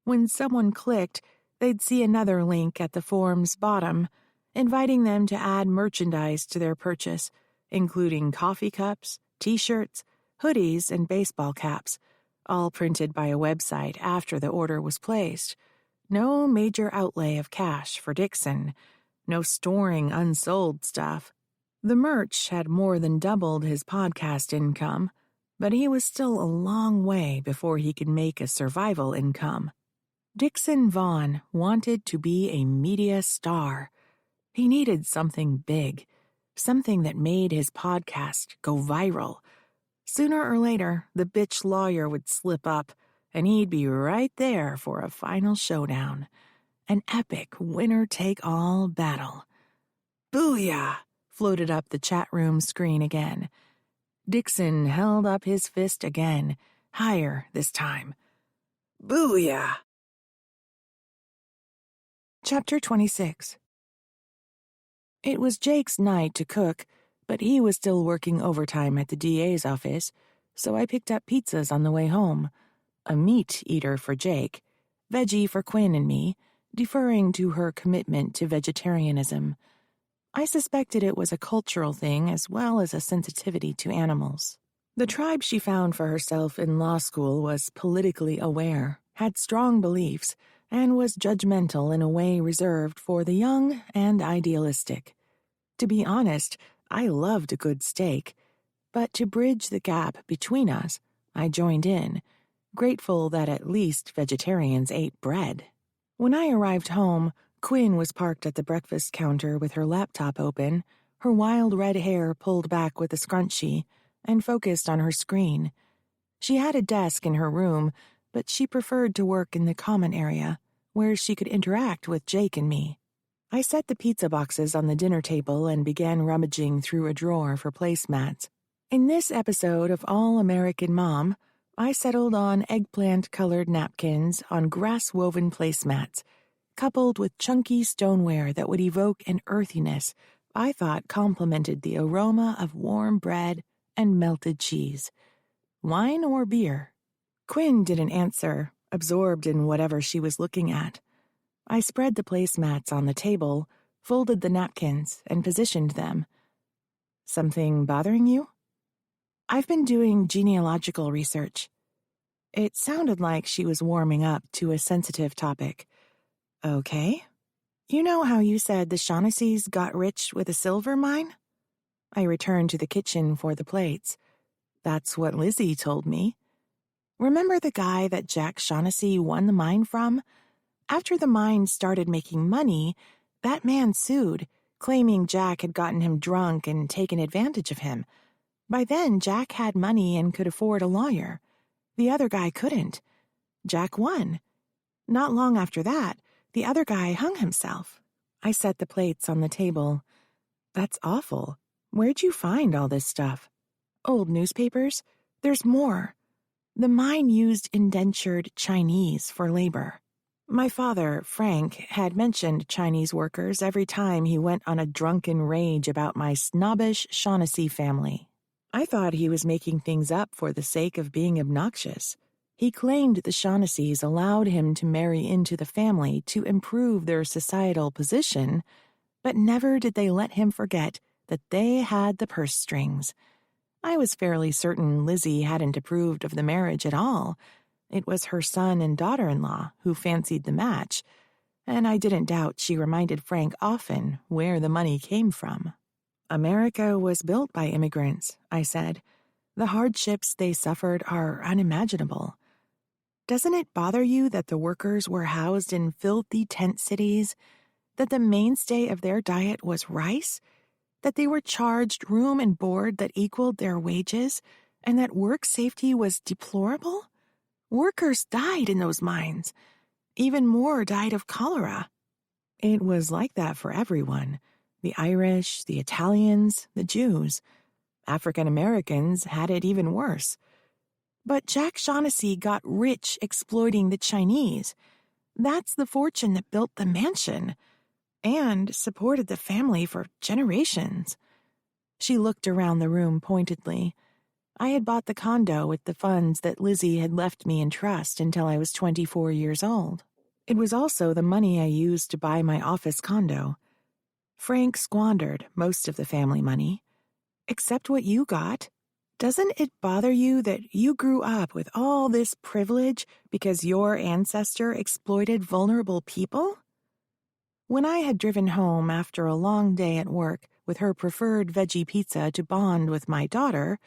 When someone clicked, they'd see another link at the form's bottom, inviting them to add merchandise to their purchase, including coffee cups, t-shirts, hoodies, and baseball caps, all printed by a website after the order was placed. No major outlay of cash for Dixon. No storing unsold stuff. The merch had more than doubled his podcast income, but he was still a long way before he could make a survival income. Dixon Vaughn wanted to be a media star. He needed something big, something that made his podcast go viral. Sooner or later, the bitch lawyer would slip up, and he'd be right there for a final showdown. An epic winner-take-all battle. "Booyah!" floated up the chat room screen again. Dixon held up his fist again, higher this time. "Booyah!" Chapter 26. It was Jake's night to cook, but he was still working overtime at the DA's office, so I picked up pizzas on the way home. A meat eater for Jake, veggie for Quinn and me, deferring to her commitment to vegetarianism. I suspected it was a cultural thing as well as a sensitivity to animals. The tribe she found for herself in law school was politically aware, had strong beliefs, and was judgmental in a way reserved for the young and idealistic. To be honest, I loved a good steak, but to bridge the gap between us, I joined in, grateful that at least vegetarians ate bread. When I arrived home, Quinn was parked at the breakfast counter with her laptop open, her wild red hair pulled back with a scrunchie, and focused on her screen. She had a desk in her room, but she preferred to work in the common area, where she could interact with Jake and me. I set the pizza boxes on the dinner table and began rummaging through a drawer for placemats. In this episode of All American Mom, I settled on eggplant-colored napkins on grass-woven placemats, coupled with chunky stoneware that would evoke an earthiness I thought complemented the aroma of warm bread and melted cheese. Wine or beer? Quinn didn't answer, absorbed in whatever she was looking at. I spread the placemats on the table, folded the napkins, and positioned them. "Something bothering you?" "I've been doing genealogical research." It sounded like she was warming up to a sensitive topic. "Okay. You know how you said the Shaughnessy's got rich with a silver mine?" I returned to the kitchen for the plates. "That's what Lizzie told me." Remember the guy that Jack Shaughnessy won the mine from? After the mine started making money, that man sued, claiming Jack had gotten him drunk and taken advantage of him. By then, Jack had money and could afford a lawyer. The other guy couldn't. Jack won. Not long after that, the other guy hung himself. I set the plates on the table. That's awful. Where'd you find all this stuff? Old newspapers? There's more. The mine used indentured Chinese for labor. My father, Frank, had mentioned Chinese workers every time he went on a drunken rage about my snobbish Shaughnessy family. I thought he was making things up for the sake of being obnoxious. He claimed the Shaughnessy's allowed him to marry into the family to improve their societal position, but never did they let him forget that they had the purse strings. I was fairly certain Lizzie hadn't approved of the marriage at all. It was her son and daughter-in-law who fancied the match, and I didn't doubt she reminded Frank often where the money came from. America was built by immigrants, I said. The hardships they suffered are unimaginable. Doesn't it bother you that the workers were housed in filthy tent cities, that the mainstay of their diet was rice, that they were charged room and board that equaled their wages, and that work safety was deplorable? Workers died in those mines. Even more died of cholera. It was like that for everyone. The Irish, the Italians, the Jews. African Americans had it even worse. But Jack Shaughnessy got rich exploiting the Chinese. That's the fortune that built the mansion and supported the family for generations. She looked around the room pointedly. I had bought the condo with the funds that Lizzie had left me in trust until I was 24 years old. It was also the money I used to buy my office condo. Frank squandered most of the family money. Except what you got. Doesn't it bother you that you grew up with all this privilege because your ancestor exploited vulnerable people? When I had driven home after a long day at work with her preferred veggie pizza to bond with my daughter,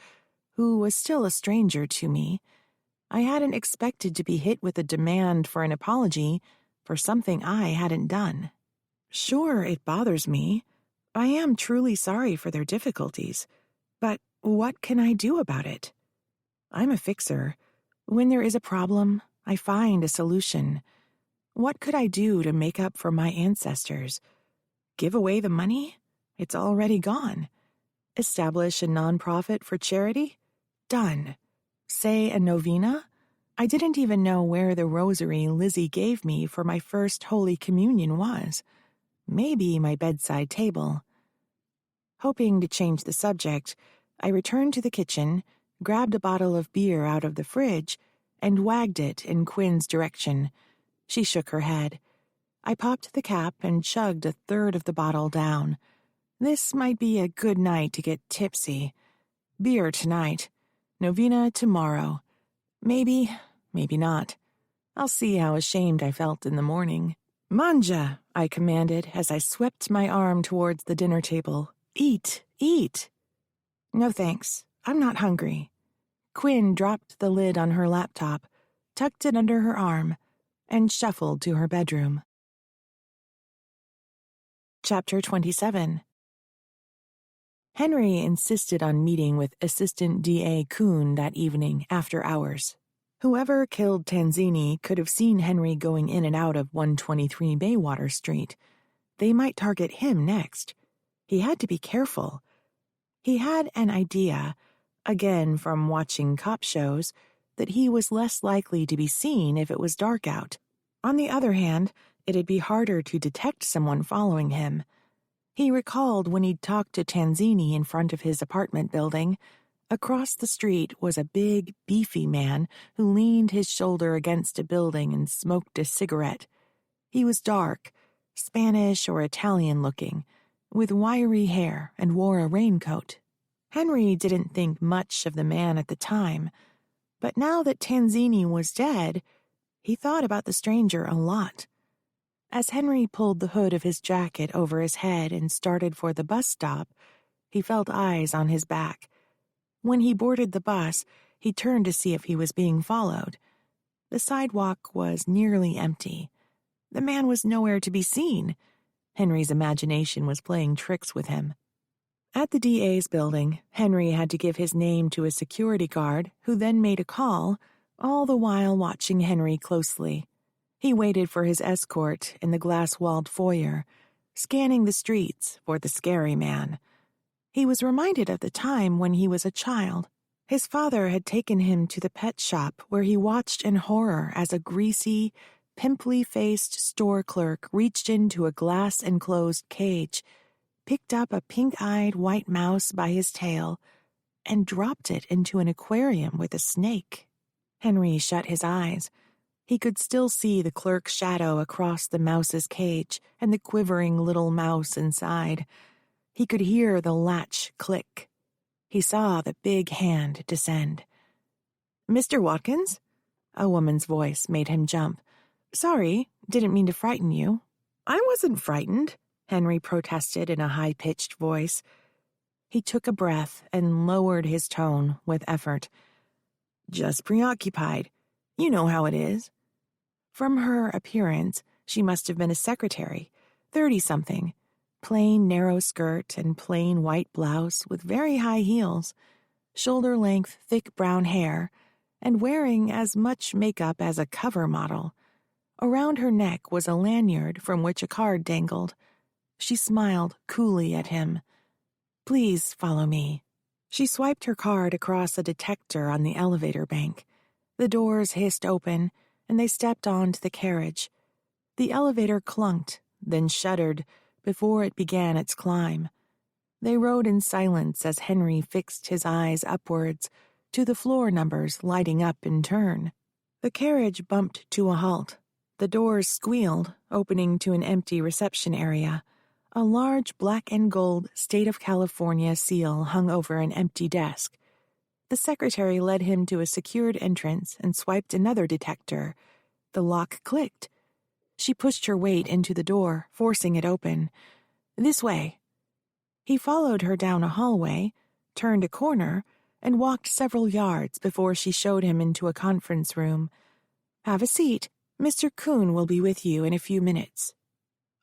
who was still a stranger to me, I hadn't expected to be hit with a demand for an apology for something I hadn't done. Sure, it bothers me. I am truly sorry for their difficulties. But what can I do about it? I'm a fixer. When there is a problem, I find a solution. What could I do to make up for my ancestors? Give away the money? It's already gone. Establish a nonprofit for charity? Done. Say a novena? I didn't even know where the rosary Lizzie gave me for my first Holy Communion was. Maybe my bedside table. Hoping to change the subject, I returned to the kitchen, grabbed a bottle of beer out of the fridge, and wagged it in Quinn's direction. She shook her head. I popped the cap and chugged a third of the bottle down. This might be a good night to get tipsy. Beer tonight. Novena tomorrow. Maybe, maybe not. I'll see how ashamed I felt in the morning. Manja, I commanded as I swept my arm towards the dinner table. Eat, eat. No thanks, I'm not hungry. Quinn dropped the lid on her laptop, tucked it under her arm, and shuffled to her bedroom. Chapter 27. Henry insisted on meeting with Assistant D.A. Kuhn that evening after hours. Whoever killed Tanzini could have seen Henry going in and out of 123 Baywater Street. They might target him next. He had to be careful. He had an idea, again from watching cop shows, that he was less likely to be seen if it was dark out. On the other hand, it'd be harder to detect someone following him. He recalled when he'd talked to Tanzini in front of his apartment building. Across the street was a big, beefy man who leaned his shoulder against a building and smoked a cigarette. He was dark, Spanish or Italian-looking, with wiry hair and wore a raincoat. Henry didn't think much of the man at the time, but now that Tanzini was dead, he thought about the stranger a lot. As Henry pulled the hood of his jacket over his head and started for the bus stop, he felt eyes on his back. When he boarded the bus, he turned to see if he was being followed. The sidewalk was nearly empty. The man was nowhere to be seen. Henry's imagination was playing tricks with him. At the DA's building, Henry had to give his name to a security guard, who then made a call, all the while watching Henry closely. He waited for his escort in the glass-walled foyer, scanning the streets for the scary man. He was reminded of the time when he was a child. His father had taken him to the pet shop where he watched in horror as a greasy, pimply-faced store clerk reached into a glass-enclosed cage, picked up a pink-eyed white mouse by his tail, and dropped it into an aquarium with a snake. Henry shut his eyes. He could still see the clerk's shadow across the mouse's cage and the quivering little mouse inside. He could hear the latch click. He saw the big hand descend. "Mr. Watkins?" A woman's voice made him jump. "Sorry, didn't mean to frighten you." "I wasn't frightened," Henry protested in a high-pitched voice. He took a breath and lowered his tone with effort. "Just preoccupied. You know how it is." From her appearance, she must have been a secretary, 30-something, plain narrow skirt and plain white blouse with very high heels, shoulder-length thick brown hair, and wearing as much makeup as a cover model. Around her neck was a lanyard from which a card dangled. She smiled coolly at him. "Please follow me." She swiped her card across a detector on the elevator bank. The doors hissed open, and they stepped onto the carriage. The elevator clunked, then shuddered, before it began its climb. They rode in silence as Henry fixed his eyes upwards to the floor numbers lighting up in turn. The carriage bumped to a halt. The doors squealed, opening to an empty reception area. A large black and gold State of California seal hung over an empty desk. The secretary led him to a secured entrance and swiped another detector. The lock clicked. She pushed her weight into the door, forcing it open. "This way." He followed her down a hallway, turned a corner, and walked several yards before she showed him into a conference room. "Have a seat. Mr. Kuhn will be with you in a few minutes."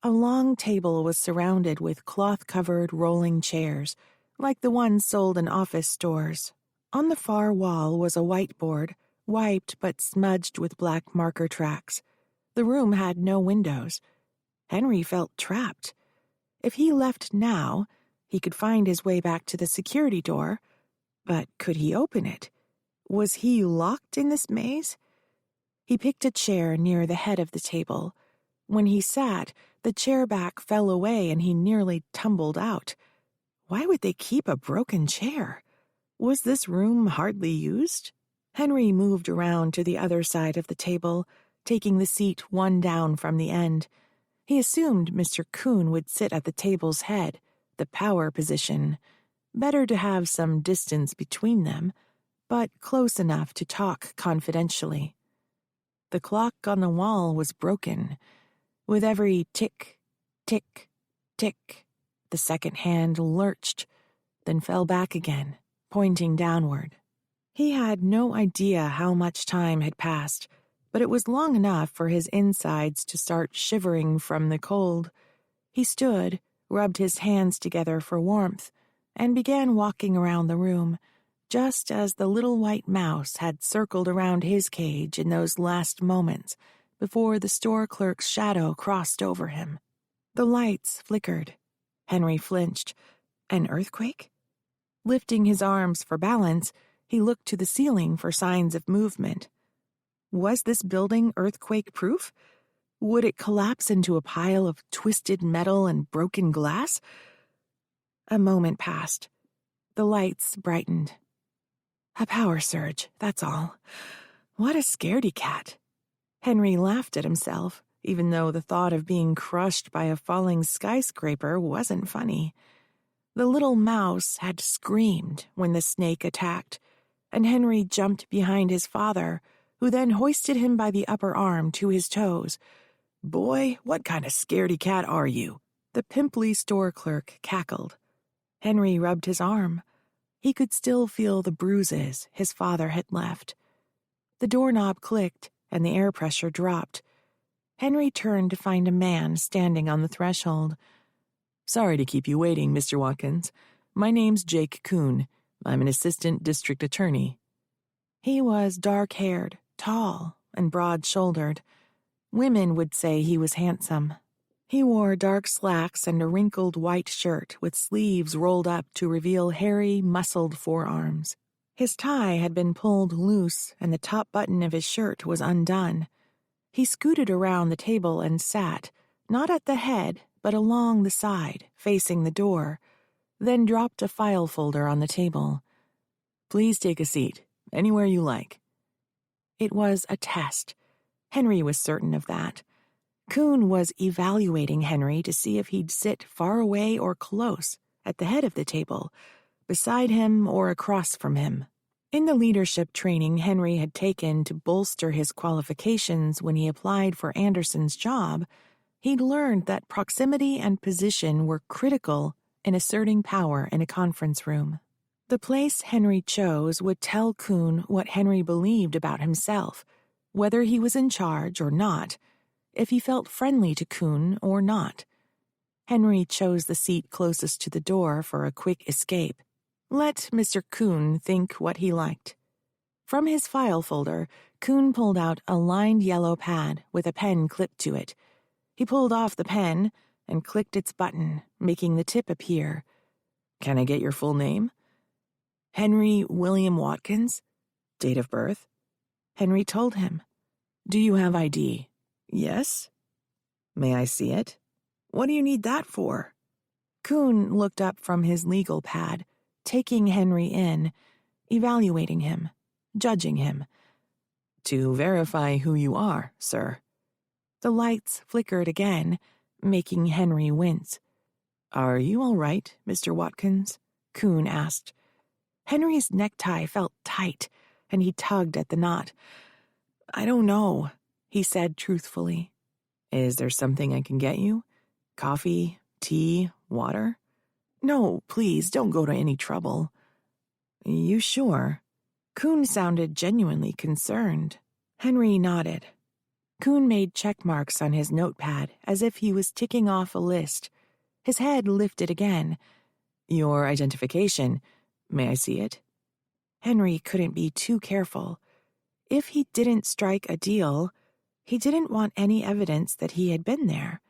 A long table was surrounded with cloth-covered rolling chairs, like the ones sold in office stores. On the far wall was a whiteboard, wiped but smudged with black marker tracks. The room had no windows. Henry felt trapped. If he left now, he could find his way back to the security door. But could he open it? Was he locked in this maze? He picked a chair near the head of the table. When he sat, the chair back fell away and he nearly tumbled out. Why would they keep a broken chair? Was this room hardly used? Henry moved around to the other side of the table, taking the seat one down from the end. He assumed Mr. Kuhn would sit at the table's head, the power position. Better to have some distance between them, but close enough to talk confidentially. The clock on the wall was broken. With every tick, tick, tick, the second hand lurched, then fell back again, pointing downward. He had no idea how much time had passed, but it was long enough for his insides to start shivering from the cold. He stood, rubbed his hands together for warmth, and began walking around the room, just as the little white mouse had circled around his cage in those last moments before the store clerk's shadow crossed over him. The lights flickered. Henry flinched. An earthquake? Lifting his arms for balance, he looked to the ceiling for signs of movement. Was this building earthquake-proof? Would it collapse into a pile of twisted metal and broken glass? A moment passed. The lights brightened. A power surge, that's all. What a scaredy cat. Henry laughed at himself, even though the thought of being crushed by a falling skyscraper wasn't funny. The little mouse had screamed when the snake attacked, and Henry jumped behind his father, who then hoisted him by the upper arm to his toes. "Boy, what kind of scaredy cat are you?" The pimply store clerk cackled. Henry rubbed his arm. He could still feel the bruises his father had left. The doorknob clicked and the air pressure dropped. Henry turned to find a man standing on the threshold. "Sorry to keep you waiting, Mr. Watkins. My name's Jake Kuhn. I'm an assistant district attorney." He was dark-haired, tall, and broad-shouldered. Women would say he was handsome. He wore dark slacks and a wrinkled white shirt with sleeves rolled up to reveal hairy, muscled forearms. His tie had been pulled loose and the top button of his shirt was undone. He scooted around the table and sat, not at the head, but along the side, facing the door, then dropped a file folder on the table. "Please take a seat, anywhere you like." It was a test. Henry was certain of that. Kuhn was evaluating Henry to see if he'd sit far away or close, at the head of the table, beside him or across from him. In the leadership training Henry had taken to bolster his qualifications when he applied for Anderson's job, he'd learned that proximity and position were critical in asserting power in a conference room. The place Henry chose would tell Kuhn what Henry believed about himself, whether he was in charge or not, if he felt friendly to Kuhn or not. Henry chose the seat closest to the door for a quick escape. Let Mr. Kuhn think what he liked. From his file folder, Kuhn pulled out a lined yellow pad with a pen clipped to it. He pulled off the pen and clicked its button, making the tip appear. "Can I get your full name?" "Henry William Watkins." "Date of birth?" Henry told him. "Do you have ID?" "Yes." "May I see it?" "What do you need that for?" Kuhn looked up from his legal pad, taking Henry in, evaluating him, judging him. "To verify who you are, sir." The lights flickered again, making Henry wince. "Are you all right, Mr. Watkins?" Kuhn asked. Henry's necktie felt tight, and he tugged at the knot. "I don't know," he said truthfully. "Is there something I can get you? Coffee, tea, water?" "No, please, don't go to any trouble." "You sure?" Kuhn sounded genuinely concerned. Henry nodded. Kuhn made check marks on his notepad as if he was ticking off a list. His head lifted again. "Your identification. May I see it?" Henry couldn't be too careful. If he didn't strike a deal, he didn't want any evidence that he had been there.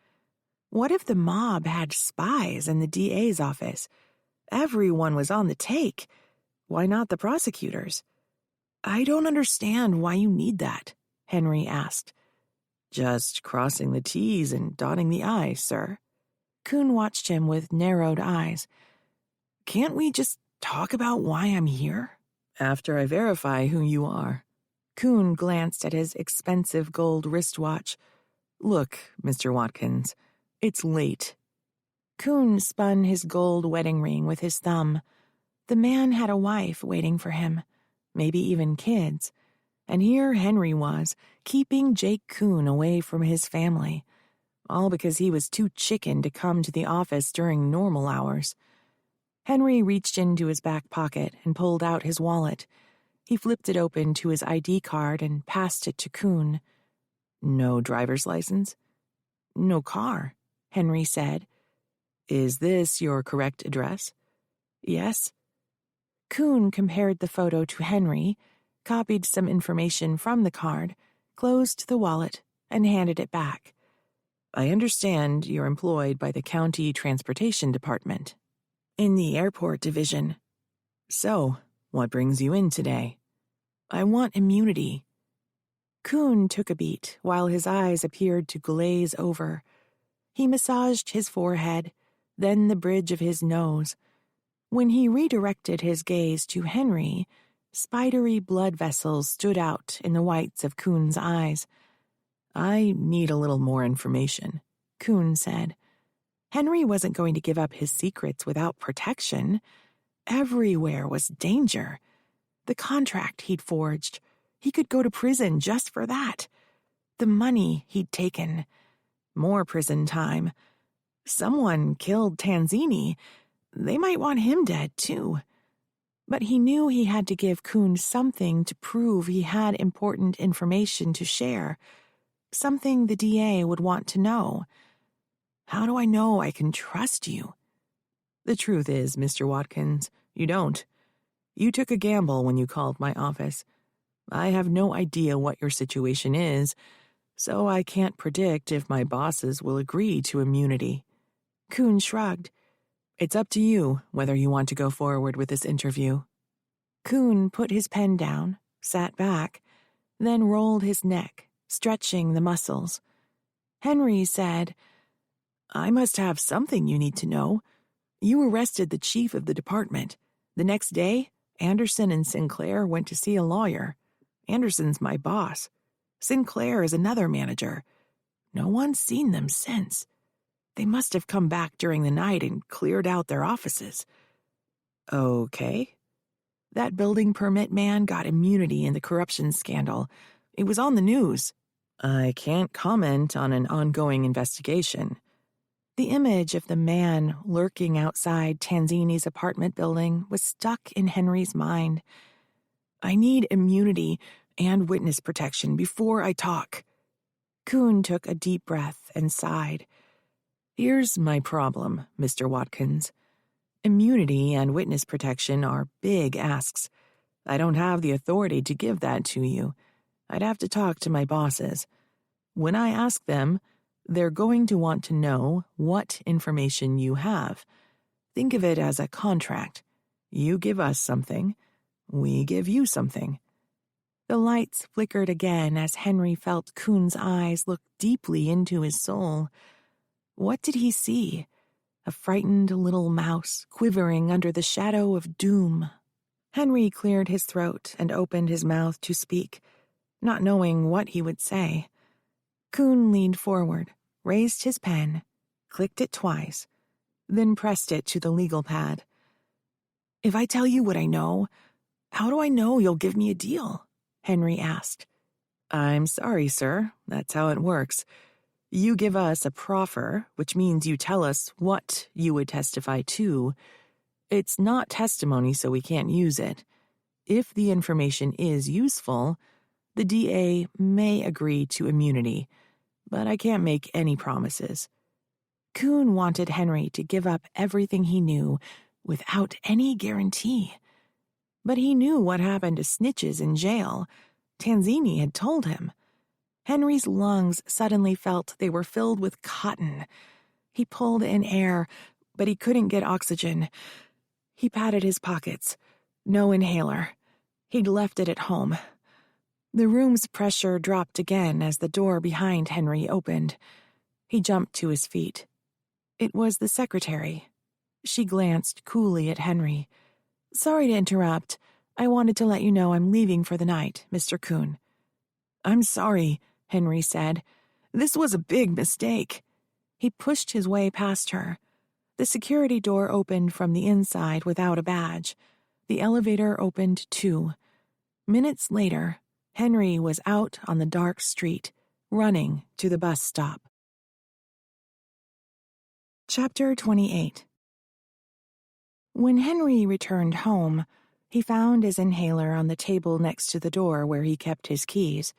What if the mob had spies in the DA's office? Everyone was on the take. Why not the prosecutors? "I don't understand why you need that," Henry asked. "Just crossing the T's and dotting the I's, sir." Kuhn watched him with narrowed eyes. "Can't we just talk about why I'm here?" "After I verify who you are." Kuhn glanced at his expensive gold wristwatch. "Look, Mr. Watkins, it's late." Kuhn spun his gold wedding ring with his thumb. The man had a wife waiting for him, maybe even kids. And here Henry was, keeping Jake Kuhn away from his family. All because he was too chicken to come to the office during normal hours. Henry reached into his back pocket and pulled out his wallet. He flipped it open to his ID card and passed it to Kuhn. "No driver's license?" "No car," Henry said. "Is this your correct address?" "Yes." Kuhn compared the photo to Henry, copied some information from the card, closed the wallet, and handed it back. "I understand you're employed by the County Transportation Department." "In the airport division." "So, what brings you in today?" "I want immunity." Kuhn took a beat while his eyes appeared to glaze over. He massaged his forehead, then the bridge of his nose. When he redirected his gaze to Henry, spidery blood vessels stood out in the whites of Kuhn's eyes. "I need a little more information," Kuhn said. Henry wasn't going to give up his secrets without protection. Everywhere was danger. The contract he'd forged, he could go to prison just for that. The money he'd taken, more prison time. Someone killed Tanzini. They might want him dead, too. But he knew he had to give Kuhn something to prove he had important information to share, something the DA would want to know. How do I know I can trust you? The truth is, Mr. Watkins, you don't. You took a gamble when you called my office. I have no idea what your situation is, so I can't predict if my bosses will agree to immunity. Kuhn shrugged. It's up to you whether you want to go forward with this interview. Kuhn put his pen down, sat back, then rolled his neck, stretching the muscles. Henry said, I must have something you need to know. You arrested the chief of the department. The next day, Anderson and Sinclair went to see a lawyer. Anderson's my boss. Sinclair is another manager. No one's seen them since. They must have come back during the night and cleared out their offices. Okay. That building permit man got immunity in the corruption scandal. It was on the news. I can't comment on an ongoing investigation. The image of the man lurking outside Tanzini's apartment building was stuck in Henry's mind. I need immunity and witness protection before I talk. Kuhn took a deep breath and sighed. Here's my problem, Mr. Watkins. Immunity and witness protection are big asks. I don't have the authority to give that to you. I'd have to talk to my bosses. When I ask them, they're going to want to know what information you have. Think of it as a contract. You give us something, we give you something. The lights flickered again as Henry felt Kuhn's eyes look deeply into his soul. What did he see? A frightened little mouse quivering under the shadow of doom. Henry cleared his throat and opened his mouth to speak, not knowing what he would say. Kuhn leaned forward, raised his pen, clicked it twice, then pressed it to the legal pad. If I tell you what I know, how do I know you'll give me a deal? Henry asked. I'm sorry, sir. That's how it works. You give us a proffer, which means you tell us what you would testify to. It's not testimony, so we can't use it. If the information is useful, the DA may agree to immunity, but I can't make any promises. Kuhn wanted Henry to give up everything he knew without any guarantee. But he knew what happened to snitches in jail. Tanzini had told him. Henry's lungs suddenly felt they were filled with cotton. He pulled in air, but he couldn't get oxygen. He patted his pockets. No inhaler. He'd left it at home. The room's pressure dropped again as the door behind Henry opened. He jumped to his feet. It was the secretary. She glanced coolly at Henry. Sorry to interrupt. I wanted to let you know I'm leaving for the night, Mr. Kuhn. I'm sorry, Henry said. This was a big mistake. He pushed his way past her. The security door opened from the inside without a badge. The elevator opened too. Minutes later, Henry was out on the dark street, running to the bus stop. Chapter 28. When Henry returned home, he found his inhaler on the table next to the door where he kept his keys.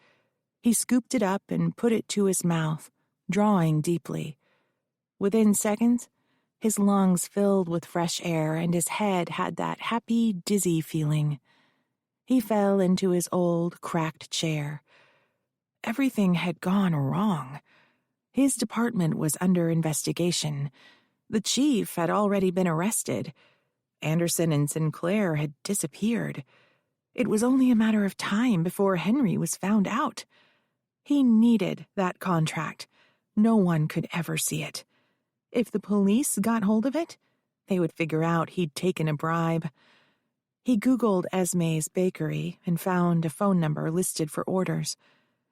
He scooped it up and put it to his mouth, drawing deeply. Within seconds, his lungs filled with fresh air and his head had that happy, dizzy feeling. He fell into his old, cracked chair. Everything had gone wrong. His department was under investigation. The chief had already been arrested. Anderson and Sinclair had disappeared. It was only a matter of time before Henry was found out. He needed that contract. No one could ever see it. If the police got hold of it, they would figure out he'd taken a bribe. He Googled Esme's bakery and found a phone number listed for orders.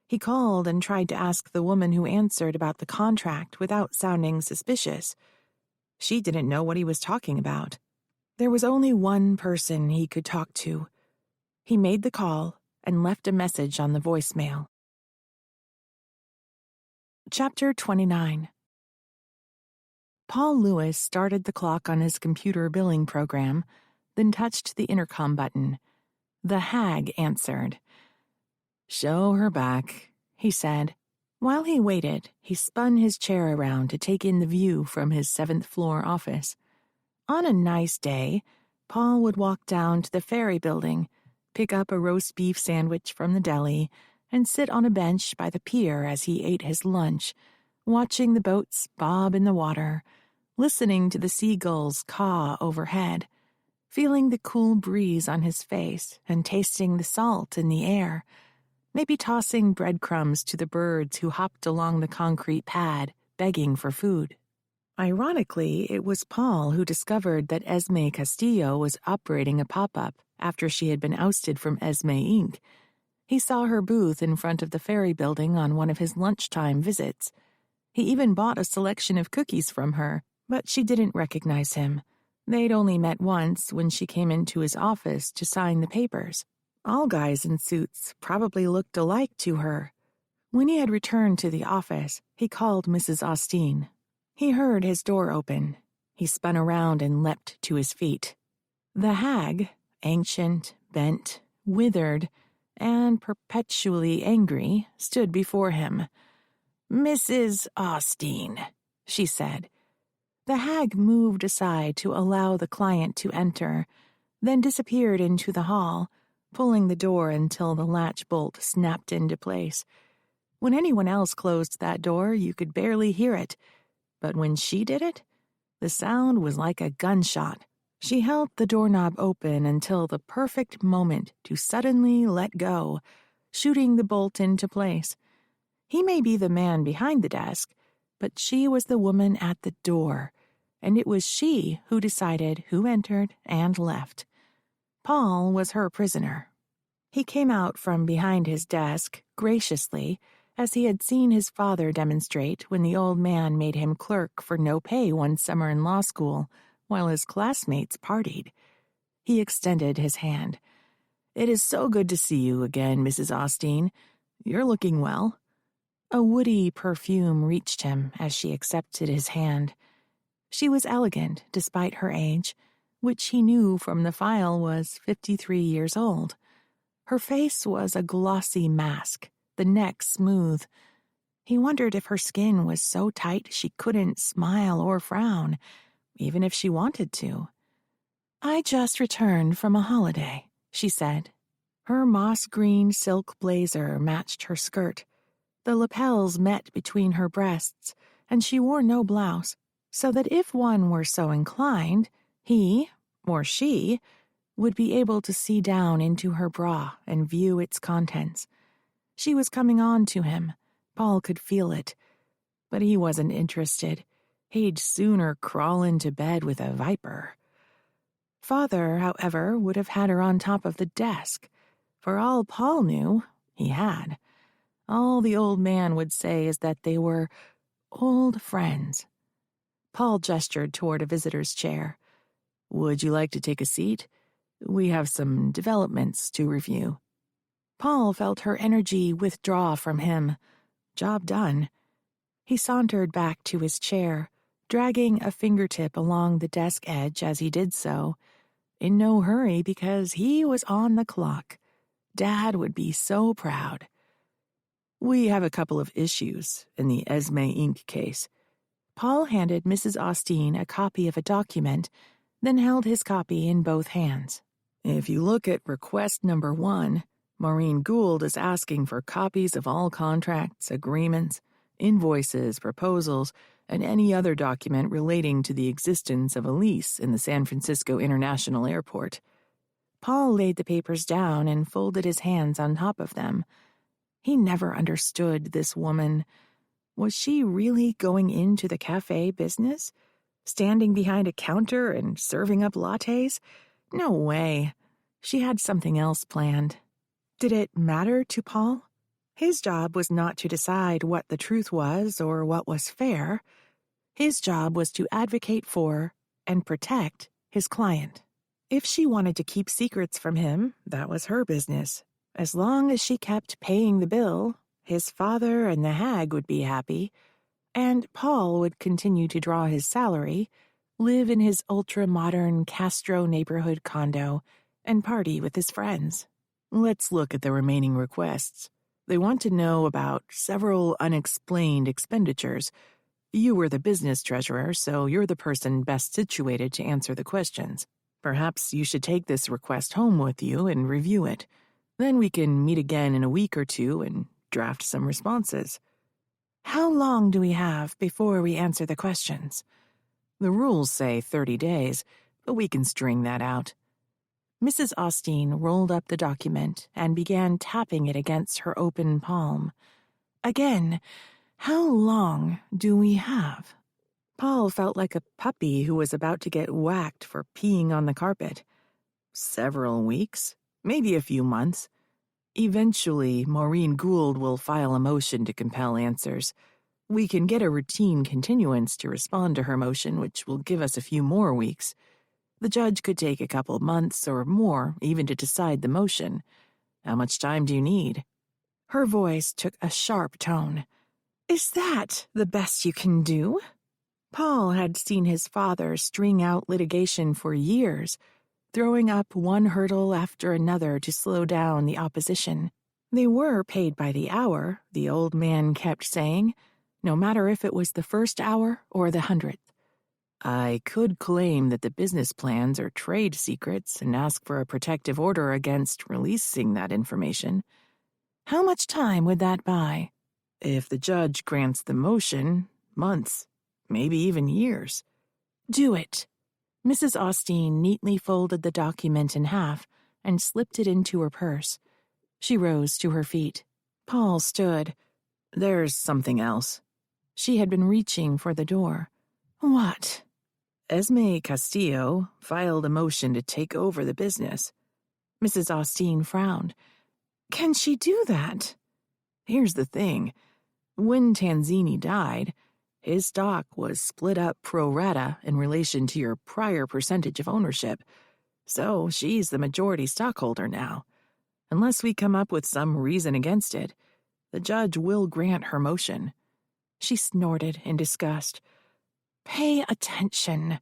He called and tried to ask the woman who answered about the contract without sounding suspicious. She didn't know what he was talking about. There was only one person he could talk to. He made the call and left a message on the voicemail. Chapter 29. Paul Lewis started the clock on his computer billing program, then touched the intercom button. The hag answered. "Show her back," he said. While he waited, he spun his chair around to take in the view from his 7th-floor office. On a nice day, Paul would walk down to the ferry building, pick up a roast beef sandwich from the deli, and sit on a bench by the pier as he ate his lunch, watching the boats bob in the water, listening to the seagulls caw overhead, feeling the cool breeze on his face and tasting the salt in the air, maybe tossing breadcrumbs to the birds who hopped along the concrete pad, begging for food. Ironically, it was Paul who discovered that Esme Castillo was operating a pop-up after she had been ousted from Esme Inc. He saw her booth in front of the ferry building on one of his lunchtime visits. He even bought a selection of cookies from her, but she didn't recognize him. They'd only met once when she came into his office to sign the papers. All guys in suits probably looked alike to her. When he had returned to the office, he called Mrs. Austin. He heard his door open. He spun around and leapt to his feet. The hag, ancient, bent, withered, and perpetually angry, stood before him. "Mrs. Austin," she said. The hag moved aside to allow the client to enter, then disappeared into the hall, pulling the door until the latch bolt snapped into place. When anyone else closed that door, you could barely hear it. But when she did it, the sound was like a gunshot. She held the doorknob open until the perfect moment to suddenly let go, shooting the bolt into place. He may be the man behind the desk, but she was the woman at the door, and it was she who decided who entered and left. Paul was her prisoner. He came out from behind his desk, graciously, as he had seen his father demonstrate when the old man made him clerk for no pay one summer in law school, while his classmates partied. He extended his hand. "It is so good to see you again, Mrs. Austin. You're looking well." A woody perfume reached him as she accepted his hand. She was elegant despite her age, which he knew from the file was 53 years old. Her face was a glossy mask, the neck smooth. He wondered if her skin was so tight she couldn't smile or frown, even if she wanted to. "I just returned from a holiday," she said. Her moss-green silk blazer matched her skirt. The lapels met between her breasts, and she wore no blouse, so that if one were so inclined, he, or she, would be able to see down into her bra and view its contents. She was coming on to him. Paul could feel it. But he wasn't interested. He'd sooner crawl into bed with a viper. Father, however, would have had her on top of the desk. For all Paul knew, he had. All the old man would say is that they were old friends. Paul gestured toward a visitor's chair. "Would you like to take a seat? We have some developments to review." Paul felt her energy withdraw from him. Job done. He sauntered back to his chair, dragging a fingertip along the desk edge as he did so. In no hurry because he was on the clock. Dad would be so proud. "We have a couple of issues in the Esme Inc. case." Paul handed Mrs. Austin a copy of a document, then held his copy in both hands. "If you look at request number 1, Maureen Gould is asking for copies of all contracts, agreements, invoices, proposals, and any other document relating to the existence of a lease in the San Francisco International Airport." Paul laid the papers down and folded his hands on top of them. He never understood this woman. Was she really going into the cafe business? Standing behind a counter and serving up lattes? No way. She had something else planned. Did it matter to Paul? His job was not to decide what the truth was or what was fair. His job was to advocate for and protect his client. If she wanted to keep secrets from him, that was her business. As long as she kept paying the bill, his father and the hag would be happy, and Paul would continue to draw his salary, live in his ultra-modern Castro neighborhood condo, and party with his friends. Let's look at the remaining requests. They want to know about several unexplained expenditures. You were the business treasurer, so you're the person best situated to answer the questions. Perhaps you should take this request home with you and review it. Then we can meet again in a week or two and draft some responses. How long do we have before we answer the questions? The rules say 30 days, but we can string that out. Mrs. Austin rolled up the document and began tapping it against her open palm. Again, how long do we have? Paul felt like a puppy who was about to get whacked for peeing on the carpet. Several weeks, maybe a few months. Eventually, Maureen Gould will file a motion to compel answers. We can get a routine continuance to respond to her motion, which will give us a few more weeks. The judge could take a couple months or more even to decide the motion. How much time do you need? Her voice took a sharp tone. Is that the best you can do? Paul had seen his father string out litigation for years, throwing up one hurdle after another to slow down the opposition. They were paid by the hour, the old man kept saying, no matter if it was the first hour or the 100th. I could claim that the business plans are trade secrets and ask for a protective order against releasing that information. How much time would that buy? If the judge grants the motion, months, maybe even years. Do it. Mrs. Austin neatly folded the document in half and slipped it into her purse. She rose to her feet. Paul stood. There's something else. She had been reaching for the door. What? Esme Castillo filed a motion to take over the business. Mrs. Austin frowned. Can she do that? Here's the thing. When Tanzini died, his stock was split up pro rata in relation to your prior percentage of ownership, so she's the majority stockholder now. Unless we come up with some reason against it, the judge will grant her motion. She snorted in disgust. Pay attention.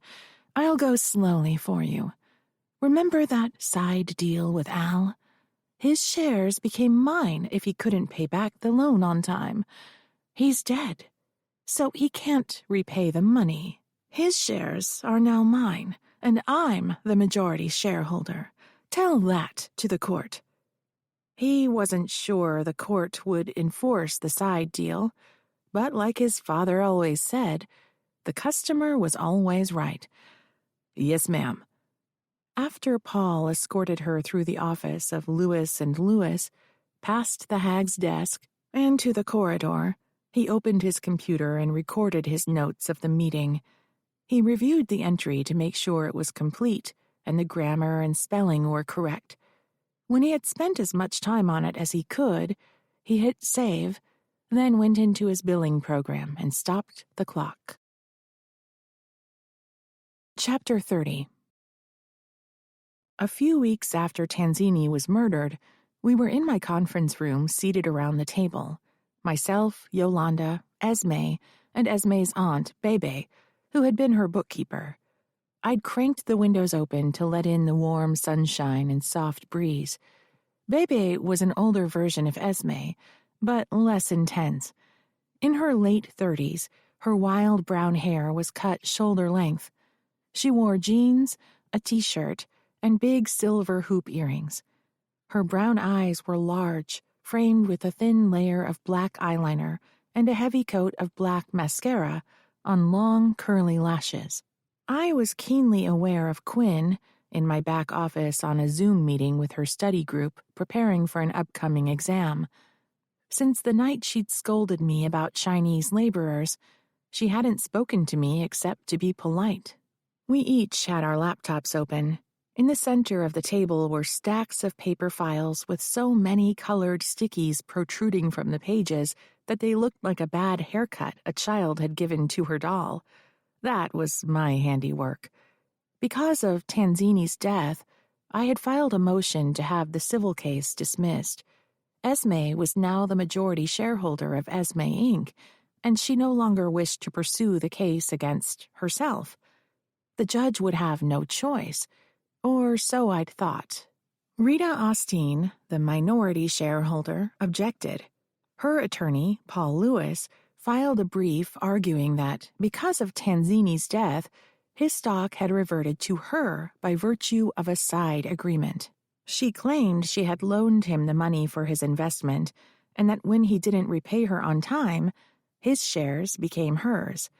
I'll go slowly for you. Remember that side deal with Al? His shares became mine if he couldn't pay back the loan on time. He's dead, so he can't repay the money. His shares are now mine, and I'm the majority shareholder. Tell that to the court. He wasn't sure the court would enforce the side deal, but like his father always said, the customer was always right. Yes, ma'am. After Paul escorted her through the office of Lewis and Lewis, past the hag's desk, and to the corridor, he opened his computer and recorded his notes of the meeting. He reviewed the entry to make sure it was complete and the grammar and spelling were correct. When he had spent as much time on it as he could, he hit save, then went into his billing program and stopped the clock. Chapter 30. A few weeks after Tanzini was murdered, we were in my conference room seated around the table. Myself, Yolanda, Esme, and Esme's aunt, Bebe, who had been her bookkeeper. I'd cranked the windows open to let in the warm sunshine and soft breeze. Bebe was an older version of Esme, but less intense. In her late 30s, her wild brown hair was cut shoulder length. She wore jeans, a t-shirt, and big silver hoop earrings. Her brown eyes were large, framed with a thin layer of black eyeliner and a heavy coat of black mascara on long, curly lashes. I was keenly aware of Quinn, in my back office on a Zoom meeting with her study group preparing for an upcoming exam. Since the night she'd scolded me about Chinese laborers, she hadn't spoken to me except to be polite. We each had our laptops open. In the center of the table were stacks of paper files with so many colored stickies protruding from the pages that they looked like a bad haircut a child had given to her doll. That was my handiwork. Because of Tanzini's death, I had filed a motion to have the civil case dismissed. Esme was now the majority shareholder of Esme Inc., and she no longer wished to pursue the case against herself. The judge would have no choice, or so I'd thought. Rita Austin, the minority shareholder, objected. Her attorney, Paul Lewis, filed a brief arguing that, because of Tanzini's death, his stock had reverted to her by virtue of a side agreement. She claimed she had loaned him the money for his investment, and that when he didn't repay her on time, his shares became hers.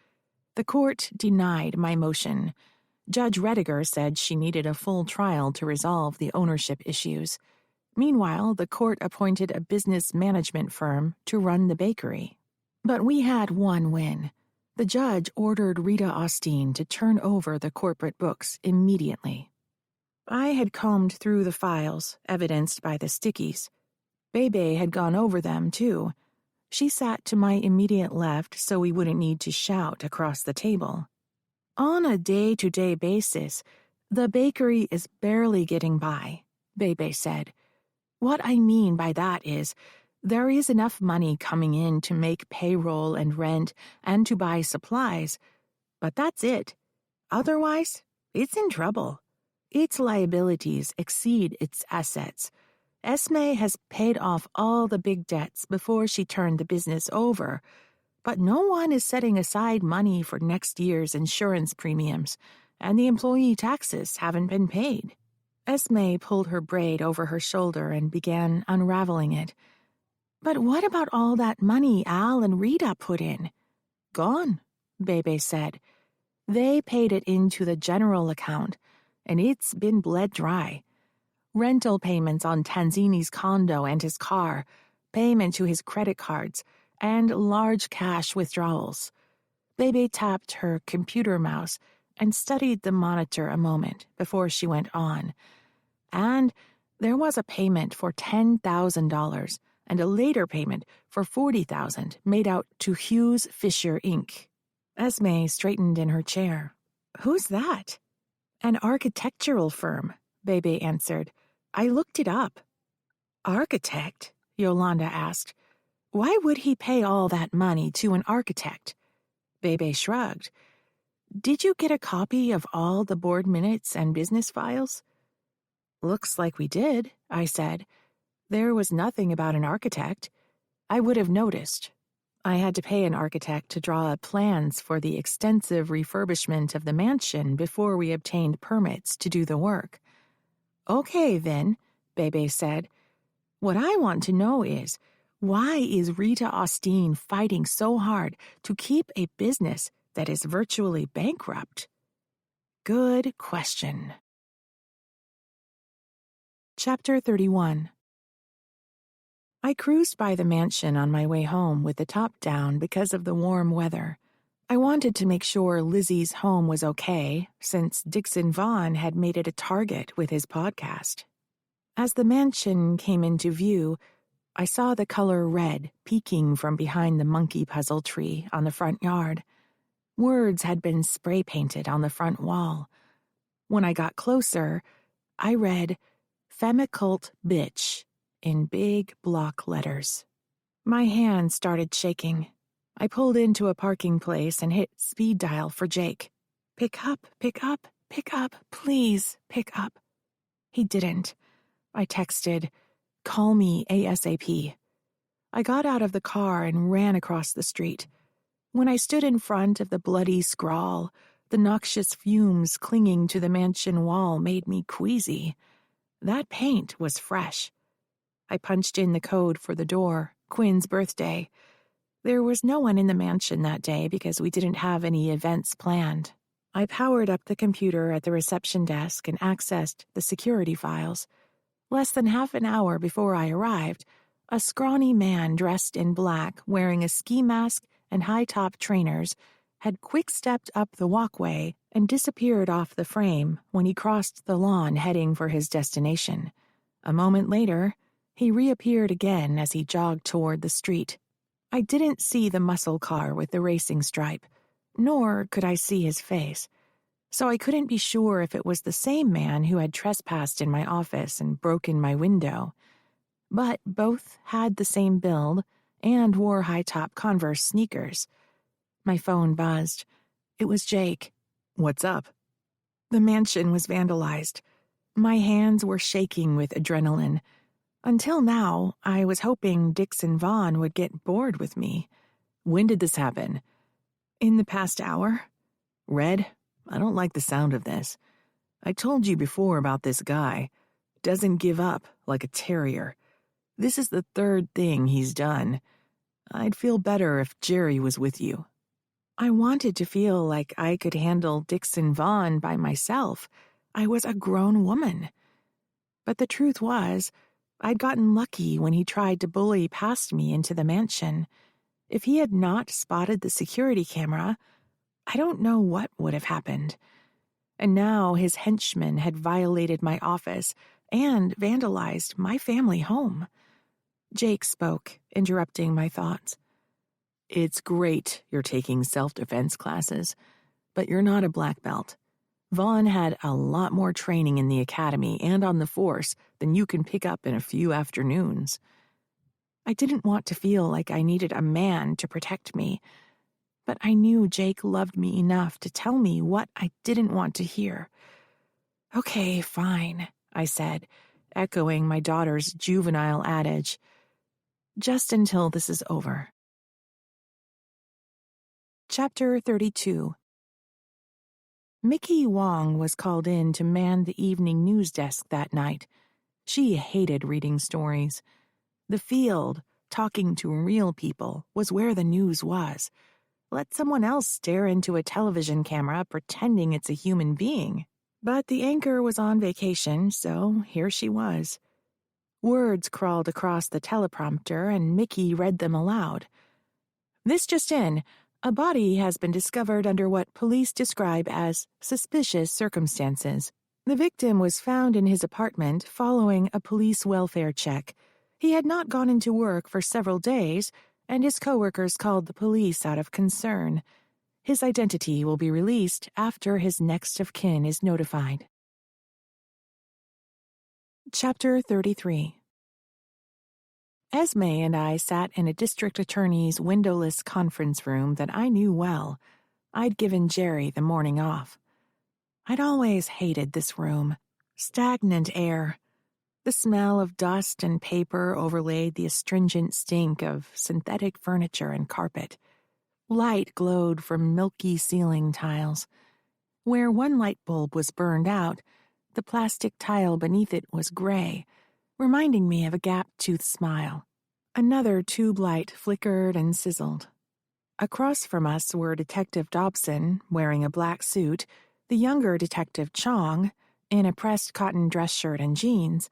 The court denied my motion. Judge Rediger said she needed a full trial to resolve the ownership issues. Meanwhile, the court appointed a business management firm to run the bakery. But we had one win. The judge ordered Rita Austin to turn over the corporate books immediately. I had combed through the files, evidenced by the stickies. Bebe had gone over them, too. She sat to my immediate left so we wouldn't need to shout across the table. On a day-to-day basis, the bakery is barely getting by, Bebe said. What I mean by that is, there is enough money coming in to make payroll and rent and to buy supplies, but that's it. Otherwise, it's in trouble. Its liabilities exceed its assets. Esme has paid off all the big debts before she turned the business over, but no one is setting aside money for next year's insurance premiums, and the employee taxes haven't been paid. Esme pulled her braid over her shoulder and began unraveling it. But what about all that money Al and Rita put in? Gone, Bebe said. They paid it into the general account, and it's been bled dry. Rental payments on Tanzini's condo and his car, payment to his credit cards, and large cash withdrawals. Bebe tapped her computer mouse and studied the monitor a moment before she went on. And there was a payment for $10,000 and a later payment for $40,000 made out to Hughes Fisher, Inc. Esme straightened in her chair. Who's that? An architectural firm, Bebe answered. I looked it up. Architect? Yolanda asked. Why would he pay all that money to an architect? Bebe shrugged. Did you get a copy of all the board minutes and business files? Looks like we did, I said. There was nothing about an architect. I would have noticed. I had to pay an architect to draw up plans for the extensive refurbishment of the mansion before we obtained permits to do the work. Okay, then, Bebe said. What I want to know is, why is Rita Austin fighting so hard to keep a business that is virtually bankrupt? Good question. Chapter 31. I cruised by the mansion on my way home with the top down because of the warm weather. I wanted to make sure Lizzie's home was okay, since Dixon Vaughn had made it a target with his podcast. As the mansion came into view, I saw the color red peeking from behind the monkey puzzle tree on the front yard. Words had been spray-painted on the front wall. When I got closer, I read, Femicult Bitch, in big block letters. My hand started shaking. I pulled into a parking place and hit speed dial for Jake. Pick up, pick up, pick up, please, pick up. He didn't. I texted, call me ASAP. I got out of the car and ran across the street. When I stood in front of the bloody scrawl, the noxious fumes clinging to the mansion wall made me queasy. That paint was fresh. I punched in the code for the door, Quinn's birthday. There was no one in the mansion that day because we didn't have any events planned. I powered up the computer at the reception desk and accessed the security files. Less than half an hour before I arrived, a scrawny man dressed in black, wearing a ski mask and high-top trainers, had quick-stepped up the walkway and disappeared off the frame when he crossed the lawn heading for his destination. A moment later, he reappeared again as he jogged toward the street. I didn't see the muscle car with the racing stripe, nor could I see his face, so I couldn't be sure if it was the same man who had trespassed in my office and broken my window. But both had the same build and wore high-top Converse sneakers. My phone buzzed. It was Jake. What's up? The mansion was vandalized. My hands were shaking with adrenaline. Until now, I was hoping Dixon Vaughn would get bored with me. When did this happen? In the past hour. Red, I don't like the sound of this. I told you before about this guy. Doesn't give up, like a terrier. This is the third thing he's done. I'd feel better if Jerry was with you. I wanted to feel like I could handle Dixon Vaughn by myself. I was a grown woman. But the truth was, I'd gotten lucky when he tried to bully past me into the mansion. If he had not spotted the security camera, I don't know what would have happened. And now his henchmen had violated my office and vandalized my family home. Jake spoke, interrupting my thoughts. It's great you're taking self-defense classes, but you're not a black belt. Vaughn had a lot more training in the academy and on the force than you can pick up in a few afternoons. I didn't want to feel like I needed a man to protect me, but I knew Jake loved me enough to tell me what I didn't want to hear. Okay, fine, I said, echoing my daughter's juvenile adage. Just until this is over. Chapter 32. Mickey Wong was called in to man the evening news desk that night. She hated reading stories. The field, talking to real people, was where the news was. Let someone else stare into a television camera pretending it's a human being. But the anchor was on vacation, so here she was. Words crawled across the teleprompter, and Mickey read them aloud. This just in. A body has been discovered under what police describe as suspicious circumstances. The victim was found in his apartment following a police welfare check. He had not gone into work for several days, and his coworkers called the police out of concern. His identity will be released after his next of kin is notified. Chapter 33. Esme and I sat in a district attorney's windowless conference room that I knew well. I'd given Jerry the morning off. I'd always hated this room. Stagnant air. The smell of dust and paper overlaid the astringent stink of synthetic furniture and carpet. Light glowed from milky ceiling tiles. Where one light bulb was burned out, the plastic tile beneath it was gray, reminding me of a gap-toothed smile. Another tube light flickered and sizzled. Across from us were Detective Dobson, wearing a black suit, the younger Detective Chong, in a pressed cotton dress shirt and jeans,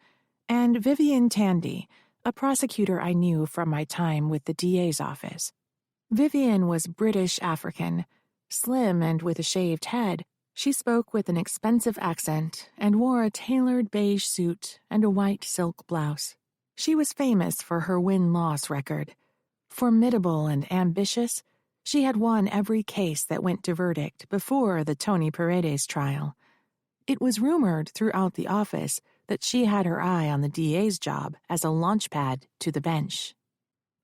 and Vivian Tandy, a prosecutor I knew from my time with the DA's office. Vivian was British African, slim and with a shaved head. She spoke with an expensive accent and wore a tailored beige suit and a white silk blouse. She was famous for her win-loss record. Formidable and ambitious, she had won every case that went to verdict before the Tony Paredes trial. It was rumored throughout the office that she had her eye on the DA's job as a launchpad to the bench.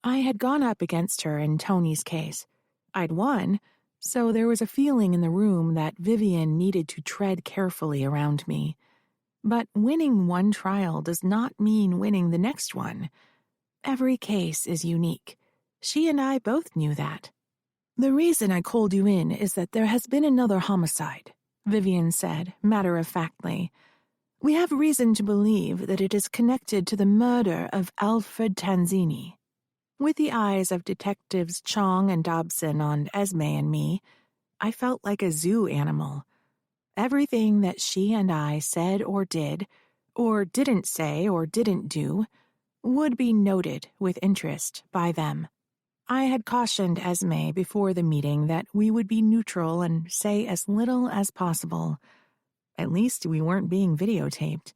I had gone up against her in Tony's case. I'd won, so there was a feeling in the room that Vivian needed to tread carefully around me. But winning one trial does not mean winning the next one. Every case is unique. She and I both knew that. The reason I called you in is that there has been another homicide, Vivian said, matter-of-factly. We have reason to believe that it is connected to the murder of Alfred Tanzini. With the eyes of Detectives Chong and Dobson on Esme and me, I felt like a zoo animal. Everything that she and I said or didn't say or didn't do, would be noted with interest by them. I had cautioned Esme before the meeting that we would be neutral and say as little as possible. At least we weren't being videotaped.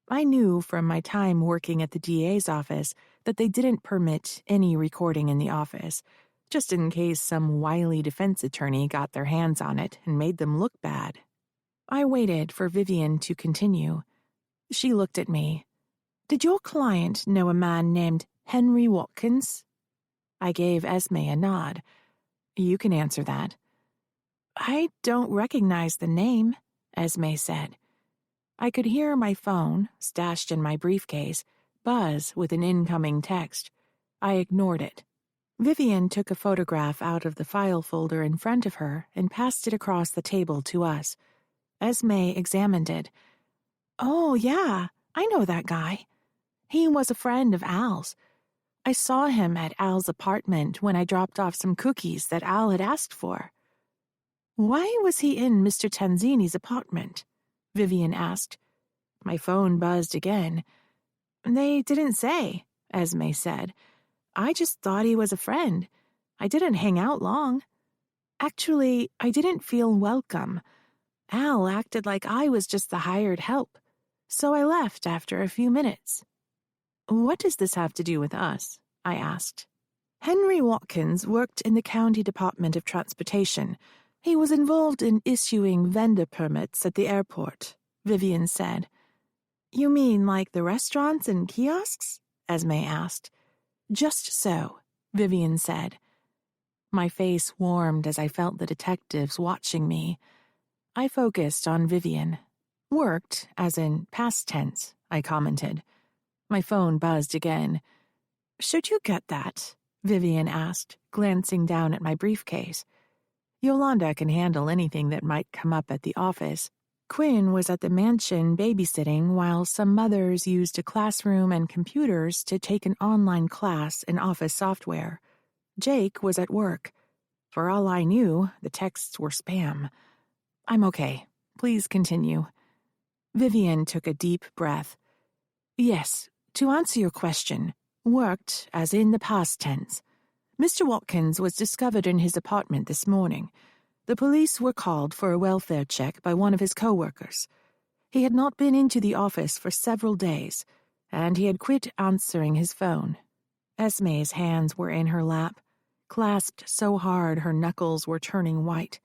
I knew from my time working at the DA's office that they didn't permit any recording in the office, just in case some wily defense attorney got their hands on it and made them look bad. I waited for Vivian to continue. She looked at me. Did your client know a man named Henry Watkins? I gave Esme a nod. You can answer that. I don't recognize the name, Esme said. I could hear my phone, stashed in my briefcase, buzz with an incoming text. I ignored it. Vivian took a photograph out of the file folder in front of her and passed it across the table to us. Esme examined it. Oh, yeah, I know that guy. He was a friend of Al's. I saw him at Al's apartment when I dropped off some cookies that Al had asked for. Why was he in Mr. Tanzini's apartment? Vivian asked. My phone buzzed again. They didn't say, Esme said. I just thought he was a friend. I didn't hang out long. Actually, I didn't feel welcome. Al acted like I was just the hired help, so I left after a few minutes. What does this have to do with us? I asked. Henry Watkins worked in the County Department of Transportation. He was involved in issuing vendor permits at the airport, Vivian said. You mean like the restaurants and kiosks? Esme asked. Just so, Vivian said. My face warmed as I felt the detectives watching me. I focused on Vivian. Worked, as in past tense, I commented. My phone buzzed again. Should you get that? Vivian asked, glancing down at my briefcase. Yolanda can handle anything that might come up at the office. Quinn was at the mansion babysitting while some mothers used a classroom and computers to take an online class in office software. Jake was at work. For all I knew, the texts were spam. I'm okay. Please continue. Vivian took a deep breath. Yes, to answer your question, worked as in the past tense. Mr. Watkins was discovered in his apartment this morning. The police were called for a welfare check by one of his co-workers. He had not been into the office for several days, and he had quit answering his phone. Esme's hands were in her lap, clasped so hard her knuckles were turning white.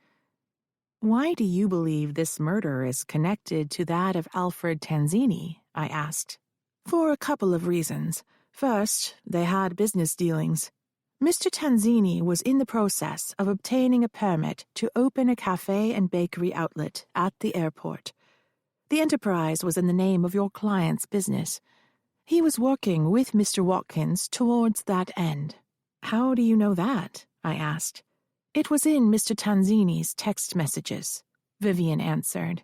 Why do you believe this murder is connected to that of Alfred Tanzini? I asked. For a couple of reasons. First, they had business dealings. Mr. Tanzini was in the process of obtaining a permit to open a cafe and bakery outlet at the airport. The enterprise was in the name of your client's business. He was working with Mr. Watkins towards that end. How do you know that? I asked. It was in Mr. Tanzini's text messages, Vivian answered.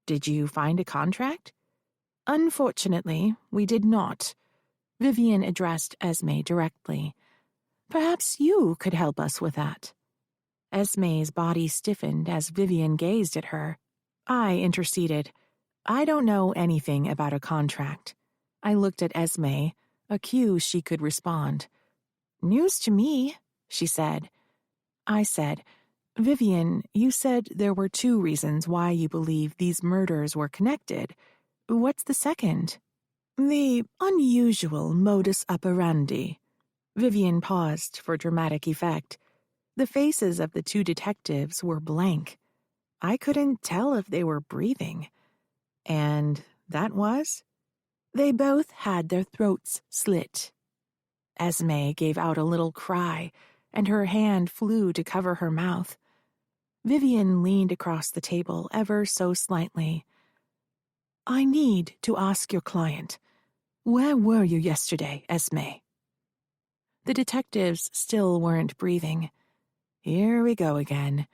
Did you find a contract? Unfortunately, we did not. Vivian addressed Esme directly. Perhaps you could help us with that. Esme's body stiffened as Vivian gazed at her. I interceded. I don't know anything about a contract. I looked at Esme, a cue she could respond. News to me, she said. I said, Vivian, you said there were 2 reasons why you believe these murders were connected. What's the second? The unusual modus operandi. Vivian paused for dramatic effect. The faces of the 2 detectives were blank. I couldn't tell if they were breathing. And that was? They both had their throats slit. Esme gave out a little cry, and her hand flew to cover her mouth. Vivian leaned across the table ever so slightly. I need to ask your client, where were you yesterday, Esme? The detectives still weren't breathing. Here we go again.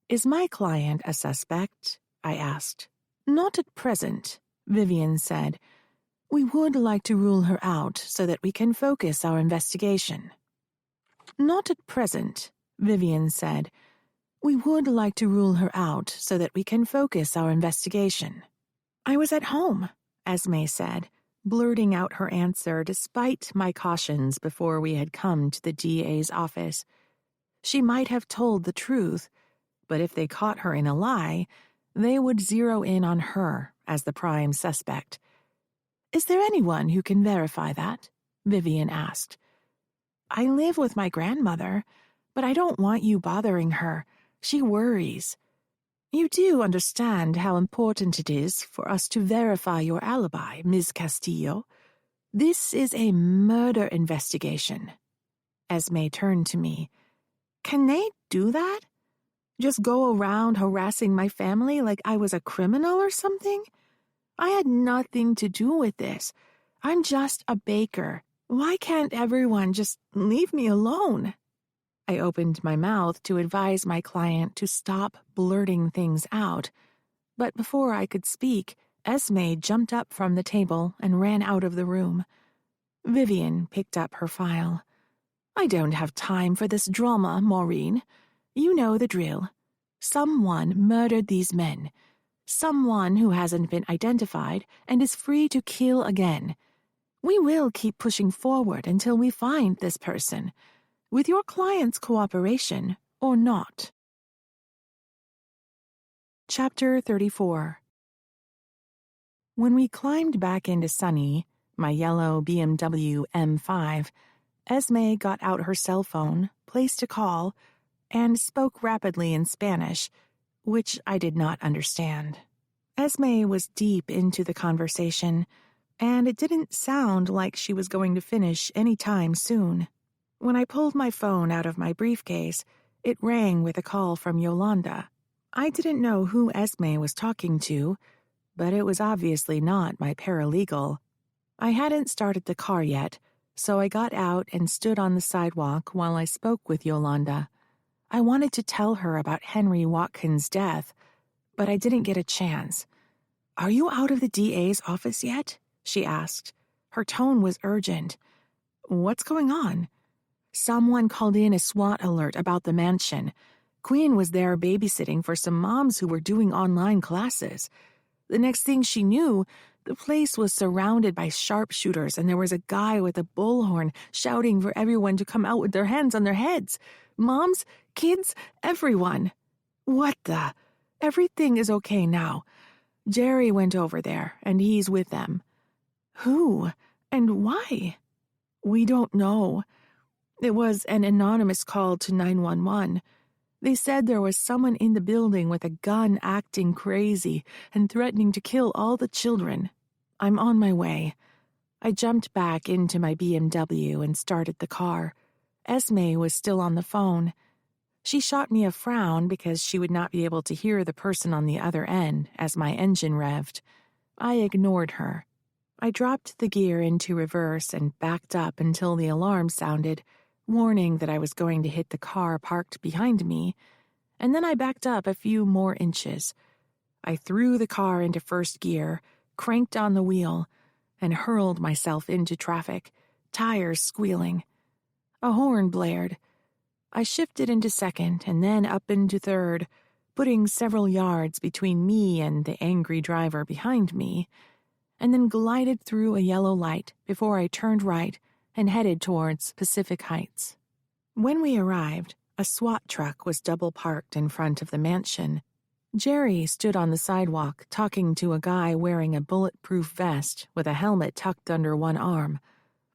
Is my client a suspect? I asked. Not at present, Vivian said. We would like to rule her out so that we can focus our investigation. Not at present, Vivian said. We would like to rule her out so that we can focus our investigation. I was at home, Esme said, blurting out her answer despite my cautions before we had come to the DA's office. She might have told the truth, but if they caught her in a lie, they would zero in on her as the prime suspect. Is there anyone who can verify that? Vivian asked. I live with my grandmother, but I don't want you bothering her. She worries. You do understand how important it is for us to verify your alibi, Ms. Castillo. This is a murder investigation. Esme turned to me. Can they do that? Just go around harassing my family like I was a criminal or something? I had nothing to do with this. I'm just a baker. Why can't everyone just leave me alone? I opened my mouth to advise my client to stop blurting things out, but before I could speak, Esme jumped up from the table and ran out of the room. Vivian picked up her file. I don't have time for this drama, Maureen. You know the drill. Someone murdered these men. Someone who hasn't been identified and is free to kill again. We will keep pushing forward until we find this person, with your client's cooperation or not. Chapter 34. When we climbed back into Sunny, my yellow BMW M5, Esme got out her cell phone, placed a call, and spoke rapidly in Spanish, which I did not understand. Esme was deep into the conversation, and it didn't sound like she was going to finish any time soon. When I pulled my phone out of my briefcase, it rang with a call from Yolanda. I didn't know who Esme was talking to, but it was obviously not my paralegal. I hadn't started the car yet, so I got out and stood on the sidewalk while I spoke with Yolanda. I wanted to tell her about Henry Watkins' death, but I didn't get a chance. "Are you out of the DA's office yet?" she asked. Her tone was urgent. "What's going on?" "Someone called in a SWAT alert about the mansion. Queen was there babysitting for some moms who were doing online classes. The next thing she knew, the place was surrounded by sharpshooters, and there was a guy with a bullhorn shouting for everyone to come out with their hands on their heads. Moms, kids, everyone. What the? Everything is okay now. Jerry went over there, and he's with them." "Who? And why?" "We don't know. It was an anonymous call to 911. They said there was someone in the building with a gun acting crazy and threatening to kill all the children. I'm on my way." I jumped back into my BMW and started the car. Esme was still on the phone. She shot me a frown because she would not be able to hear the person on the other end as my engine revved. I ignored her. I dropped the gear into reverse and backed up until the alarm sounded, warning that I was going to hit the car parked behind me, and then I backed up a few more inches. I threw the car into first gear, cranked on the wheel, and hurled myself into traffic, tires squealing. A horn blared. I shifted into second and then up into third, putting several yards between me and the angry driver behind me, and then glided through a yellow light before I turned right and headed towards Pacific Heights. When we arrived, a SWAT truck was double parked in front of the mansion. Jerry stood on the sidewalk talking to a guy wearing a bulletproof vest with a helmet tucked under one arm.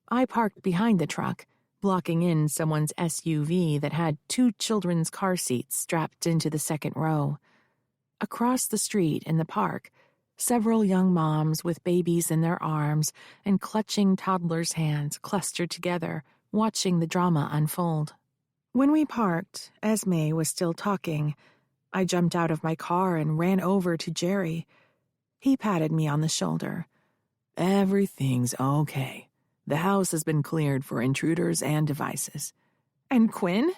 I parked behind the truck, blocking in someone's SUV that had 2 children's car seats strapped into the second row. Across the street in the park, several young moms with babies in their arms and clutching toddlers' hands clustered together, watching the drama unfold. When we parked, Esme was still talking. I jumped out of my car and ran over to Jerry. He patted me on the shoulder. "Everything's okay. The house has been cleared for intruders and devices." "And Quinn?"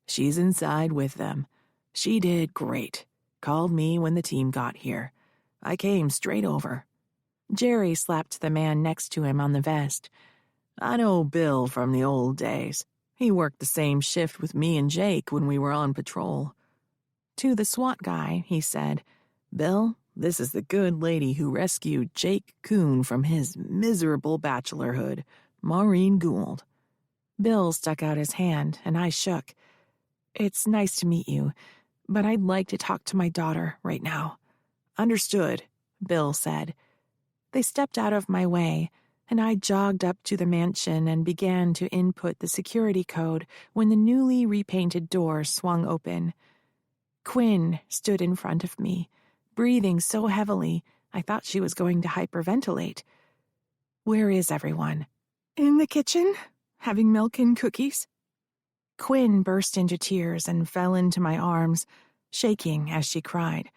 "She's inside with them. She did great. Called me when the team got here. I came straight over." Jerry slapped the man next to him on the vest. "I know Bill from the old days. He worked the same shift with me and Jake when we were on patrol." To the SWAT guy, he said, "Bill, this is the good lady who rescued Jake Kuhn from his miserable bachelorhood, Maureen Gould." Bill stuck out his hand, and I shook. "It's nice to meet you, but I'd like to talk to my daughter right now." "Understood," Bill said. They stepped out of my way, and I jogged up to the mansion and began to input the security code when the newly repainted door swung open. Quinn stood in front of me, breathing so heavily I thought she was going to hyperventilate. "Where is everyone?" "In the kitchen, having milk and cookies." Quinn burst into tears and fell into my arms. shaking as she cried.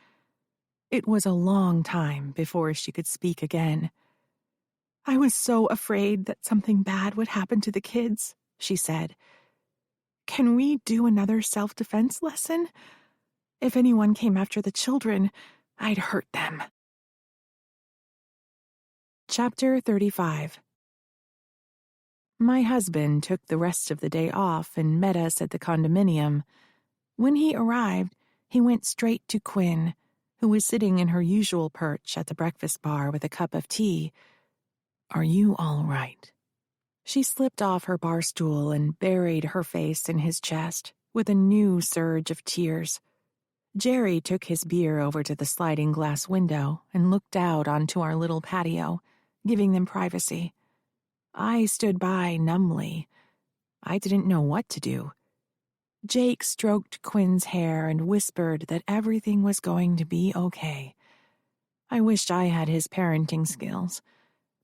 It was a long time before she could speak again. "I was so afraid that something bad would happen to the kids," she said. "Can we do another self-defense lesson? If anyone came after the children, I'd hurt them." Chapter 35. My husband took the rest of the day off and met us at the condominium. When he arrived, he went straight to Quinn, who was sitting in her usual perch at the breakfast bar with a cup of tea. "Are you all right?" She slipped off her bar stool and buried her face in his chest, with a new surge of tears. Jerry took his beer over to the sliding glass window and looked out onto our little patio, giving them privacy. I stood by numbly. I didn't know what to do. Jake stroked Quinn's hair and whispered that everything was going to be okay. I wished I had his parenting skills,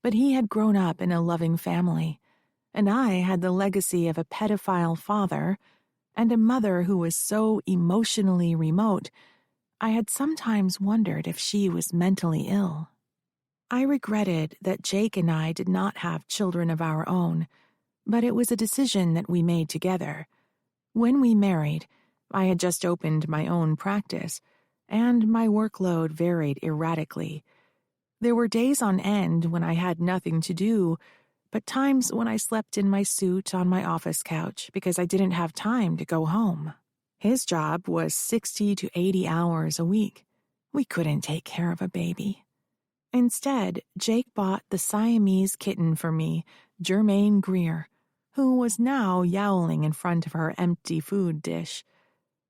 but he had grown up in a loving family, and I had the legacy of a pedophile father and a mother who was so emotionally remote, I had sometimes wondered if she was mentally ill. I regretted that Jake and I did not have children of our own, but it was a decision that we made together. When we married, I had just opened my own practice, and my workload varied erratically. There were days on end when I had nothing to do, but times when I slept in my suit on my office couch because I didn't have time to go home. His job was 60 to 80 hours a week. We couldn't take care of a baby. Instead, Jake bought the Siamese kitten for me, Germaine Greer, who was now yowling in front of her empty food dish.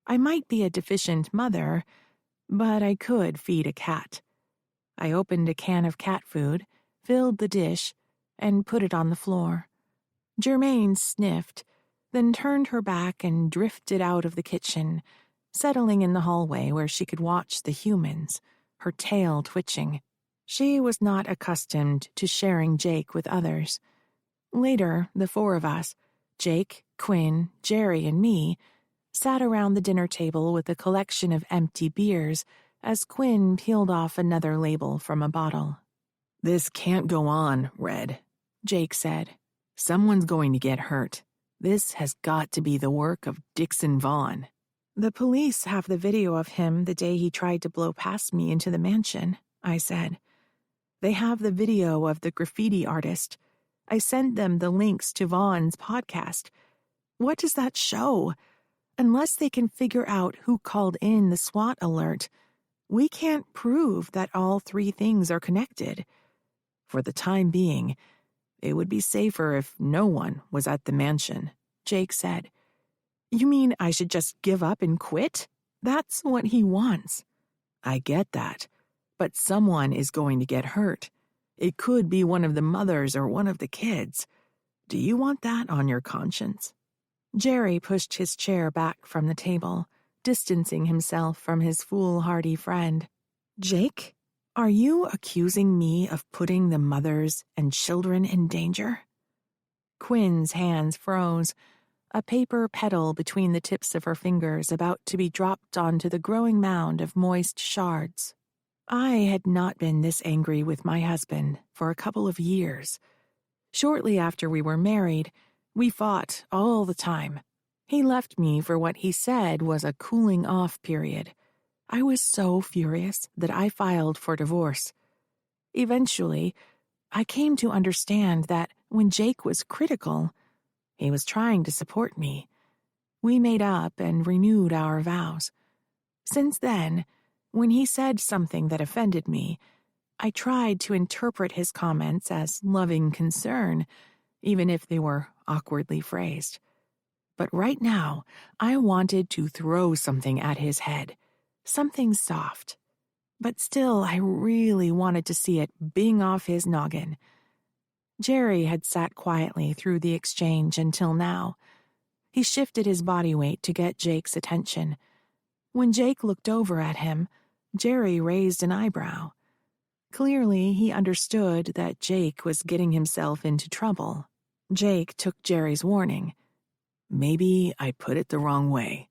I might be a deficient mother, but I could feed a cat. I opened a can of cat food, filled the dish, and put it on the floor. Germaine sniffed, then turned her back and drifted out of the kitchen, settling in the hallway where she could watch the humans, her tail twitching. She was not accustomed to sharing Jake with others. Later, the four of us, Jake, Quinn, Jerry, and me, sat around the dinner table with a collection of empty beers as Quinn peeled off another label from a bottle. "This can't go on, Red," Jake said. "Someone's going to get hurt. This has got to be the work of Dixon Vaughn." "The police have the video of him the day he tried to blow past me into the mansion," I said. "They have the video of the graffiti artist. I sent them the links to Vaughn's podcast. What does that show? Unless they can figure out who called in the SWAT alert, we can't prove that all three things are connected. For the time being, it would be safer if no one was at the mansion," Jake said. "You mean I should just give up and quit? That's what he wants." "I get that, but someone is going to get hurt. It could be one of the mothers or one of the kids. Do you want that on your conscience?" Jerry pushed his chair back from the table, distancing himself from his foolhardy friend. "Jake, are you accusing me of putting the mothers and children in danger?" Quinn's hands froze, a paper petal between the tips of her fingers about to be dropped onto the growing mound of moist shards. I had not been this angry with my husband for a couple of years. Shortly after we were married, we fought all the time. He left me for what he said was a cooling-off period. I was so furious that I filed for divorce. Eventually, I came to understand that when Jake was critical, he was trying to support me. We made up and renewed our vows. Since then, when he said something that offended me, I tried to interpret his comments as loving concern, even if they were awkwardly phrased. But right now, I wanted to throw something at his head, something soft. But still, I really wanted to see it bing off his noggin. Jerry had sat quietly through the exchange until now. He shifted his body weight to get Jake's attention. When Jake looked over at him, Jerry raised an eyebrow. Clearly, he understood that Jake was getting himself into trouble. Jake took Jerry's warning. "Maybe I put it the wrong way.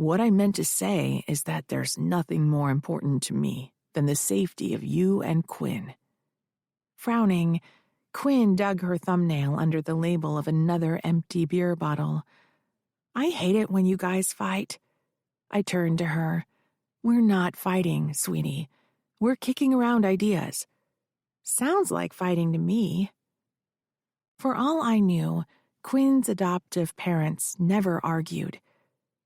What I meant to say is that there's nothing more important to me than the safety of you and Quinn." Frowning, Quinn dug her thumbnail under the label of another empty beer bottle. "I hate it when you guys fight." I turned to her. "We're not fighting, sweetie. We're kicking around ideas." "Sounds like fighting to me." For all I knew, Quinn's adoptive parents never argued.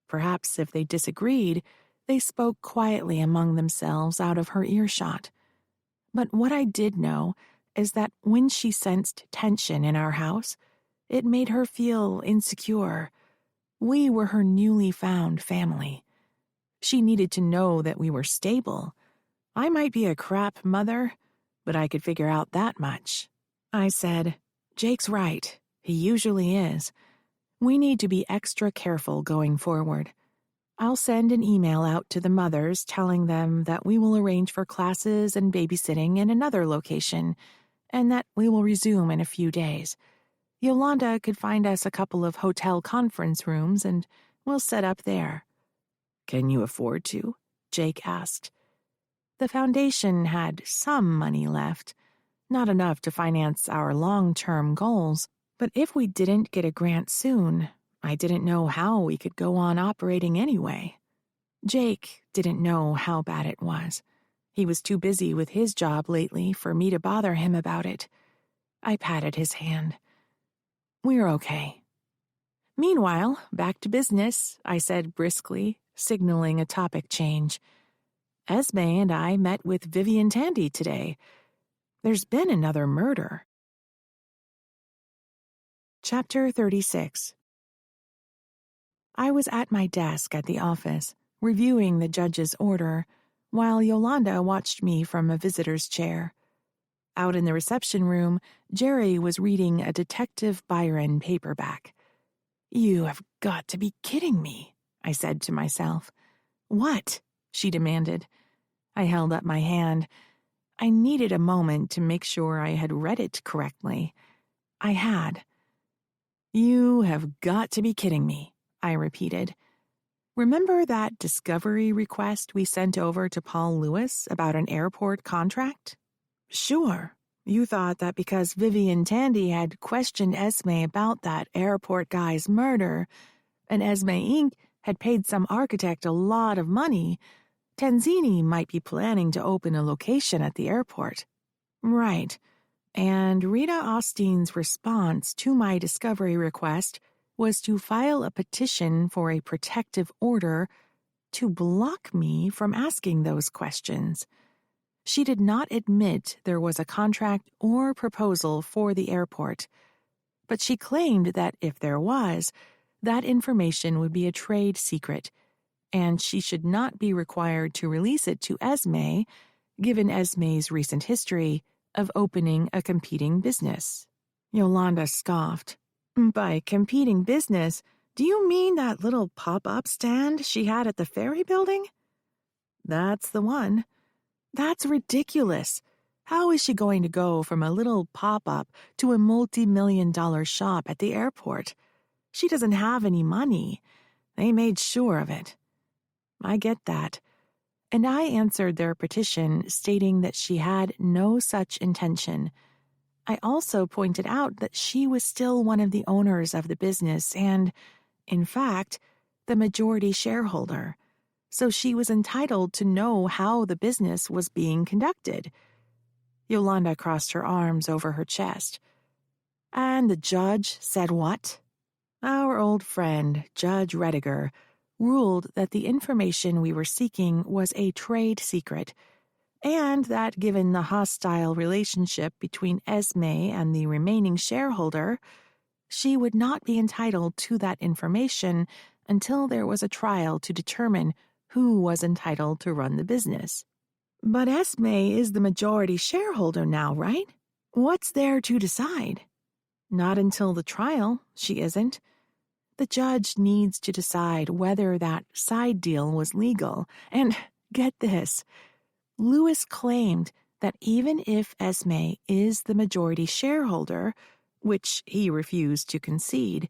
Perhaps if they disagreed, they spoke quietly among themselves out of her earshot. But what I did know is that when she sensed tension in our house, it made her feel insecure. We were her newly found family. She needed to know that we were stable. I might be a crap mother, but I could figure out that much. I said, "Jake's right. He usually is. We need to be extra careful going forward. I'll send an email out to the mothers telling them that we will arrange for classes and babysitting in another location, and that we will resume in a few days. Yolanda could find us a couple of hotel conference rooms, and we'll set up there." "Can you afford to?" Jake asked. The foundation had some money left, not enough to finance our long-term goals, but if we didn't get a grant soon, I didn't know how we could go on operating anyway. Jake didn't know how bad it was. He was too busy with his job lately for me to bother him about it. I patted his hand. "We're okay." "Meanwhile, back to business," I said briskly, signaling a topic change. "Esme and I met with Vivian Tandy today. There's been another murder." Chapter 36. I was at my desk at the office, reviewing the judge's order, while Yolanda watched me from a visitor's chair. Out in the reception room, Jerry was reading a Detective Byron paperback. "You have got to be kidding me," I said to myself. "What?" she demanded. I held up my hand. I needed a moment to make sure I had read it correctly. I had. "You have got to be kidding me," I repeated. "Remember that discovery request we sent over to Paul Lewis about an airport contract?" "Sure. You thought that because Vivian Tandy had questioned Esme about that airport guy's murder, and Esme Inc. had paid some architect a lot of money, Tanzini might be planning to open a location at the airport." "Right. And Rita Osteen's response to my discovery request was to file a petition for a protective order to block me from asking those questions. She did not admit there was a contract or proposal for the airport, but she claimed that if there was, that information would be a trade secret, and she should not be required to release it to Esme, given Esme's recent history of opening a competing business. Yolanda scoffed. "By competing business, do you mean that little pop-up stand she had at the ferry building?" "That's the one." "That's ridiculous. How is she going to go from a little pop-up to a multi-million-dollar shop at the airport? She doesn't have any money. They made sure of it." "I get that." And I answered their petition stating that she had no such intention. I also pointed out that she was still one of the owners of the business and, in fact, the majority shareholder, so she was entitled to know how the business was being conducted. Yolanda crossed her arms over her chest. "And the judge said what?" Our old friend, Judge Rediger, ruled that the information we were seeking was a trade secret, and that given the hostile relationship between Esme and the remaining shareholder, she would not be entitled to that information until there was a trial to determine who was entitled to run the business. "But Esme is the majority shareholder now, right? What's there to decide?" "Not until the trial, she isn't. The judge needs to decide whether that side deal was legal, and get this, Lewis claimed that even if Esme is the majority shareholder, which he refused to concede,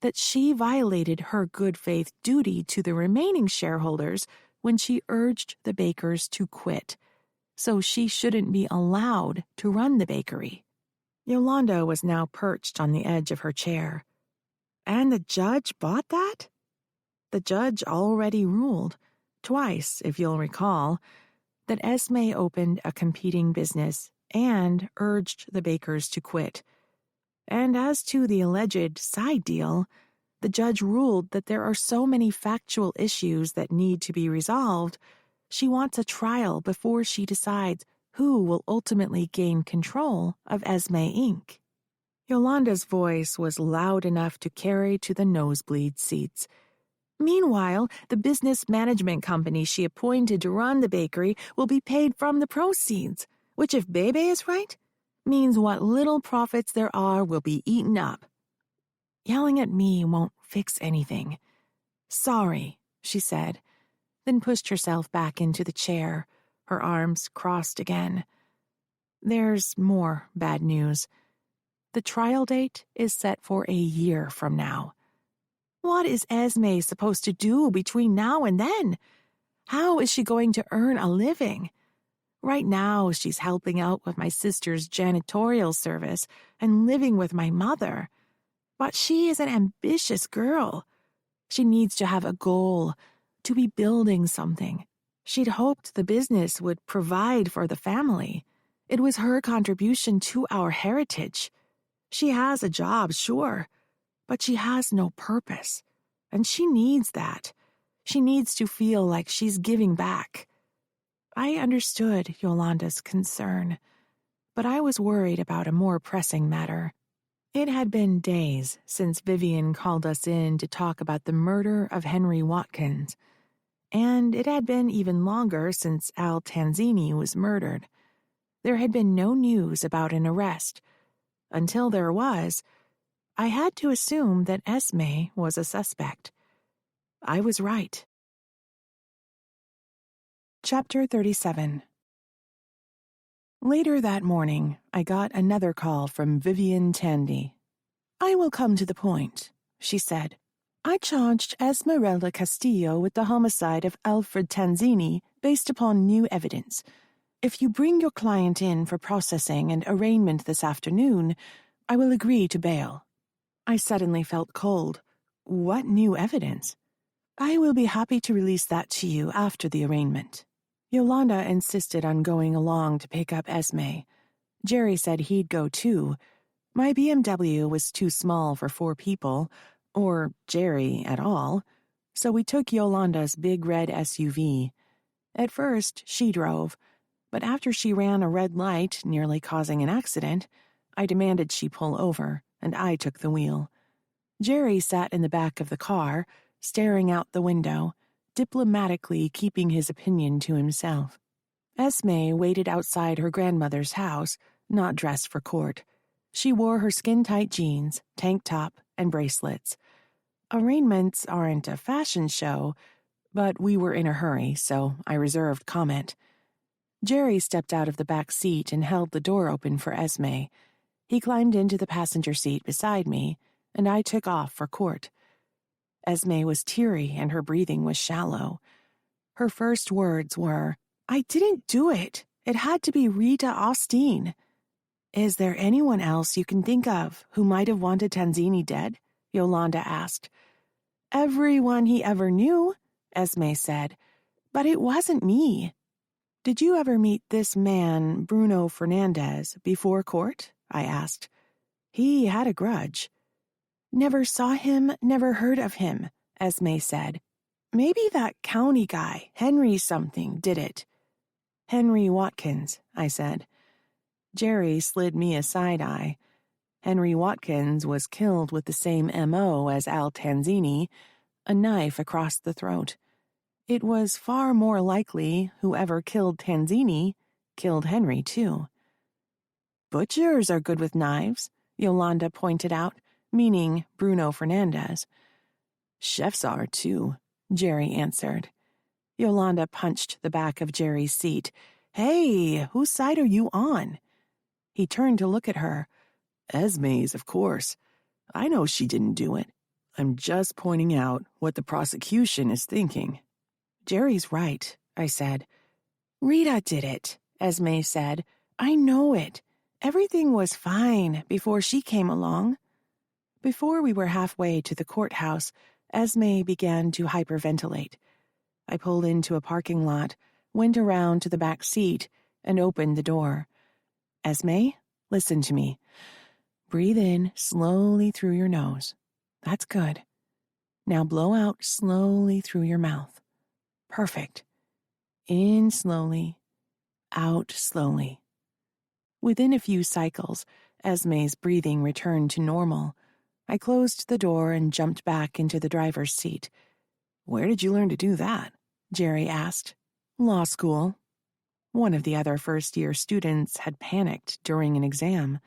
that she violated her good faith duty to the remaining shareholders when she urged the bakers to quit, so she shouldn't be allowed to run the bakery. Yolanda was now perched on the edge of her chair. And the judge bought that? The judge already ruled, twice if you'll recall, that Esme opened a competing business and urged the bakers to quit. And as to the alleged side deal, the judge ruled that there are so many factual issues that need to be resolved, she wants a trial before she decides who will ultimately gain control of Esme Inc. Yolanda's voice was loud enough to carry to the nosebleed seats. Meanwhile, the business management company she appointed to run the bakery will be paid from the proceeds, which, if Bebe is right, means what little profits there are will be eaten up. Yelling at me won't fix anything. Sorry, she said, then pushed herself back into the chair, her arms crossed again. There's more bad news. The trial date is set for a year from now. What is Esme supposed to do between now and then? How is she going to earn a living? Right now, she's helping out with my sister's janitorial service and living with my mother. But she is an ambitious girl. She needs to have a goal, to be building something. She'd hoped the business would provide for the family. It was her contribution to our heritage. She has a job, sure, but she has no purpose, and she needs that. She needs to feel like she's giving back. I understood Yolanda's concern, but I was worried about a more pressing matter. It had been days since Vivian called us in to talk about the murder of Henry Watkins, and it had been even longer since Al Tanzini was murdered. There had been no news about an arrest. Until there was, I had to assume that Esme was a suspect. I was right. Chapter 37. Later that morning, I got another call from Vivian Tandy. I will come to the point, she said. I charged Esmeralda Castillo with the homicide of Alfred Tanzini based upon new evidence. If you bring your client in for processing and arraignment this afternoon, I will agree to bail. I suddenly felt cold. What new evidence? I will be happy to release that to you after the arraignment. Yolanda insisted on going along to pick up Esme. Jerry said he'd go too. My BMW was too small for 4 people, or Jerry at all, so we took Yolanda's big red SUV. At first, she drove, but after she ran a red light, nearly causing an accident, I demanded she pull over, and I took the wheel. Jerry sat in the back of the car, staring out the window, diplomatically keeping his opinion to himself. Esme waited outside her grandmother's house, not dressed for court. She wore her skin-tight jeans, tank top, and bracelets. Arraignments aren't a fashion show, but we were in a hurry, so I reserved comment. Jerry stepped out of the back seat and held the door open for Esme. He climbed into the passenger seat beside me, and I took off for court. Esme was teary and her breathing was shallow. Her first words were, I didn't do it. It had to be Rita Austin. Is there anyone else you can think of who might have wanted Tanzini dead? Yolanda asked. Everyone he ever knew, Esme said, but it wasn't me. Did you ever meet this man, Bruno Fernandez, before court? I asked. He had a grudge. Never saw him, never heard of him, Esme said. Maybe that county guy, Henry something, did it. Henry Watkins, I said. Jerry slid me a side eye. Henry Watkins was killed with the same M.O. as Al Tanzini, a knife across the throat. It was far more likely whoever killed Tanzini killed Henry, too. Butchers are good with knives, Yolanda pointed out, meaning Bruno Fernandez. Chefs are, too, Jerry answered. Yolanda punched the back of Jerry's seat. Hey, whose side are you on? He turned to look at her. Esme's, of course. I know she didn't do it. I'm just pointing out what the prosecution is thinking. Jerry's right, I said. Rita did it, Esme said. I know it. Everything was fine before she came along. Before we were halfway to the courthouse, Esme began to hyperventilate. I pulled into a parking lot, went around to the back seat, and opened the door. Esme, listen to me. Breathe in slowly through your nose. That's good. Now blow out slowly through your mouth. Perfect. In slowly, out slowly. Within a few cycles, Esme's breathing returned to normal. I closed the door and jumped back into the driver's seat. Where did you learn to do that? Jerry asked. Law school. One of the other first-year students had panicked during an exam.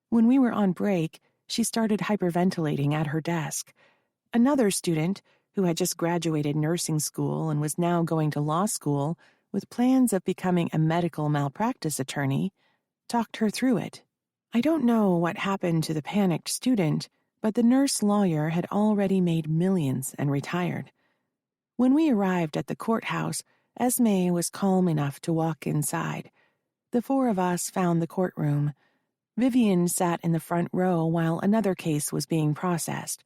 When we were on break, she started hyperventilating at her desk. Another student, who had just graduated nursing school and was now going to law school with plans of becoming a medical malpractice attorney, talked her through it. I don't know what happened to the panicked student, but the nurse lawyer had already made millions and retired. When we arrived at the courthouse, Esme was calm enough to walk inside. The four of us found the courtroom. Vivian sat in the front row while another case was being processed.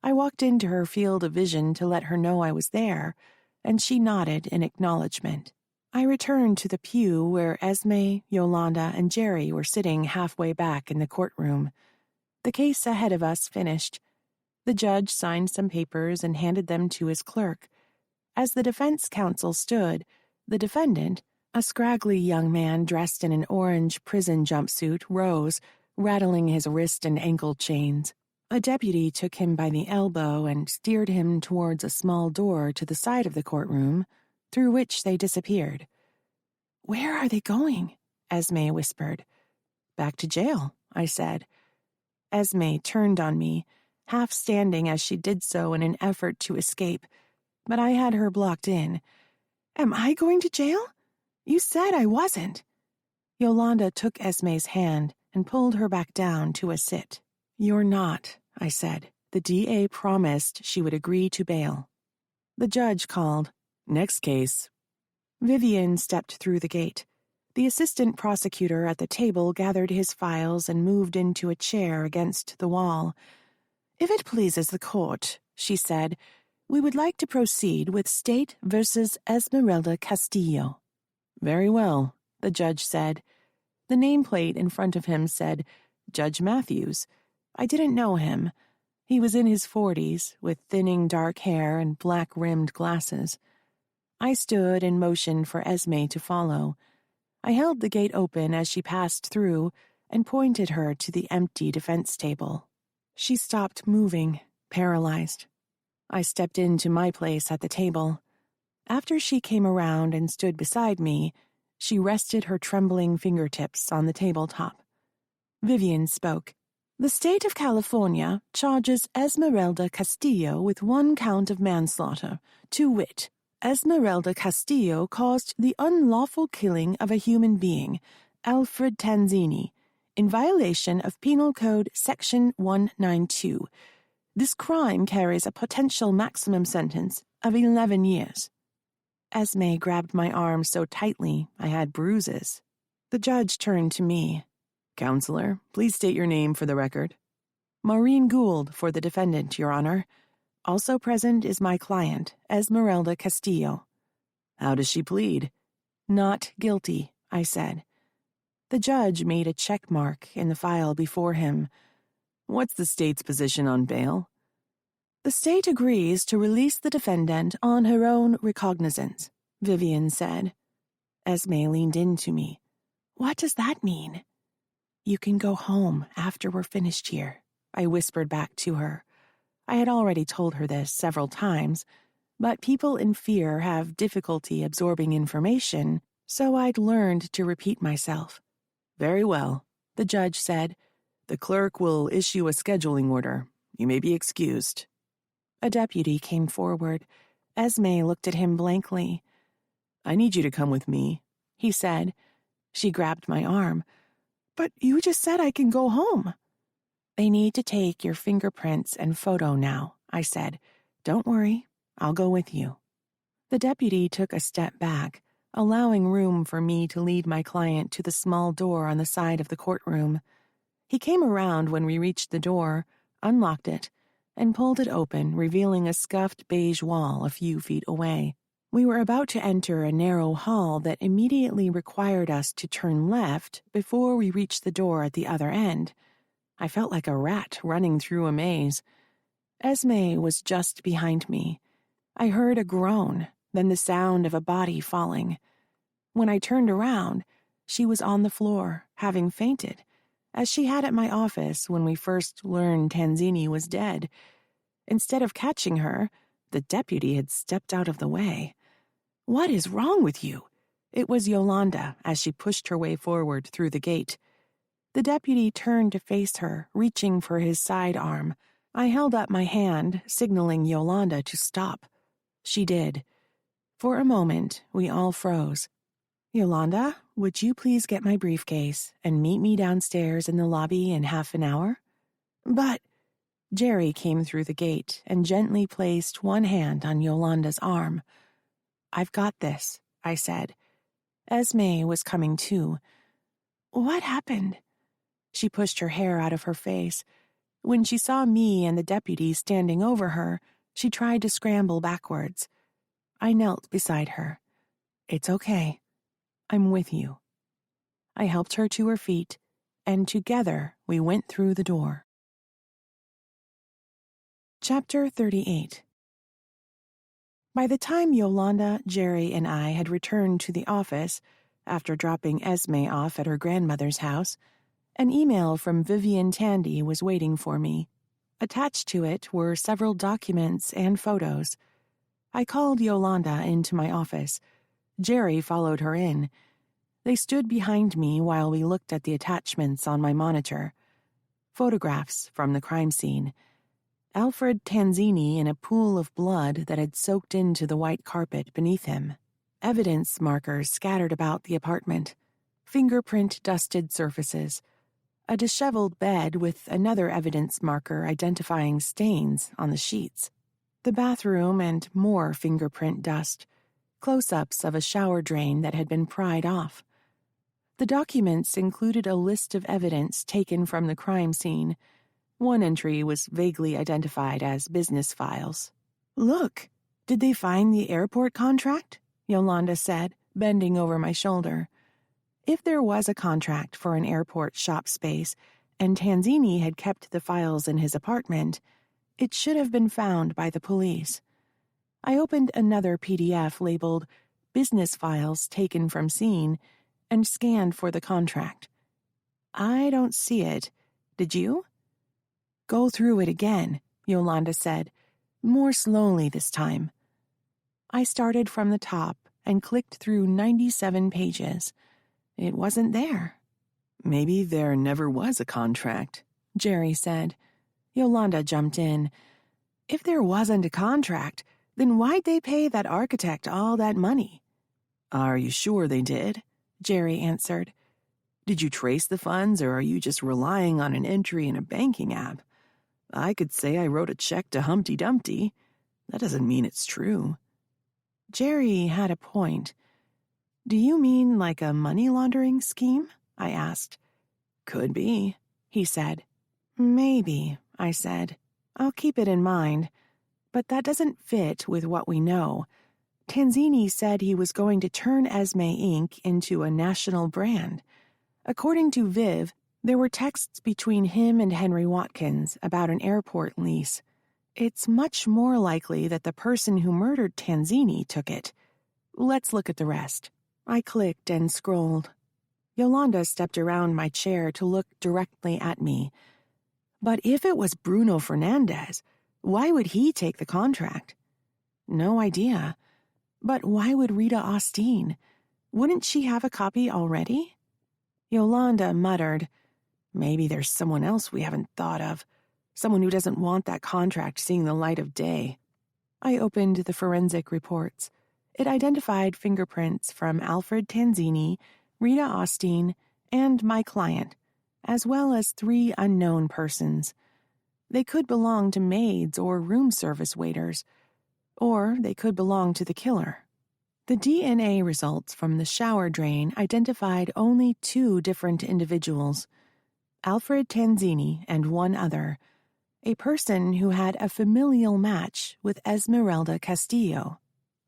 I walked into her field of vision to let her know I was there, and she nodded in acknowledgement. I returned to the pew where Esme, Yolanda, and Jerry were sitting halfway back in the courtroom. The case ahead of us finished. The judge signed some papers and handed them to his clerk. As the defense counsel stood, the defendant, a scraggly young man dressed in an orange prison jumpsuit, rose, rattling his wrist and ankle chains. A deputy took him by the elbow and steered him towards a small door to the side of the courtroom, through which they disappeared. "Where are they going?" Esme whispered. "Back to jail," I said. Esme turned on me, half standing as she did so in an effort to escape, but I had her blocked in. "Am I going to jail? You said I wasn't." Yolanda took Esme's hand and pulled her back down to a sit. "You're not," I said. The DA promised she would agree to bail. The judge called, "Next case." Vivian stepped through the gate. The assistant prosecutor at the table gathered his files and moved into a chair against the wall. "If it pleases the court," she said, "we would like to proceed with State versus Esmeralda Castillo." "Very well," the judge said. The nameplate in front of him said, Judge Matthews. I didn't know him. He was in his 40s, with thinning dark hair and black-rimmed glasses. I stood and motioned for Esme to follow. I held the gate open as she passed through and pointed her to the empty defense table. She stopped moving, paralyzed. I stepped into my place at the table. After she came around and stood beside me, she rested her trembling fingertips on the tabletop. Vivian spoke. "The state of California charges Esmeralda Castillo with 1 count of manslaughter, to wit, Esmeralda Castillo caused the unlawful killing of a human being, Alfred Tanzini, in violation of Penal Code Section 192. This crime carries a potential maximum sentence of 11 years. Esme grabbed my arm so tightly I had bruises. The judge turned to me. "Counselor, please state your name for the record." "Maureen Gould for the defendant, Your Honor. Also present is my client, Esmeralda Castillo." "How does she plead?" "Not guilty," I said. The judge made a check mark in the file before him. "What's the state's position on bail?" "The state agrees to release the defendant on her own recognizance," Vivian said. Esme leaned into me. "What does that mean?" "You can go home after we're finished here," I whispered back to her. I had already told her this several times, but people in fear have difficulty absorbing information, so I'd learned to repeat myself. "Very well," the judge said. "The clerk will issue a scheduling order. You may be excused." A deputy came forward. Esme looked at him blankly. "I need you to come with me," he said. She grabbed my arm. "But you just said I can go home." "They need to take your fingerprints and photo now," I said. "Don't worry, I'll go with you." The deputy took a step back, allowing room for me to lead my client to the small door on the side of the courtroom. He came around when we reached the door, unlocked it, and pulled it open, revealing a scuffed beige wall a few feet away. We were about to enter a narrow hall that immediately required us to turn left before we reached the door at the other end. I felt like a rat running through a maze. Esme was just behind me. I heard a groan, then the sound of a body falling. When I turned around, she was on the floor, having fainted, as she had at my office when we first learned Tanzini was dead. Instead of catching her, the deputy had stepped out of the way. "What is wrong with you?" It was Yolanda as she pushed her way forward through the gate. The deputy turned to face her, reaching for his sidearm. I held up my hand, signaling Yolanda to stop. She did. For a moment, we all froze. "Yolanda, would you please get my briefcase and meet me downstairs in the lobby in half an hour?" "But—" Jerry came through the gate and gently placed one hand on Yolanda's arm. "I've got this," I said. Esme was coming too. "What happened?" She pushed her hair out of her face. When she saw me and the deputy standing over her, she tried to scramble backwards. I knelt beside her. "It's okay. I'm with you." I helped her to her feet, and together we went through the door. Chapter 38. By the time Yolanda, Jerry, and I had returned to the office, after dropping Esme off at her grandmother's house, an email from Vivian Tandy was waiting for me. Attached to it were several documents and photos. I called Yolanda into my office. Jerry followed her in. They stood behind me while we looked at the attachments on my monitor. Photographs from the crime scene. Alfred Tanzini in a pool of blood that had soaked into the white carpet beneath him. Evidence markers scattered about the apartment. Fingerprint-dusted surfaces. A disheveled bed with another evidence marker identifying stains on the sheets. The bathroom and more fingerprint dust. Close-ups of a shower drain that had been pried off. The documents included a list of evidence taken from the crime scene. One entry was vaguely identified as business files. "Look, did they find the airport contract?" Yolanda said, bending over my shoulder. If there was a contract for an airport shop space, and Tanzini had kept the files in his apartment, it should have been found by the police. I opened another PDF labeled Business Files Taken from Scene and scanned for the contract. I don't see it. Did you? "Go through it again," Yolanda said, more slowly this time. I started from the top and clicked through 97 pages. It wasn't there. "Maybe there never was a contract," Jerry said. Yolanda jumped in. "If there wasn't a contract, then why'd they pay that architect all that money?" "Are you sure they did?" Jerry answered. "Did you trace the funds, or are you just relying on an entry in a banking app? I could say I wrote a check to Humpty Dumpty. That doesn't mean it's true." Jerry had a point. "Do you mean like a money laundering scheme?" I asked. "Could be," he said. "Maybe," I said. "I'll keep it in mind. But that doesn't fit with what we know. Tanzini said he was going to turn Esme Inc. into a national brand. According to Viv, there were texts between him and Henry Watkins about an airport lease. It's much more likely that the person who murdered Tanzini took it. Let's look at the rest." I clicked and scrolled. Yolanda stepped around my chair to look directly at me. "But if it was Bruno Fernandez, why would he take the contract?" "No idea. But why would Rita Austin? Wouldn't she have a copy already?" Yolanda muttered, "Maybe there's someone else we haven't thought of. Someone who doesn't want that contract seeing the light of day." I opened the forensic reports. It identified fingerprints from Alfred Tanzini, Rita Austin, and my client, as well as 3 unknown persons. They could belong to maids or room service waiters, or they could belong to the killer. The DNA results from the shower drain identified only 2 different individuals, Alfred Tanzini and one other, a person who had a familial match with Esmeralda Castillo.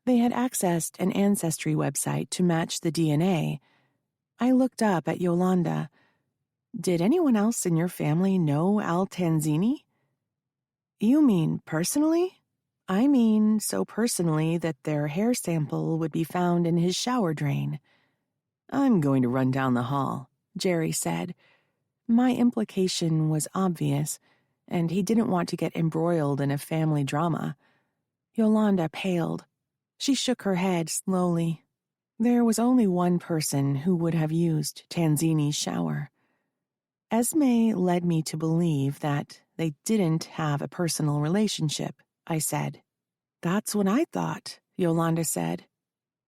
They had accessed an ancestry website to match the DNA. I looked up at Yolanda. Did anyone else in your family know Al Tanzini? You mean personally? I mean so personally that their hair sample would be found in his shower drain. I'm going to run down the hall, Jerry said. My implication was obvious, and he didn't want to get embroiled in a family drama. Yolanda paled. She shook her head slowly. There was only one person who would have used Tanzini's shower. Esme led me to believe that they didn't have a personal relationship, I said. That's what I thought, Yolanda said.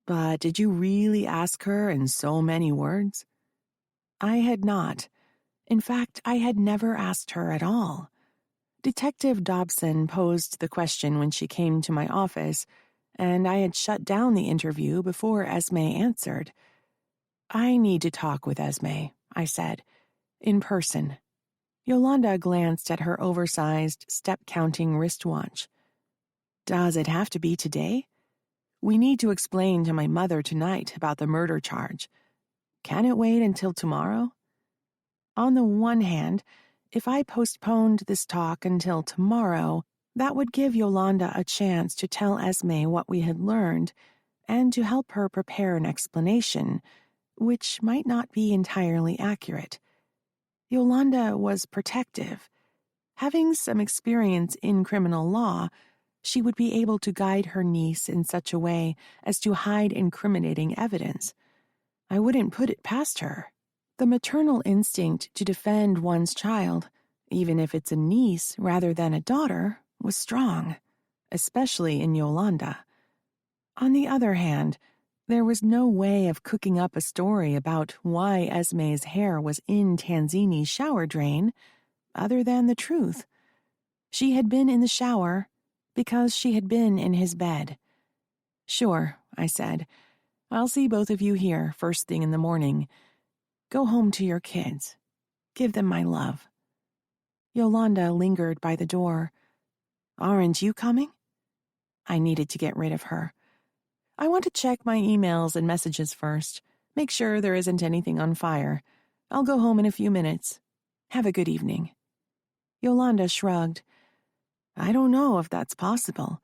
But did you really ask her in so many words? I had not. In fact, I had never asked her at all. Detective Dobson posed the question when she came to my office, and I had shut down the interview before Esme answered. I need to talk with Esme, I said, in person. Yolanda glanced at her oversized, step-counting wristwatch. Does it have to be today? We need to explain to my mother tonight about the murder charge. Can it wait until tomorrow? On the one hand, if I postponed this talk until tomorrow, that would give Yolanda a chance to tell Esme what we had learned and to help her prepare an explanation, which might not be entirely accurate. Yolanda was protective. Having some experience in criminal law, she would be able to guide her niece in such a way as to hide incriminating evidence. I wouldn't put it past her. The maternal instinct to defend one's child, even if it's a niece rather than a daughter, was strong, especially in Yolanda. On the other hand, there was no way of cooking up a story about why Esme's hair was in Tanzini's shower drain, other than the truth. She had been in the shower because she had been in his bed. Sure, I said. I'll see both of you here first thing in the morning. Go home to your kids. Give them my love. Yolanda lingered by the door. Aren't you coming? I needed to get rid of her. I want to check my emails and messages first. Make sure there isn't anything on fire. I'll go home in a few minutes. Have a good evening. Yolanda shrugged. I don't know if that's possible.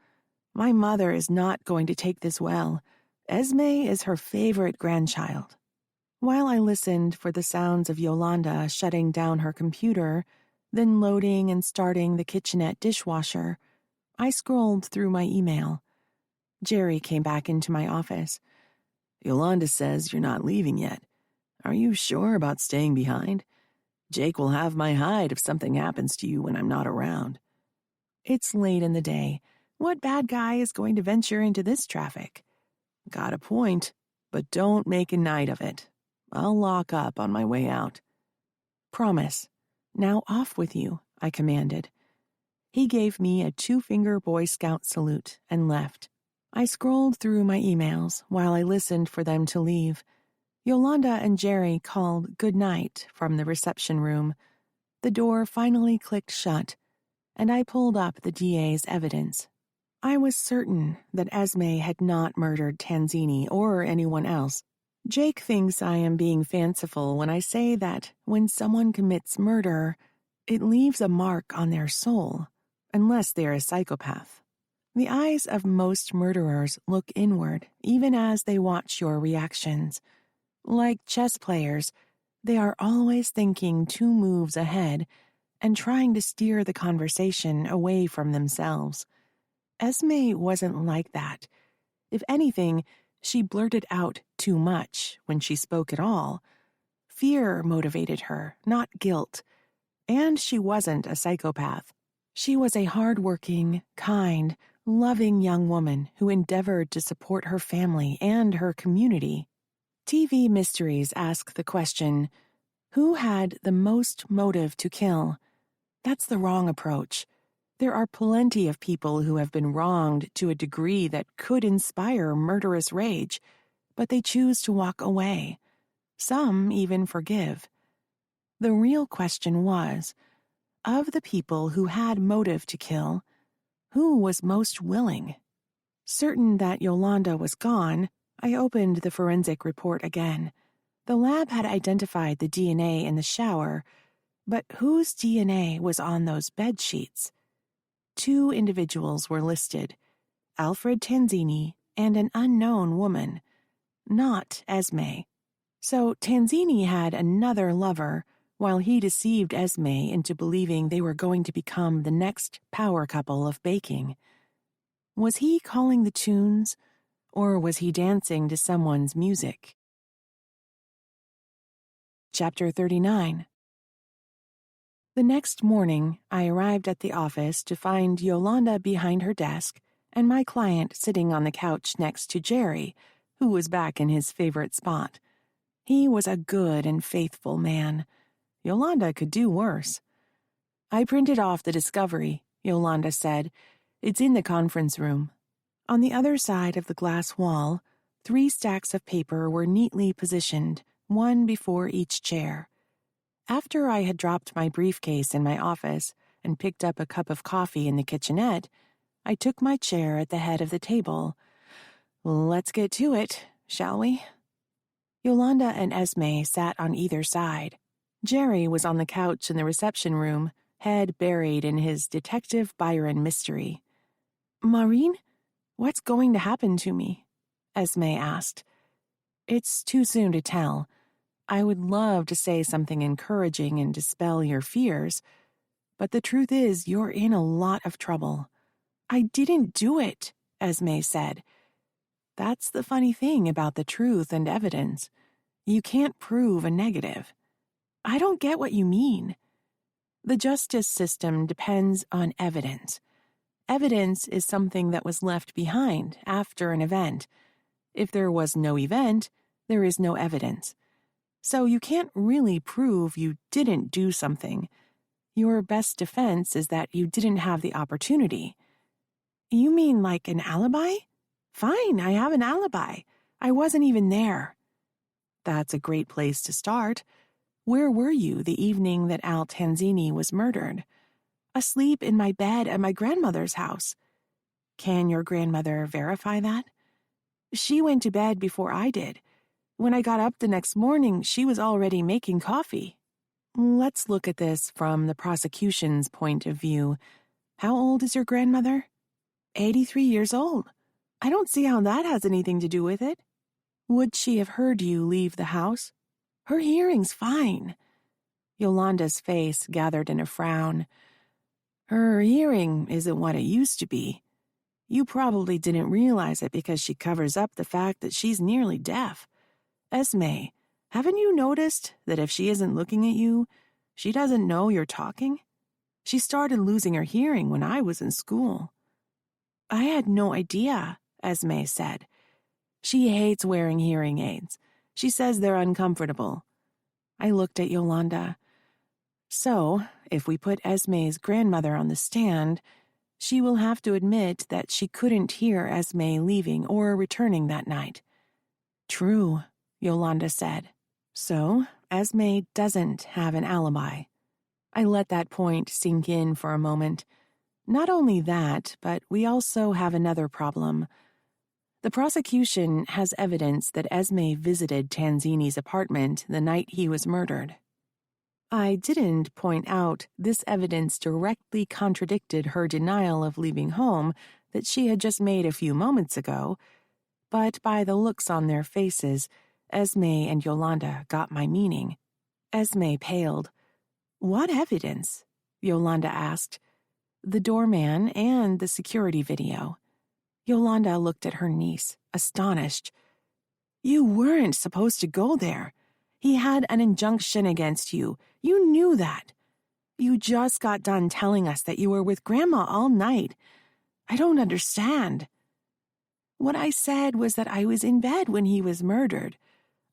My mother is not going to take this well. Esme is her favorite grandchild. While I listened for the sounds of Yolanda shutting down her computer, then loading and starting the kitchenette dishwasher, I scrolled through my email. Jerry came back into my office. Yolanda says you're not leaving yet. Are you sure about staying behind? Jake will have my hide if something happens to you when I'm not around. It's late in the day. What bad guy is going to venture into this traffic? Got a point, but don't make a night of it. I'll lock up on my way out. Promise. Now off with you, I commanded. He gave me a 2-finger Boy Scout salute and left. I scrolled through my emails while I listened for them to leave. Yolanda and Jerry called good night from the reception room. The door finally clicked shut, and I pulled up the DA's evidence. I was certain that Esme had not murdered Tanzini or anyone else. Jake thinks I am being fanciful when I say that when someone commits murder, it leaves a mark on their soul, unless they're a psychopath. The eyes of most murderers look inward, even as they watch your reactions. Like chess players, they are always thinking 2 moves ahead and trying to steer the conversation away from themselves. Esme wasn't like that. If anything, she blurted out too much when she spoke at all. Fear motivated her, not guilt. And she wasn't a psychopath. She was a hard-working, kind, loving young woman who endeavored to support her family and her community. TV mysteries ask the question, Who had the most motive to kill? That's the wrong approach. There are plenty of people who have been wronged to a degree that could inspire murderous rage, but they choose to walk away. Some even forgive. The real question was, of the people who had motive to kill, who was most willing? Certain that Yolanda was gone, I opened the forensic report again. The lab had identified the DNA in the shower, but whose DNA was on those bed sheets? 2 individuals were listed, Alfred Tanzini and an unknown woman, not Esme. So Tanzini had another lover, while he deceived Esme into believing they were going to become the next power couple of baking. Was he calling the tunes, or was he dancing to someone's music? Chapter 39. The next morning, I arrived at the office to find Yolanda behind her desk and my client sitting on the couch next to Jerry, who was back in his favorite spot. He was a good and faithful man. Yolanda could do worse. I printed off the discovery, Yolanda said. It's in the conference room. On the other side of the glass wall, 3 stacks of paper were neatly positioned, one before each chair. After I had dropped my briefcase in my office and picked up a cup of coffee in the kitchenette, I took my chair at the head of the table. Let's get to it, shall we? Yolanda and Esme sat on either side. Jerry was on the couch in the reception room, head buried in his Detective Byron mystery. Maureen, what's going to happen to me? Esme asked. It's too soon to tell. I would love to say something encouraging and dispel your fears, but the truth is you're in a lot of trouble. I didn't do it, Esme said. That's the funny thing about the truth and evidence. You can't prove a negative. I don't get what you mean. The justice system depends on evidence. Evidence is something that was left behind after an event. If there was no event, there is no evidence. So you can't really prove you didn't do something. Your best defense is that you didn't have the opportunity. You mean like an alibi? Fine, I have an alibi. I wasn't even there. That's a great place to start. Where were you the evening that Al Tanzini was murdered? Asleep in my bed at my grandmother's house. Can your grandmother verify that? She went to bed before I did. When I got up the next morning, she was already making coffee. Let's look at this from the prosecution's point of view. How old is your grandmother? 83 years old. I don't see how that has anything to do with it. Would she have heard you leave the house? Her hearing's fine. Yolanda's face gathered in a frown. Her hearing isn't what it used to be. You probably didn't realize it because she covers up the fact that she's nearly deaf. Esme, haven't you noticed that if she isn't looking at you, she doesn't know you're talking? She started losing her hearing when I was in school. I had no idea, Esme said. She hates wearing hearing aids. She says they're uncomfortable. I looked at Yolanda. So, if we put Esme's grandmother on the stand, she will have to admit that she couldn't hear Esme leaving or returning that night. True, Yolanda said. So, Esme doesn't have an alibi. I let that point sink in for a moment. Not only that, but we also have another problem. The prosecution has evidence that Esme visited Tanzini's apartment the night he was murdered. I didn't point out this evidence directly contradicted her denial of leaving home that she had just made a few moments ago, but by the looks on their faces, Esme and Yolanda got my meaning. Esme paled. What evidence? Yolanda asked. The doorman and the security video. Yolanda looked at her niece, astonished. You weren't supposed to go there. He had an injunction against you. You knew that. You just got done telling us that you were with Grandma all night. I don't understand. What I said was that I was in bed when he was murdered.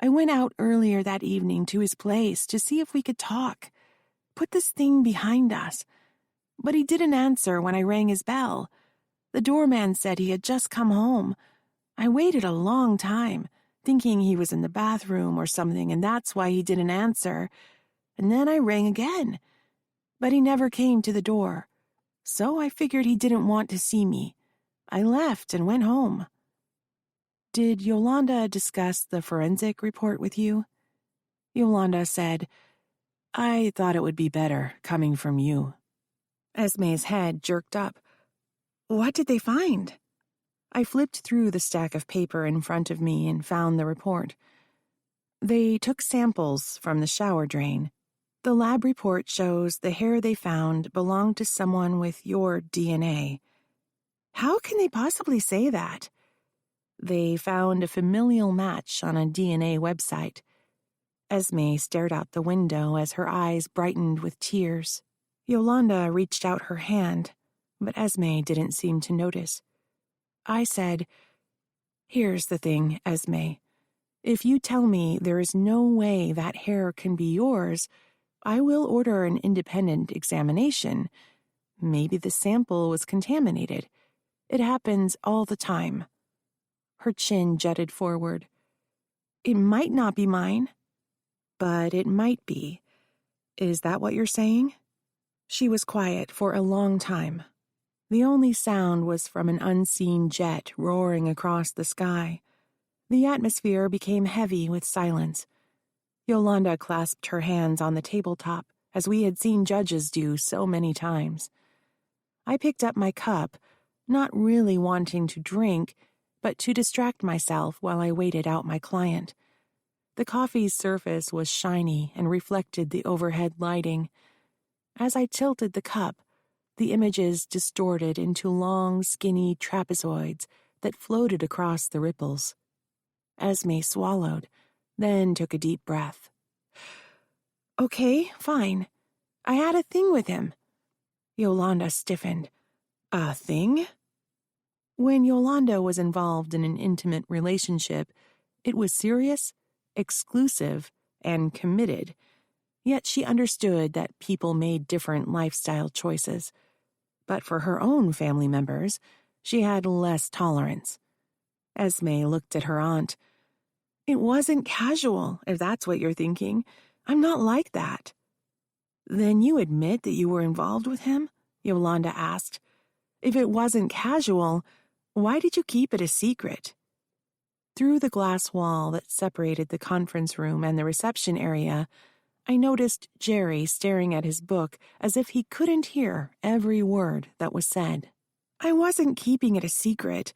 I went out earlier that evening to his place to see if we could talk, put this thing behind us. But he didn't answer when I rang his bell. The doorman said he had just come home. I waited a long time, thinking he was in the bathroom or something, and that's why he didn't answer. And then I rang again. But he never came to the door. So I figured he didn't want to see me. I left and went home. Did Yolanda discuss the forensic report with you? Yolanda said, I thought it would be better coming from you. Esme's head jerked up. What did they find? I flipped through the stack of paper in front of me and found the report. They took samples from the shower drain. The lab report shows the hair they found belonged to someone with your DNA. How can they possibly say that? They found a familial match on a DNA website. Esme stared out the window as her eyes brightened with tears. Yolanda reached out her hand, but Esme didn't seem to notice. I said, Here's the thing, Esme. If you tell me there is no way that hair can be yours, I will order an independent examination. Maybe the sample was contaminated. It happens all the time. Her chin jutted forward. It might not be mine, but it might be. Is that what you're saying? She was quiet for a long time. The only sound was from an unseen jet roaring across the sky. The atmosphere became heavy with silence. Yolanda clasped her hands on the tabletop, as we had seen judges do so many times. I picked up my cup, not really wanting to drink, but to distract myself while I waited out my client. The coffee's surface was shiny and reflected the overhead lighting. As I tilted the cup, the images distorted into long, skinny trapezoids that floated across the ripples. Esme swallowed, then took a deep breath. Okay, fine. I had a thing with him. Yolanda stiffened. A thing? When Yolanda was involved in an intimate relationship, it was serious, exclusive, and committed. Yet she understood that people made different lifestyle choices. But for her own family members, she had less tolerance. Esme looked at her aunt. It wasn't casual, if that's what you're thinking. I'm not like that. Then you admit that you were involved with him? Yolanda asked. If it wasn't casual, why did you keep it a secret? Through the glass wall that separated the conference room and the reception area, I noticed Jerry staring at his book as if he couldn't hear every word that was said. I wasn't keeping it a secret.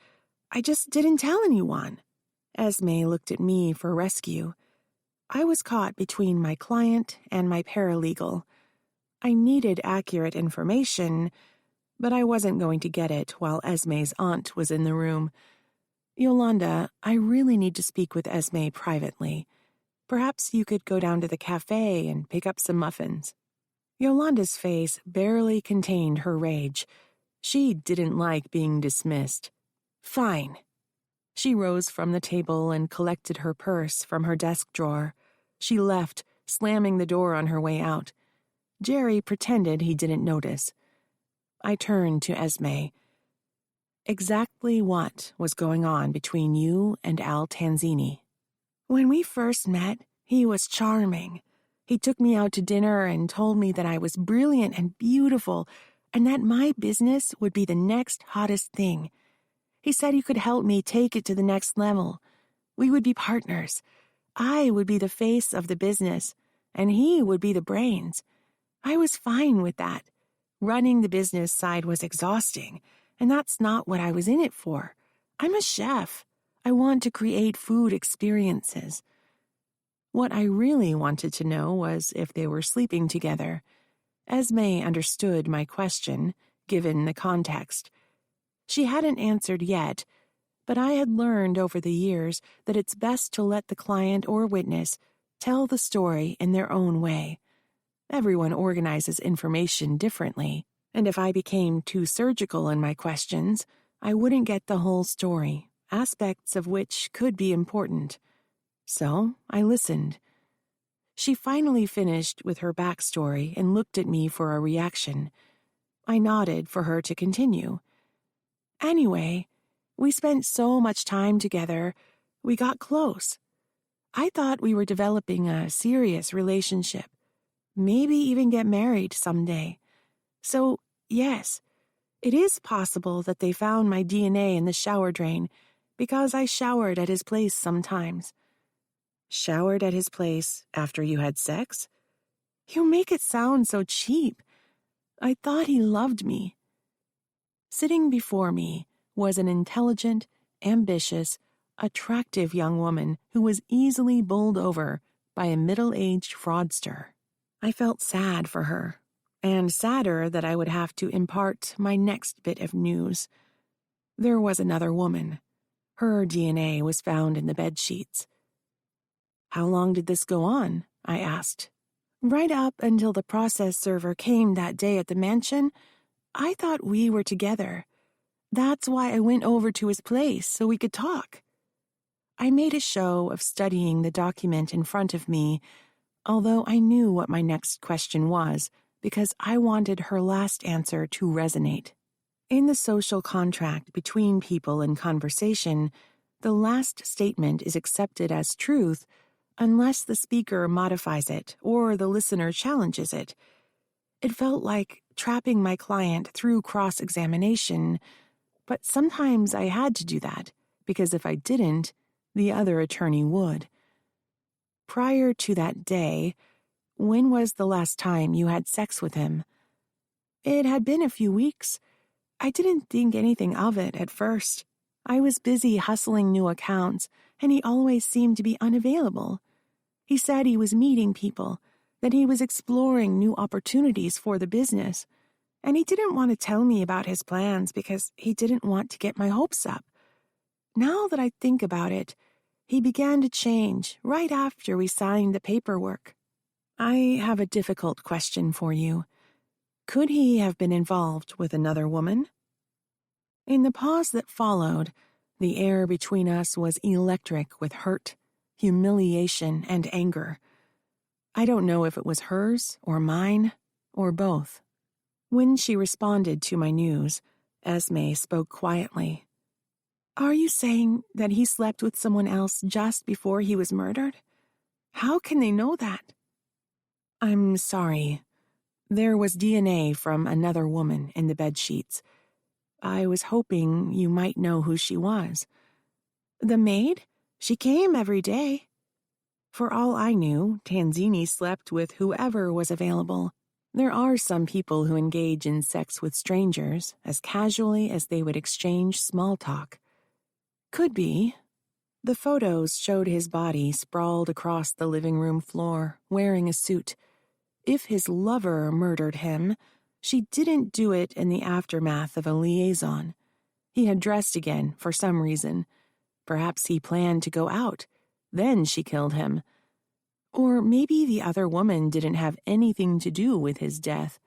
I just didn't tell anyone. Esme looked at me for rescue. I was caught between my client and my paralegal. I needed accurate information, but I wasn't going to get it while Esme's aunt was in the room. Yolanda, I really need to speak with Esme privately. Perhaps you could go down to the cafe and pick up some muffins. Yolanda's face barely contained her rage. She didn't like being dismissed. Fine. She rose from the table and collected her purse from her desk drawer. She left, slamming the door on her way out. Jerry pretended he didn't notice. I turned to Esme. Exactly what was going on between you and Al Tanzini? When we first met, he was charming. He took me out to dinner and told me that I was brilliant and beautiful, and that my business would be the next hottest thing. He said he could help me take it to the next level. We would be partners. I would be the face of the business, and he would be the brains. I was fine with that. Running the business side was exhausting, and that's not what I was in it for. I'm a chef. I want to create food experiences. What I really wanted to know was if they were sleeping together. Esme understood my question, given the context. She hadn't answered yet, but I had learned over the years that it's best to let the client or witness tell the story in their own way. Everyone organizes information differently, and if I became too surgical in my questions, I wouldn't get the whole story, aspects of which could be important. So I listened. She finally finished with her backstory and looked at me for a reaction. I nodded for her to continue. Anyway, we spent so much time together, we got close. I thought we were developing a serious relationship, maybe even get married someday. So, yes, it is possible that they found my DNA in the shower drain because I showered at his place sometimes. Showered at his place after you had sex? You make it sound so cheap. I thought he loved me. Sitting before me was an intelligent, ambitious, attractive young woman who was easily bowled over by a middle-aged fraudster. I felt sad for her, and sadder that I would have to impart my next bit of news. There was another woman. Her DNA was found in the bedsheets. How long did this go on? I asked. Right up until the process server came that day at the mansion, I thought we were together. That's why I went over to his place so we could talk. I made a show of studying the document in front of me, although I knew what my next question was because I wanted her last answer to resonate. In the social contract between people in conversation, the last statement is accepted as truth unless the speaker modifies it or the listener challenges it. It felt like trapping my client through cross-examination, but sometimes I had to do that, because if I didn't, the other attorney would. Prior to that day, when was the last time you had sex with him? It had been a few weeks. I didn't think anything of it at first. I was busy hustling new accounts, and he always seemed to be unavailable. He said he was meeting people, that he was exploring new opportunities for the business, and he didn't want to tell me about his plans because he didn't want to get my hopes up. Now that I think about it, he began to change right after we signed the paperwork. I have a difficult question for you. Could he have been involved with another woman? In the pause that followed, the air between us was electric with hurt, humiliation, and anger. I don't know if it was hers or mine or both. When she responded to my news, Esme spoke quietly. Are you saying that he slept with someone else just before he was murdered? How can they know that? I'm sorry. There was DNA from another woman in the bedsheets. I was hoping you might know who she was. The maid? She came every day. For all I knew, Tanzini slept with whoever was available. There are some people who engage in sex with strangers as casually as they would exchange small talk. Could be. The photos showed his body sprawled across the living room floor, wearing a suit. If his lover murdered him, she didn't do it in the aftermath of a liaison. He had dressed again for some reason. Perhaps he planned to go out. Then she killed him. Or maybe the other woman didn't have anything to do with his death.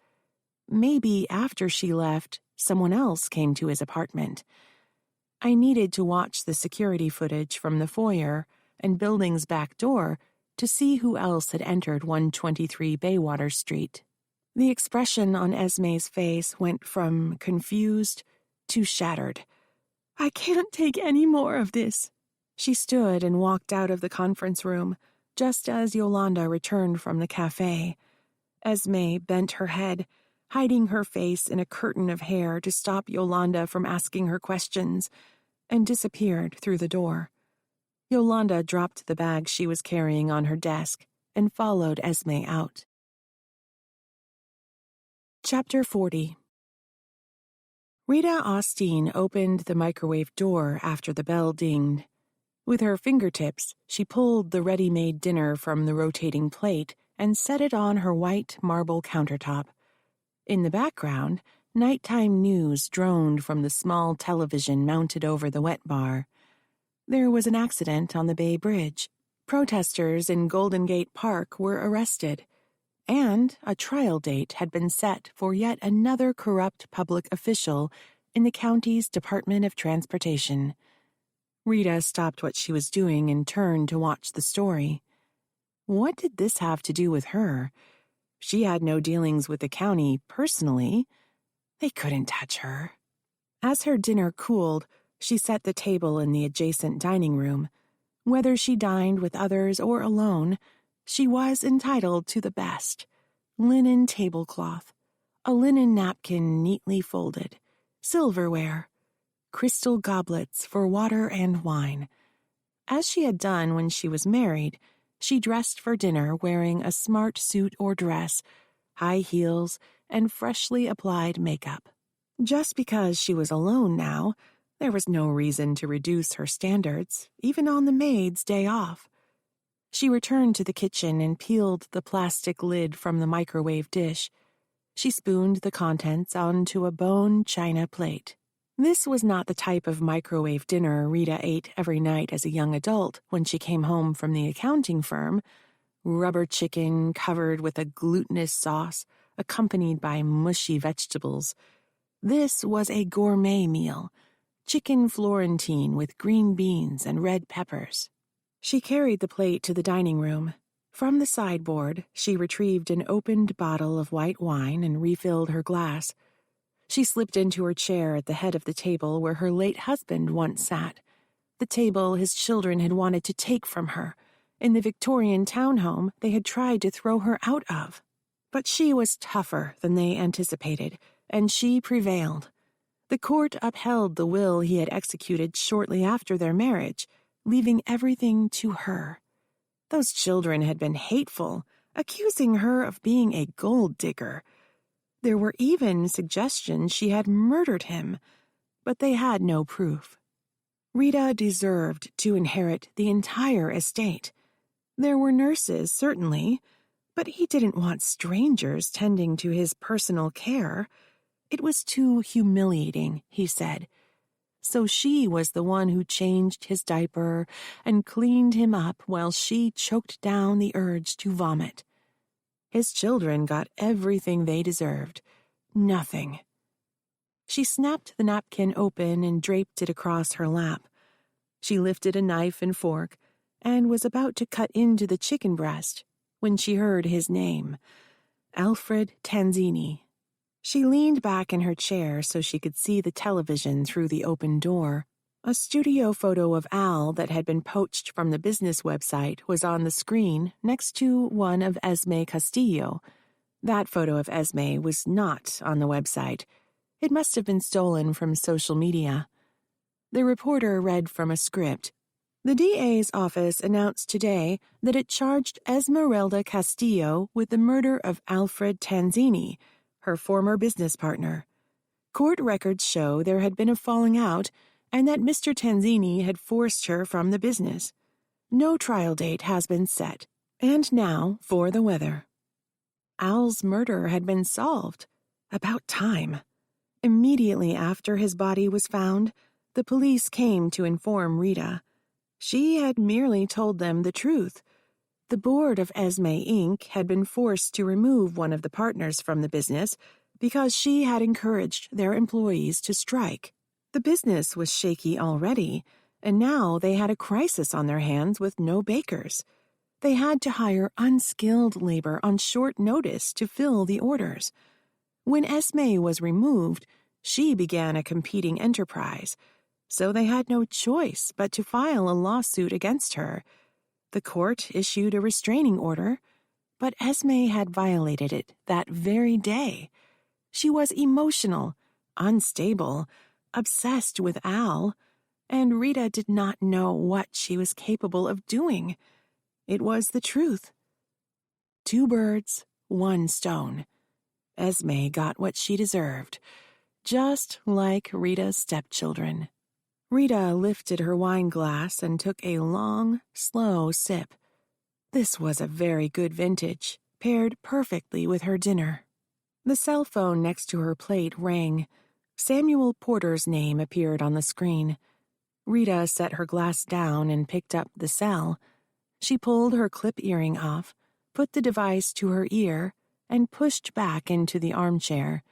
Maybe after she left, someone else came to his apartment. I needed to watch the security footage from the foyer and building's back door to see who else had entered 123 Baywater Street. The expression on Esme's face went from confused to shattered. I can't take any more of this. She stood and walked out of the conference room, just as Yolanda returned from the cafe. Esme bent her head, hiding her face in a curtain of hair to stop Yolanda from asking her questions, and disappeared through the door. Yolanda dropped the bag she was carrying on her desk and followed Esme out. Chapter 40. Rita Austin opened the microwave door after the bell dinged. With her fingertips, she pulled the ready-made dinner from the rotating plate and set it on her white marble countertop. In the background, nighttime news droned from the small television mounted over the wet bar. There was an accident on the Bay Bridge. Protesters in Golden Gate Park were arrested, and a trial date had been set for yet another corrupt public official in the county's Department of Transportation. Rita stopped what she was doing and turned to watch the story. What did this have to do with her? She had no dealings with the county personally. They couldn't touch her. As her dinner cooled, she set the table in the adjacent dining room. Whether she dined with others or alone, she was entitled to the best. Linen tablecloth, a linen napkin neatly folded, silverware, crystal goblets for water and wine. As she had done when she was married, she dressed for dinner wearing a smart suit or dress, high heels, and freshly applied makeup. Just because she was alone now, there was no reason to reduce her standards, even on the maid's day off. She returned to the kitchen and peeled the plastic lid from the microwave dish. She spooned the contents onto a bone china plate. This was not the type of microwave dinner Rita ate every night as a young adult when she came home from the accounting firm. Rubber chicken covered with a glutinous sauce, accompanied by mushy vegetables. This was a gourmet meal, chicken Florentine with green beans and red peppers. She carried the plate to the dining room. From the sideboard, she retrieved an opened bottle of white wine and refilled her glass. She slipped into her chair at the head of the table where her late husband once sat, the table his children had wanted to take from her, in the Victorian townhome they had tried to throw her out of. But she was tougher than they anticipated, and she prevailed. The court upheld the will he had executed shortly after their marriage, leaving everything to her. Those children had been hateful, accusing her of being a gold digger. There were even suggestions she had murdered him, but they had no proof. Rita deserved to inherit the entire estate. There were nurses, certainly, but he didn't want strangers tending to his personal care. It was too humiliating, he said. So she was the one who changed his diaper and cleaned him up while she choked down the urge to vomit. His children got everything they deserved. Nothing. She snapped the napkin open and draped it across her lap. She lifted a knife and fork and was about to cut into the chicken breast when she heard his name, Alfred Tanzini. She leaned back in her chair so she could see the television through the open door. A studio photo of Al that had been poached from the business website was on the screen next to one of Esme Castillo. That photo of Esme was not on the website. It must have been stolen from social media. The reporter read from a script. The DA's office announced today that it charged Esmeralda Castillo with the murder of Alfred Tanzini, her former business partner. Court records show there had been a falling out and that Mr. Tanzini had forced her from the business. No trial date has been set. And now for the weather. Al's murder had been solved. About time. Immediately after his body was found, the police came to inform Rita. She had merely told them the truth. The board of Esme Inc. had been forced to remove one of the partners from the business because she had encouraged their employees to strike. The business was shaky already, and now they had a crisis on their hands with no bakers. They had to hire unskilled labor on short notice to fill the orders. When Esme was removed, she began a competing enterprise, so they had no choice but to file a lawsuit against her. The court issued a restraining order, but Esme had violated it that very day. She was emotional, unstable, obsessed with Al, and Rita did not know what she was capable of doing. It was the truth. 2 birds, 1 stone. Esme got what she deserved, just like Rita's stepchildren. Rita lifted her wine glass and took a long, slow sip. This was a very good vintage, paired perfectly with her dinner. The cell phone next to her plate rang. Samuel Porter's name appeared on the screen. Rita set her glass down and picked up the cell. She pulled her clip earring off, put the device to her ear, and pushed back into the armchair.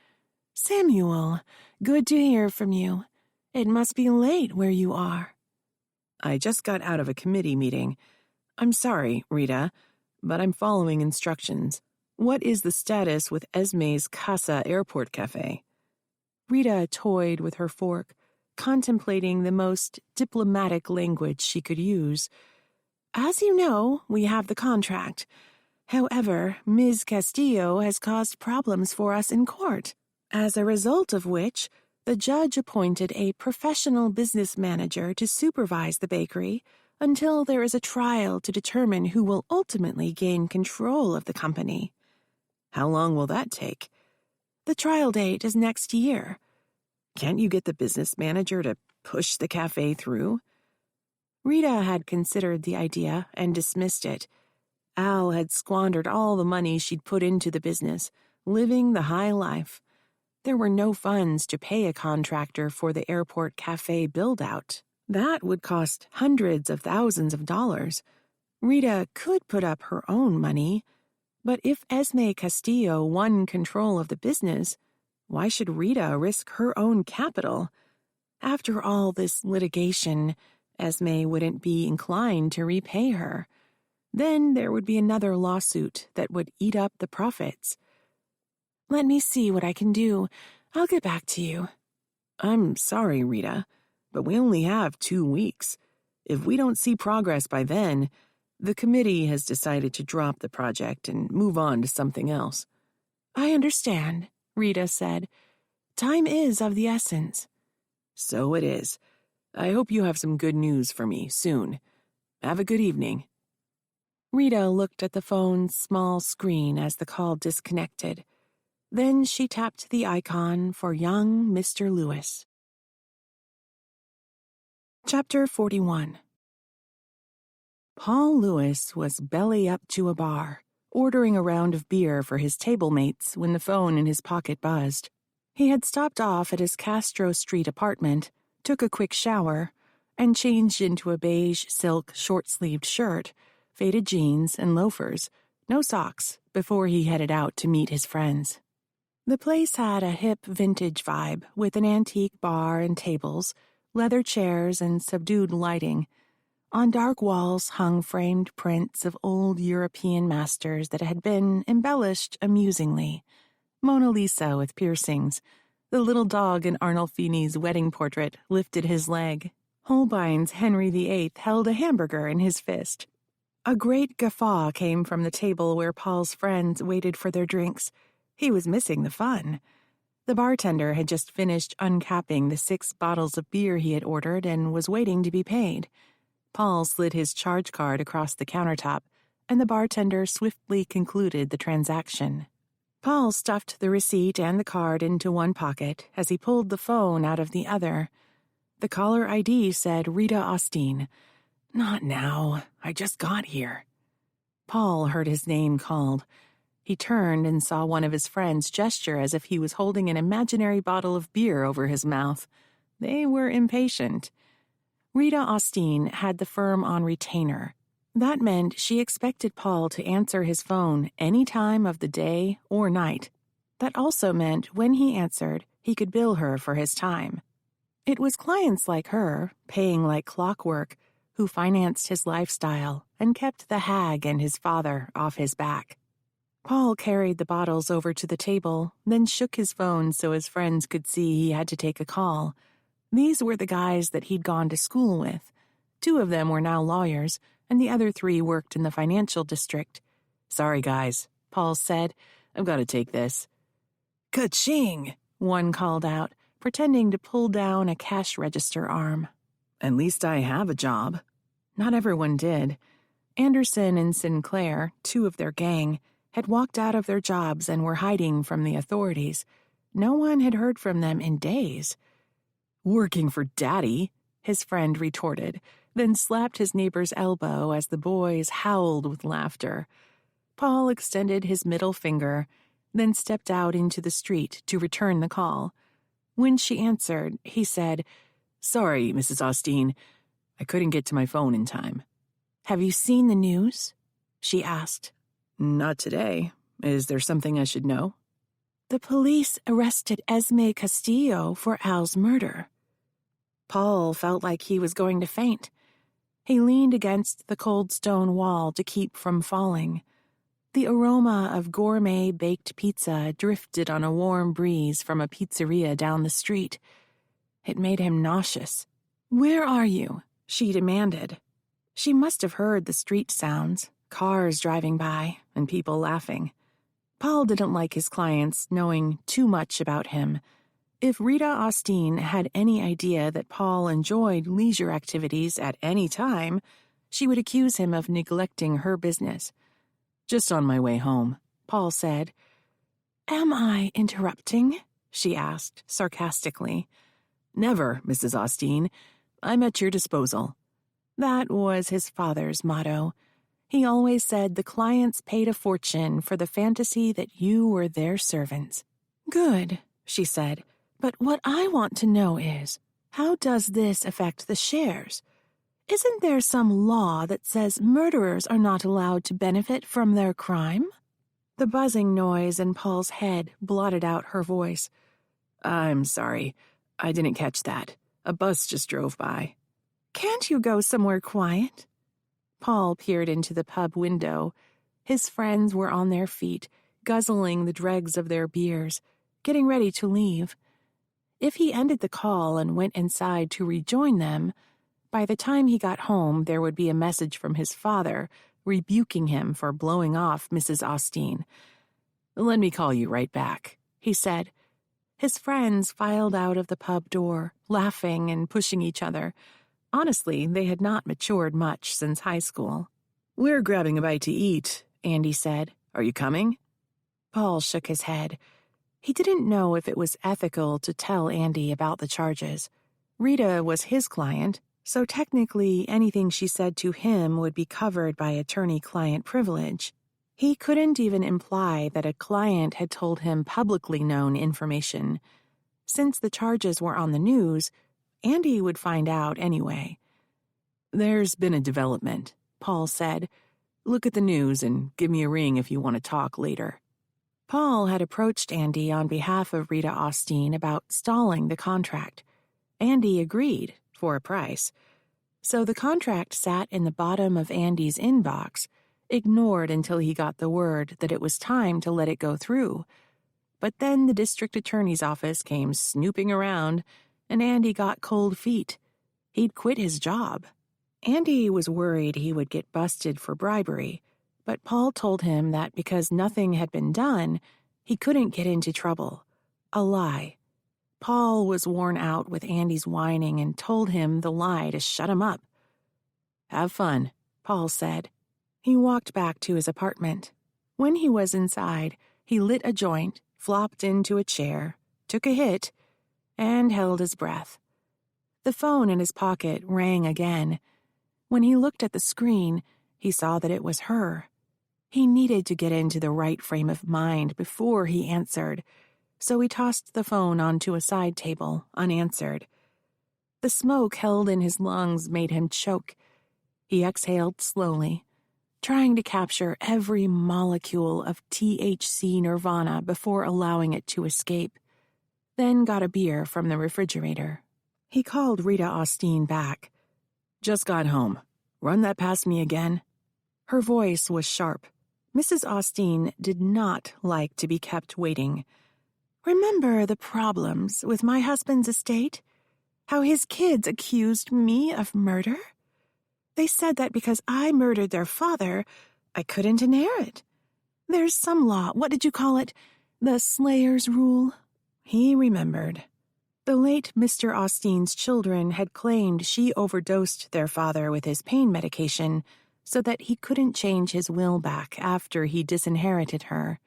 "Samuel, good to hear from you. It must be late where you are." I just got out of a committee meeting. I'm sorry, Rita, but I'm following instructions. What is the status with Esme's Casa Airport Cafe? Rita toyed with her fork, contemplating the most diplomatic language she could use. As you know, we have the contract. However, Ms. Castillo has caused problems for us in court, as a result of which the judge appointed a professional business manager to supervise the bakery until there is a trial to determine who will ultimately gain control of the company. How long will that take? The trial date is next year. Can't you get the business manager to push the cafe through? Rita had considered the idea and dismissed it. Al had squandered all the money she'd put into the business, living the high life. There were no funds to pay a contractor for the airport cafe build-out. That would cost hundreds of thousands of dollars. Rita could put up her own money, but if Esme Castillo won control of the business, why should Rita risk her own capital? After all this litigation, Esme wouldn't be inclined to repay her. Then there would be another lawsuit that would eat up the profits. Let me see what I can do. I'll get back to you. I'm sorry, Rita, but we only have 2 weeks. If we don't see progress by then, the committee has decided to drop the project and move on to something else. I understand, Rita said. Time is of the essence. So it is. I hope you have some good news for me soon. Have a good evening. Rita looked at the phone's small screen as the call disconnected. Then she tapped the icon for young Mr. Lewis. Chapter 41. Paul Lewis was belly up to a bar, ordering a round of beer for his table mates when the phone in his pocket buzzed. He had stopped off at his Castro Street apartment, took a quick shower, and changed into a beige silk short-sleeved shirt, faded jeans, and loafers, no socks, before he headed out to meet his friends. The place had a hip vintage vibe with an antique bar and tables, leather chairs, and subdued lighting. On dark walls hung framed prints of old European masters that had been embellished amusingly. Mona Lisa with piercings. The little dog in Arnolfini's wedding portrait lifted his leg. Holbein's Henry VIII held a hamburger in his fist. A great guffaw came from the table where Paul's friends waited for their drinks. He was missing the fun. The bartender had just finished uncapping the 6 bottles of beer he had ordered and was waiting to be paid. Paul slid his charge card across the countertop, and the bartender swiftly concluded the transaction. Paul stuffed the receipt and the card into one pocket as he pulled the phone out of the other. The caller ID said Rita Austin. Not now. I just got here. Paul heard his name called. He turned and saw one of his friends gesture as if he was holding an imaginary bottle of beer over his mouth. They were impatient. Rita Austin had the firm on retainer. That meant she expected Paul to answer his phone any time of the day or night. That also meant when he answered, he could bill her for his time. It was clients like her, paying like clockwork, who financed his lifestyle and kept the hag and his father off his back. Paul carried the bottles over to the table, then shook his phone so his friends could see he had to take a call. These were the guys that he'd gone to school with. 2 of them were now lawyers, and the other 3 worked in the financial district. Sorry, guys, Paul said. I've got to take this. Ka-ching, one called out, pretending to pull down a cash register arm. At least I have a job. Not everyone did. Anderson and Sinclair, 2 of their gang, had walked out of their jobs and were hiding from the authorities. No one had heard from them in days. Working for Daddy, his friend retorted, then slapped his neighbor's elbow as the boys howled with laughter. Paul extended his middle finger, then stepped out into the street to return the call. When she answered, he said, Sorry, Mrs. Austin. I couldn't get to my phone in time. Have you seen the news? She asked. Not today. Is there something I should know? The police arrested Esme Castillo for Al's murder. Paul felt like he was going to faint. He leaned against the cold stone wall to keep from falling. The aroma of gourmet baked pizza drifted on a warm breeze from a pizzeria down the street. It made him nauseous. "Where are you?" she demanded. She must have heard the street sounds, cars driving by, and people laughing. Paul didn't like his clients knowing too much about him. If Rita Austin had any idea that Paul enjoyed leisure activities at any time, she would accuse him of neglecting her business. "Just on my way home," Paul said. "Am I interrupting?" she asked sarcastically. "Never, Mrs. Austin. I'm at your disposal." That was his father's motto. He always said the clients paid a fortune for the fantasy that you were their servants. "Good," she said. "But what I want to know is, how does this affect the shares? Isn't there some law that says murderers are not allowed to benefit from their crime?" The buzzing noise in Paul's head blotted out her voice. "I'm sorry. I didn't catch that. A bus just drove by." "Can't you go somewhere quiet?" Paul peered into the pub window. His friends were on their feet, guzzling the dregs of their beers, getting ready to leave. If he ended the call and went inside to rejoin them, by the time he got home there would be a message from his father, rebuking him for blowing off Mrs. Austin. "Let me call you right back," he said. His friends filed out of the pub door, laughing and pushing each other. Honestly, they had not matured much since high school. "We're grabbing a bite to eat," Andy said. "Are you coming?" Paul shook his head. He didn't know if it was ethical to tell Andy about the charges. Rita was his client, so technically anything she said to him would be covered by attorney-client privilege. He couldn't even imply that a client had told him publicly known information. Since the charges were on the news, Andy would find out anyway. "There's been a development," Paul said. "Look at the news and give me a ring if you want to talk later." Paul had approached Andy on behalf of Rita Austin about stalling the contract. Andy agreed, for a price. So the contract sat in the bottom of Andy's inbox, ignored until he got the word that it was time to let it go through. But then the district attorney's office came snooping around, and Andy got cold feet. He'd quit his job. Andy was worried he would get busted for bribery, but Paul told him that because nothing had been done, he couldn't get into trouble. A lie. Paul was worn out with Andy's whining and told him the lie to shut him up. "Have fun," Paul said. He walked back to his apartment. When he was inside, he lit a joint, flopped into a chair, took a hit, and held his breath. The phone in his pocket rang again. When he looked at the screen, he saw that it was her. He needed to get into the right frame of mind before he answered, so he tossed the phone onto a side table, unanswered. The smoke held in his lungs made him choke. He exhaled slowly, trying to capture every molecule of THC nirvana before allowing it to escape, then got a beer from the refrigerator. He called Rita Austin back. "Just got home. Run that past me again?" Her voice was sharp. Mrs. Austin did not like to be kept waiting. "Remember the problems with my husband's estate? How his kids accused me of murder? They said that because I murdered their father, I couldn't inherit. There's some law, what did you call it? The Slayer's Rule?" He remembered. The late Mr. Austin's children had claimed she overdosed their father with his pain medication so that he couldn't change his will back after he disinherited her.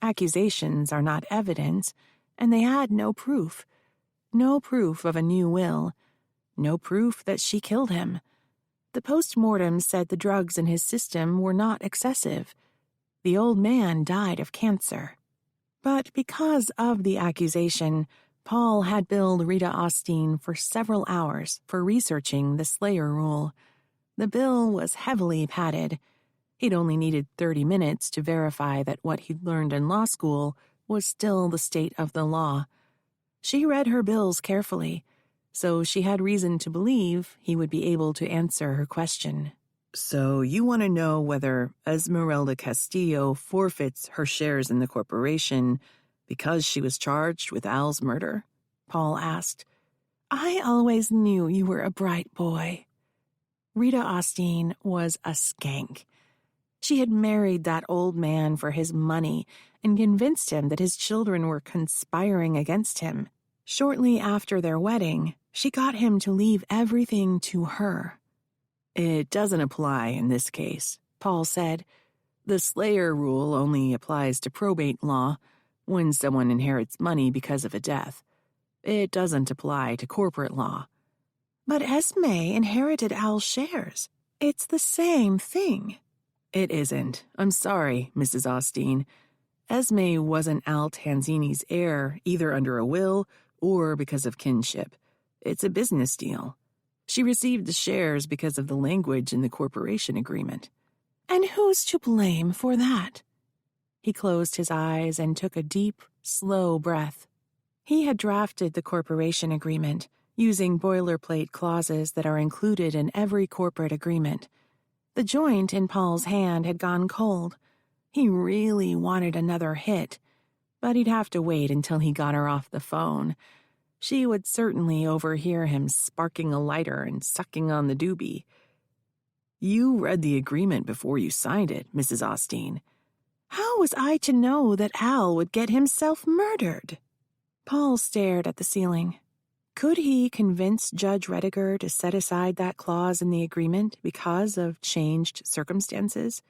Accusations are not evidence, and they had no proof. No proof of a new will. No proof that she killed him. The post-mortem said the drugs in his system were not excessive. The old man died of cancer. But because of the accusation, Paul had billed Rita Austin for several hours for researching the Slayer Rule. The bill was heavily padded. He'd only needed 30 minutes to verify that what he'd learned in law school was still the state of the law. She read her bills carefully. so she had reason to believe he would be able to answer her question. So you want to know whether Esmeralda Castillo forfeits her shares in the corporation because she was charged with Al's murder? Paul asked. I always knew you were a bright boy. Rita Austin was a skank. She had married that old man for his money and convinced him that his children were conspiring against him. Shortly after their wedding, she got him to leave everything to her. It doesn't apply in this case, Paul said. The Slayer rule only applies to probate law, when someone inherits money because of a death. It doesn't apply to corporate law. But Esme inherited Al's shares. It's the same thing. It isn't. I'm sorry, Mrs. Austin. Esme wasn't Al Tanzini's heir, either under a will or because of kinship. It's a business deal. She received the shares because of the language in the corporation agreement. And who's to blame for that? He closed his eyes and took a deep, slow breath. He had drafted the corporation agreement, using boilerplate clauses that are included in every corporate agreement. The joint in Paul's hand had gone cold. He really wanted another hit, but he'd have to wait until he got her off the phone. She would certainly overhear him sparking a lighter and sucking on the doobie. You read the agreement before you signed it, Mrs. Austin. How was I to know that Al would get himself murdered? Paul stared at the ceiling. Could he convince Judge Rediger to set aside that clause in the agreement because of changed circumstances?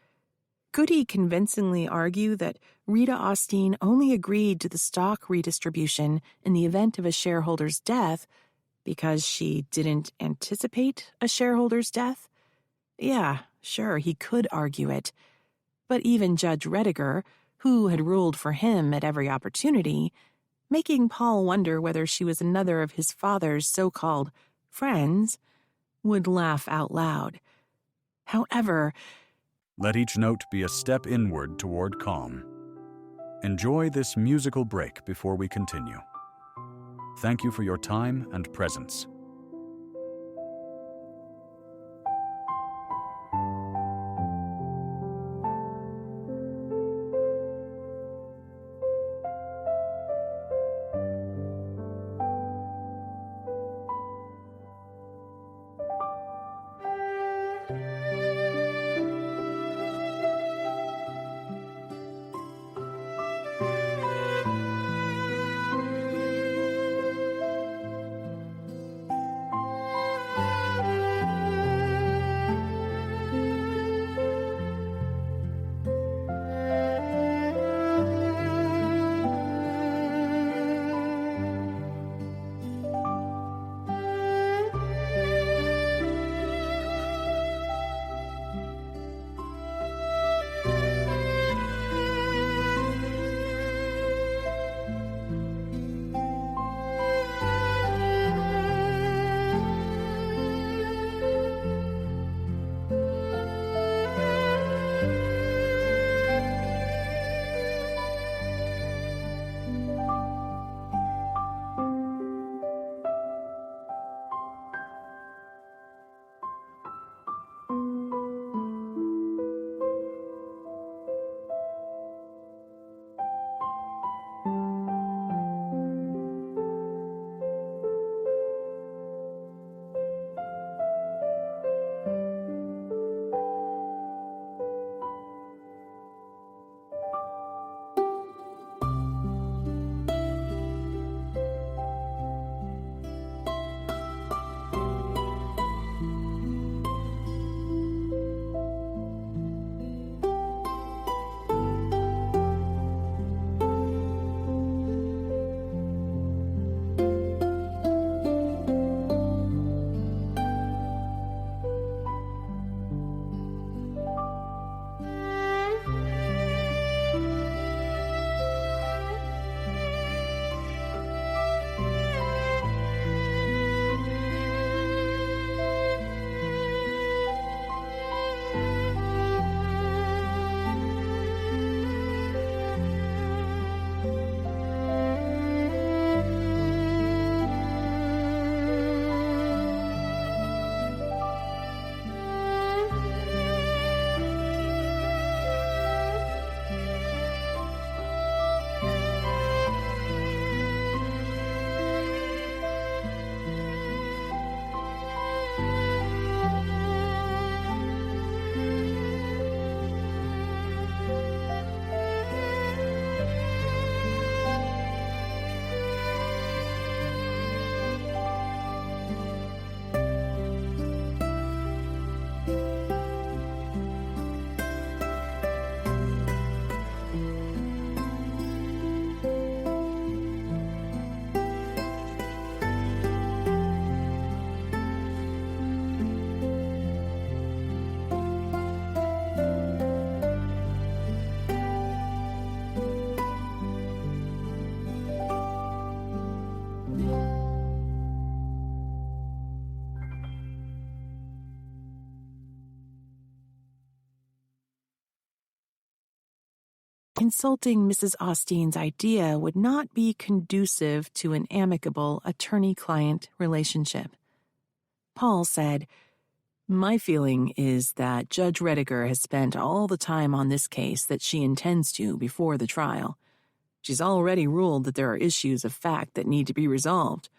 Could he convincingly argue that Rita Austin only agreed to the stock redistribution in the event of a shareholder's death because she didn't anticipate a shareholder's death? Yeah, sure, he could argue it. But even Judge Rediger, who had ruled for him at every opportunity, making Paul wonder whether she was another of his father's so-called friends, would laugh out loud. However, let each note be a step inward toward calm. Enjoy this musical break before we continue. Thank you for your time and presence. consulting Mrs. Austein's idea would not be conducive to an amicable attorney-client relationship. Paul said, "My feeling is that Judge Rediger has spent all the time on this case that she intends to before the trial. She's already ruled that there are issues of fact that need to be resolved.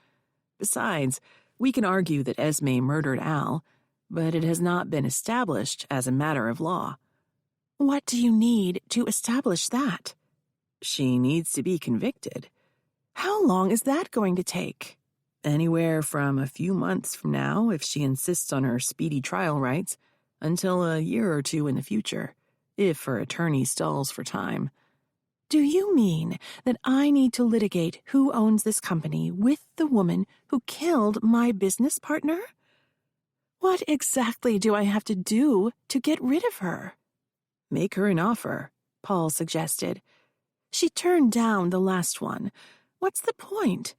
Besides, we can argue that Esme murdered Al, but it has not been established as a matter of law." "What do you need to establish that?" "She needs to be convicted." "How long is that going to take?" "Anywhere from a few months from now, if she insists on her speedy trial rights, until a year or two in the future, if her attorney stalls for time." "Do you mean that I need to litigate who owns this company with the woman who killed my business partner? What exactly do I have to do to get rid of her?" "Make her an offer," Paul suggested. "She turned down the last one. What's the point?"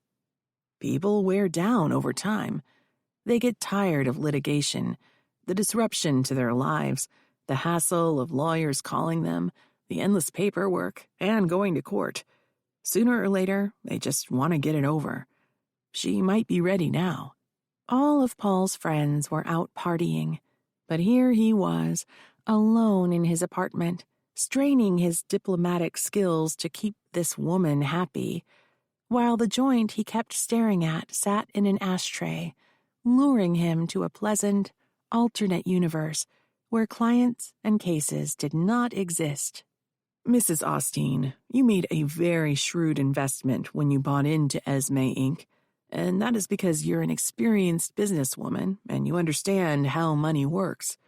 "People wear down over time. They get tired of litigation, the disruption to their lives, the hassle of lawyers calling them, the endless paperwork, and going to court. Sooner or later, they just want to get it over. She might be ready now." All of Paul's friends were out partying, but here he was, alone in his apartment, straining his diplomatic skills to keep this woman happy, while the joint he kept staring at sat in an ashtray, luring him to a pleasant, alternate universe where clients and cases did not exist. "Mrs. Austein, you made a very shrewd investment when you bought into Esme Inc., and that is because you're an experienced businesswoman and you understand how money works.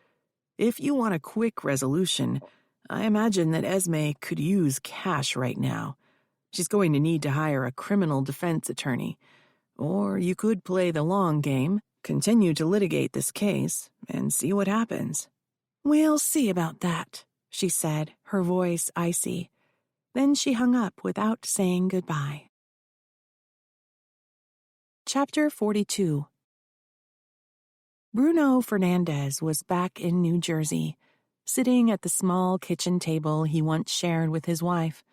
If you want a quick resolution, I imagine that Esme could use cash right now. She's going to need to hire a criminal defense attorney. Or you could play the long game, continue to litigate this case, and see what happens." "We'll see about that," she said, her voice icy. Then she hung up without saying goodbye. Chapter 42. Bruno Fernandez was back in New Jersey, sitting at the small kitchen table he once shared with his wife.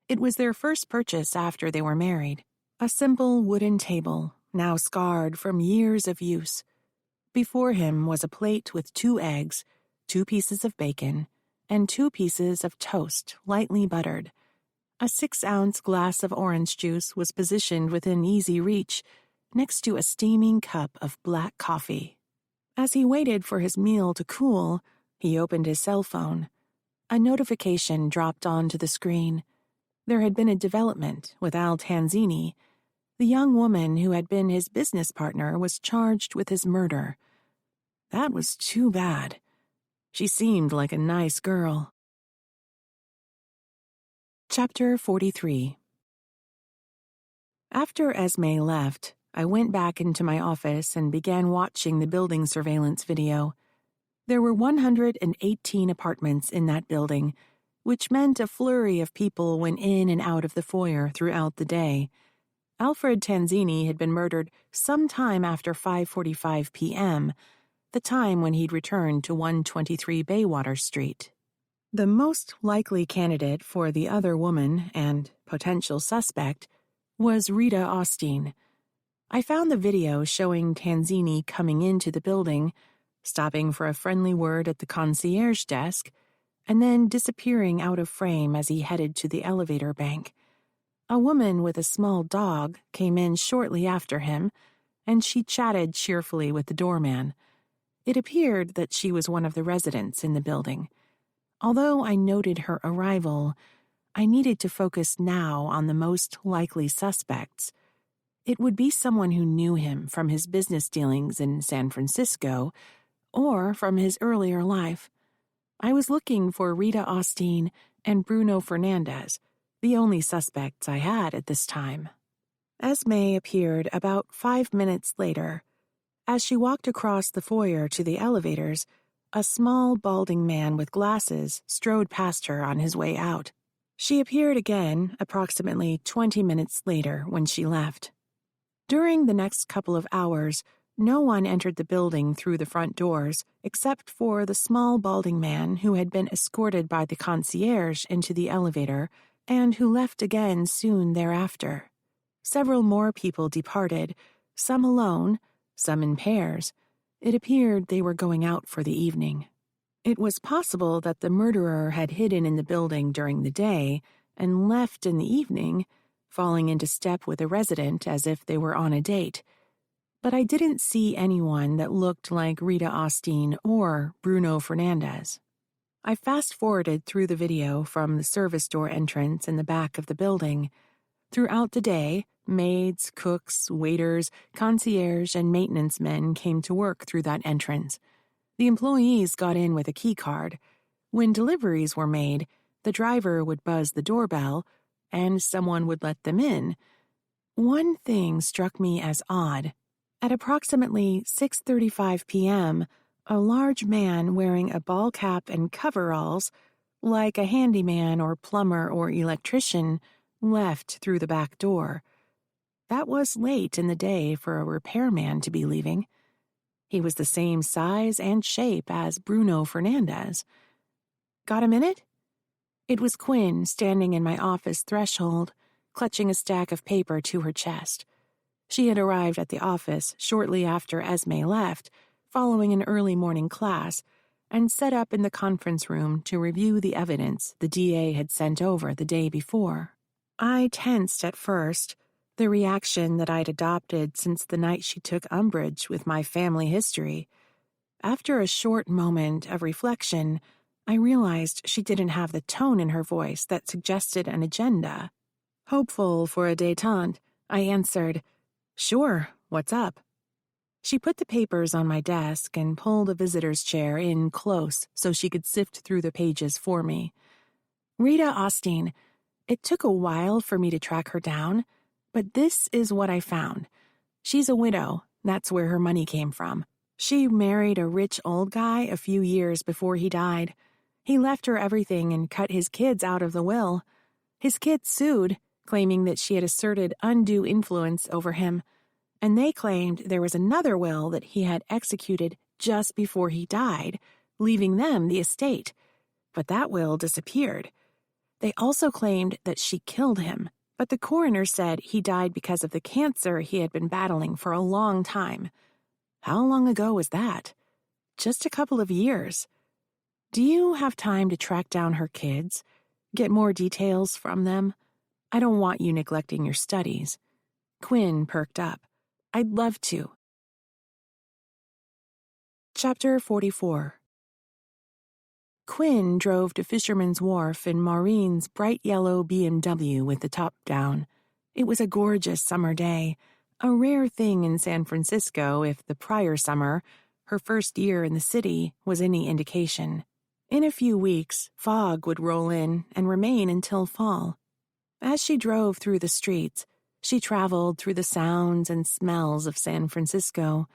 It was their first purchase after they were married, a simple wooden table, now scarred from years of use. Before him was a plate with 2 eggs, 2 pieces of bacon, and 2 pieces of toast lightly buttered. A 6-ounce glass of orange juice was positioned within easy reach, next to a steaming cup of black coffee. As he waited for his meal to cool, he opened his cell phone. A notification dropped onto the screen. There had been a development with Al Tanzini. The young woman who had been his business partner was charged with his murder. That was too bad. She seemed like a nice girl. Chapter 43. After Esme left, I went back into my office and began watching the building surveillance video. There were 118 apartments in that building, which meant a flurry of people went in and out of the foyer throughout the day. Alfred Tanzini had been murdered sometime after 5:45 p.m., the time when he'd returned to 123 Baywater Street. The most likely candidate for the other woman and potential suspect was Rita Austein. I found the video showing Tanzini coming into the building, stopping for a friendly word at the concierge desk, and then disappearing out of frame as he headed to the elevator bank. A woman with a small dog came in shortly after him, and she chatted cheerfully with the doorman. It appeared that she was one of the residents in the building. Although I noted her arrival, I needed to focus now on the most likely suspects. It would be someone who knew him from his business dealings in San Francisco or from his earlier life. I was looking for Rita Austein and Bruno Fernandez, the only suspects I had at this time. Esme appeared about 5 minutes later. As she walked across the foyer to the elevators, a small, balding man with glasses strode past her on his way out. She appeared again approximately 20 minutes later when she left. During the next couple of hours, No one entered the building through the front doors, except for the small balding man who had been escorted by the concierge into the elevator and who left again soon thereafter. Several more people departed, some alone, some in pairs. It appeared they were going out for the evening. It was possible that the murderer had hidden in the building during the day and left in the evening, falling into step with a resident as if they were on a date. But I didn't see anyone that looked like Rita Austin or Bruno Fernandez. I fast-forwarded through the video from the service door entrance in the back of the building. Throughout the day, maids, cooks, waiters, concierge, and maintenance men came to work through that entrance. The employees got in with a key card. When deliveries were made, the driver would buzz the doorbell, and someone would let them in. One thing struck me as odd. At approximately 6:35 p.m., a large man wearing a ball cap and coveralls, like a handyman or plumber or electrician, left through the back door. That was late in the day for a repairman to be leaving. He was the same size and shape as Bruno Fernandez. Got a minute? It was Quinn standing in my office threshold, clutching a stack of paper to her chest. She had arrived at the office shortly after Esme left, following an early morning class, and set up in the conference room to review the evidence the DA had sent over the day before. I tensed at first, the reaction that I'd adopted since the night she took umbrage with my family history. After a short moment of reflection, I realized she didn't have the tone in her voice that suggested an agenda. Hopeful for a détente, I answered, "Sure, what's up?" She put the papers on my desk and pulled a visitor's chair in close so she could sift through the pages for me. "Rita Austin, it took a while for me to track her down, but this is what I found. She's a widow, that's where her money came from. She married a rich old guy a few years before he died. He left her everything and cut his kids out of the will. His kids sued, claiming that she had asserted undue influence over him, and they claimed there was another will that he had executed just before he died, leaving them the estate. But that will disappeared. They also claimed that she killed him, but the coroner said he died because of the cancer he had been battling for a long time. How long ago was that? Just a couple of years. Do you have time to track down her kids? Get more details from them? I don't want you neglecting your studies." Quinn perked up. "I'd love to." Chapter 44. Quinn drove to Fisherman's Wharf in Maureen's bright yellow BMW with the top down. It was a gorgeous summer day, a rare thing in San Francisco if the prior summer, her first year in the city, was any indication. In a few weeks, fog would roll in and remain until fall. As she drove through the streets, she traveled through the sounds and smells of San Francisco,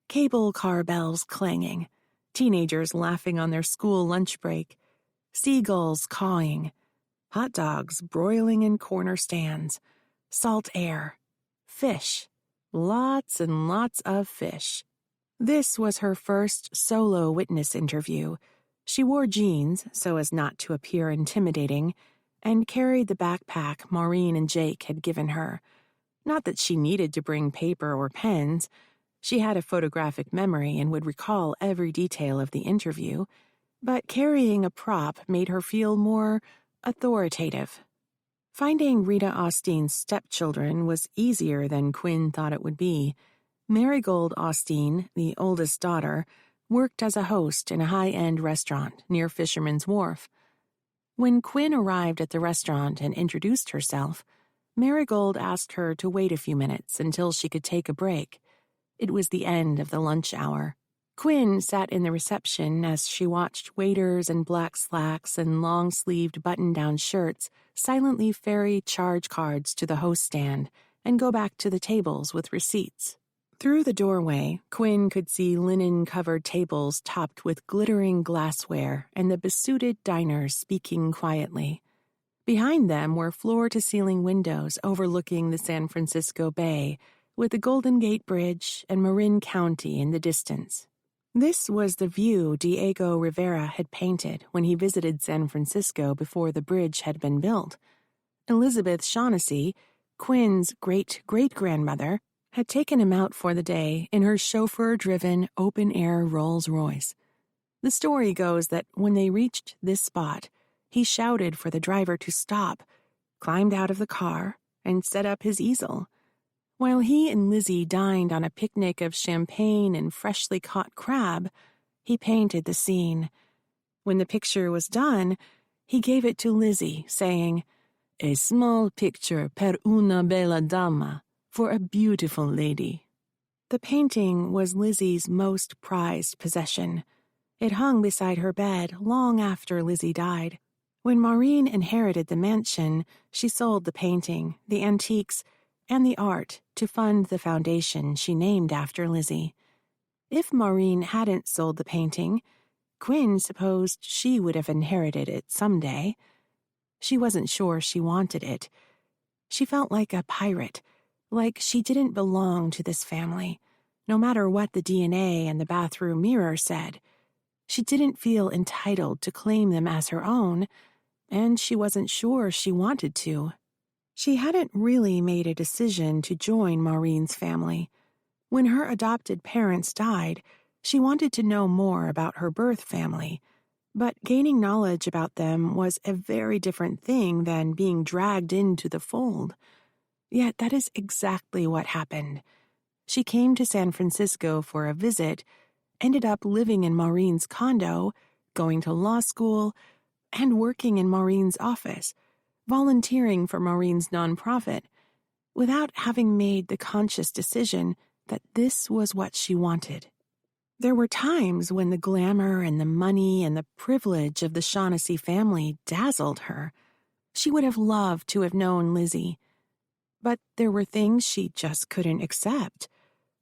cable car bells clanging, teenagers laughing on their school lunch break, seagulls cawing, hot dogs broiling in corner stands, salt air, fish, lots and lots of fish. This was her first solo witness interview. She wore jeans so as not to appear intimidating, and carried the backpack Maureen and Jake had given her. Not that she needed to bring paper or pens. She had a photographic memory and would recall every detail of the interview, but carrying a prop made her feel more authoritative. Finding Rita Austin's stepchildren was easier than Quinn thought it would be. Maureen Gould Austin, the oldest daughter, worked as a host in a high-end restaurant near Fisherman's Wharf. When Quinn arrived at the restaurant and introduced herself, Maureen Gould asked her to wait a few minutes until she could take a break. It was the end of the lunch hour. Quinn sat in the reception as she watched waiters in black slacks and long-sleeved button-down shirts silently ferry charge cards to the host stand and go back to the tables with receipts. Through the doorway, Quinn could see linen-covered tables topped with glittering glassware and the besuited diners speaking quietly. Behind them were floor-to-ceiling windows overlooking the San Francisco Bay, with the Golden Gate Bridge and Marin County in the distance. This was the view Diego Rivera had painted when he visited San Francisco before the bridge had been built. Elizabeth Shaughnessy, Quinn's great-great-grandmother, had taken him out for the day in her chauffeur-driven open-air Rolls-Royce. The story goes that when they reached this spot, he shouted for the driver to stop, climbed out of the car, and set up his easel. While he and Lizzie dined on a picnic of champagne and freshly caught crab, he painted the scene. When the picture was done, he gave it to Lizzie, saying, "A small picture per una bella dama, for a beautiful lady." The painting was Lizzie's most prized possession. It hung beside her bed long after Lizzie died. When Maureen inherited the mansion, she sold the painting, the antiques, and the art to fund the foundation she named after Lizzie. If Maureen hadn't sold the painting, Quinn supposed she would have inherited it someday. She wasn't sure she wanted it. She felt like a pirate, like she didn't belong to this family, no matter what the DNA and the bathroom mirror said. She didn't feel entitled to claim them as her own, and she wasn't sure she wanted to. She hadn't really made a decision to join Maureen's family. When her adopted parents died, she wanted to know more about her birth family, but gaining knowledge about them was a very different thing than being dragged into the fold. Yet that is exactly what happened. She came to San Francisco for a visit, ended up living in Maureen's condo, going to law school, and working in Maureen's office, volunteering for Maureen's nonprofit, without having made the conscious decision that this was what she wanted. There were times when the glamour and the money and the privilege of the Shaughnessy family dazzled her. She would have loved to have known Lizzie. But there were things she just couldn't accept,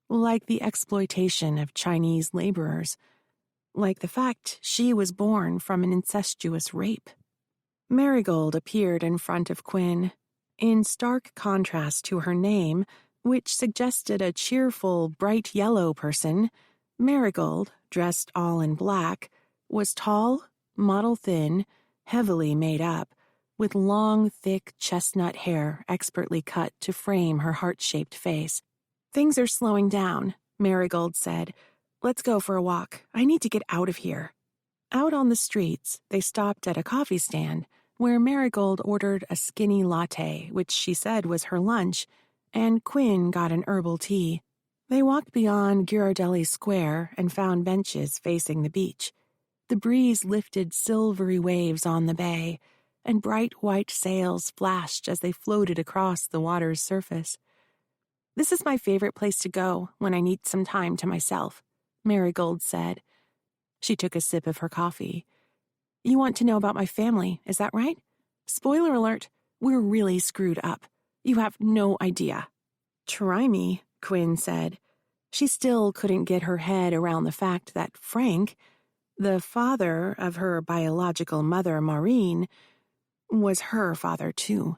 like the exploitation of Chinese laborers, like the fact she was born from an incestuous rape. Marigold appeared in front of Quinn. In stark contrast to her name, which suggested a cheerful, bright yellow person, Marigold, dressed all in black, was tall, model-thin, heavily made up, with long, thick chestnut hair expertly cut to frame her heart-shaped face. "Things are slowing down," Marigold said. "Let's go for a walk. I need to get out of here." Out on the streets, they stopped at a coffee stand, where Marigold ordered a skinny latte, which she said was her lunch, and Quinn got an herbal tea. They walked beyond Ghirardelli Square and found benches facing the beach. The breeze lifted silvery waves on the bay, and bright white sails flashed as they floated across the water's surface. "This is my favorite place to go when I need some time to myself," Marigold said. She took a sip of her coffee. "You want to know about my family, is that right? Spoiler alert, we're really screwed up. You have no idea." "Try me," Quinn said. She still couldn't get her head around the fact that Frank, the father of her biological mother, Maureen, was her father too.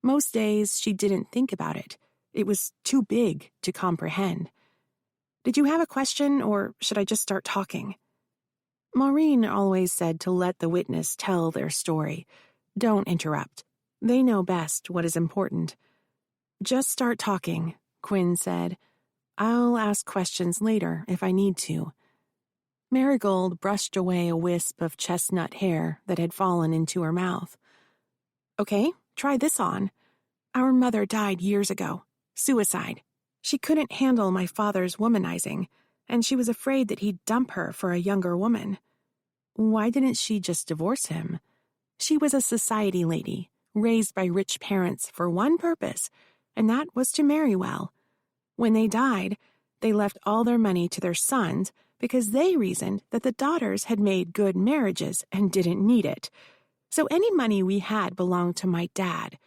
Most days she didn't think about it. It was too big to comprehend. "Did you have a question, or should I just start talking?" Maureen always said to let the witness tell their story. Don't interrupt. They know best what is important. "Just start talking," Quinn said. "I'll ask questions later if I need to." Marigold brushed away a wisp of chestnut hair that had fallen into her mouth. "Okay, try this on. Our mother died years ago. Suicide. She couldn't handle my father's womanizing, and she was afraid that he'd dump her for a younger woman. Why didn't she just divorce him? She was a society lady, raised by rich parents for one purpose, and that was to marry well. When they died, they left all their money to their sons because they reasoned that the daughters had made good marriages and didn't need it. So any money we had belonged to my dad.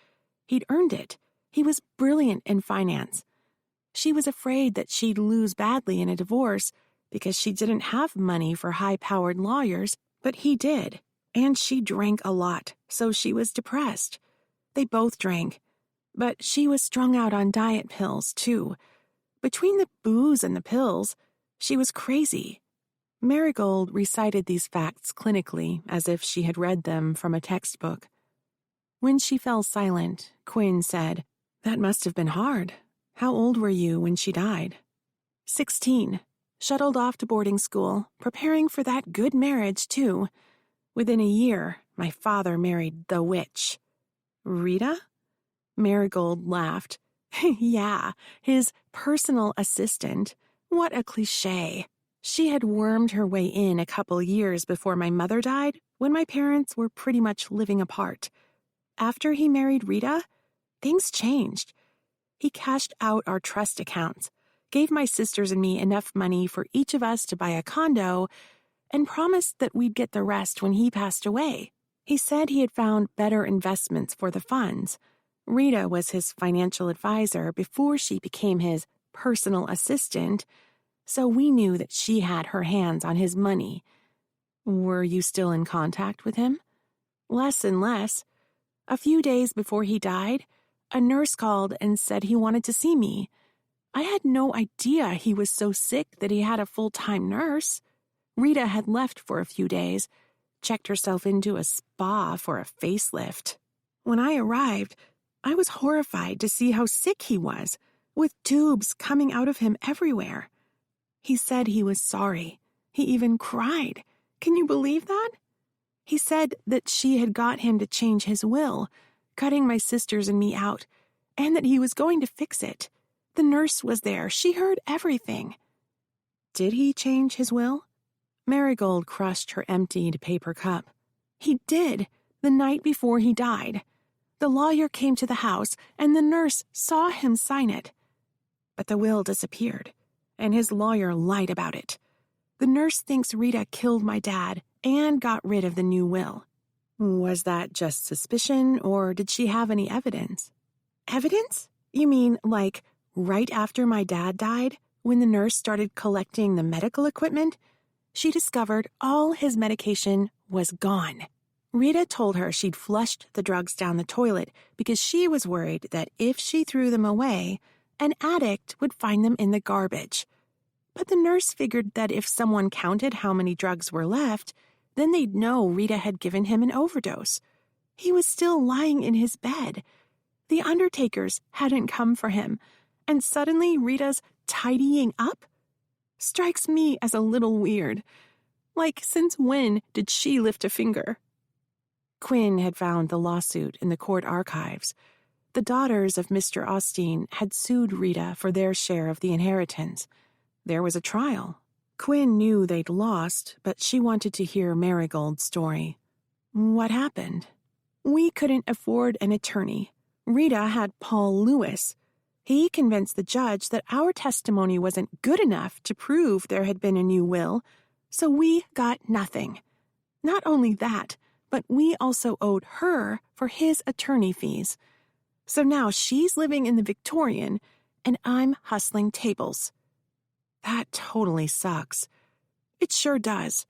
He'd earned it. He was brilliant in finance. She was afraid that she'd lose badly in a divorce because she didn't have money for high-powered lawyers, but he did. And she drank a lot, so she was depressed. They both drank. But she was strung out on diet pills, too. Between the booze and the pills, she was crazy. Marigold recited these facts clinically, as if she had read them from a textbook. When she fell silent, Quinn said, "That must have been hard. How old were you when she died?" 16. Shuttled off to boarding school, preparing for that good marriage, too. Within a year, my father married the witch. Rita? Marigold laughed. Yeah, his personal assistant. What a cliché. She had wormed her way in a couple years before my mother died, when my parents were pretty much living apart. After he married Rita, things changed. He cashed out our trust accounts, gave my sisters and me enough money for each of us to buy a condo, and promised that we'd get the rest when he passed away. He said he had found better investments for the funds. Rita was his financial advisor before she became his personal assistant, so we knew that she had her hands on his money. Were you still in contact with him? Less and less. A few days before he died, a nurse called and said he wanted to see me. I had no idea he was so sick that he had a full-time nurse. Rita had left for a few days, checked herself into a spa for a facelift. When I arrived, I was horrified to see how sick he was, with tubes coming out of him everywhere. He said he was sorry. He even cried. Can you believe that? He said that she had got him to change his will, cutting my sisters and me out, and that he was going to fix it. The nurse was there. She heard everything. Did he change his will? Marigold crushed her emptied paper cup. He did, the night before he died. The lawyer came to the house, and the nurse saw him sign it. But the will disappeared, and his lawyer lied about it. The nurse thinks Rita killed my dad and got rid of the new will. Was that just suspicion, or did she have any evidence? Evidence? You mean, like, right after my dad died, when the nurse started collecting the medical equipment? She discovered all his medication was gone. Rita told her she'd flushed the drugs down the toilet because she was worried that if she threw them away, an addict would find them in the garbage. But the nurse figured that if someone counted how many drugs were left, then they'd know Rita had given him an overdose. He was still lying in his bed. The undertakers hadn't come for him, and suddenly Rita's tidying up? Strikes me as a little weird. Like, since when did she lift a finger? Quinn had found the lawsuit in the court archives. The daughters of Mr. Austin had sued Rita for their share of the inheritance. There was a trial. Quinn knew they'd lost, but she wanted to hear Marigold's story. What happened? We couldn't afford an attorney. Rita had Paul Lewis. He convinced the judge that our testimony wasn't good enough to prove there had been a new will, so we got nothing. Not only that, but we also owed her for his attorney fees. So now she's living in the Victorian, and I'm hustling tables. That totally sucks. It sure does.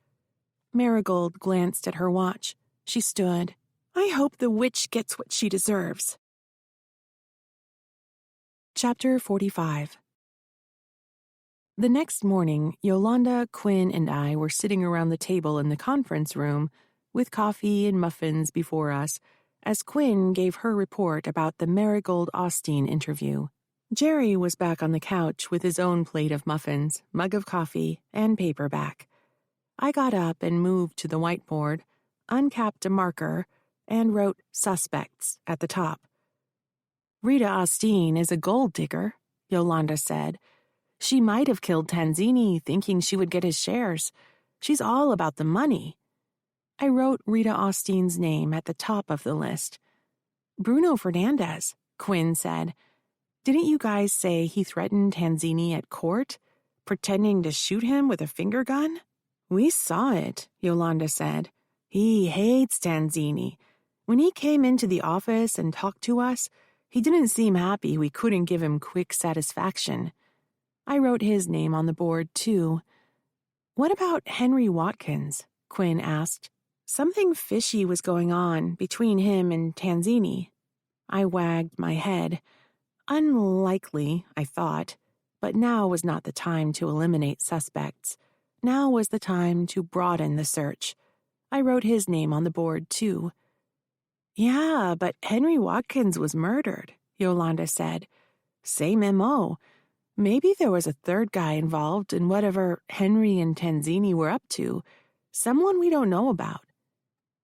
Marigold glanced at her watch. She stood. I hope the witch gets what she deserves. Chapter 45. The next morning, Yolanda, Quinn, and I were sitting around the table in the conference room with coffee and muffins before us as Quinn gave her report about the Marigold Austin interview. Jerry was back on the couch with his own plate of muffins, mug of coffee, and paperback. I got up and moved to the whiteboard, uncapped a marker, and wrote Suspects at the top. Rita Austin is a gold digger, Yolanda said. She might have killed Tanzini thinking she would get his shares. She's all about the money. I wrote Rita Austin's name at the top of the list. Bruno Fernandez, Quinn said. Didn't you guys say he threatened Tanzini at court, pretending to shoot him with a finger gun? We saw it, Yolanda said. He hates Tanzini. When he came into the office and talked to us, he didn't seem happy we couldn't give him quick satisfaction. I wrote his name on the board, too. What about Henry Watkins? Quinn asked. Something fishy was going on between him and Tanzini. I wagged my head. Unlikely, I thought, but now was not the time to eliminate suspects. Now was the time to broaden the search. I wrote his name on the board, too. Yeah, but Henry Watkins was murdered, Yolanda said. Same M.O. Maybe there was a third guy involved in whatever Henry and Tanzini were up to. Someone we don't know about.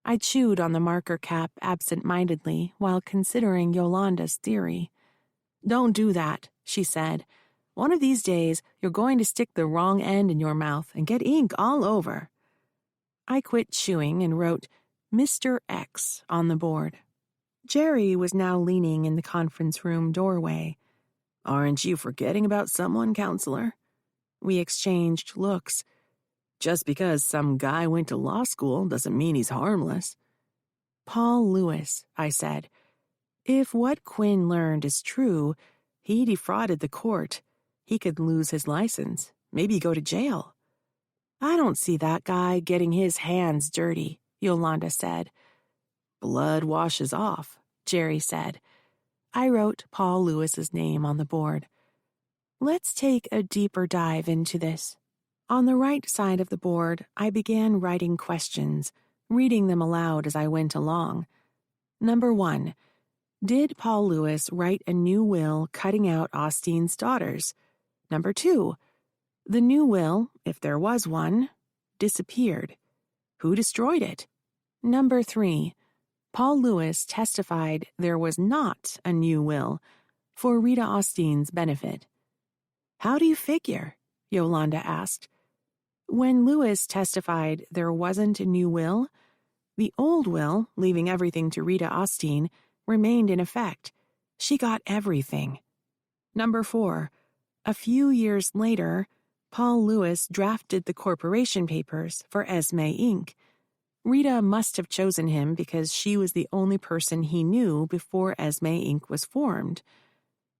I chewed on the marker cap absent-mindedly while considering Yolanda's theory. Don't do that, she said. One of these days, you're going to stick the wrong end in your mouth and get ink all over. I quit chewing and wrote Mr. X on the board. Jerry was now leaning in the conference room doorway. Aren't you forgetting about someone, counselor? We exchanged looks. Just because some guy went to law school doesn't mean he's harmless. Paul Lewis, I said. If what Quinn learned is true, he defrauded the court. He could lose his license, maybe go to jail. I don't see that guy getting his hands dirty, Yolanda said. Blood washes off, Jerry said. I wrote Paul Lewis's name on the board. Let's take a deeper dive into this. On the right side of the board, I began writing questions, reading them aloud as I went along. Number 1. Did Paul Lewis write a new will cutting out Austen's daughters? Number 2. The new will, if there was one, disappeared. Who destroyed it? Number 3. Paul Lewis testified there was not a new will for Rita Austen's benefit. How do you figure? Yolanda asked. When Lewis testified there wasn't a new will, the old will, leaving everything to Rita Austen, remained in effect. She got everything. Number 4. A few years later, Paul Lewis drafted the corporation papers for Esme Inc. Rita must have chosen him because she was the only person he knew before Esme Inc. was formed.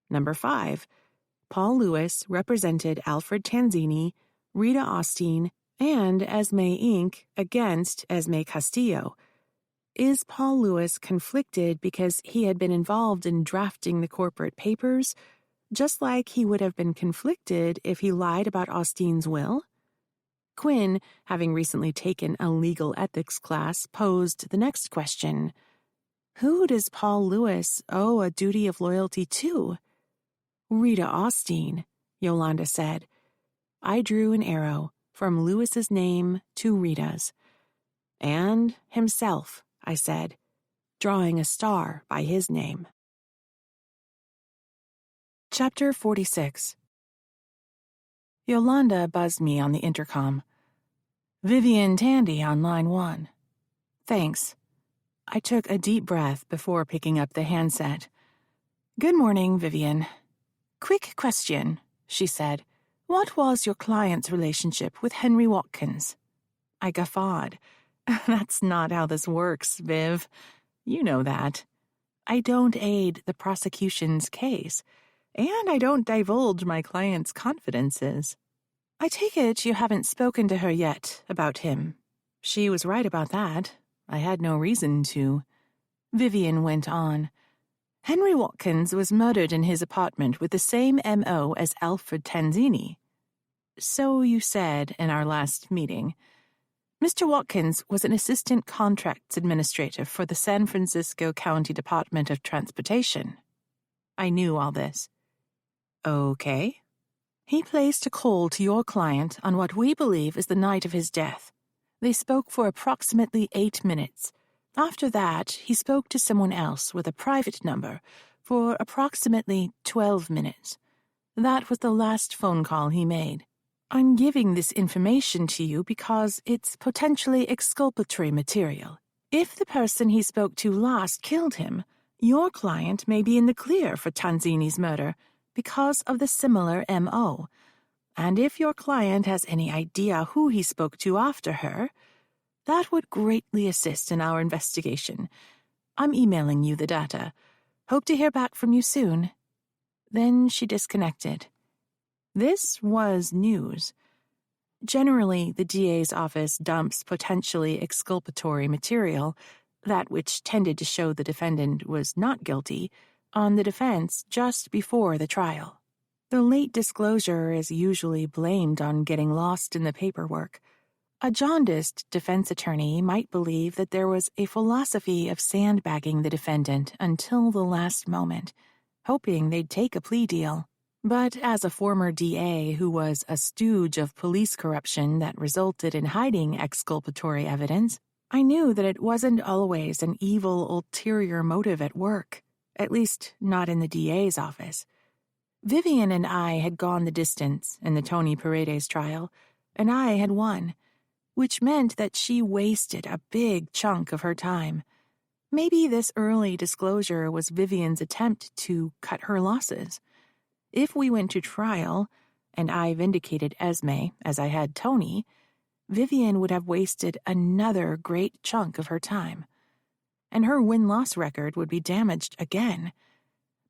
Number 5. Paul Lewis represented Alfred Tanzini, Rita Austen, and Esme Inc. against Esme Castillo. Is Paul Lewis conflicted because he had been involved in drafting the corporate papers, just like he would have been conflicted if he lied about Austen's will? Quinn, having recently taken a legal ethics class, posed the next question. Who does Paul Lewis owe a duty of loyalty to? Rita Austen, Yolanda said. I drew an arrow from Lewis's name to Rita's. And himself, I said, drawing a star by his name. Chapter 46. Yolanda buzzed me on the intercom. Vivian Tandy on line 1. Thanks. I took a deep breath before picking up the handset. Good morning, Vivian. Quick question, she said. What was your client's relationship with Henry Watkins? I guffawed. That's not how this works, Viv. You know that. I don't aid the prosecution's case, and I don't divulge my client's confidences. I take it you haven't spoken to her yet about him. She was right about that. I had no reason to. Vivian went on. Henry Watkins was murdered in his apartment with the same M.O. as Alfred Tanzini. So you said in our last meeting. Mr. Watkins was an assistant contracts administrator for the San Francisco County Department of Transportation. I knew all this. Okay. He placed a call to your client on what we believe is the night of his death. They spoke for approximately 8 minutes. After that, he spoke to someone else with a private number for approximately 12 minutes. That was the last phone call he made. I'm giving this information to you because it's potentially exculpatory material. If the person he spoke to last killed him, your client may be in the clear for Tanzini's murder because of the similar M.O. And if your client has any idea who he spoke to after her, that would greatly assist in our investigation. I'm emailing you the data. Hope to hear back from you soon. Then she disconnected. This was news. Generally, the DA's office dumps potentially exculpatory material, that which tended to show the defendant was not guilty, on the defense just before the trial. The late disclosure is usually blamed on getting lost in the paperwork. A jaundiced defense attorney might believe that there was a philosophy of sandbagging the defendant until the last moment, hoping they'd take a plea deal. But as a former DA who was a stooge of police corruption that resulted in hiding exculpatory evidence, I knew that it wasn't always an evil ulterior motive at work, at least not in the DA's office. Vivian and I had gone the distance in the Tony Paredes trial, and I had won, which meant that she wasted a big chunk of her time. Maybe this early disclosure was Vivian's attempt to cut her losses. If we went to trial, and I vindicated Esme as I had Tony, Vivian would have wasted another great chunk of her time. And her win-loss record would be damaged again.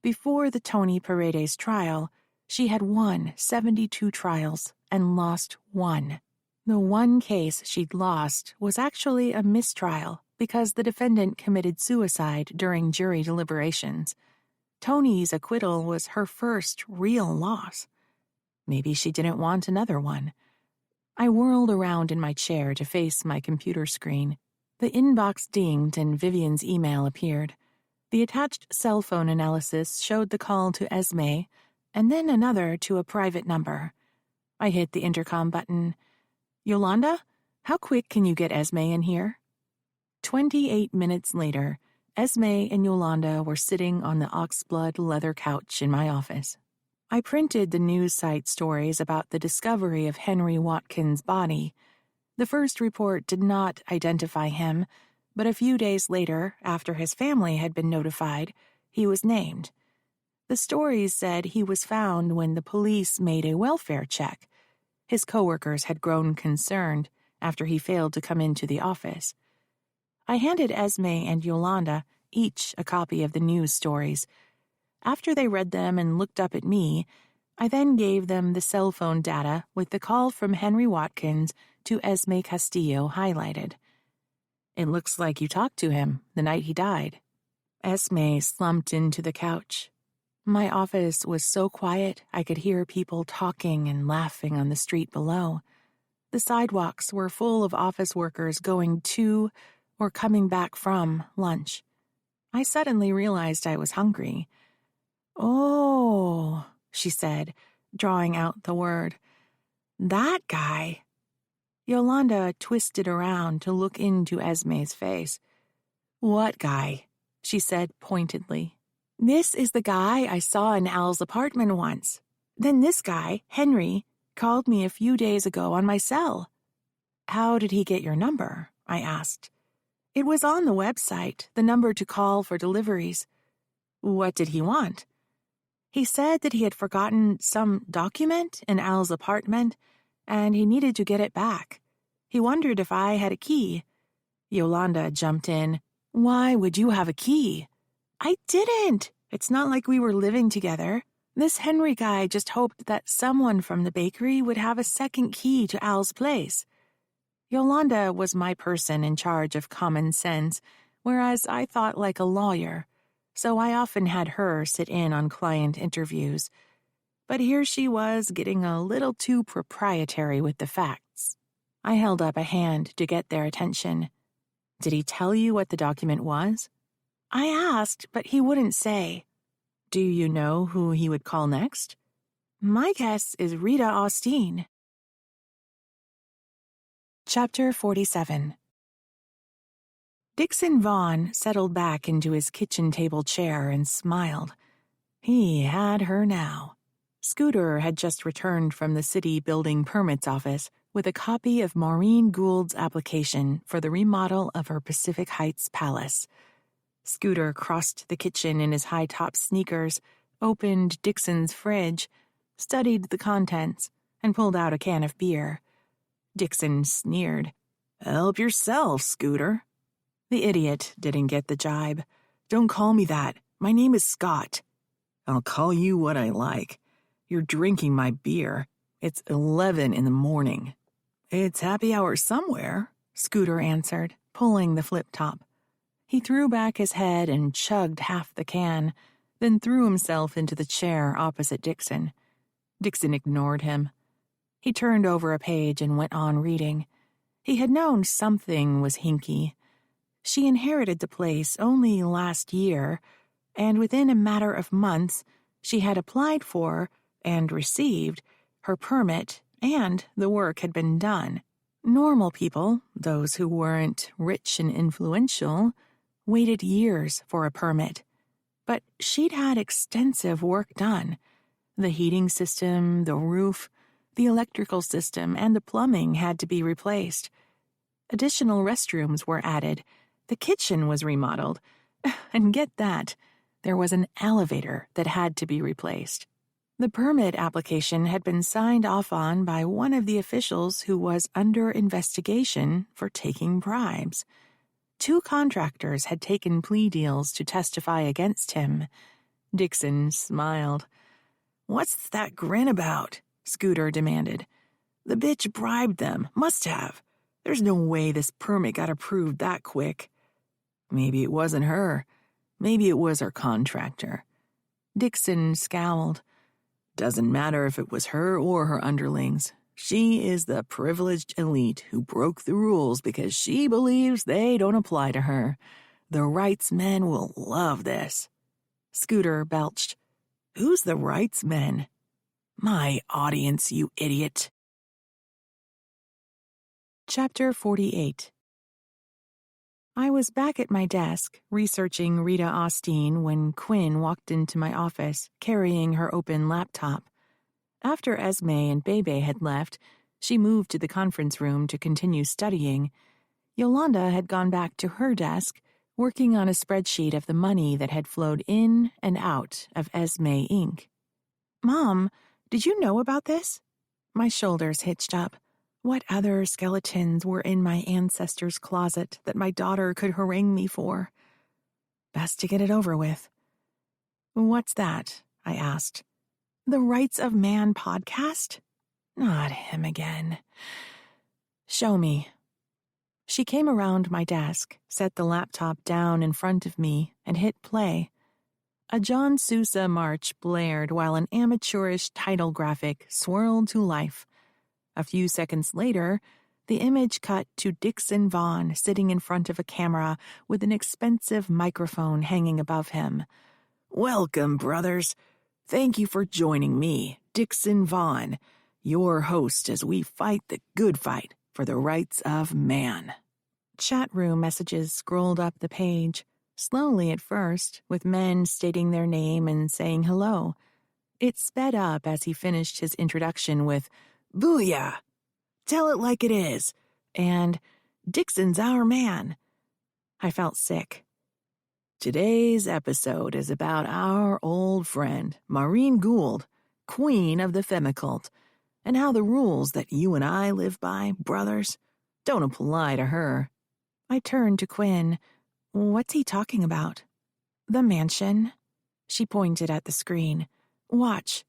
Before the Tony Paredes trial, she had won 72 trials and lost one. The one case she'd lost was actually a mistrial because the defendant committed suicide during jury deliberations. Tony's acquittal was her first real loss. Maybe she didn't want another one. I whirled around in my chair to face my computer screen. The inbox dinged and Vivian's email appeared. The attached cell phone analysis showed the call to Esme, and then another to a private number. I hit the intercom button. "Yolanda, how quick can you get Esme in here?" 28 minutes later, Esme and Yolanda were sitting on the oxblood leather couch in my office. I printed the news site stories about the discovery of Henry Watkins' body. The first report did not identify him, but a few days later, after his family had been notified, he was named. The stories said he was found when the police made a welfare check. His coworkers had grown concerned after he failed to come into the office. I handed Esme and Yolanda each a copy of the news stories. After they read them and looked up at me, I then gave them the cell phone data with the call from Henry Watkins to Esme Castillo highlighted. "It looks like you talked to him the night he died." Esme slumped into the couch. My office was so quiet I could hear people talking and laughing on the street below. The sidewalks were full of office workers going to or coming back from lunch. I suddenly realized I was hungry. "Oh," she said, drawing out the word. "That guy." Yolanda twisted around to look into Esme's face. "What guy?" she said pointedly. "This is the guy I saw in Al's apartment once. Then this guy, Henry, called me a few days ago on my cell." "How did he get your number?" I asked. "It was on the website, the number to call for deliveries." "What did he want?" "He said that he had forgotten some document in Al's apartment, and he needed to get it back. He wondered if I had a key." Yolanda jumped in. "Why would you have a key?" "I didn't. It's not like we were living together. This Henry guy just hoped that someone from the bakery would have a second key to Al's place." Yolanda was my person in charge of common sense, whereas I thought like a lawyer, so I often had her sit in on client interviews. But here she was getting a little too proprietary with the facts. I held up a hand to get their attention. "Did he tell you what the document was?" "I asked, but he wouldn't say." "Do you know who he would call next?" "My guess is Rita Austin." Chapter 47. Dixon Vaughn settled back into his kitchen table chair and smiled. He had her now. Scooter had just returned from the city building permits office with a copy of Maureen Gould's application for the remodel of her Pacific Heights palace. Scooter crossed the kitchen in his high-top sneakers, opened Dixon's fridge, studied the contents, and pulled out a can of beer. Dixon sneered. "Help yourself, Scooter." The idiot didn't get the jibe. "Don't call me that. My name is Scott." "I'll call you what I like. You're drinking my beer. It's 11 in the morning." "It's happy hour somewhere," Scooter answered, pulling the flip top. He threw back his head and chugged half the can, then threw himself into the chair opposite Dixon. Dixon ignored him. He turned over a page and went on reading. He had known something was hinky. She inherited the place only last year, and within a matter of months, she had applied for and received her permit, and the work had been done. Normal people, those who weren't rich and influential, waited years for a permit. But she'd had extensive work done. The heating system, the roof, the electrical system, and the plumbing had to be replaced. Additional restrooms were added. The kitchen was remodeled. And get that, there was an elevator that had to be replaced. The permit application had been signed off on by one of the officials who was under investigation for taking bribes. 2 contractors had taken plea deals to testify against him. Dixon smiled. "What's that grin about?" Scooter demanded. "The bitch bribed them. Must have. There's no way this permit got approved that quick." "Maybe it wasn't her. Maybe it was her contractor." Dixon scowled. "Doesn't matter if it was her or her underlings. She is the privileged elite who broke the rules because she believes they don't apply to her. The rights men will love this." Scooter belched. "Who's the rights men?" "My audience, you idiot." Chapter 48. I was back at my desk, researching Rita Austin when Quinn walked into my office, carrying her open laptop. After Esme and Bebe had left, she moved to the conference room to continue studying. Yolanda had gone back to her desk, working on a spreadsheet of the money that had flowed in and out of Esme Inc. "Mom, did you know about this?" My shoulders hitched up. What other skeletons were in my ancestors' closet that my daughter could harangue me for? Best to get it over with. "What's that?" I asked. "The Rights of Man podcast?" Not him again. "Show me." She came around my desk, set the laptop down in front of me, and hit play. A John Sousa march blared while an amateurish title graphic swirled to life. A few seconds later, the image cut to Dixon Vaughn sitting in front of a camera with an expensive microphone hanging above him. "Welcome, brothers. Thank you for joining me, Dixon Vaughn, your host as we fight the good fight for the rights of man." Chat room messages scrolled up the page, slowly at first, with men stating their name and saying hello. It sped up as he finished his introduction with, "Booyah! Tell it like it is," and "Dixon's our man." I felt sick. "Today's episode is about our old friend, Maureen Gould, queen of the Femicult, and how the rules that you and I live by, brothers, don't apply to her." I turned to Quinn. "What's he talking about?" "The mansion." She pointed at the screen. "Watch."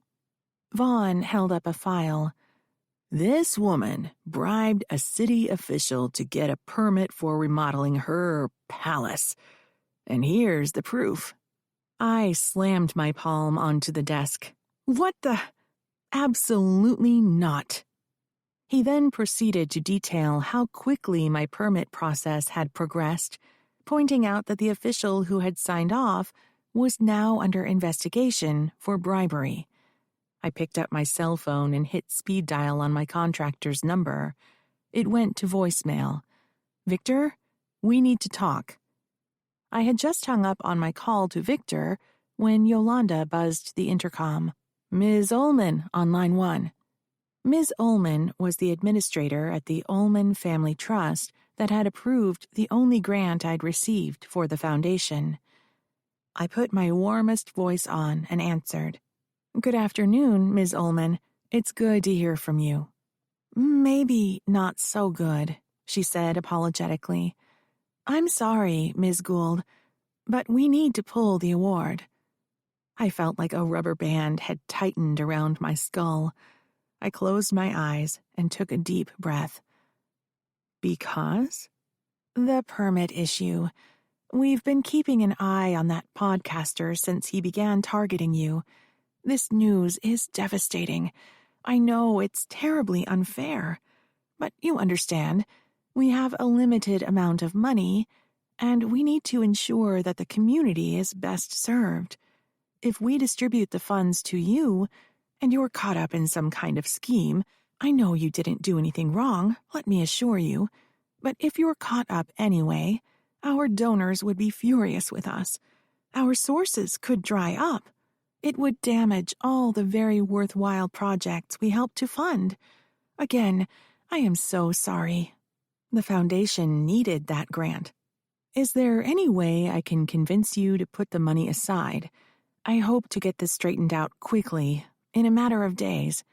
Vaughn held up a file. "This woman bribed a city official to get a permit for remodeling her palace. And here's the proof." I slammed my palm onto the desk. "What the? Absolutely not." He then proceeded to detail how quickly my permit process had progressed, pointing out that the official who had signed off was now under investigation for bribery. I picked up my cell phone and hit speed dial on my contractor's number. It went to voicemail. "Victor, we need to talk." I had just hung up on my call to Victor when Yolanda buzzed the intercom. "Ms. Ullman on line 1. Ms. Ullman was the administrator at the Ullman Family Trust that had approved the only grant I'd received for the foundation. I put my warmest voice on and answered. "Good afternoon, Ms. Ullman. It's good to hear from you." "Maybe not so good," she said apologetically. "I'm sorry, Ms. Gould, but we need to pull the award." I felt like a rubber band had tightened around my skull. I closed my eyes and took a deep breath. "Because?" "The permit issue. We've been keeping an eye on that podcaster since he began targeting you. This news is devastating. I know it's terribly unfair, but you understand, we have a limited amount of money, and we need to ensure that the community is best served. If we distribute the funds to you, and you're caught up in some kind of scheme, I know you didn't do anything wrong, let me assure you, but if you're caught up anyway, our donors would be furious with us. Our sources could dry up. It would damage all the very worthwhile projects we help to fund. Again, I am so sorry. The foundation needed that grant. Is there any way I can convince you to put the money aside? I hope to get this straightened out quickly, in a matter of days.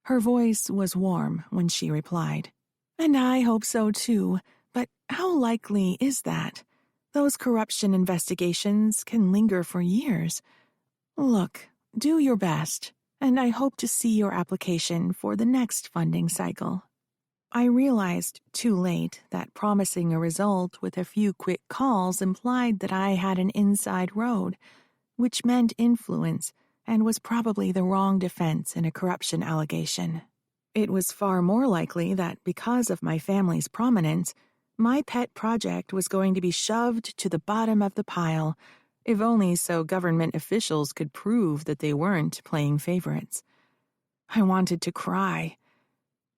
Her voice was warm when she replied. And I hope so too, but how likely is that? Those corruption investigations can linger for years. Look, do your best, and I hope to see your application for the next funding cycle. I realized too late that promising a result with a few quick calls implied that I had an inside road, which meant influence and was probably the wrong defense in a corruption allegation. It was far more likely that because of my family's prominence, my pet project was going to be shoved to the bottom of the pile, if only so government officials could prove that they weren't playing favorites. I wanted to cry,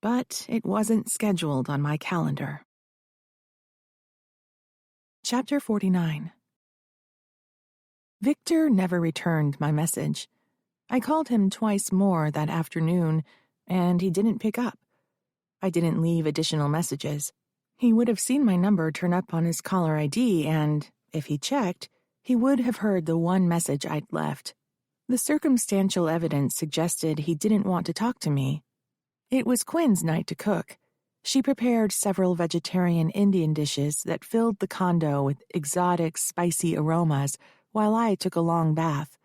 but it wasn't scheduled on my calendar. Chapter 49. Victor never returned my message. I called him twice more that afternoon, and he didn't pick up. I didn't leave additional messages. He would have seen my number turn up on his caller ID, and, if he checked, he would have heard the one message I'd left. The circumstantial evidence suggested he didn't want to talk to me. It was Quinn's night to cook. She prepared several vegetarian Indian dishes that filled the condo with exotic, spicy aromas while I took a long bath.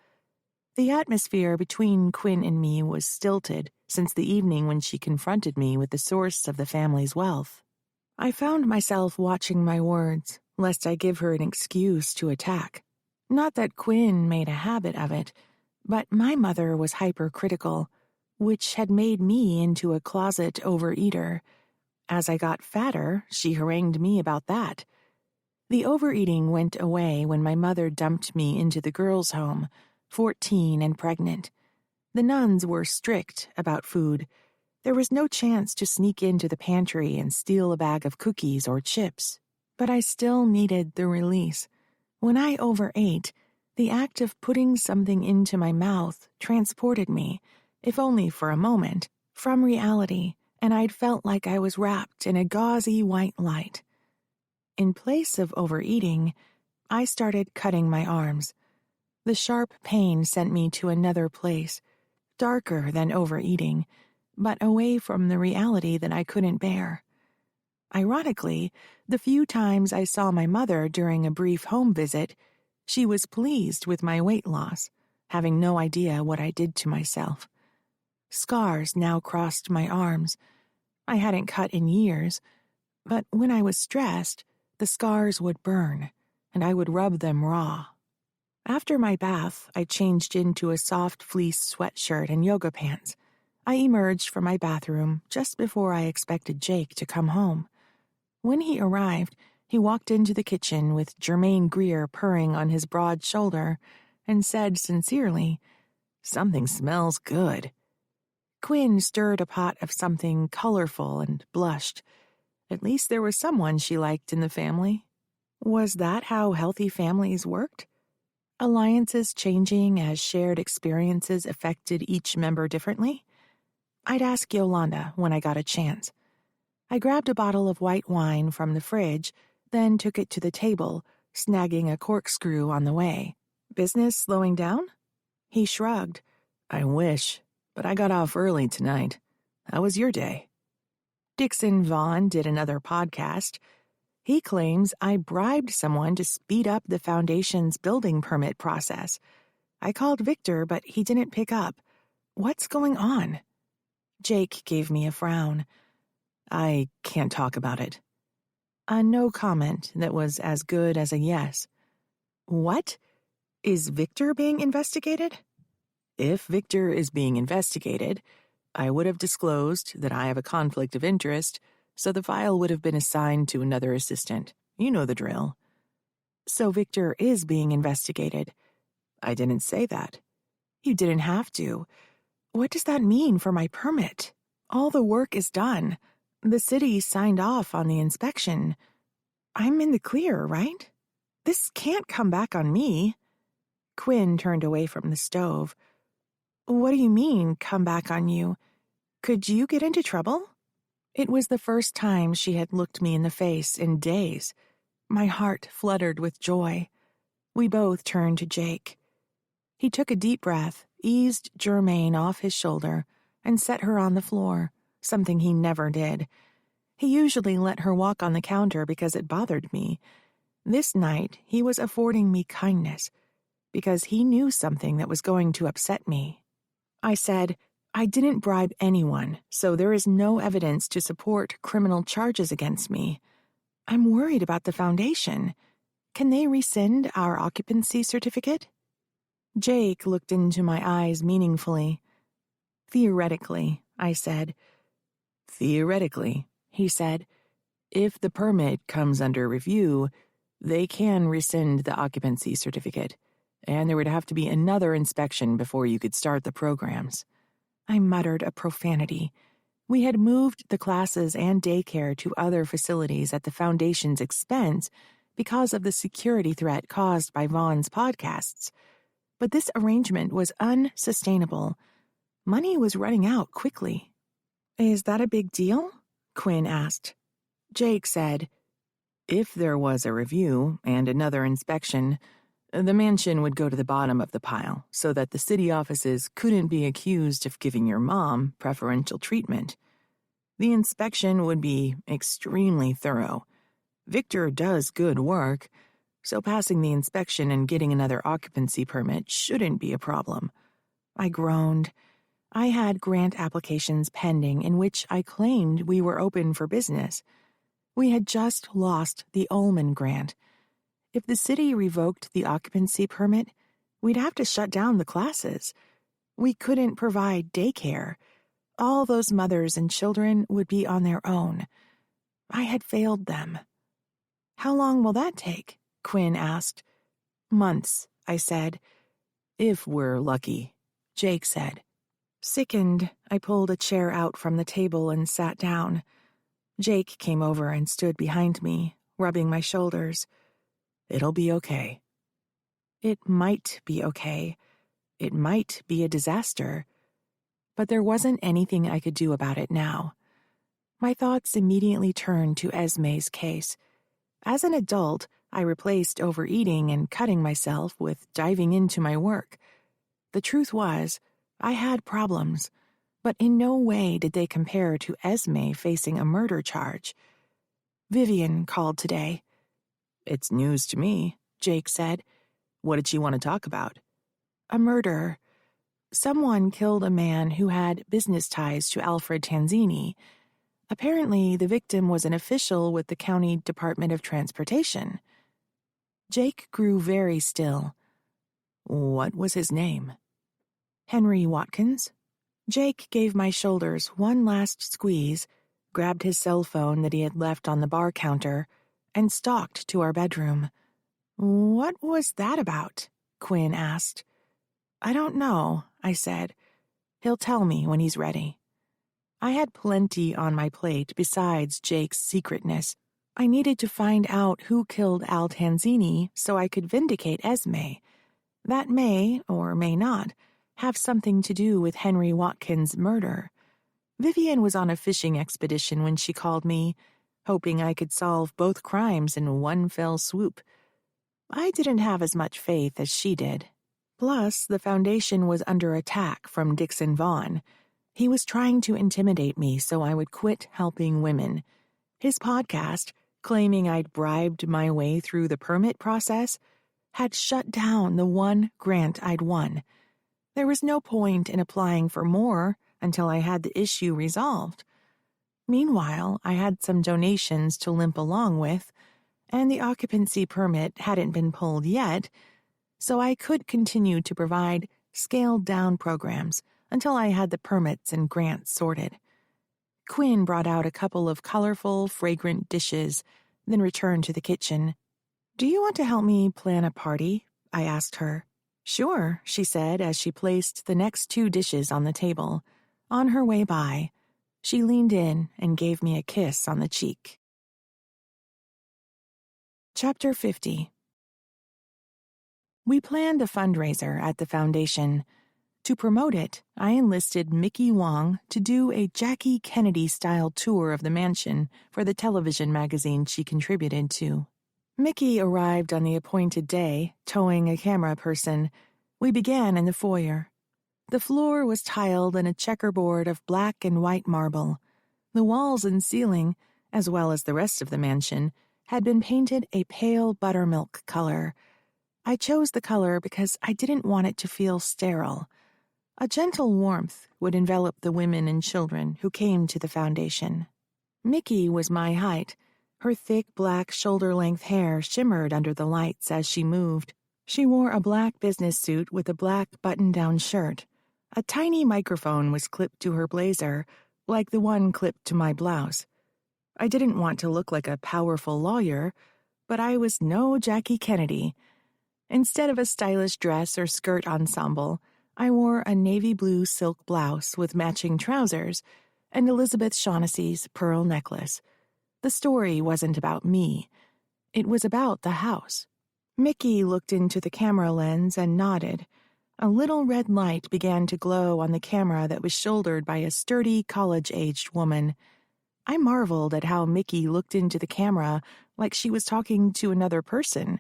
The atmosphere between Quinn and me was stilted since the evening when she confronted me with the source of the family's wealth. I found myself watching my words, lest I give her an excuse to attack. Not that Quinn made a habit of it, but my mother was hypercritical, which had made me into a closet overeater. As I got fatter, she harangued me about that. The overeating went away when my mother dumped me into the girls' home, 14 and pregnant. The nuns were strict about food. There was no chance to sneak into the pantry and steal a bag of cookies or chips. But I still needed the release. When I overate, the act of putting something into my mouth transported me, if only for a moment, from reality, and I'd felt like I was wrapped in a gauzy white light. In place of overeating, I started cutting my arms. The sharp pain sent me to another place, darker than overeating, but away from the reality that I couldn't bear. Ironically, the few times I saw my mother during a brief home visit, she was pleased with my weight loss, having no idea what I did to myself. Scars now crossed my arms. I hadn't cut in years, but when I was stressed, the scars would burn, and I would rub them raw. After my bath, I changed into a soft fleece sweatshirt and yoga pants. I emerged from my bathroom just before I expected Jake to come home. When he arrived, he walked into the kitchen with Jermaine Greer purring on his broad shoulder and said sincerely, "Something smells good." Quinn stirred a pot of something colorful and blushed. At least there was someone she liked in the family. Was that how healthy families worked? Alliances changing as shared experiences affected each member differently? I'd ask Yolanda when I got a chance. I grabbed a bottle of white wine from the fridge, then took it to the table, snagging a corkscrew on the way. "Business slowing down?" He shrugged. "I wish, but I got off early tonight. How was your day?" Dixon Vaughn did another podcast. He claims I bribed someone to speed up the foundation's building permit process. I called Victor, but he didn't pick up. What's going on? Jake gave me a frown. "I can't talk about it." A no comment that was as good as a yes. What? Is Victor being investigated? If Victor is being investigated, I would have disclosed that I have a conflict of interest, so the file would have been assigned to another assistant. You know the drill. So Victor is being investigated. I didn't say that. You didn't have to. What does that mean for my permit? All the work is done. The city signed off on the inspection. I'm in the clear, right? This can't come back on me. Quinn turned away from the stove. What do you mean, come back on you? Could you get into trouble? It was the first time she had looked me in the face in days. My heart fluttered with joy. We both turned to Jake. He took a deep breath, eased Germaine off his shoulder, and set her on the floor, something he never did. He usually let her walk on the counter because it bothered me. This night, he was affording me kindness, because he knew something that was going to upset me. I said, I didn't bribe anyone, so there is no evidence to support criminal charges against me. I'm worried about the foundation. Can they rescind our occupancy certificate? Jake looked into my eyes meaningfully. Theoretically, I said. Theoretically, he said. If the permit comes under review, they can rescind the occupancy certificate, and there would have to be another inspection before you could start the programs. I muttered a profanity. We had moved the classes and daycare to other facilities at the Foundation's expense because of the security threat caused by Vaughn's podcasts. But this arrangement was unsustainable. Money was running out quickly. Is that a big deal? Quinn asked. Jake said, if there was a review and another inspection, the mansion would go to the bottom of the pile so that the city offices couldn't be accused of giving your mom preferential treatment. The inspection would be extremely thorough. Victor does good work, so passing the inspection and getting another occupancy permit shouldn't be a problem. I groaned. I had grant applications pending in which I claimed we were open for business. We had just lost the Ullman grant. If the city revoked the occupancy permit, we'd have to shut down the classes. We couldn't provide daycare. All those mothers and children would be on their own. I had failed them. How long will that take? Quinn asked. Months, I said. If we're lucky, Jake said. Sickened, I pulled a chair out from the table and sat down. Jake came over and stood behind me, rubbing my shoulders. It'll be okay. It might be okay. It might be a disaster. But there wasn't anything I could do about it now. My thoughts immediately turned to Esme's case. As an adult, I replaced overeating and cutting myself with diving into my work. The truth was, I had problems, but in no way did they compare to Esme facing a murder charge. Vivian called today. It's news to me, Jake said. What did she want to talk about? A murder. Someone killed a man who had business ties to Alfred Tanzini. Apparently, the victim was an official with the County Department of Transportation. Jake grew very still. What was his name? Henry Watkins. Jake gave my shoulders one last squeeze, grabbed his cell phone that he had left on the bar counter, and stalked to our bedroom. What was that about? Quinn asked. I don't know, I said. He'll tell me when he's ready. I had plenty on my plate besides Jake's secretness. I needed to find out who killed Al Tanzini so I could vindicate Esme. That may, or may not, have something to do with Henry Watkins' murder. Vivian was on a fishing expedition when she called me, hoping I could solve both crimes in one fell swoop. I didn't have as much faith as she did. Plus, the Foundation was under attack from Dixon Vaughn. He was trying to intimidate me so I would quit helping women. His podcast, claiming I'd bribed my way through the permit process, had shut down the one grant I'd won. There was no point in applying for more until I had the issue resolved. Meanwhile, I had some donations to limp along with, and the occupancy permit hadn't been pulled yet, so I could continue to provide scaled-down programs until I had the permits and grants sorted. Quinn brought out a couple of colorful, fragrant dishes, then returned to the kitchen. "Do you want to help me plan a party?" I asked her. "Sure," she said as she placed the next 2 dishes on the table. On her way by, she leaned in and gave me a kiss on the cheek. Chapter 50. We planned a fundraiser at the foundation. To promote it, I enlisted Mickey Wong to do a Jackie Kennedy-style tour of the mansion for the television magazine she contributed to. Mickey arrived on the appointed day, towing a camera person. We began in the foyer. The floor was tiled in a checkerboard of black and white marble. The walls and ceiling, as well as the rest of the mansion, had been painted a pale buttermilk color. I chose the color because I didn't want it to feel sterile. A gentle warmth would envelop the women and children who came to the foundation. Mickey was my height. Her thick black shoulder-length hair shimmered under the lights as she moved. She wore a black business suit with a black button-down shirt. A tiny microphone was clipped to her blazer, like the one clipped to my blouse. I didn't want to look like a powerful lawyer, but I was no Jackie Kennedy. Instead of a stylish dress or skirt ensemble, I wore a navy blue silk blouse with matching trousers and Elizabeth Shaughnessy's pearl necklace. The story wasn't about me. It was about the house. Mickey looked into the camera lens and nodded. A little red light began to glow on the camera that was shouldered by a sturdy, college-aged woman. I marveled at how Mickey looked into the camera like she was talking to another person.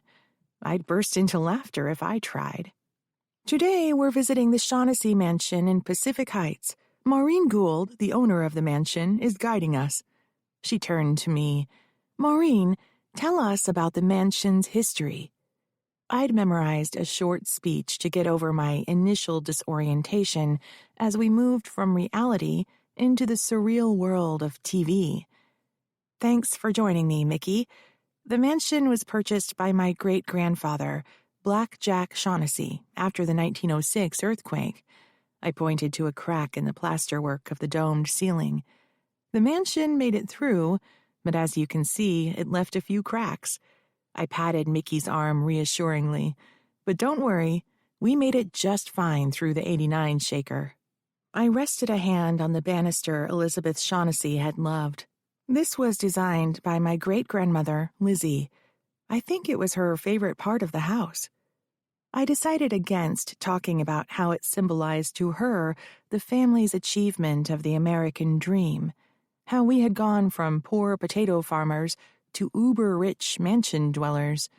I'd burst into laughter if I tried. "Today we're visiting the Shaughnessy Mansion in Pacific Heights. Maureen Gould, the owner of the mansion, is guiding us." She turned to me. "Maureen, tell us about the mansion's history." I'd memorized a short speech to get over my initial disorientation as we moved from reality into the surreal world of TV. "Thanks for joining me, Mickey. The mansion was purchased by my great-grandfather, Black Jack Shaughnessy, after the 1906 earthquake." I pointed to a crack in the plasterwork of the domed ceiling. "The mansion made it through, but as you can see, it left a few cracks." I patted Mickey's arm reassuringly. "But don't worry, we made it just fine through the '89 shaker." I rested a hand on the banister Elizabeth Shaughnessy had loved. This was designed by my great-grandmother, Lizzie. I think it was her favorite part of the house. I decided against talking about how it symbolized to her the family's achievement of the American dream, how we had gone from poor potato farmers to uber-rich mansion dwellers.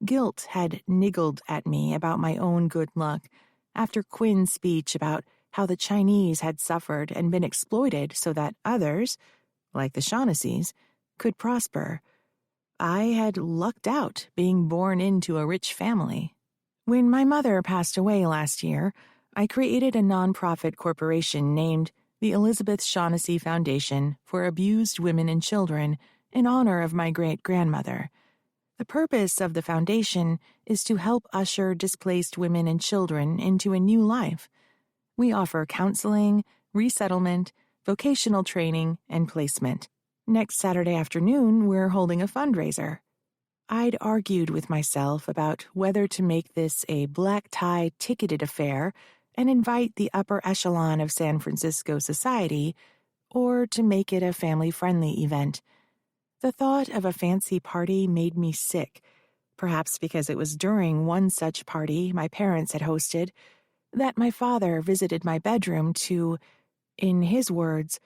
Guilt had niggled at me about my own good luck after Quinn's speech about how the Chinese had suffered and been exploited so that others, like the Shaughnessy's, could prosper. I had lucked out being born into a rich family. When my mother passed away last year, I created a nonprofit corporation named the Elizabeth Shaughnessy Foundation for Abused Women and Children in honor of my great-grandmother. The purpose of the foundation is to help usher displaced women and children into a new life. We offer counseling, resettlement, vocational training, and placement. Next Saturday afternoon, we're holding a fundraiser. I'd argued with myself about whether to make this a black-tie ticketed affair and invite the upper echelon of San Francisco society, or to make it a family-friendly event. The thought of a fancy party made me sick, perhaps because it was during one such party my parents had hosted that my father visited my bedroom to, in his words,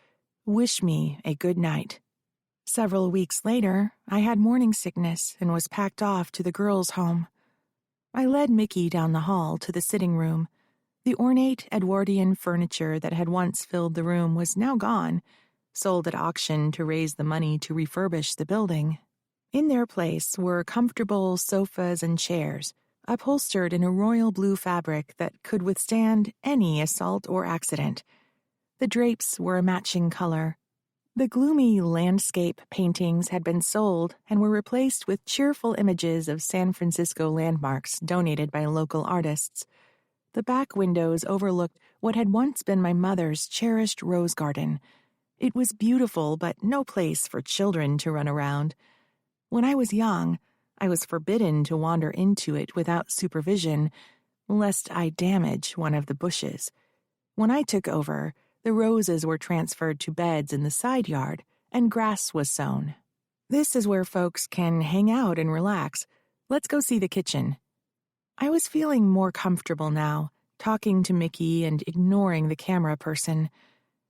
wish me a good night. Several weeks later, I had morning sickness and was packed off to the girls' home. I led Mickey down the hall to the sitting room. The ornate Edwardian furniture that had once filled the room was now gone, sold at auction to raise the money to refurbish the building. In their place were comfortable sofas and chairs, upholstered in a royal blue fabric that could withstand any assault or accident. The drapes were a matching color. The gloomy landscape paintings had been sold and were replaced with cheerful images of San Francisco landmarks donated by local artists. The back windows overlooked what had once been my mother's cherished rose garden. It was beautiful, but no place for children to run around. When I was young, I was forbidden to wander into it without supervision, lest I damage one of the bushes. When I took over, the roses were transferred to beds in the side yard, and grass was sown. This is where folks can hang out and relax. Let's go see the kitchen. I was feeling more comfortable now, talking to Mickey and ignoring the camera person.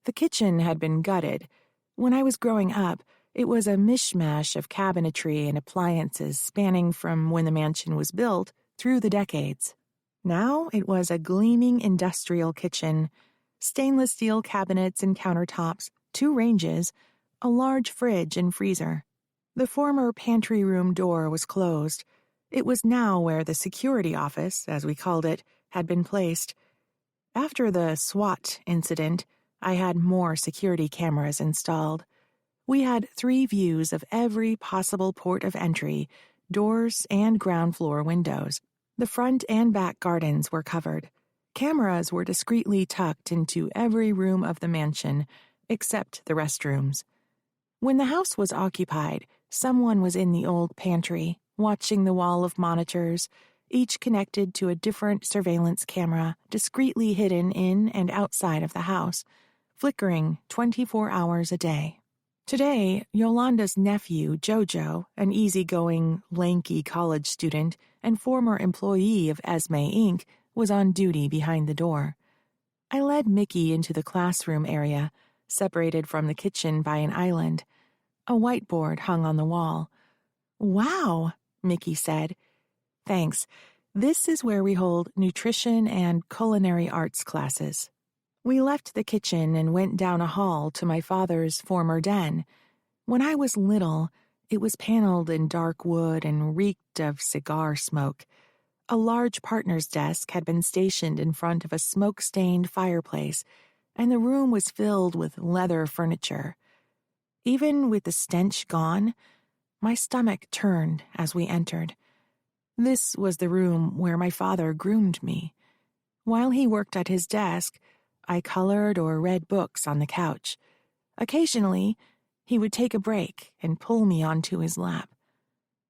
The kitchen had been gutted. When I was growing up, it was a mishmash of cabinetry and appliances spanning from when the mansion was built through the decades. Now it was a gleaming industrial kitchen, stainless steel cabinets and countertops, 2 ranges, a large fridge and freezer. The former pantry room door was closed. It was now where the security office, as we called it, had been placed. After the SWAT incident, I had more security cameras installed. We had 3 views of every possible port of entry, doors and ground floor windows. The front and back gardens were covered. Cameras were discreetly tucked into every room of the mansion, except the restrooms. When the house was occupied, someone was in the old pantry, watching the wall of monitors, each connected to a different surveillance camera, discreetly hidden in and outside of the house, flickering 24 hours a day. Today, Yolanda's nephew, Jojo, an easygoing, lanky college student and former employee of Esme Inc., was on duty behind the door. I led Mickey into the classroom area, separated from the kitchen by an island. A whiteboard hung on the wall. "Wow," Mickey said. "Thanks. This is where we hold nutrition and culinary arts classes." We left the kitchen and went down a hall to my father's former den. When I was little, it was paneled in dark wood and reeked of cigar smoke. A large partner's desk had been stationed in front of a smoke-stained fireplace, and the room was filled with leather furniture. Even with the stench gone, my stomach turned as we entered. This was the room where my father groomed me. While he worked at his desk, I colored or read books on the couch. Occasionally, he would take a break and pull me onto his lap.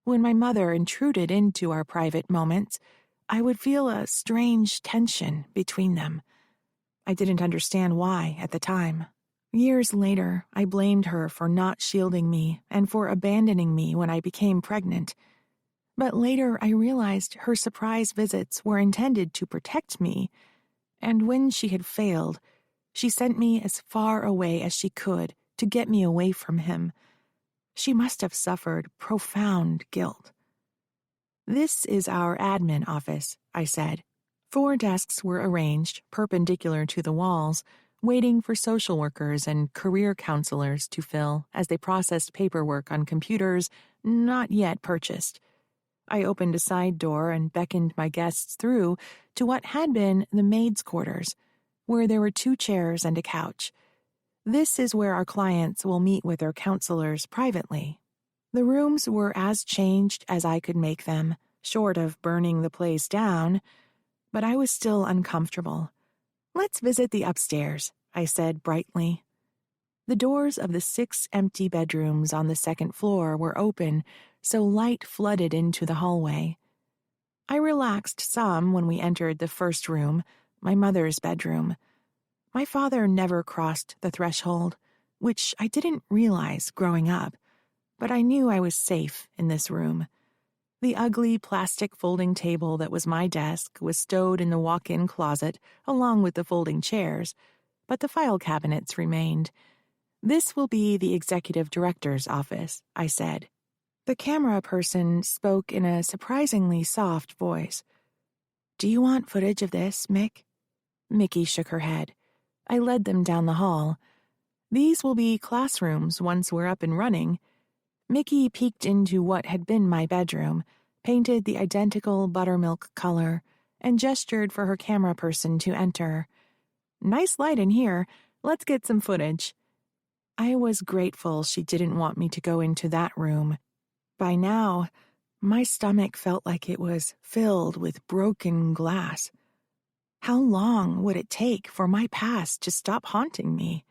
When my mother intruded into our private moments, I would feel a strange tension between them. I didn't understand why at the time. Years later, I blamed her for not shielding me and for abandoning me when I became pregnant. But later I realized her surprise visits were intended to protect me, and when she had failed, she sent me as far away as she could to get me away from him. She must have suffered profound guilt. "This is our admin office," I said. 4 desks were arranged, perpendicular to the walls, waiting for social workers and career counselors to fill as they processed paperwork on computers not yet purchased. I opened a side door and beckoned my guests through to what had been the maids' quarters, where there were 2 chairs and a couch. This is where our clients will meet with their counselors privately. The rooms were as changed as I could make them, short of burning the place down, but I was still uncomfortable. "Let's visit the upstairs," I said brightly. The doors of the 6 empty bedrooms on the 2nd floor were open, so light flooded into the hallway. I relaxed some when we entered the first room, my mother's bedroom. My father never crossed the threshold, which I didn't realize growing up, but I knew I was safe in this room. The ugly plastic folding table that was my desk was stowed in the walk-in closet along with the folding chairs, but the file cabinets remained. "This will be the executive director's office," I said. The camera person spoke in a surprisingly soft voice. "Do you want footage of this, Mick?" Mickey shook her head. I led them down the hall. "These will be classrooms once we're up and running." Mickey peeked into what had been my bedroom, painted the identical buttermilk color, and gestured for her camera person to enter. "Nice light in here. Let's get some footage." I was grateful she didn't want me to go into that room. By now, my stomach felt like it was filled with broken glass. How long would it take for my past to stop haunting me?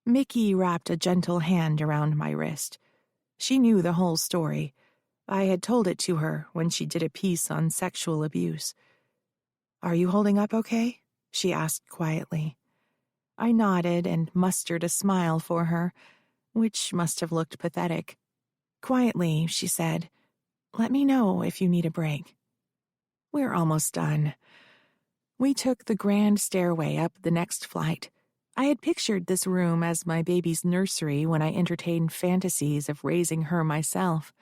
Mickey wrapped a gentle hand around my wrist. She knew the whole story. I had told it to her when she did a piece on sexual abuse. "Are you holding up okay?" she asked quietly. I nodded and mustered a smile for her, which must have looked pathetic. Quietly, she said, "Let me know if you need a break." "We're almost done." We took the grand stairway up the next flight. I had pictured this room as my baby's nursery when I entertained fantasies of raising her myself.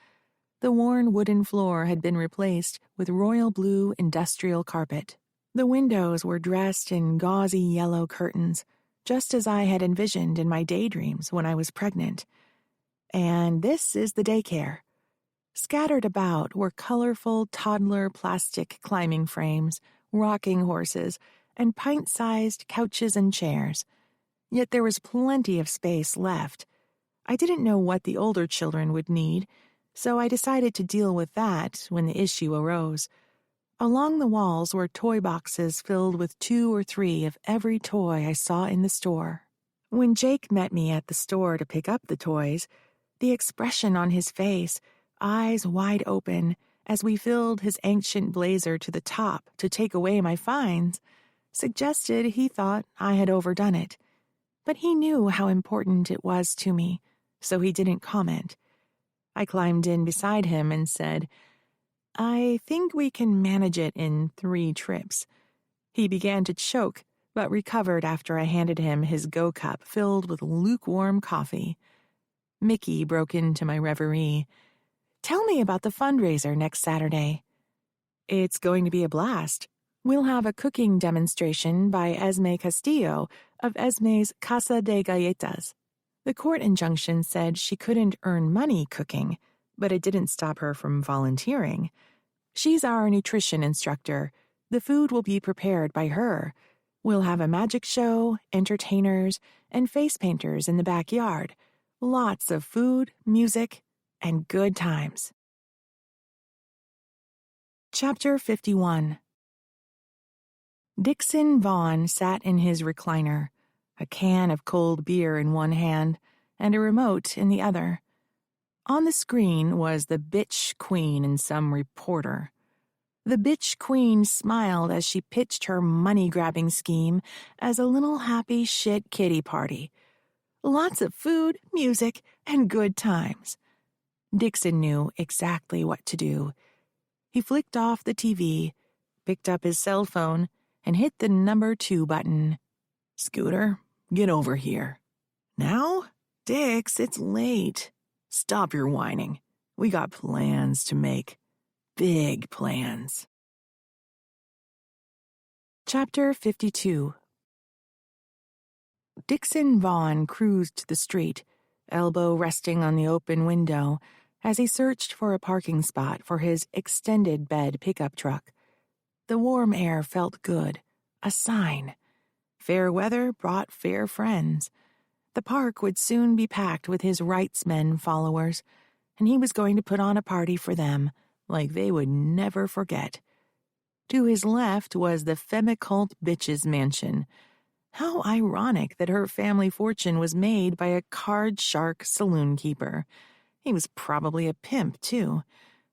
The worn wooden floor had been replaced with royal blue industrial carpet. The windows were dressed in gauzy yellow curtains, just as I had envisioned in my daydreams when I was pregnant. And this is the daycare. Scattered about were colorful toddler plastic climbing frames, rocking horses, and pint-sized couches and chairs. Yet there was plenty of space left. I didn't know what the older children would need, so I decided to deal with that when the issue arose. Along the walls were toy boxes filled with 2 or 3 of every toy I saw in the store. When Jake met me at the store to pick up the toys, the expression on his face, eyes wide open, as we filled his ancient blazer to the top to take away my finds, suggested he thought I had overdone it. But he knew how important it was to me, so he didn't comment. I climbed in beside him and said, "I think we can manage it in 3 trips." He began to choke, but recovered after I handed him his go-cup filled with lukewarm coffee. Mickey broke into my reverie. "Tell me about the fundraiser next Saturday." "It's going to be a blast. We'll have a cooking demonstration by Esme Castillo of Esme's Casa de Galletas." The court injunction said she couldn't earn money cooking, but it didn't stop her from volunteering. She's our nutrition instructor. The food will be prepared by her. We'll have a magic show, entertainers, and face painters in the backyard. Lots of food, music, and good times. Chapter 51. Dixon Vaughn sat in his recliner, a can of cold beer in one hand and a remote in the other. On the screen was the bitch queen and some reporter. The bitch queen smiled as she pitched her money-grabbing scheme as a little happy shit kitty party. Lots of food, music, and good times. Dixon knew exactly what to do. He flicked off the TV, picked up his cell phone, and hit the number 2 button. "Scooter, get over here." "Now? Dix, it's late." "Stop your whining. We got plans to make. Big plans." Chapter 52. Dixon Vaughn cruised the street, elbow resting on the open window, as he searched for a parking spot for his extended bed pickup truck. The warm air felt good, a sign. Fair weather brought fair friends. The park would soon be packed with his rights men followers, and he was going to put on a party for them like they would never forget. To his left was the Femicult bitch's mansion. How ironic that her family fortune was made by a card shark saloon keeper. He was probably a pimp, too.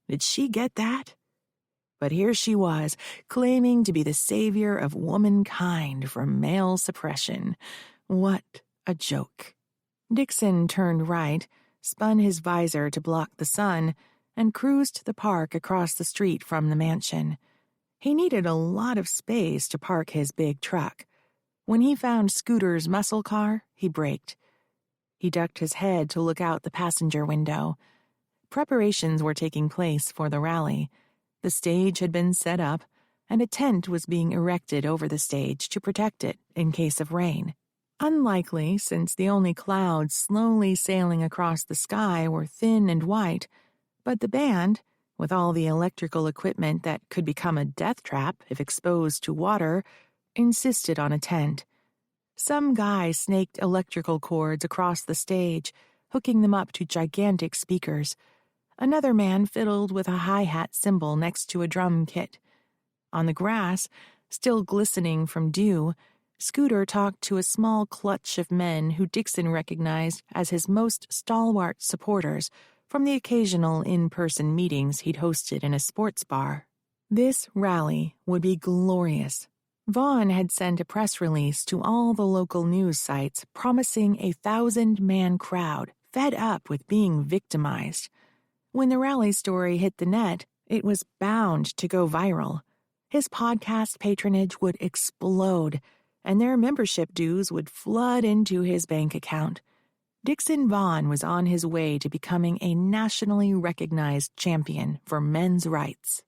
Did she get that? But here she was, claiming to be the savior of womankind from male suppression. What a joke. Dixon turned right, spun his visor to block the sun, and cruised the park across the street from the mansion. He needed a lot of space to park his big truck. When he found Scooter's muscle car, he braked. He ducked his head to look out the passenger window. Preparations were taking place for the rally. The stage had been set up, and a tent was being erected over the stage to protect it in case of rain. Unlikely, since the only clouds slowly sailing across the sky were thin and white, but the band, with all the electrical equipment that could become a death trap if exposed to water, insisted on a tent. Some guy snaked electrical cords across the stage, hooking them up to gigantic speakers. Another man fiddled with a hi-hat cymbal next to a drum kit. On the grass, still glistening from dew, Scooter talked to a small clutch of men who Dixon recognized as his most stalwart supporters from the occasional in-person meetings he'd hosted in a sports bar. This rally would be glorious. Vaughn had sent a press release to all the local news sites promising a 1,000-man crowd fed up with being victimized. When the rally story hit the net, it was bound to go viral. His podcast patronage would explode, and their membership dues would flood into his bank account. Dixon Vaughn was on his way to becoming a nationally recognized champion for men's rights.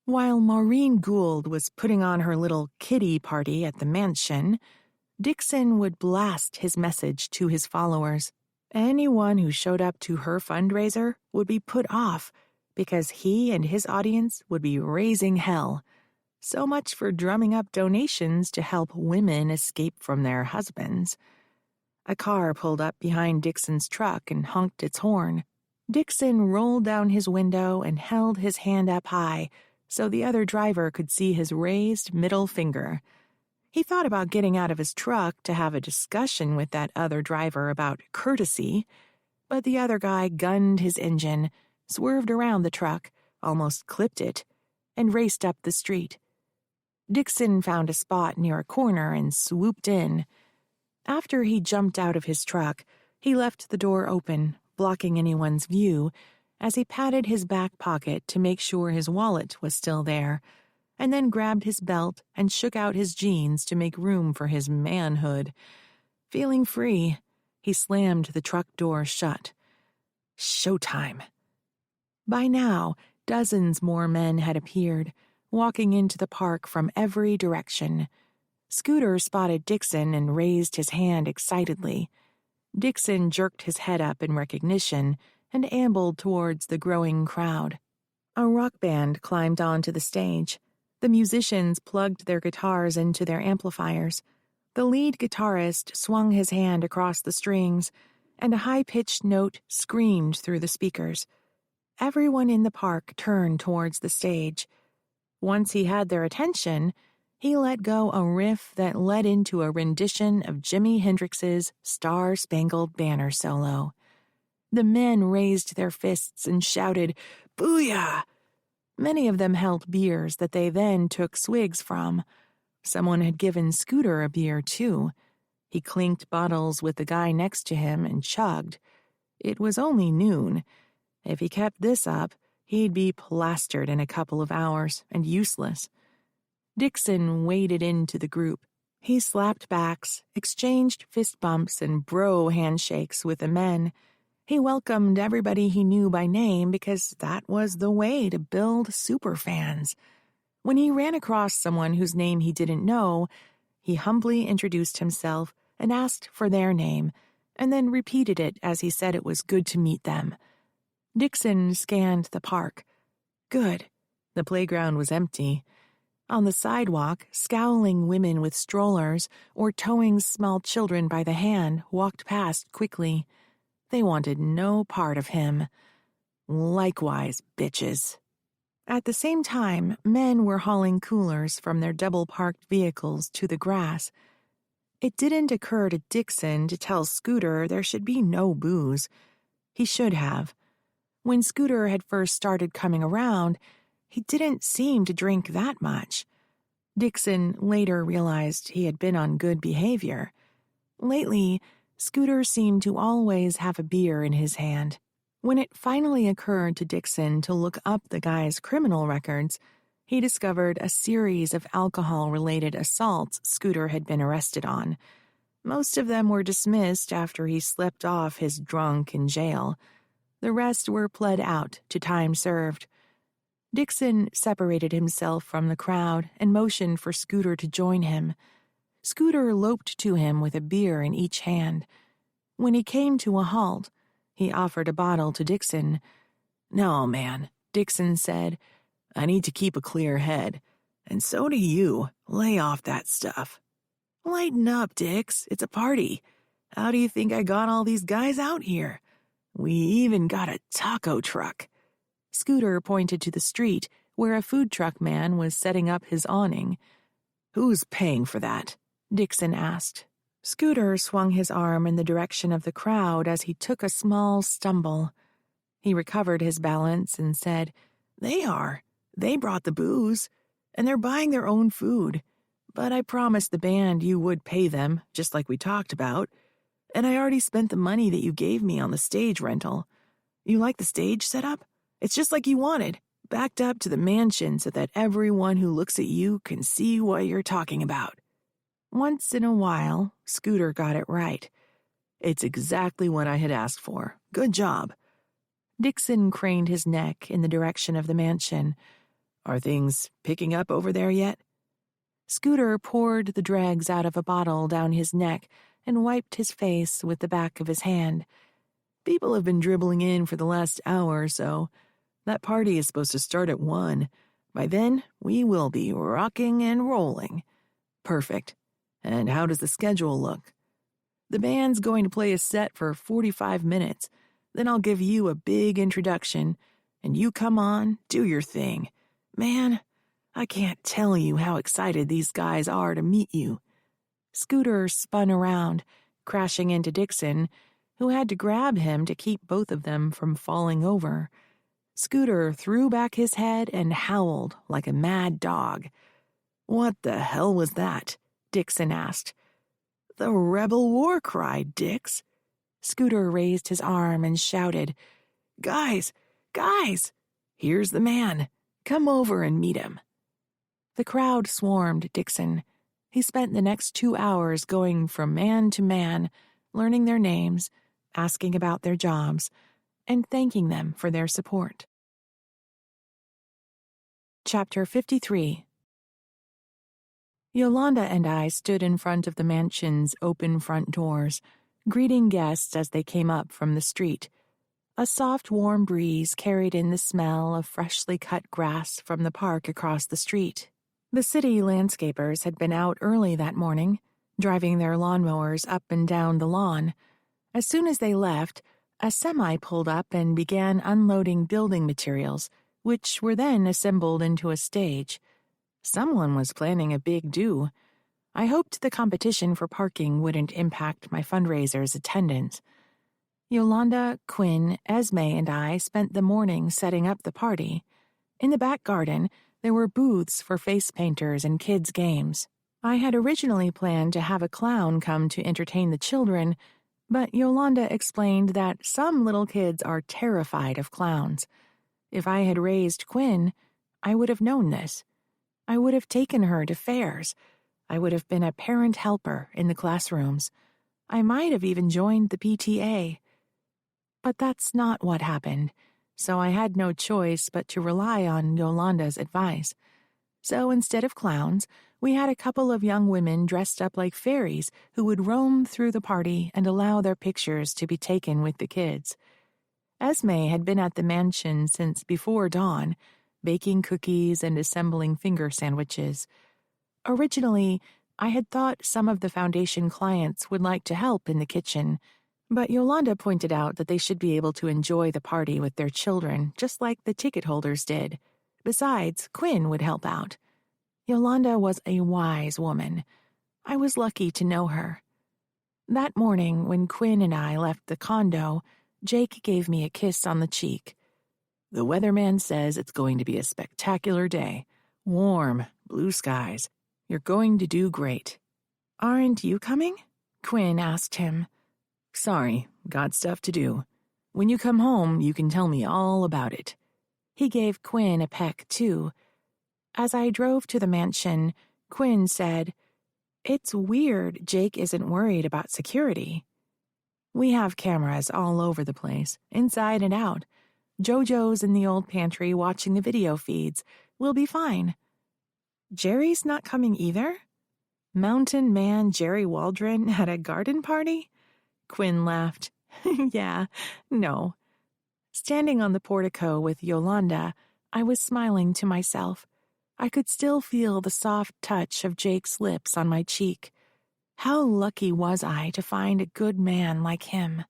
While Maureen Gould was putting on her little kiddie party at the mansion, Dixon would blast his message to his followers. Anyone who showed up to her fundraiser would be put off because he and his audience would be raising hell. So much for drumming up donations to help women escape from their husbands. A car pulled up behind Dixon's truck and honked its horn. Dixon rolled down his window and held his hand up high so the other driver could see his raised middle finger. He thought about getting out of his truck to have a discussion with that other driver about courtesy, but the other guy gunned his engine, swerved around the truck, almost clipped it, and raced up the street. Dixon found a spot near a corner and swooped in. After he jumped out of his truck, he left the door open, blocking anyone's view, as he patted his back pocket to make sure his wallet was still there, and then grabbed his belt and shook out his jeans to make room for his manhood. Feeling free, he slammed the truck door shut. Showtime. By now, dozens more men had appeared, walking into the park from every direction. Scooter spotted Dixon and raised his hand excitedly. Dixon jerked his head up in recognition and ambled towards the growing crowd. A rock band climbed onto the stage. The musicians plugged their guitars into their amplifiers. The lead guitarist swung his hand across the strings, and a high-pitched note screamed through the speakers. Everyone in the park turned towards the stage. Once he had their attention, he let go a riff that led into a rendition of Jimi Hendrix's Star-Spangled Banner solo. The men raised their fists and shouted, "Booyah!" Many of them held beers that they then took swigs from. Someone had given Scooter a beer, too. He clinked bottles with the guy next to him and chugged. It was only noon. If he kept this up, he'd be plastered in a couple of hours and useless. Dixon waded into the group. He slapped backs, exchanged fist bumps and bro handshakes with the men. He welcomed everybody he knew by name because that was the way to build superfans. When he ran across someone whose name he didn't know, he humbly introduced himself and asked for their name, and then repeated it as he said it was good to meet them. Dixon scanned the park. Good. The playground was empty. On the sidewalk, scowling women with strollers or towing small children by the hand walked past quickly. They wanted no part of him. Likewise, bitches. At the same time, men were hauling coolers from their double-parked vehicles to the grass. It didn't occur to Dixon to tell Scooter there should be no booze. He should have. When Scooter had first started coming around, he didn't seem to drink that much. Dixon later realized he had been on good behavior. Lately, Scooter seemed to always have a beer in his hand. When it finally occurred to Dixon to look up the guy's criminal records, he discovered a series of alcohol-related assaults Scooter had been arrested on. Most of them were dismissed after he slept off his drunk in jail. The rest were pled out to time served. Dixon separated himself from the crowd and motioned for Scooter to join him. Scooter loped to him with a beer in each hand. When he came to a halt, he offered a bottle to Dixon. "No, man," Dixon said. "I need to keep a clear head. And so do you. Lay off that stuff." Lighten up, Dix. It's a party. How do you think I got all these guys out here? We even got a taco truck." Scooter pointed to the street where a food truck man was setting up his awning. "Who's paying for that?" Dixon asked. Scooter swung his arm in the direction of the crowd as he took a small stumble. He recovered his balance and said, "They are. They brought the booze, and they're buying their own food. But I promised the band you would pay them, just like we talked about. And I already spent the money that you gave me on the stage rental. You like the stage setup? It's just like you wanted, backed up to the mansion so that everyone who looks at you can see what you're talking about." Once in a while, Scooter got it right. "It's exactly what I had asked for. Good job." Dixon craned his neck in the direction of the mansion. "Are things picking up over there yet?" Scooter poured the dregs out of a bottle down his neck and wiped his face with the back of his hand. "People have been dribbling in for the last hour or so. That party is supposed to start at 1. By then, we will be rocking and rolling." "Perfect. And how does the schedule look?" "The band's going to play a set for 45 minutes. Then I'll give you a big introduction, and you come on, do your thing. Man, I can't tell you how excited these guys are to meet you." Scooter spun around, crashing into Dixon, who had to grab him to keep both of them from falling over. Scooter threw back his head and howled like a mad dog. "What the hell was that?" Dixon asked. "The rebel war cry, Dix." Scooter raised his arm and shouted, Guys! Here's the man. Come over and meet him." The crowd swarmed Dixon. He spent the next 2 hours going from man to man, learning their names, asking about their jobs, and thanking them for their support. Chapter 53. Yolanda and I stood in front of the mansion's open front doors, greeting guests as they came up from the street. A soft, warm breeze carried in the smell of freshly cut grass from the park across the street. The city landscapers had been out early that morning, driving their lawnmowers up and down the lawn. As soon as they left, a semi pulled up and began unloading building materials, which were then assembled into a stage. Someone was planning a big do. I hoped the competition for parking wouldn't impact my fundraiser's attendance. Yolanda, Quinn, Esme, and I spent the morning setting up the party. In the back garden, there were booths for face painters and kids' games. I had originally planned to have a clown come to entertain the children, but Yolanda explained that some little kids are terrified of clowns. If I had raised Quinn, I would have known this. I would have taken her to fairs. I would have been a parent helper in the classrooms. I might have even joined the PTA. But that's not what happened, so I had no choice but to rely on Yolanda's advice. So instead of clowns, we had a couple of young women dressed up like fairies who would roam through the party and allow their pictures to be taken with the kids. Esme had been at the mansion since before dawn, baking cookies and assembling finger sandwiches. Originally, I had thought some of the foundation clients would like to help in the kitchen, but Yolanda pointed out that they should be able to enjoy the party with their children, just like the ticket holders did. Besides, Quinn would help out. Yolanda was a wise woman. I was lucky to know her. That morning, when Quinn and I left the condo, Jake gave me a kiss on the cheek. "The weatherman says it's going to be a spectacular day. Warm, blue skies. You're going to do great." "Aren't you coming?" Quinn asked him. "Sorry, got stuff to do. When you come home, you can tell me all about it." He gave Quinn a peck, too. As I drove to the mansion, Quinn said, "It's weird Jake isn't worried about security." "We have cameras all over the place, inside and out. Jojo's in the old pantry watching the video feeds. We'll be fine." "Jerry's not coming either?" "Mountain Man Jerry Waldron at a garden party?" Quinn laughed. "Yeah, no." Standing on the portico with Yolanda, I was smiling to myself. I could still feel the soft touch of Jake's lips on my cheek. How lucky was I to find a good man like him?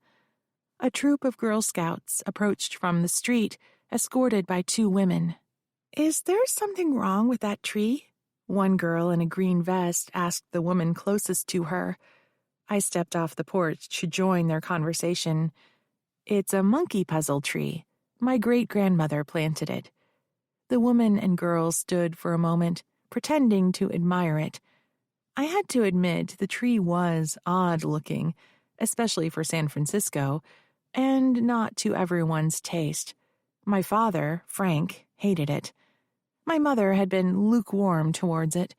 A troop of Girl Scouts approached from the street, escorted by 2 women. "Is there something wrong with that tree?" One girl in a green vest asked the woman closest to her. I stepped off the porch to join their conversation. "It's a monkey puzzle tree. My great-grandmother planted it." The woman and girl stood for a moment, pretending to admire it. I had to admit the tree was odd-looking, especially for San Francisco, and not to everyone's taste. My father, Frank, hated it. My mother had been lukewarm towards it,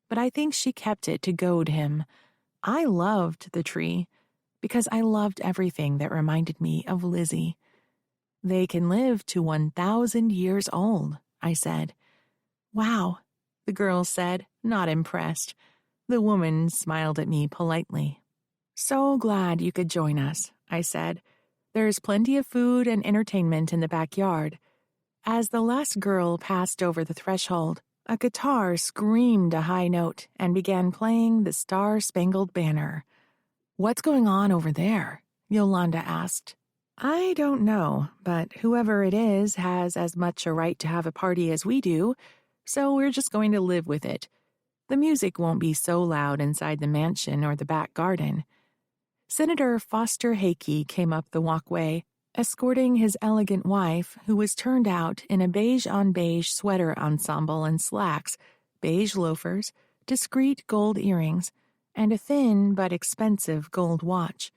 but I think she kept it to goad him. I loved the tree because I loved everything that reminded me of Lizzie. "They can live to 1,000 years old," I said. "Wow," the girl said, not impressed. The woman smiled at me politely. "So glad you could join us," I said. "There's plenty of food and entertainment in the backyard." As the last girl passed over the threshold, a guitar screamed a high note and began playing the Star-Spangled Banner. "What's going on over there?" Yolanda asked. "I don't know, but whoever it is has as much a right to have a party as we do, so we're just going to live with it. The music won't be so loud inside the mansion or the back garden." Senator Foster Hakey came up the walkway, escorting his elegant wife, who was turned out in a beige-on-beige sweater ensemble and slacks, beige loafers, discreet gold earrings, and a thin but expensive gold watch.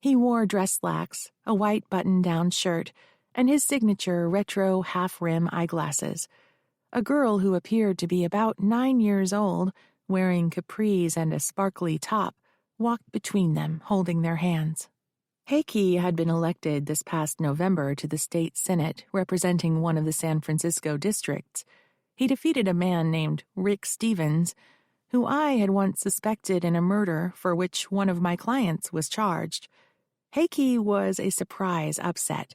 He wore dress slacks, a white button-down shirt, and his signature retro half-rim eyeglasses. A girl who appeared to be about 9 years old, wearing capris and a sparkly top, walked between them, holding their hands. Hakey had been elected this past November to the state senate, representing one of the San Francisco districts. He defeated a man named Rick Stevens, who I had once suspected in a murder for which one of my clients was charged. Hakey was a surprise upset.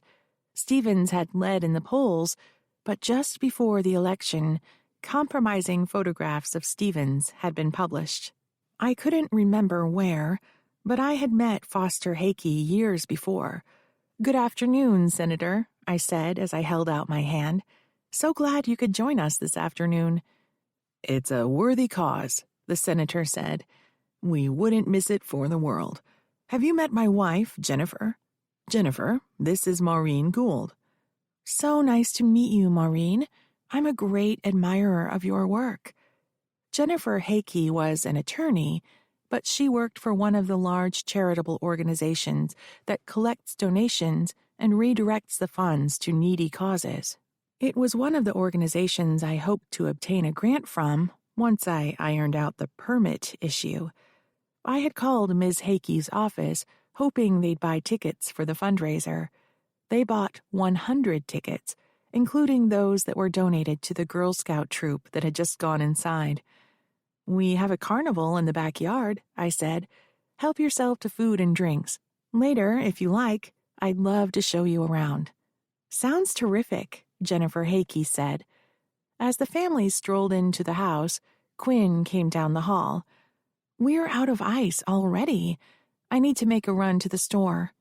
Stevens had led in the polls, but just before the election, compromising photographs of Stevens had been published. I couldn't remember where, but I had met Foster Hakey years before. "Good afternoon, Senator," I said as I held out my hand. "So glad you could join us this afternoon." "It's a worthy cause," the senator said. "We wouldn't miss it for the world. Have you met my wife, Jennifer? Jennifer, this is Maureen Gould." "So nice to meet you, Maureen. I'm a great admirer of your work." Jennifer Hakey was an attorney, but she worked for one of the large charitable organizations that collects donations and redirects the funds to needy causes. It was one of the organizations I hoped to obtain a grant from once I ironed out the permit issue. I had called Ms. Hakey's office, hoping they'd buy tickets for the fundraiser. They bought 100 tickets, including those that were donated to the Girl Scout troop that had just gone inside. "We have a carnival in the backyard," I said. "Help yourself to food and drinks. Later, if you like, I'd love to show you around." "Sounds terrific," Jennifer Hakey said. As the family strolled into the house, Quinn came down the hall. "We're out of ice already. I need to make a run to the store."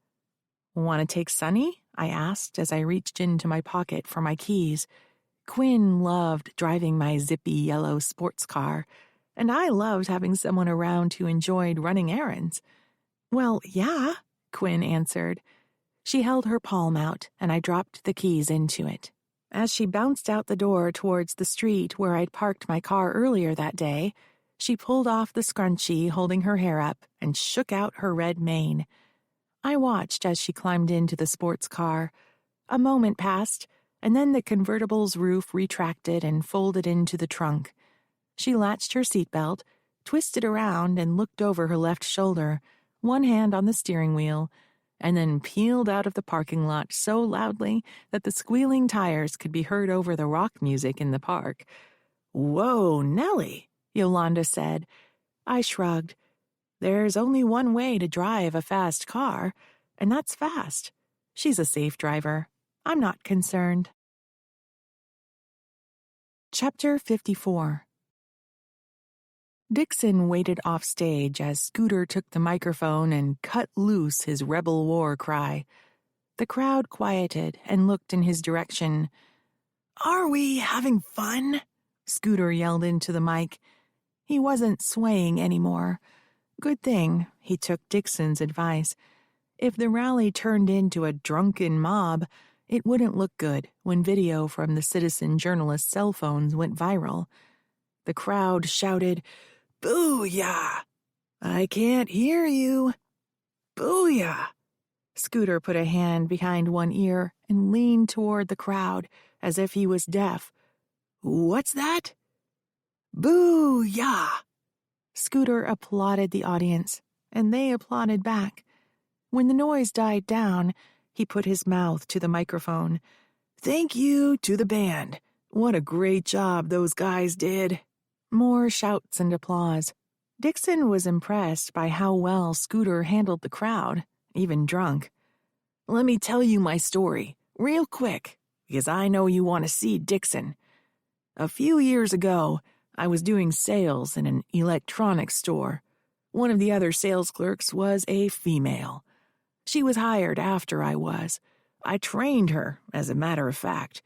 "Want to take Sunny?" I asked as I reached into my pocket for my keys. Quinn loved driving my zippy yellow sports car, and I loved having someone around who enjoyed running errands. "Well, yeah," Quinn answered. She held her palm out, and I dropped the keys into it. As she bounced out the door towards the street where I'd parked my car earlier that day, she pulled off the scrunchie holding her hair up and shook out her red mane. I watched as she climbed into the sports car. A moment passed, and then the convertible's roof retracted and folded into the trunk. She latched her seatbelt, twisted around and looked over her left shoulder, one hand on the steering wheel, and then peeled out of the parking lot so loudly that the squealing tires could be heard over the rock music in the park. "Whoa, Nellie," Yolanda said. I shrugged. There's only one way to drive a fast car, and that's fast. She's a safe driver. I'm not concerned. Chapter 54. Dixon waited off stage as Scooter took the microphone and cut loose his rebel war cry. The crowd quieted and looked in his direction. "Are we having fun?" Scooter yelled into the mic. He wasn't swaying anymore. Good thing he took Dixon's advice. If the rally turned into a drunken mob, it wouldn't look good when video from the citizen journalist's cell phones went viral. The crowd shouted, "Booyah! I can't hear you. Booyah!" Scooter put a hand behind one ear and leaned toward the crowd as if he was deaf. "What's that?" "Booyah!" Scooter applauded the audience, and they applauded back. When the noise died down, he put his mouth to the microphone. "Thank you to the band. What a great job those guys did." More shouts and applause. Dixon was impressed by how well Scooter handled the crowd, even drunk. "Let me tell you my story, real quick, because I know you want to see Dixon. A few years ago, I was doing sales in an electronics store. One of the other sales clerks was a female. She was hired after I was. I trained her, as a matter of fact.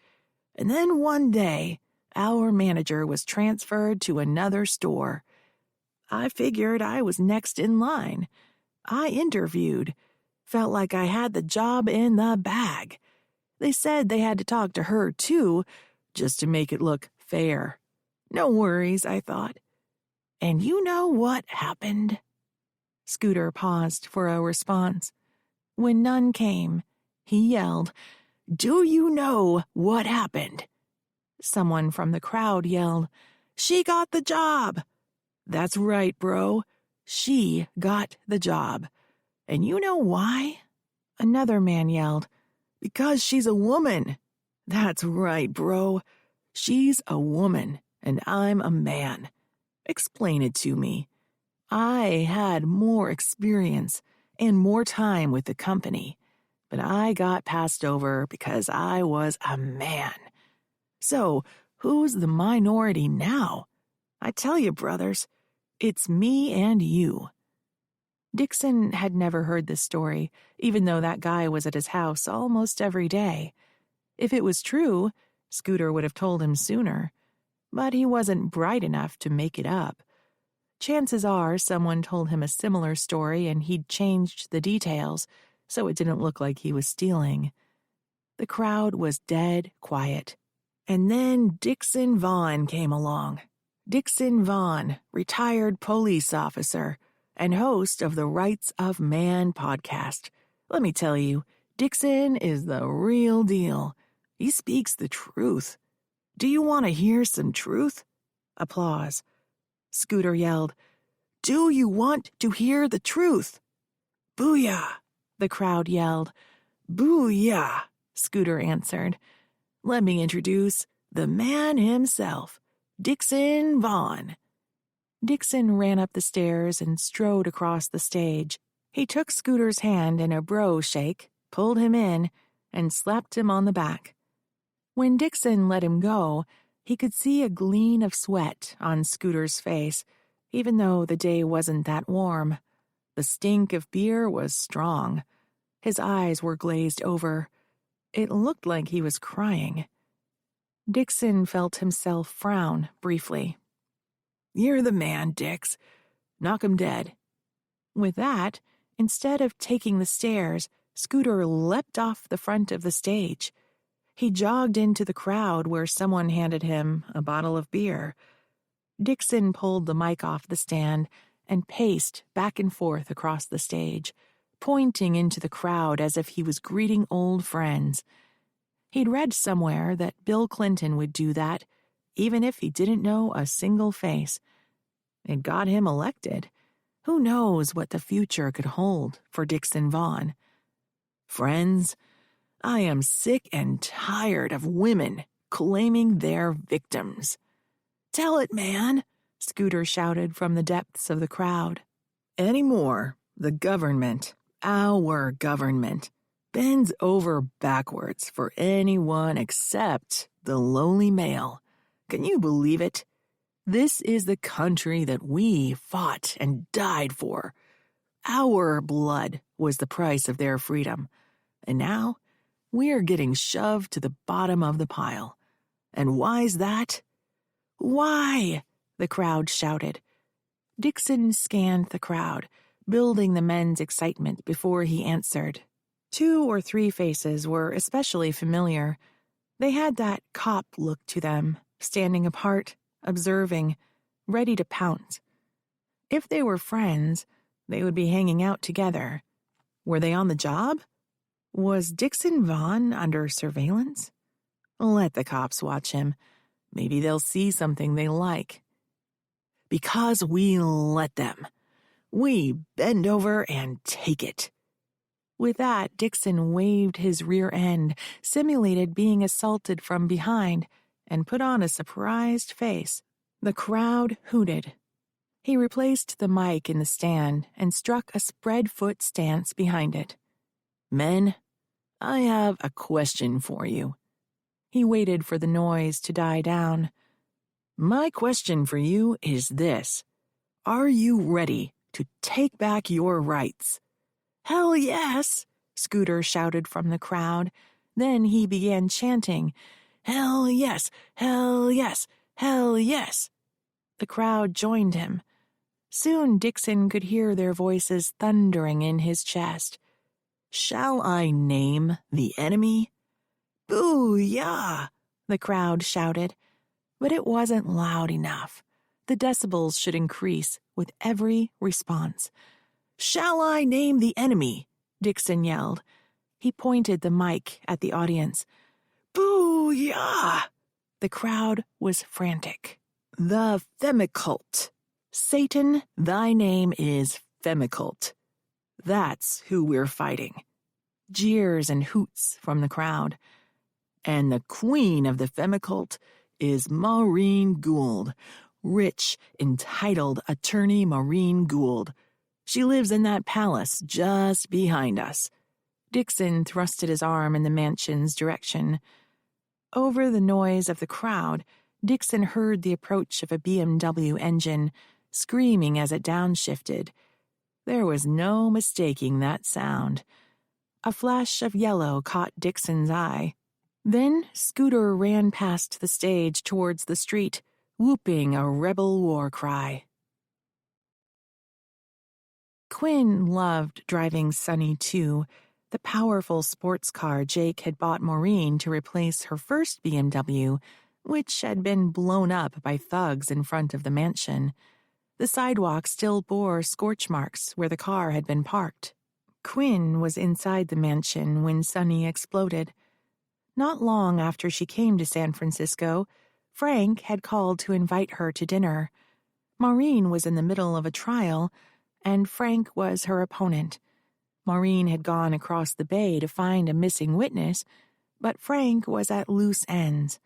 And then one day, our manager was transferred to another store. I figured I was next in line. I interviewed. Felt like I had the job in the bag. They said they had to talk to her, too, just to make it look fair. No worries, I thought. And you know what happened?" Scooter paused for a response. When none came, he yelled, "Do you know what happened?" Someone from the crowd yelled, "She got the job." "That's right, bro. She got the job. And you know why?" Another man yelled, "Because she's a woman." "That's right, bro. She's a woman, and I'm a man. Explain it to me. I had more experience and more time with the company, but I got passed over because I was a man. So, who's the minority now? I tell you, brothers, it's me and you." Dixon had never heard this story, even though that guy was at his house almost every day. If it was true, Scooter would have told him sooner. But he wasn't bright enough to make it up. Chances are someone told him a similar story and he'd changed the details, so it didn't look like he was stealing. The crowd was dead quiet. And then Dixon Vaughn came along. Dixon Vaughn, retired police officer and host of the Rights of Man podcast. Let me tell you, Dixon is the real deal. He speaks the truth. Do you want to hear some truth? Applause. Scooter yelled, "Do you want to hear the truth?" "Booyah!" the crowd yelled. "Booyah!" Scooter answered. "Let me introduce the man himself, Dixon Vaughn." Dixon ran up the stairs and strode across the stage. He took Scooter's hand in a bro shake, pulled him in, and slapped him on the back. When Dixon let him go, he could see a gleam of sweat on Scooter's face, even though the day wasn't that warm. The stink of beer was strong. His eyes were glazed over. It looked like he was crying. Dixon felt himself frown briefly. "You're the man, Dix. Knock 'em dead." With that, instead of taking the stairs, Scooter leapt off the front of the stage. He jogged into the crowd where someone handed him a bottle of beer. Dixon pulled the mic off the stand and paced back and forth across the stage, pointing into the crowd as if he was greeting old friends. He'd read somewhere that Bill Clinton would do that, even if he didn't know a single face. It got him elected. Who knows what the future could hold for Dixon Vaughn? "Friends, I am sick and tired of women claiming they're victims." "Tell it, man," Scooter shouted from the depths of the crowd. "Anymore, the government, our government, bends over backwards for anyone except the lowly male. Can you believe it? This is the country that we fought and died for. Our blood was the price of their freedom. And now we're getting shoved to the bottom of the pile. And why's that? Why? The crowd shouted. Dixon scanned the crowd, building the men's excitement before he answered. 2 or 3 faces were especially familiar. They had that cop look to them, standing apart, observing, ready to pounce. If they were friends, they would be hanging out together. Were they on the job? Was Dixon Vaughn under surveillance? Let the cops watch him. Maybe they'll see something they like. Because we let them. We bend over and take it. With that, Dixon waved his rear end, simulated being assaulted from behind, and put on a surprised face. The crowd hooted. He replaced the mic in the stand and struck a spread-foot stance behind it. Men, I have a question for you. He waited for the noise to die down. My question for you is this. Are you ready to take back your rights? Hell yes, Scooter shouted from the crowd. Then he began chanting, Hell yes, hell yes, hell yes. The crowd joined him. Soon Dixon could hear their voices thundering in his chest. Shall I name the enemy? Boo-yah! The crowd shouted. But it wasn't loud enough. The decibels should increase with every response. Shall I name the enemy? Dixon yelled. He pointed the mic at the audience. Boo-yah! The crowd was frantic. The Femicult. Satan, thy name is Femicult. That's who we're fighting. Jeers and hoots from the crowd. And the queen of the Femicult is Maureen Gould, rich, entitled attorney Maureen Gould. She lives in that palace just behind us. Dixon thrusted his arm in the mansion's direction. Over the noise of the crowd, Dixon heard the approach of a BMW engine, screaming as it downshifted. There was no mistaking that sound. A flash of yellow caught Dixon's eye. Then Scooter ran past the stage towards the street, whooping a rebel war cry. Quinn loved driving Sunny too, the powerful sports car Jake had bought Maureen to replace her first BMW, which had been blown up by thugs in front of the mansion. The sidewalk still bore scorch marks where the car had been parked. Quinn was inside the mansion when Sunny exploded. Not long after she came to San Francisco, Frank had called to invite her to dinner. Maureen was in the middle of a trial, and Frank was her opponent. Maureen had gone across the bay to find a missing witness, but Frank was at loose ends.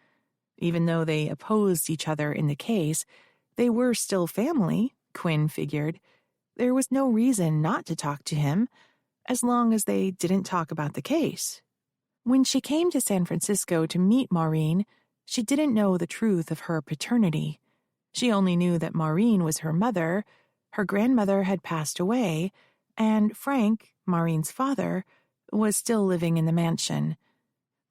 Even though they opposed each other in the case, they were still family, Quinn figured. There was no reason not to talk to him, as long as they didn't talk about the case. When she came to San Francisco to meet Maureen, she didn't know the truth of her paternity. She only knew that Maureen was her mother, her grandmother had passed away, and Frank, Maureen's father, was still living in the mansion.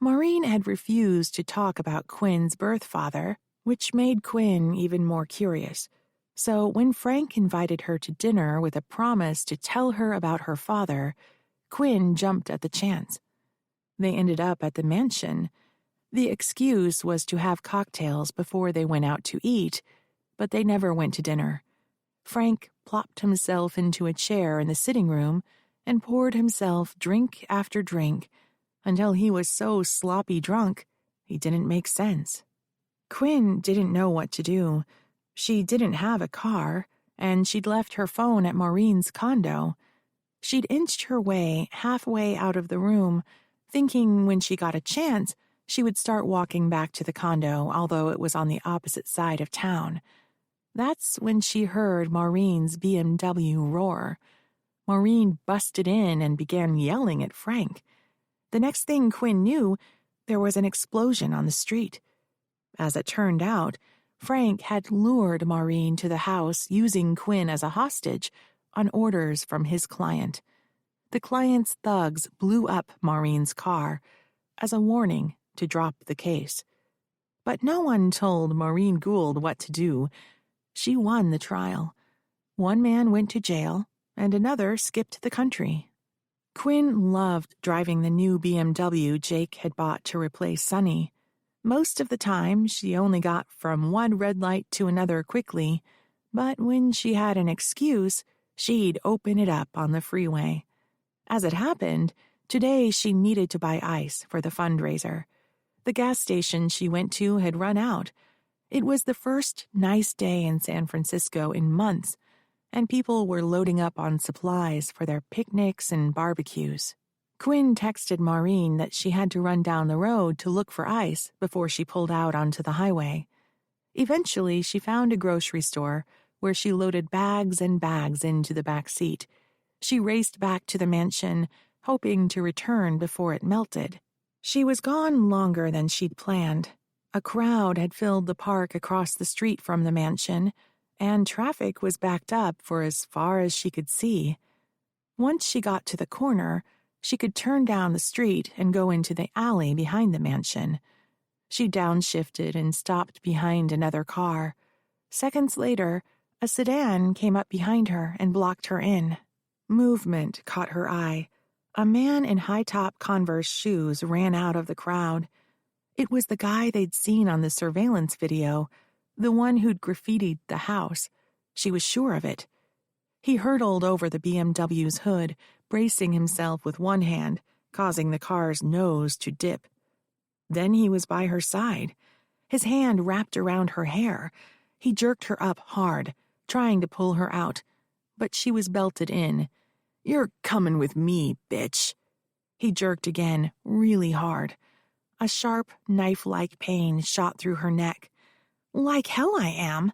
Maureen had refused to talk about Quinn's birth father, which made Quinn even more curious. So when Frank invited her to dinner with a promise to tell her about her father, Quinn jumped at the chance. They ended up at the mansion. The excuse was to have cocktails before they went out to eat, but they never went to dinner. Frank plopped himself into a chair in the sitting room and poured himself drink after drink until he was so sloppy drunk he didn't make sense. Quinn didn't know what to do. She didn't have a car, and she'd left her phone at Maureen's condo. She'd inched her way halfway out of the room, thinking when she got a chance she would start walking back to the condo, although it was on the opposite side of town. That's when she heard Maureen's BMW roar. Maureen busted in and began yelling at Frank. The next thing Quinn knew, there was an explosion on the street. As it turned out, Frank had lured Maureen to the house using Quinn as a hostage on orders from his client. The client's thugs blew up Maureen's car as a warning to drop the case. But no one told Maureen Gould what to do. She won the trial. One man went to jail, and another skipped the country. Quinn loved driving the new BMW Jake had bought to replace Sonny. Most of the time, she only got from one red light to another quickly, but when she had an excuse, she'd open it up on the freeway. As it happened, today she needed to buy ice for the fundraiser. The gas station she went to had run out. It was the first nice day in San Francisco in months, and people were loading up on supplies for their picnics and barbecues. Quinn texted Maureen that she had to run down the road to look for ice before she pulled out onto the highway. Eventually, she found a grocery store where she loaded bags and bags into the back seat. She raced back to the mansion, hoping to return before it melted. She was gone longer than she'd planned. A crowd had filled the park across the street from the mansion, and traffic was backed up for as far as she could see. Once she got to the corner, she could turn down the street and go into the alley behind the mansion. She downshifted and stopped behind another car. Seconds later, a sedan came up behind her and blocked her in. Movement caught her eye. A man in high-top Converse shoes ran out of the crowd. It was the guy they'd seen on the surveillance video, the one who'd graffitied the house. She was sure of it. He hurtled over the BMW's hood, bracing himself with one hand, causing the car's nose to dip. Then he was by her side. His hand wrapped around her hair. He jerked her up hard, trying to pull her out, but she was belted in. "You're coming with me, bitch." He jerked again, really hard. A sharp, knife-like pain shot through her neck. "Like hell I am."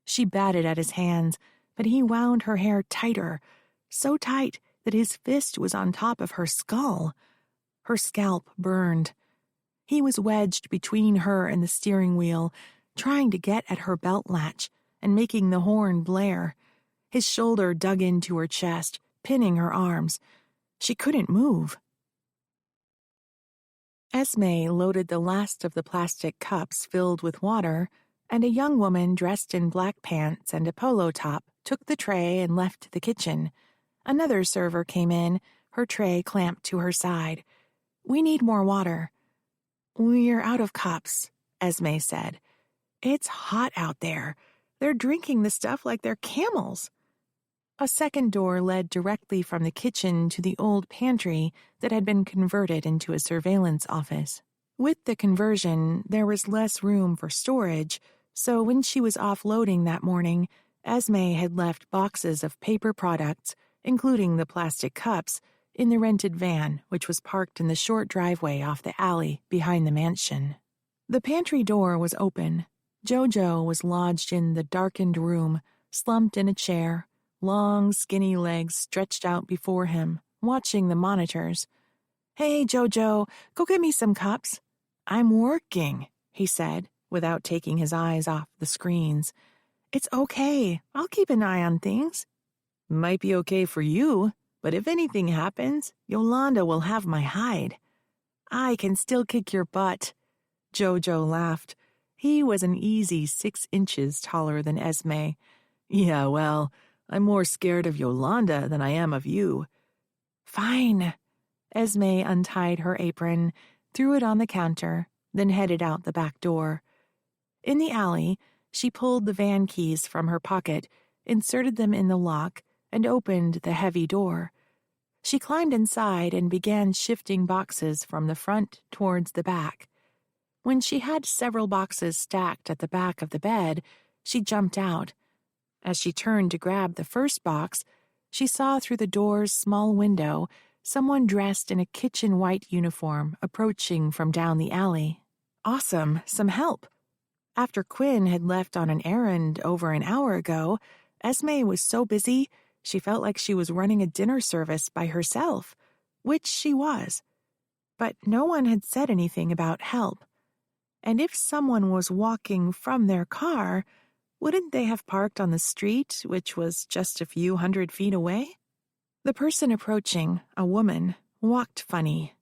She batted at his hands, but he wound her hair tighter, so tight that his fist was on top of her skull. Her scalp burned. He was wedged between her and the steering wheel, trying to get at her belt latch and making the horn blare. His shoulder dug into her chest, pinning her arms. She couldn't move. Esme loaded the last of the plastic cups filled with water, and a young woman dressed in black pants and a polo top took the tray and left the kitchen. Another server came in, her tray clamped to her side. "We need more water." "We're out of cups," Esme said. "It's hot out there. They're drinking the stuff like they're camels." A second door led directly from the kitchen to the old pantry that had been converted into a surveillance office. With the conversion, there was less room for storage, so when she was offloading that morning, Esme had left boxes of paper products, including the plastic cups, in the rented van, which was parked in the short driveway off the alley behind the mansion. The pantry door was open. Jojo was lodged in the darkened room, slumped in a chair, long, skinny legs stretched out before him, watching the monitors. "Hey, Jojo, go get me some cups." "I'm working," he said, without taking his eyes off the screens. "It's okay. I'll keep an eye on things." "Might be okay for you, but if anything happens, Yolanda will have my hide." "I can still kick your butt." Jojo laughed. He was an easy 6 inches taller than Esme. "Yeah, well, I'm more scared of Yolanda than I am of you." "Fine." Esme untied her apron, threw it on the counter, then headed out the back door. In the alley, she pulled the van keys from her pocket, inserted them in the lock, and opened the heavy door. She climbed inside and began shifting boxes from the front towards the back. When she had several boxes stacked at the back of the bed, she jumped out. As she turned to grab the first box, she saw through the door's small window someone dressed in a kitchen-white uniform approaching from down the alley. Awesome, some help. After Quinn had left on an errand over an hour ago, Esme was so busy she felt like she was running a dinner service by herself, which she was. But no one had said anything about help. And if someone was walking from their car, wouldn't they have parked on the street, which was just a few hundred feet away? The person approaching, a woman, walked funny.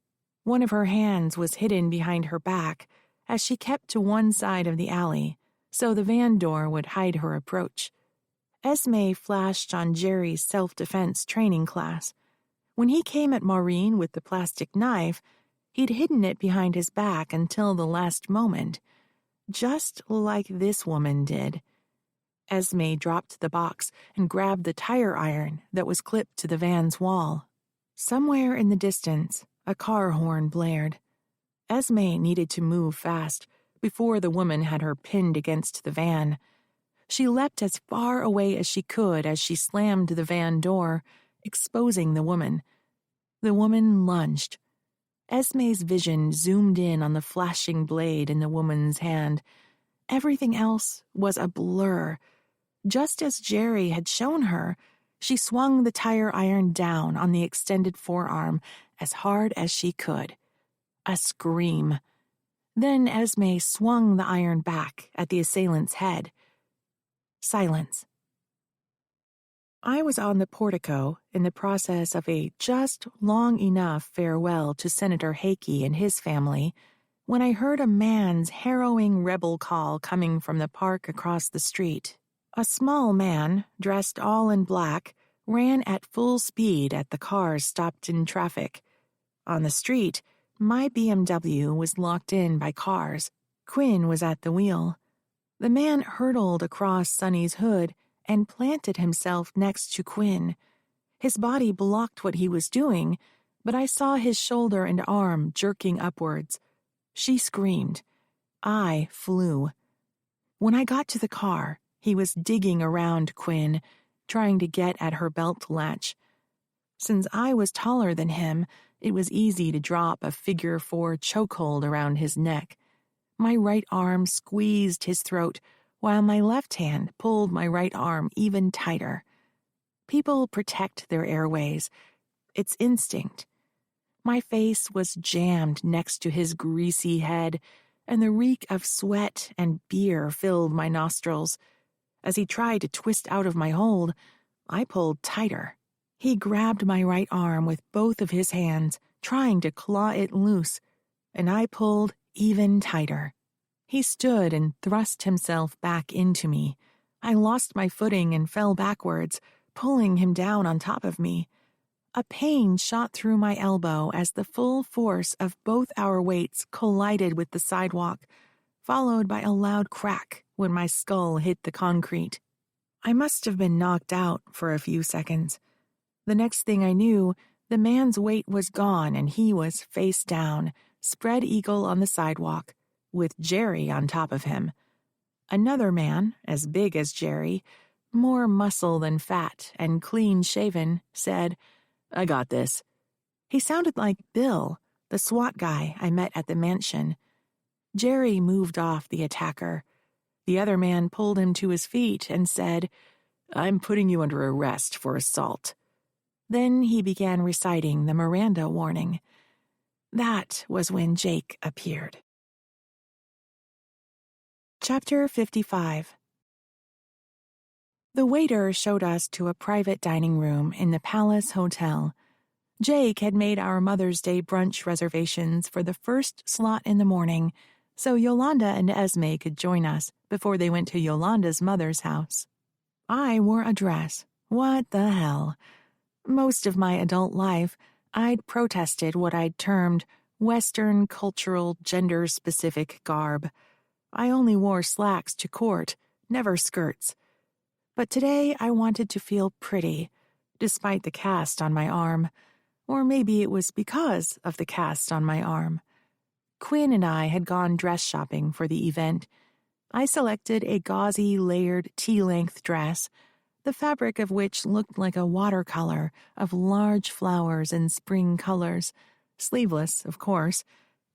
One of her hands was hidden behind her back as she kept to one side of the alley, so the van door would hide her approach. Esme flashed on Jerry's self-defense training class. When he came at Maureen with the plastic knife, he'd hidden it behind his back until the last moment, just like this woman did. Esme dropped the box and grabbed the tire iron that was clipped to the van's wall. Somewhere in the distance, a car horn blared. Esme needed to move fast before the woman had her pinned against the van. She leapt as far away as she could as she slammed the van door, exposing the woman. The woman lunged. Esme's vision zoomed in on the flashing blade in the woman's hand. Everything else was a blur. Just as Jerry had shown her, she swung the tire iron down on the extended forearm as hard as she could. A scream. Then Esme swung the iron back at the assailant's head. Silence. I was on the portico in the process of a just long enough farewell to Senator Hakey and his family when I heard a man's harrowing rebel call coming from the park across the street. A small man, dressed all in black, ran at full speed at the cars stopped in traffic. On the street, my BMW was locked in by cars. Quinn was at the wheel. The man hurtled across Sonny's hood and planted himself next to Quinn. His body blocked what he was doing, but I saw his shoulder and arm jerking upwards. She screamed. I flew. When I got to the car, he was digging around Quinn, trying to get at her belt latch. Since I was taller than him, it was easy to drop a figure-4 chokehold around his neck. My right arm squeezed his throat, while my left hand pulled my right arm even tighter. People protect their airways. It's instinct. My face was jammed next to his greasy head, and the reek of sweat and beer filled my nostrils. As he tried to twist out of my hold, I pulled tighter. He grabbed my right arm with both of his hands, trying to claw it loose, and I pulled even tighter. He stood and thrust himself back into me. I lost my footing and fell backwards, pulling him down on top of me. A pain shot through my elbow as the full force of both our weights collided with the sidewalk, followed by a loud crack when my skull hit the concrete. I must have been knocked out for a few seconds. The next thing I knew, the man's weight was gone and he was face down, spread eagle on the sidewalk, with Jerry on top of him. Another man, as big as Jerry, more muscle than fat and clean-shaven, said, "I got this." He sounded like Bill, the SWAT guy I met at the mansion. Jerry moved off the attacker. The other man pulled him to his feet and said, "I'm putting you under arrest for assault." Then he began reciting the Miranda warning. That was when Jake appeared. Chapter 55. The waiter showed us to a private dining room in the Palace Hotel. Jake had made our Mother's Day brunch reservations for the first slot in the morning, so Yolanda and Esme could join us before they went to Yolanda's mother's house. I wore a dress. What the hell? Most of my adult life, I'd protested what I'd termed Western cultural gender-specific garb. I only wore slacks to court, never skirts. But today I wanted to feel pretty, despite the cast on my arm. Or maybe it was because of the cast on my arm. Quinn and I had gone dress shopping for the event. I selected a gauzy, layered, tea-length dress, the fabric of which looked like a watercolor of large flowers and spring colors, sleeveless, of course,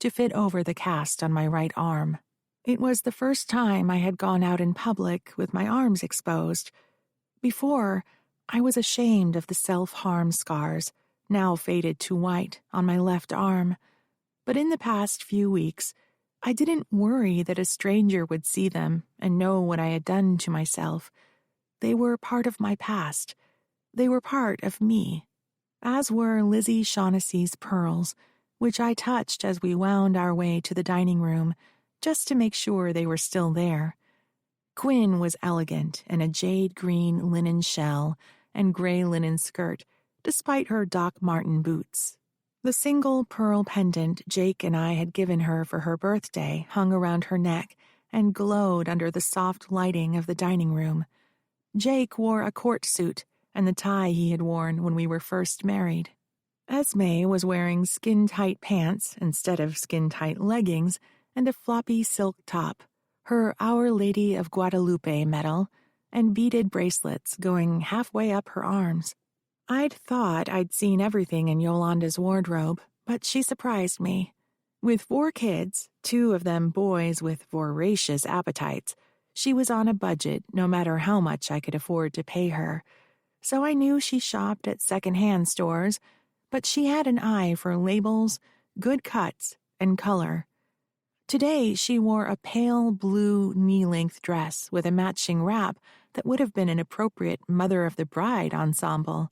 to fit over the cast on my right arm. It was the first time I had gone out in public with my arms exposed. Before, I was ashamed of the self-harm scars, now faded to white, on my left arm. But in the past few weeks, I didn't worry that a stranger would see them and know what I had done to myself. They were part of my past. They were part of me, as were Lizzie Shaughnessy's pearls, which I touched as we wound our way to the dining room, just to make sure they were still there. Quinn was elegant in a jade green linen shell and gray linen skirt, despite her Doc Marten boots. The single pearl pendant Jake and I had given her for her birthday hung around her neck and glowed under the soft lighting of the dining room. Jake wore a court suit and the tie he had worn when we were first married. Esme was wearing skin-tight pants instead of skin-tight leggings and a floppy silk top, her Our Lady of Guadalupe medal, and beaded bracelets going halfway up her arms. I'd thought I'd seen everything in Yolanda's wardrobe, but she surprised me. With 4 kids, 2 of them boys with voracious appetites, she was on a budget no matter how much I could afford to pay her. So I knew she shopped at second-hand stores, but she had an eye for labels, good cuts, and color. Today she wore a pale blue knee-length dress with a matching wrap that would have been an appropriate Mother of the Bride ensemble.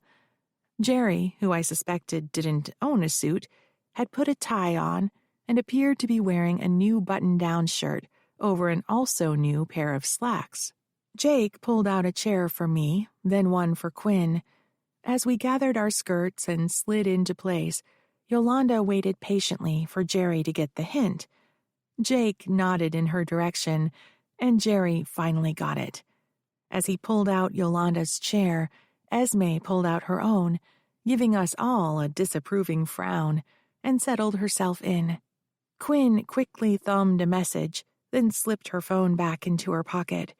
Jerry, who I suspected didn't own a suit, had put a tie on and appeared to be wearing a new button-down shirt over an also new pair of slacks. Jake pulled out a chair for me, then one for Quinn. As we gathered our skirts and slid into place, Yolanda waited patiently for Jerry to get the hint. Jake nodded in her direction, and Jerry finally got it. As he pulled out Yolanda's chair, Esme pulled out her own, giving us all a disapproving frown, and settled herself in. Quinn quickly thumbed a message, then slipped her phone back into her pocket.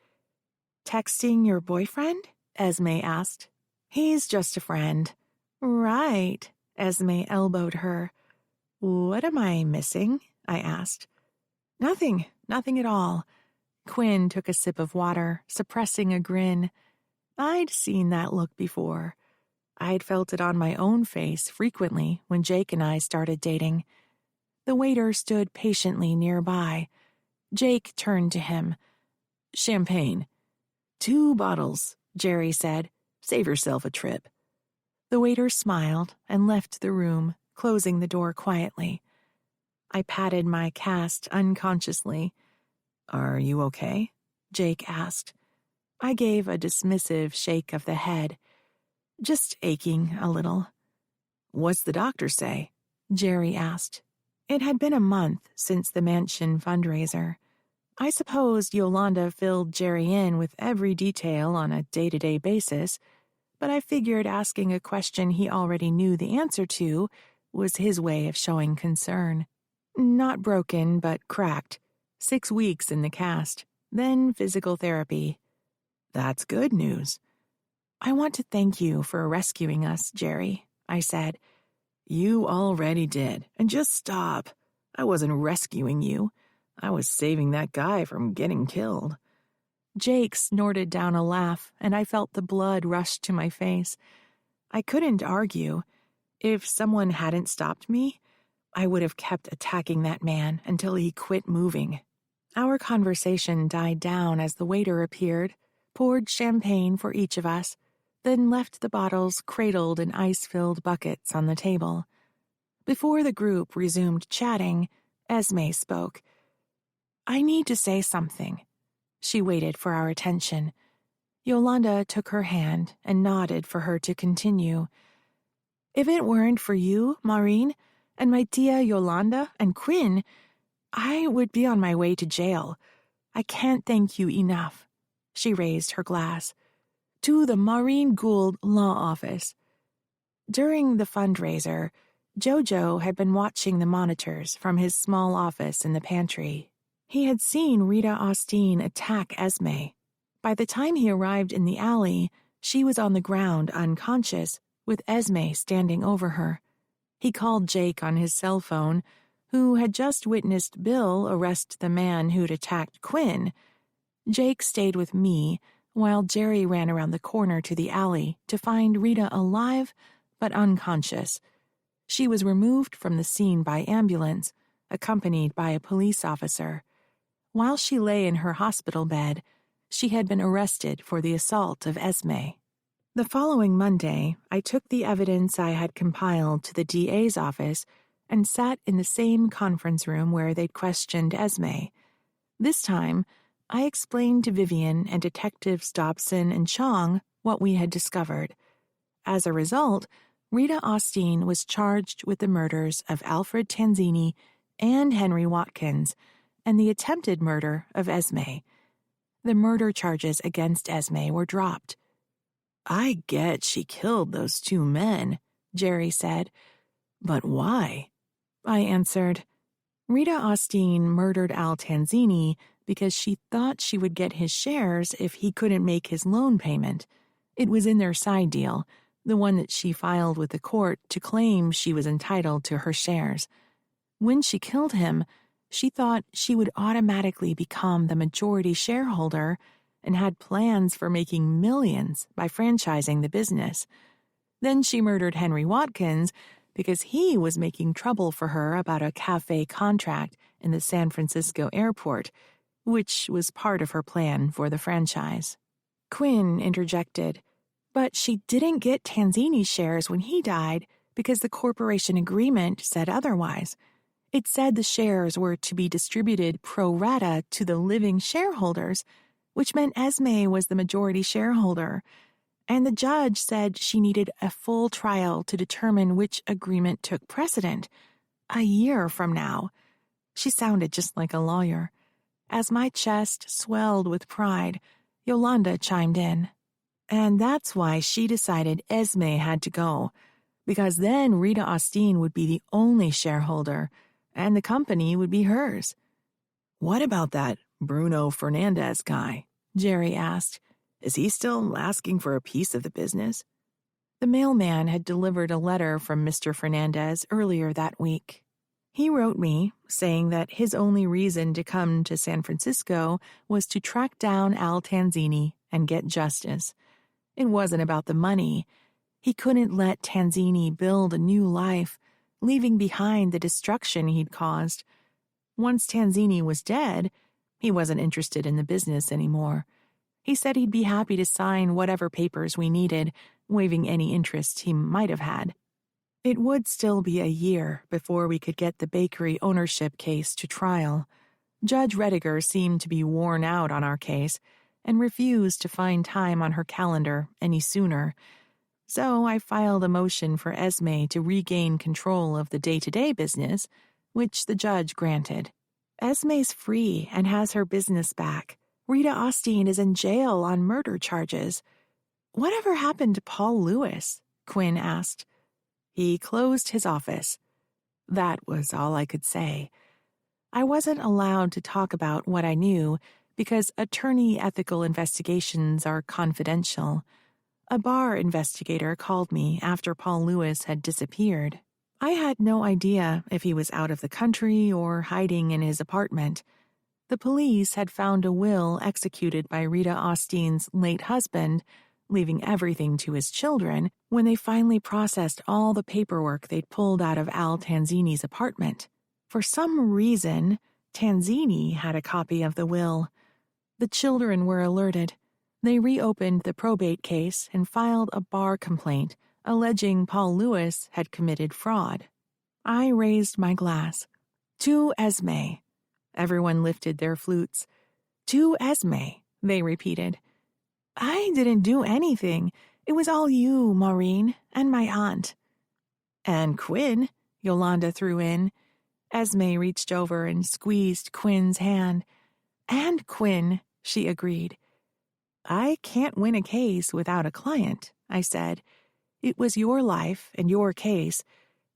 "Texting your boyfriend?" Esme asked. "He's just a friend." "Right," Esme elbowed her. "What am I missing?" I asked. Nothing at all." Quinn took a sip of water, suppressing a grin. I'd seen that look before. I'd felt it on my own face frequently when Jake and I started dating. The waiter stood patiently nearby. Jake turned to him. "Champagne." "2 bottles," Jerry said. "Save yourself a trip." The waiter smiled and left the room, closing the door quietly. I patted my cast unconsciously. "Are you okay?" Jake asked. I gave a dismissive shake of the head. "Just aching a little." "What's the doctor say?" Jerry asked. It had been a month since the mansion fundraiser. I suppose Yolanda filled Jerry in with every detail on a day-to-day basis, but I figured asking a question he already knew the answer to was his way of showing concern. Not broken, but cracked. 6 weeks in the cast, then physical therapy. "That's good news." "I want to thank you for rescuing us, Jerry," I said. "You already did, and just stop. I wasn't rescuing you. I was saving that guy from getting killed." Jake snorted down a laugh, and I felt the blood rush to my face. I couldn't argue. If someone hadn't stopped me, I would have kept attacking that man until he quit moving. Our conversation died down as the waiter appeared, poured champagne for each of us, then left the bottles cradled in ice-filled buckets on the table. Before the group resumed chatting, Esme spoke. "I need to say something." She waited for our attention. Yolanda took her hand and nodded for her to continue. "If it weren't for you, Maureen, and my tia Yolanda and Quinn, I would be on my way to jail. I can't thank you enough." She raised her glass. "To the Maureen Gould Law Office." During the fundraiser, Jojo had been watching the monitors from his small office in the pantry. He had seen Rita Austin attack Esme. By the time he arrived in the alley, she was on the ground unconscious, with Esme standing over her. He called Jake on his cell phone, who had just witnessed Bill arrest the man who'd attacked Quinn. Jake stayed with me, while Jerry ran around the corner to the alley to find Rita alive but unconscious. She was removed from the scene by ambulance, accompanied by a police officer. While she lay in her hospital bed, she had been arrested for the assault of Esme. The following Monday, I took the evidence I had compiled to the DA's office and sat in the same conference room where they'd questioned Esme. This time, I explained to Vivian and Detectives Dobson and Chong what we had discovered. As a result, Rita Austin was charged with the murders of Alfred Tanzini and Henry Watkins and the attempted murder of Esme. The murder charges against Esme were dropped. I get she killed those two men, Jerry said. But why? I answered, Rita Austin murdered Al Tanzini because she thought she would get his shares if he couldn't make his loan payment. It was in their side deal, the one that she filed with the court to claim she was entitled to her shares. When she killed him, she thought she would automatically become the majority shareholder and had plans for making millions by franchising the business. Then she murdered Henry Watkins because he was making trouble for her about a cafe contract in the San Francisco airport, which was part of her plan for the franchise. Quinn interjected, but she didn't get Tanzini's shares when he died because the corporation agreement said otherwise. It said the shares were to be distributed pro rata to the living shareholders, which meant Esme was the majority shareholder, and the judge said she needed a full trial to determine which agreement took precedent. A year from now. She sounded just like a lawyer. As my chest swelled with pride, Yolanda chimed in. And that's why she decided Esme had to go, because then Rita Austin would be the only shareholder, and the company would be hers. What about that Bruno Fernandez guy? Jerry asked. Is he still asking for a piece of the business? The mailman had delivered a letter from Mr. Fernandez earlier that week. He wrote me, saying that his only reason to come to San Francisco was to track down Al Tanzini and get justice. It wasn't about the money. He couldn't let Tanzini build a new life, leaving behind the destruction he'd caused. Once Tanzini was dead, he wasn't interested in the business anymore. He said he'd be happy to sign whatever papers we needed, waiving any interest he might have had. It would still be a year before we could get the bakery ownership case to trial. Judge Rediger seemed to be worn out on our case and refused to find time on her calendar any sooner. So I filed a motion for Esme to regain control of the day-to-day business, which the judge granted. Esme's free and has her business back. Rita Austin is in jail on murder charges. Whatever happened to Paul Lewis? Quinn asked. He closed his office. That was all I could say. I wasn't allowed to talk about what I knew because attorney ethical investigations are confidential. A bar investigator called me after Paul Lewis had disappeared. I had no idea if he was out of the country or hiding in his apartment. The police had found a will executed by Rita Austin's late husband, leaving everything to his children, when they finally processed all the paperwork they'd pulled out of Al Tanzini's apartment. For some reason, Tanzini had a copy of the will. The children were alerted. They reopened the probate case and filed a bar complaint, alleging Paul Lewis had committed fraud. I raised my glass. To Esme. Everyone lifted their flutes. To Esme, they repeated. I didn't do anything. It was all you, Maureen, and my aunt. And Quinn, Yolanda threw in. Esme reached over and squeezed Quinn's hand. And Quinn, she agreed. I can't win a case without a client, I said. It was your life and your case,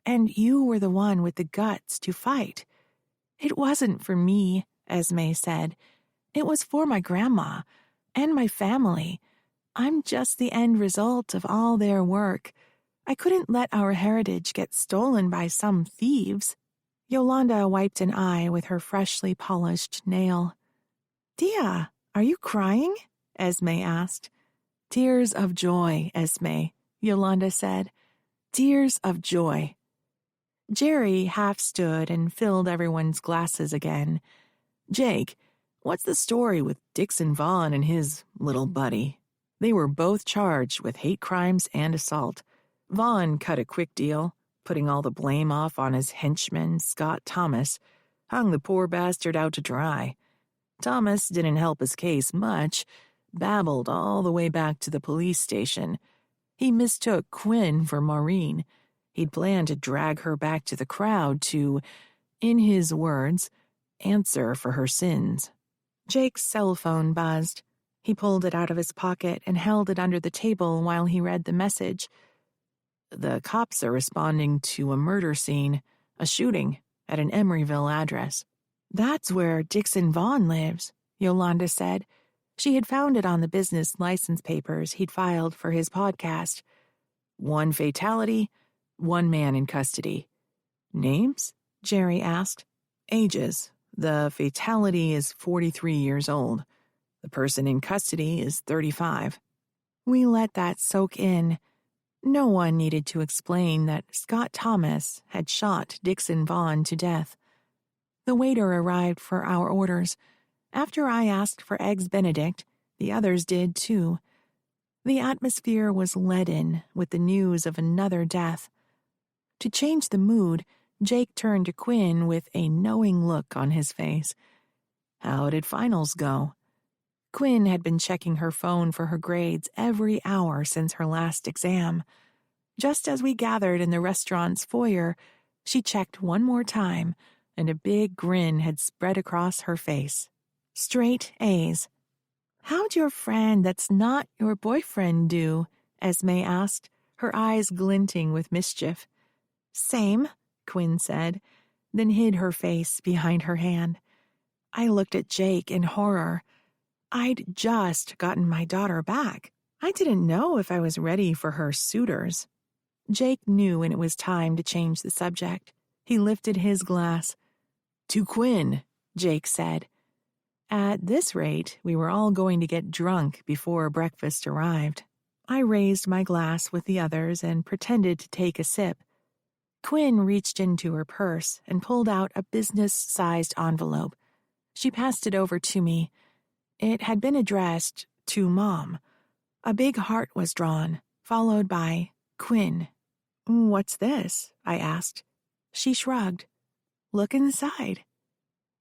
and you were the one with the guts to fight. It wasn't for me, Esme said. It was for my grandma and my family. I'm just the end result of all their work. I couldn't let our heritage get stolen by some thieves. Yolanda wiped an eye with her freshly polished nail. Dia, are you crying? Esme asked. Tears of joy, Esme, Yolanda said. Tears of joy. Jerry half stood and filled everyone's glasses again. Jake, what's the story with Dixon Vaughn and his little buddy? They were both charged with hate crimes and assault. Vaughn cut a quick deal, putting all the blame off on his henchman, Scott Thomas, hung the poor bastard out to dry. Thomas didn't help his case much, babbled all the way back to the police station. He mistook Quinn for Maureen. He'd planned to drag her back to the crowd to, in his words, answer for her sins. Jake's cell phone buzzed. He pulled it out of his pocket and held it under the table while he read the message. The cops are responding to a murder scene, a shooting, at an Emeryville address. That's where Dixon Vaughn lives, Yolanda said. She had found it on the business license papers he'd filed for his podcast. 1 fatality, 1 man in custody. Names? Jerry asked. Ages. The fatality is 43 years old. The person in custody is 35. We let that soak in. No one needed to explain that Scott Thomas had shot Dixon Vaughn to death. The waiter arrived for our orders. After I asked for Eggs Benedict, the others did too. The atmosphere was leaden with the news of another death. To change the mood, Jake turned to Quinn with a knowing look on his face. How did finals go? Quinn had been checking her phone for her grades every hour since her last exam. Just as we gathered in the restaurant's foyer, she checked one more time, and a big grin had spread across her face. Straight A's. How'd your friend that's not your boyfriend do? Esme asked, her eyes glinting with mischief. Same, Quinn said, then hid her face behind her hand. I looked at Jake in horror. I'd just gotten my daughter back. I didn't know if I was ready for her suitors. Jake knew when it was time to change the subject. He lifted his glass. To Quinn, Jake said. At this rate, we were all going to get drunk before breakfast arrived. I raised my glass with the others and pretended to take a sip. Quinn reached into her purse and pulled out a business-sized envelope. She passed it over to me. It had been addressed to Mom. A big heart was drawn, followed by Quinn. What's this? I asked. She shrugged. Look inside.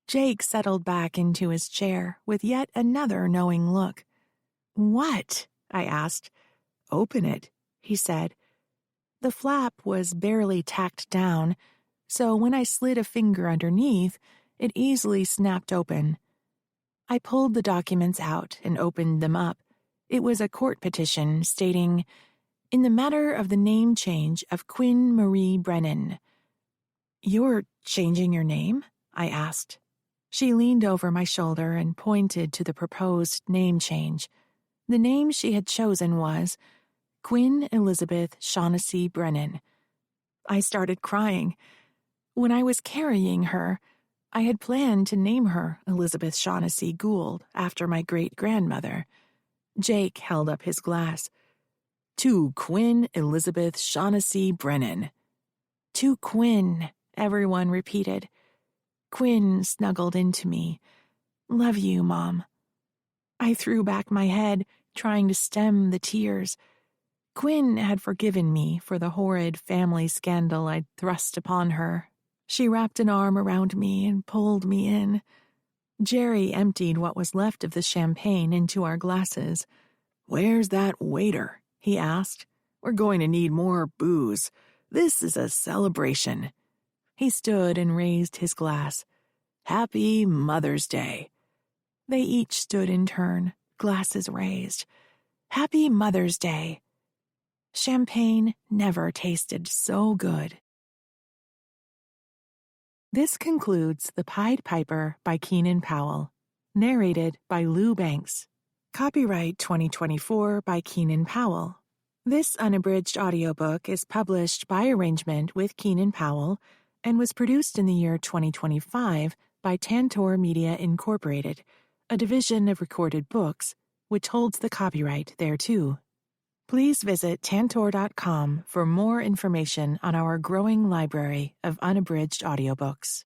Jake settled back into his chair with yet another knowing look. What? I asked. Open it, he said. The flap was barely tacked down, so when I slid a finger underneath, it easily snapped open. I pulled the documents out and opened them up. It was a court petition stating, "In the matter of the name change of Quinn Marie Brennan." "You're changing your name?" I asked. She leaned over my shoulder and pointed to the proposed name change. The name she had chosen was Quinn Elizabeth Shaughnessy Brennan. I started crying. When I was carrying her, I had planned to name her Elizabeth Shaughnessy Gould after my great-grandmother. Jake held up his glass. To Quinn Elizabeth Shaughnessy Brennan. To Quinn, everyone repeated. Quinn snuggled into me. Love you, Mom. I threw back my head, trying to stem the tears. Quinn had forgiven me for the horrid family scandal I'd thrust upon her. She wrapped an arm around me and pulled me in. Jerry emptied what was left of the champagne into our glasses. "Where's that waiter?" he asked. "We're going to need more booze. This is a celebration." He stood and raised his glass. "Happy Mother's Day." They each stood in turn, glasses raised. Happy Mother's Day. Champagne never tasted so good. This concludes The Pied Piper by Keenan Powell. Narrated by Lou Banks. Copyright 2024 by Keenan Powell. This unabridged audiobook is published by arrangement with Keenan Powell and was produced in the year 2025 by Tantor Media Incorporated, a division of Recorded Books, which holds the copyright thereto. Please visit Tantor.com for more information on our growing library of unabridged audiobooks.